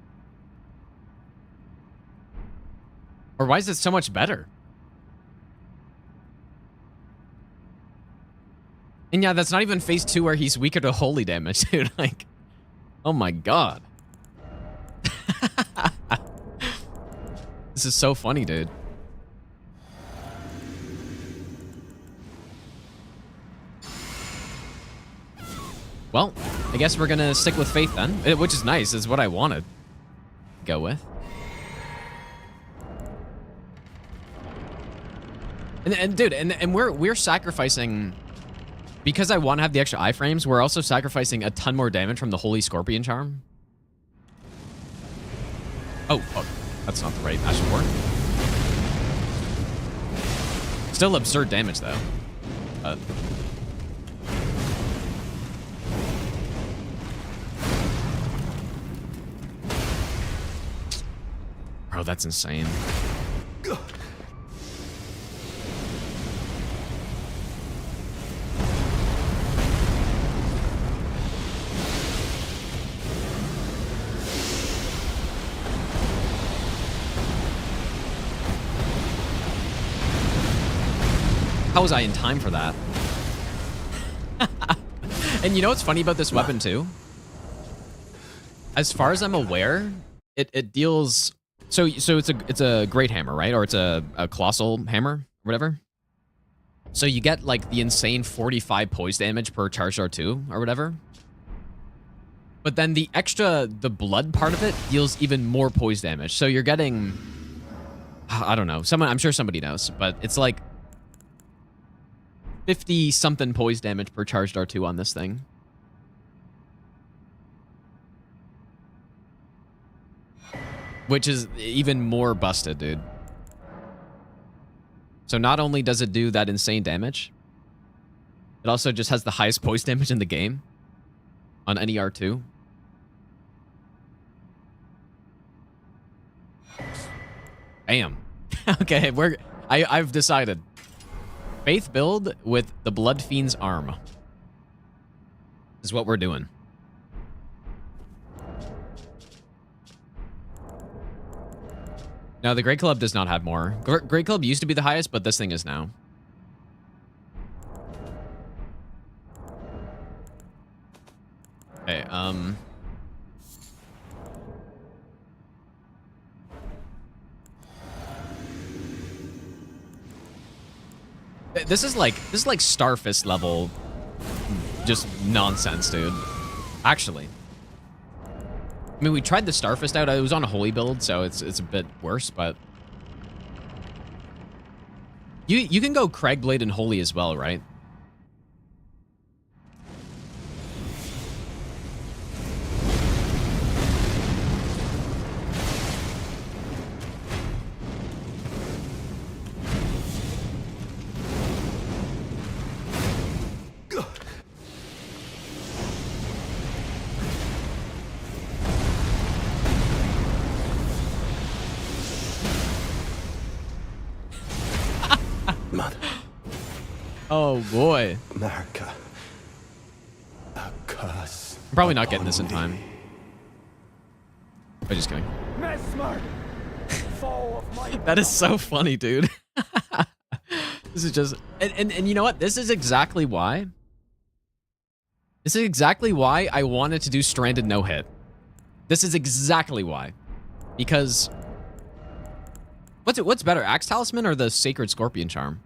Or why is it so much better? And yeah, that's not even phase 2 where he's weaker to holy damage, dude. Like, oh my god. This is so funny, dude. Well, I guess we're gonna stick with Faith then, which is nice. Is what I wanted to go with. And dude, and we're sacrificing, because I want to have the extra iframes. We're also sacrificing a ton more damage from the Holy Scorpion Charm. Oh fuck, that's not the right Ashen Ward. Still absurd damage though. Bro, that's insane. How was I in time for that? And you know what's funny about this weapon too? As far as I'm aware, it deals. So it's a great hammer, right? Or it's a colossal hammer, or whatever. So you get like the insane 45 poise damage per charged R2 or whatever. But then the blood part of it deals even more poise damage. So you're getting, I don't know, I'm sure somebody knows, but it's like 50 something poise damage per charged R2 on this thing. Which is even more busted, dude. So not only does it do that insane damage, it also just has the highest poise damage in the game on any R2. Damn. Okay, I've decided. Faith build with the Blood Fiend's Arm is what we're doing. No, the Great Club does not have more. Great Club used to be the highest, but this thing is now. Okay, This is like Starfist level just nonsense, dude. Actually. I mean, we tried the Starfist out. It was on a holy build, so it's a bit worse, but You can go Craigblade and Holy as well, right? Mother. Oh boy. America. A curse. I'm probably not getting this in time. I'm just kidding. Mesmer, foe of my That is so funny, dude. This is just and you know what? This is exactly why. This is exactly why I wanted to do Stranded no hit. This is exactly why. Because what's better, Axe Talisman or the Sacred Scorpion Charm?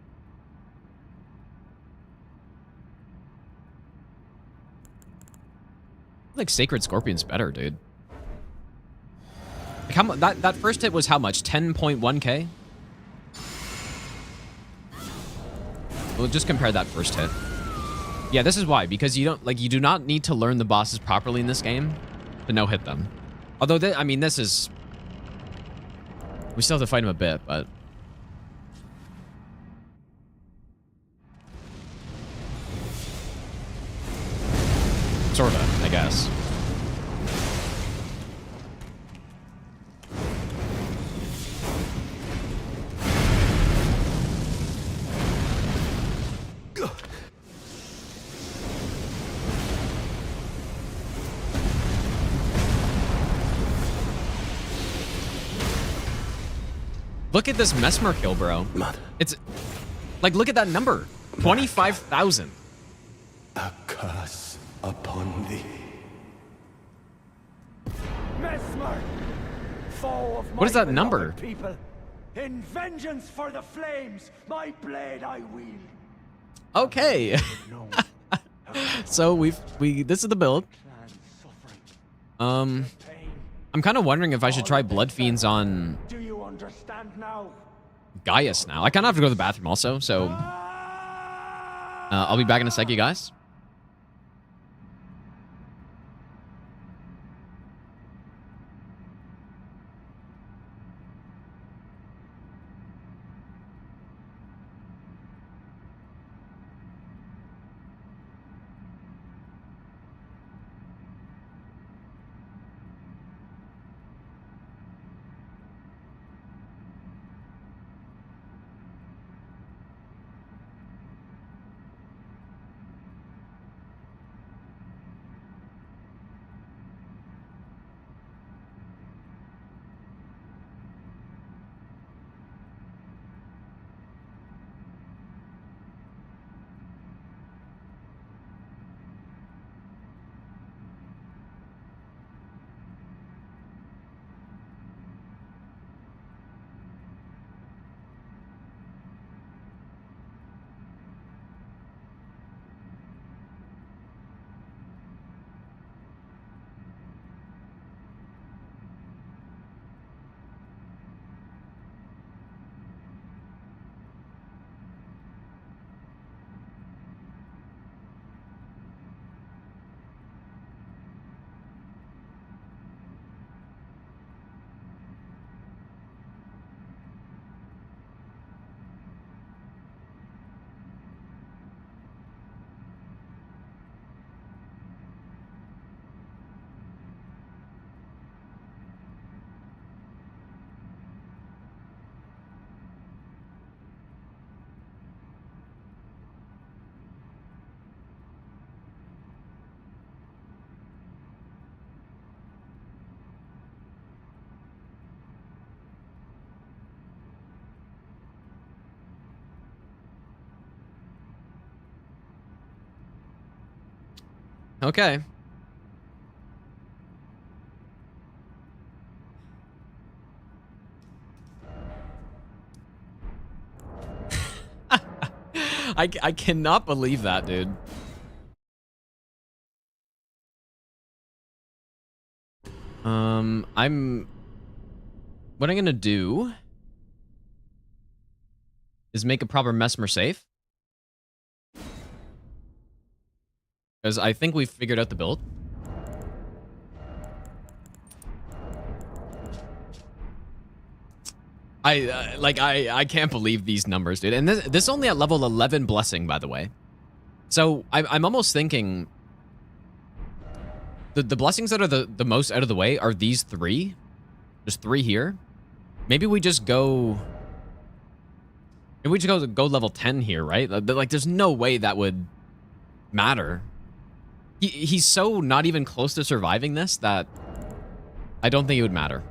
I feel like Sacred Scorpion's better, dude. Like how that first hit was how much? 10.1k? We'll just compare that first hit. Yeah, this is why, because you do not need to learn the bosses properly in this game to no hit them. Although I mean, this is, we still have to fight him a bit, but sorta, I guess. Look at this Mesmer kill, bro. Mother. It's like, look at that number. 25,000. A curse upon thee. Mesmer, foe of my What is that number? people. In vengeance for the flames, my blade I wield. Okay. So this is the build. I'm kind of wondering if I should try Blood Fiends on Do you understand now? Gaius now. I kind of have to go to the bathroom also, so I'll be back in a sec, you guys. Okay. I cannot believe that, dude. What I'm gonna do is make a proper Mesmer safe. Because I think we've figured out the build. I can't believe these numbers, dude. And this only at level 11 blessing, by the way. So I'm almost thinking the blessings that are the most out of the way are these 3. There's 3 here. Maybe we just go. Maybe we just go level 10 here, right? Like, there's no way that would matter. He's so not even close to surviving this that I don't think it would matter.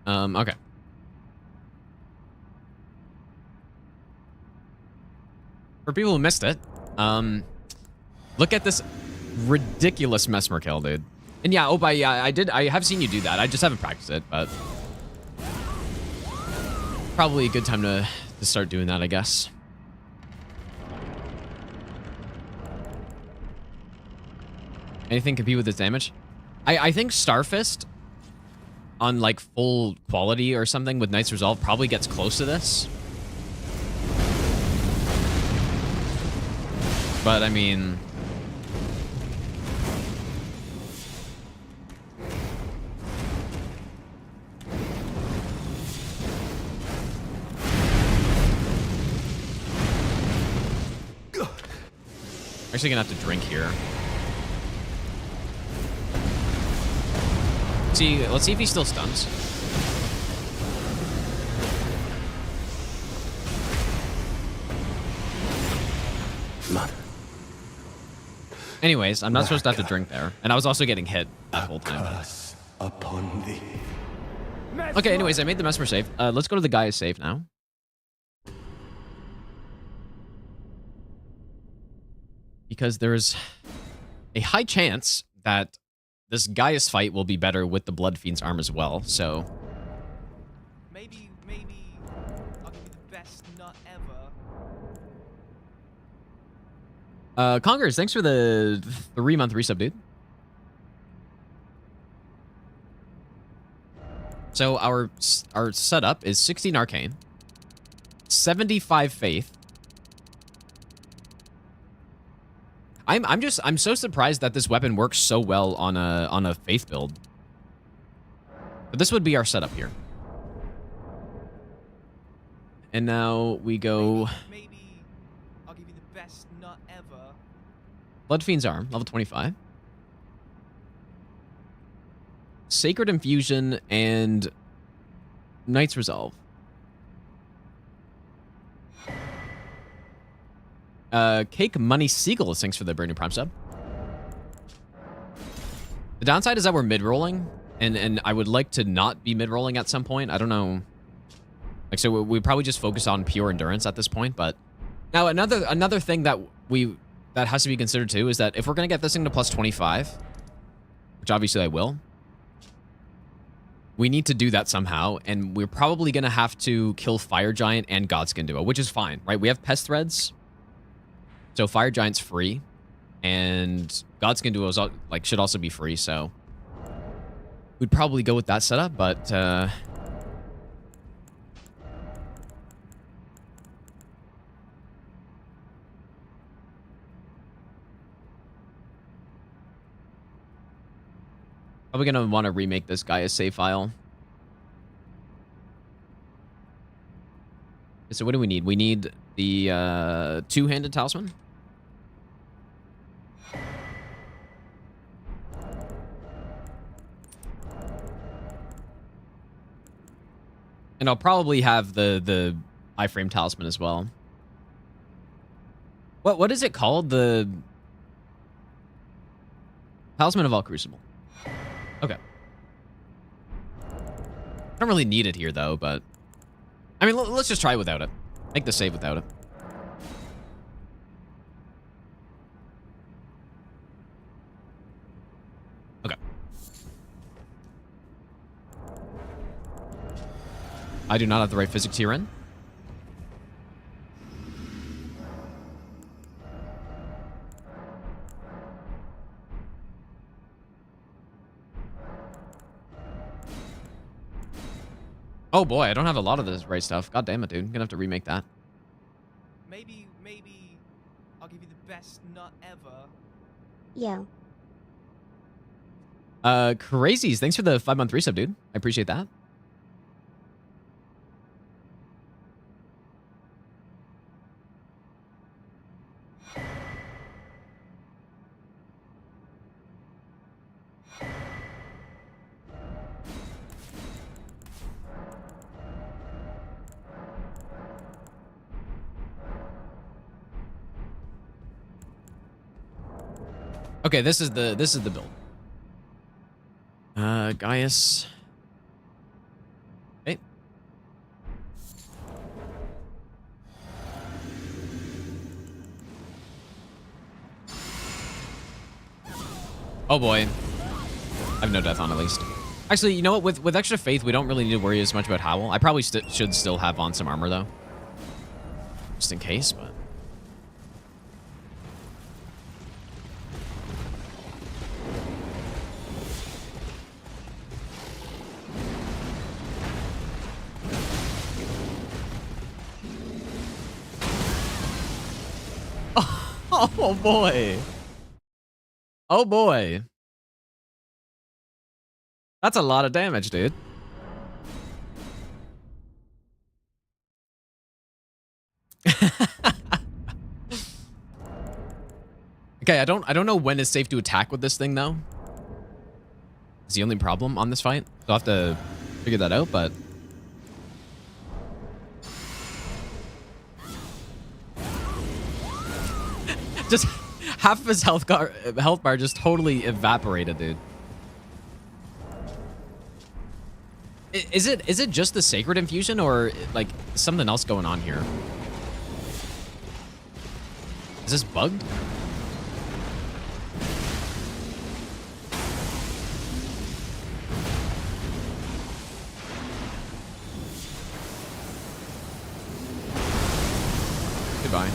Okay. For people who missed it, look at this ridiculous Mesmer kill, dude. And yeah, I have seen you do that. I just haven't practiced it, but probably a good time to start doing that, I guess. Anything compete with this damage? I think Starfist on like full quality or something with Knight's Resolve probably gets close to this. But I mean, actually gonna have to drink here. See, let's see if he still stuns. Anyways, I'm not supposed to have to drink there, and I was also getting hit that whole time. Upon thee. Okay, anyways, I made the Mesmer save. Let's go to the Gaia's save now. Because there's a high chance that this Gaia's fight will be better with the Blood Fiend's arm as well, so... Maybe I'll give you the best nut ever. Conquerors, thanks for the 3-month resub, dude. So our setup is 16 Arcane, 75 Faith. I'm so surprised that this weapon works so well on a Faith build. But this would be our setup here. And now we go. Maybe I'll give you the best nut ever. Blood Fiend's Arm, level 25. Sacred Infusion and Knight's Resolve. Cake Money Seagull, thanks for the brand new Prime sub. The downside is that we're mid-rolling, and I would like to not be mid-rolling at some point. I don't know. Like, so we probably just focus on pure endurance at this point, but... Now, another thing that has to be considered too is that if we're going to get this thing to plus 25, which obviously I will, we need to do that somehow, and we're probably going to have to kill Fire Giant and Godskin Duo, which is fine, right? We have Pest Threads, so Fire Giant's free, and Godskin Duo should also be free, so we'd probably go with that setup, but probably gonna want to remake this guy a save file. So what do we need? We need the two-handed talisman. And I'll probably have the iframe talisman as well. What is it called? The Talisman of All Crucible. Okay. I don't really need it here though, but I mean, let's just try without it. Make the save without it. Okay. I do not have the right physics here in. Oh boy, I don't have a lot of this right stuff. God damn it, dude. I'm gonna have to remake that. Maybe I'll give you the best nut ever. Yo. Crazies, thanks for the 5-month resub, dude. I appreciate that. Okay, this is the build. Gaius. Hey. Oh boy. I have no death on at least. Actually, you know what? With extra faith, we don't really need to worry as much about Howl. I probably should still have on some armor though. Just in case, but... Oh boy. Oh boy. That's a lot of damage, dude. Okay, I don't know when it's safe to attack with this thing though. It's the only problem on this fight. So I'll have to figure that out, but just half of his health bar just totally evaporated, dude. Is it just the sacred infusion or like something else going on here? Is this bugged? Goodbye.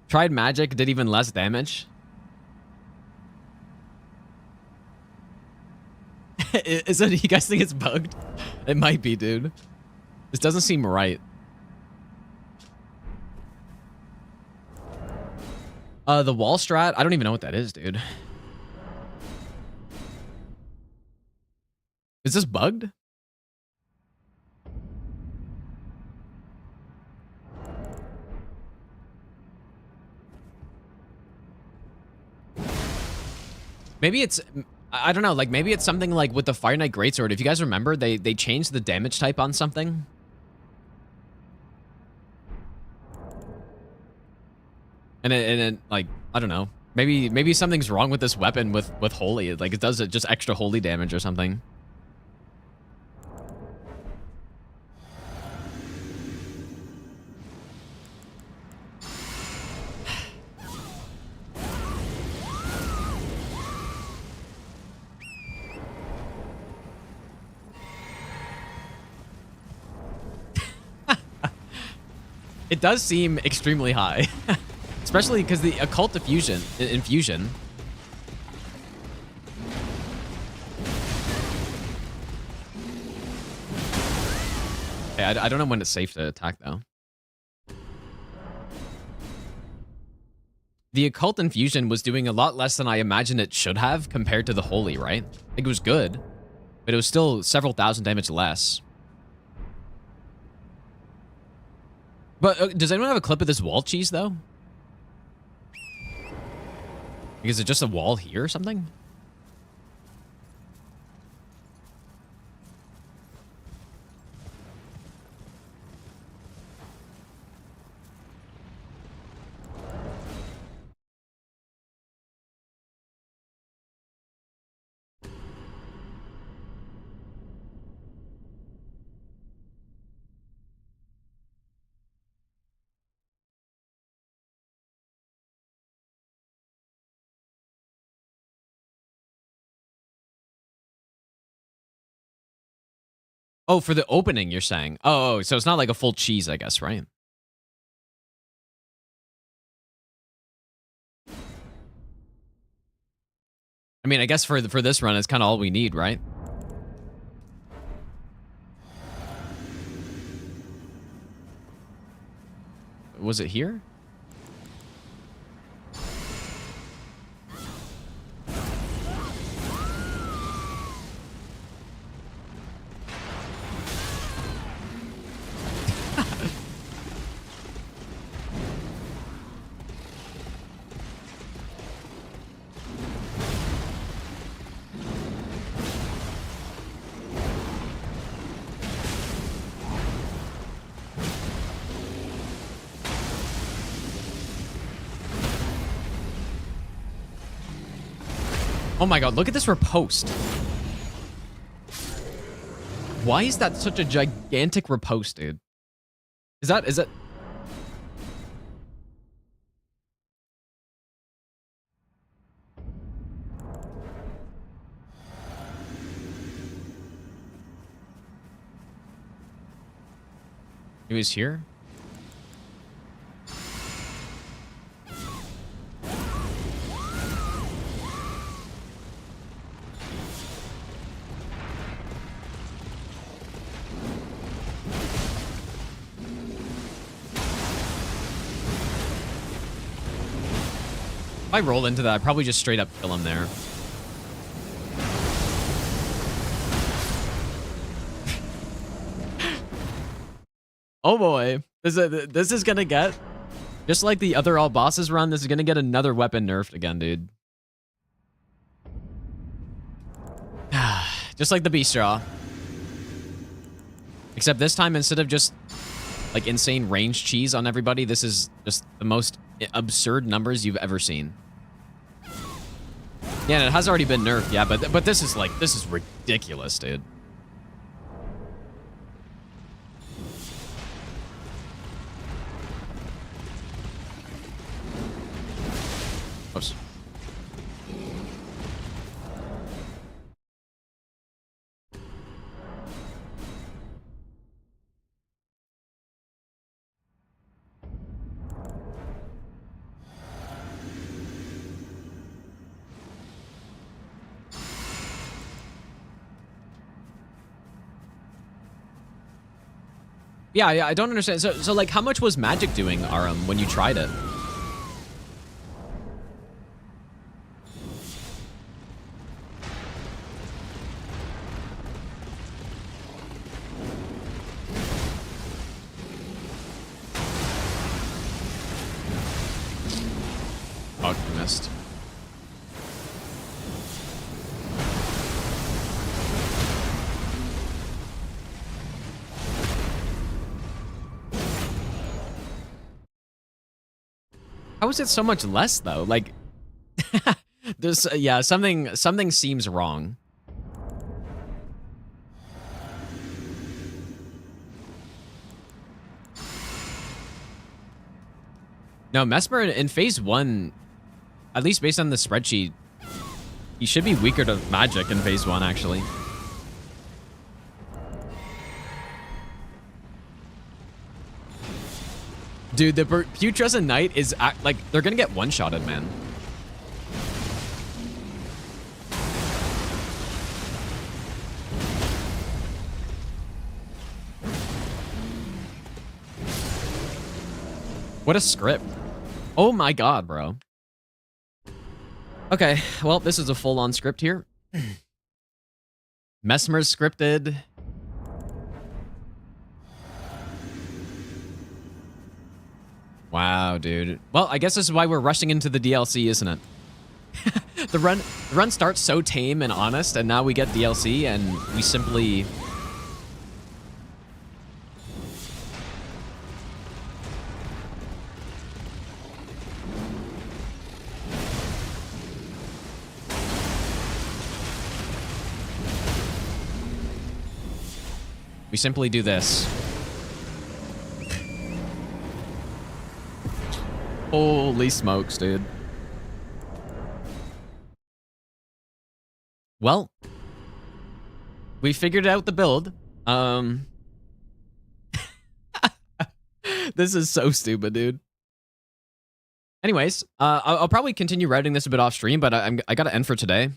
Tried magic, did even less damage. Is it, you guys think it's bugged? It might be, dude. This doesn't seem right. The wall strat, I don't even know what that is, dude. Is this bugged? Maybe it's, I don't know, like maybe it's something like with the Fire Knight Greatsword. If you guys remember, they changed the damage type on something. And it like, I don't know. Maybe something's wrong with this weapon with holy. Like it does just extra holy damage or something. It does seem extremely high, especially because the occult infusion. Okay, I don't know when it's safe to attack though. The occult infusion was doing a lot less than I imagined it should have compared to the holy, right? I think it was good, but it was still several thousand damage less. But does anyone have a clip of this wall cheese, though? Like, is it just a wall here or something? Oh, for the opening, you're saying. Oh, so it's not like a full cheese, I guess, right? mean, I guess for this run, it's kind of all we need, right? Was it here? Oh my god, look at this riposte. Why is that such a gigantic riposte, dude? Is that... He was here? If I roll into that, I'd probably just straight up kill him there. Oh boy. This is gonna get... Just like the other all bosses run, this is gonna get another weapon nerfed again, dude. Just like the Beast Jaw. Except this time, instead of just like insane range cheese on everybody, this is just the most absurd numbers you've ever seen. Yeah, and it has already been nerfed, yeah, but this is like, this is ridiculous, dude. Oops. Yeah, I don't understand. So like, how much was magic doing, Aram, when you tried it? Oh, you missed. How is it so much less though? Like, there's yeah, something seems wrong. No, Mesmer in phase 1, at least based on the spreadsheet, he should be weaker to magic in phase 1 actually. Dude, the Putrescent Knight is like, they're gonna get one-shotted, man. What a script. Oh my god, bro. Okay, well, this is a full-on script here. Mesmer's scripted. Wow, dude. Well, I guess this is why we're rushing into the DLC, isn't it? The run starts so tame and honest, and now we get DLC, and we simply... We simply do this. Holy smokes, dude. Well, we figured out the build. This is so stupid, dude. Anyways, I'll probably continue writing this a bit off stream, but I gotta end for today.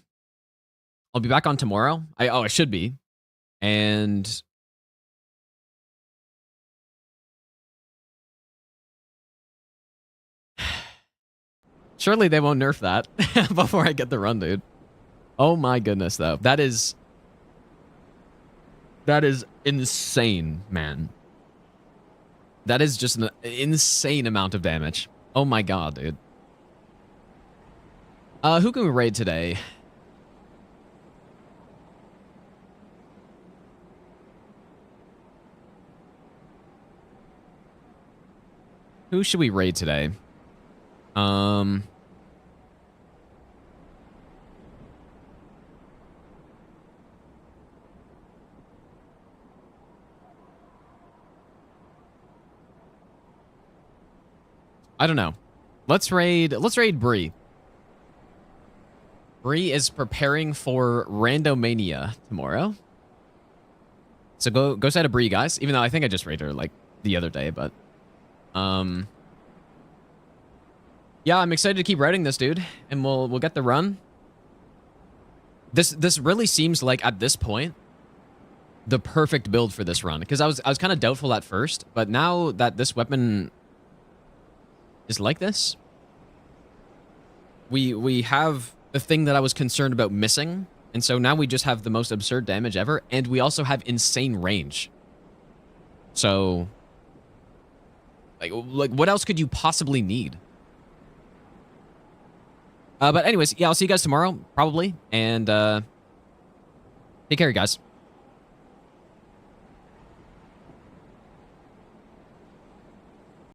I'll be back on tomorrow. I should be. And surely they won't nerf that before I get the run, dude. Oh my goodness, though. That is insane, man. That is just an insane amount of damage. Oh my god, dude. Who can we raid today? Who should we raid today? I don't know. Let's raid Bree. Bree is preparing for Randomania tomorrow. So go side of Bree, guys. Even though I think I just raided her like the other day, but yeah, I'm excited to keep raiding this dude, and we'll get the run. This really seems like at this point the perfect build for this run, because I was kind of doubtful at first, but now that this weapon is like this, we have the thing that I was concerned about missing, and so now we just have the most absurd damage ever, and we also have insane range. So like what else could you possibly need? But anyways, yeah, I'll see you guys tomorrow, probably, and take care, you guys.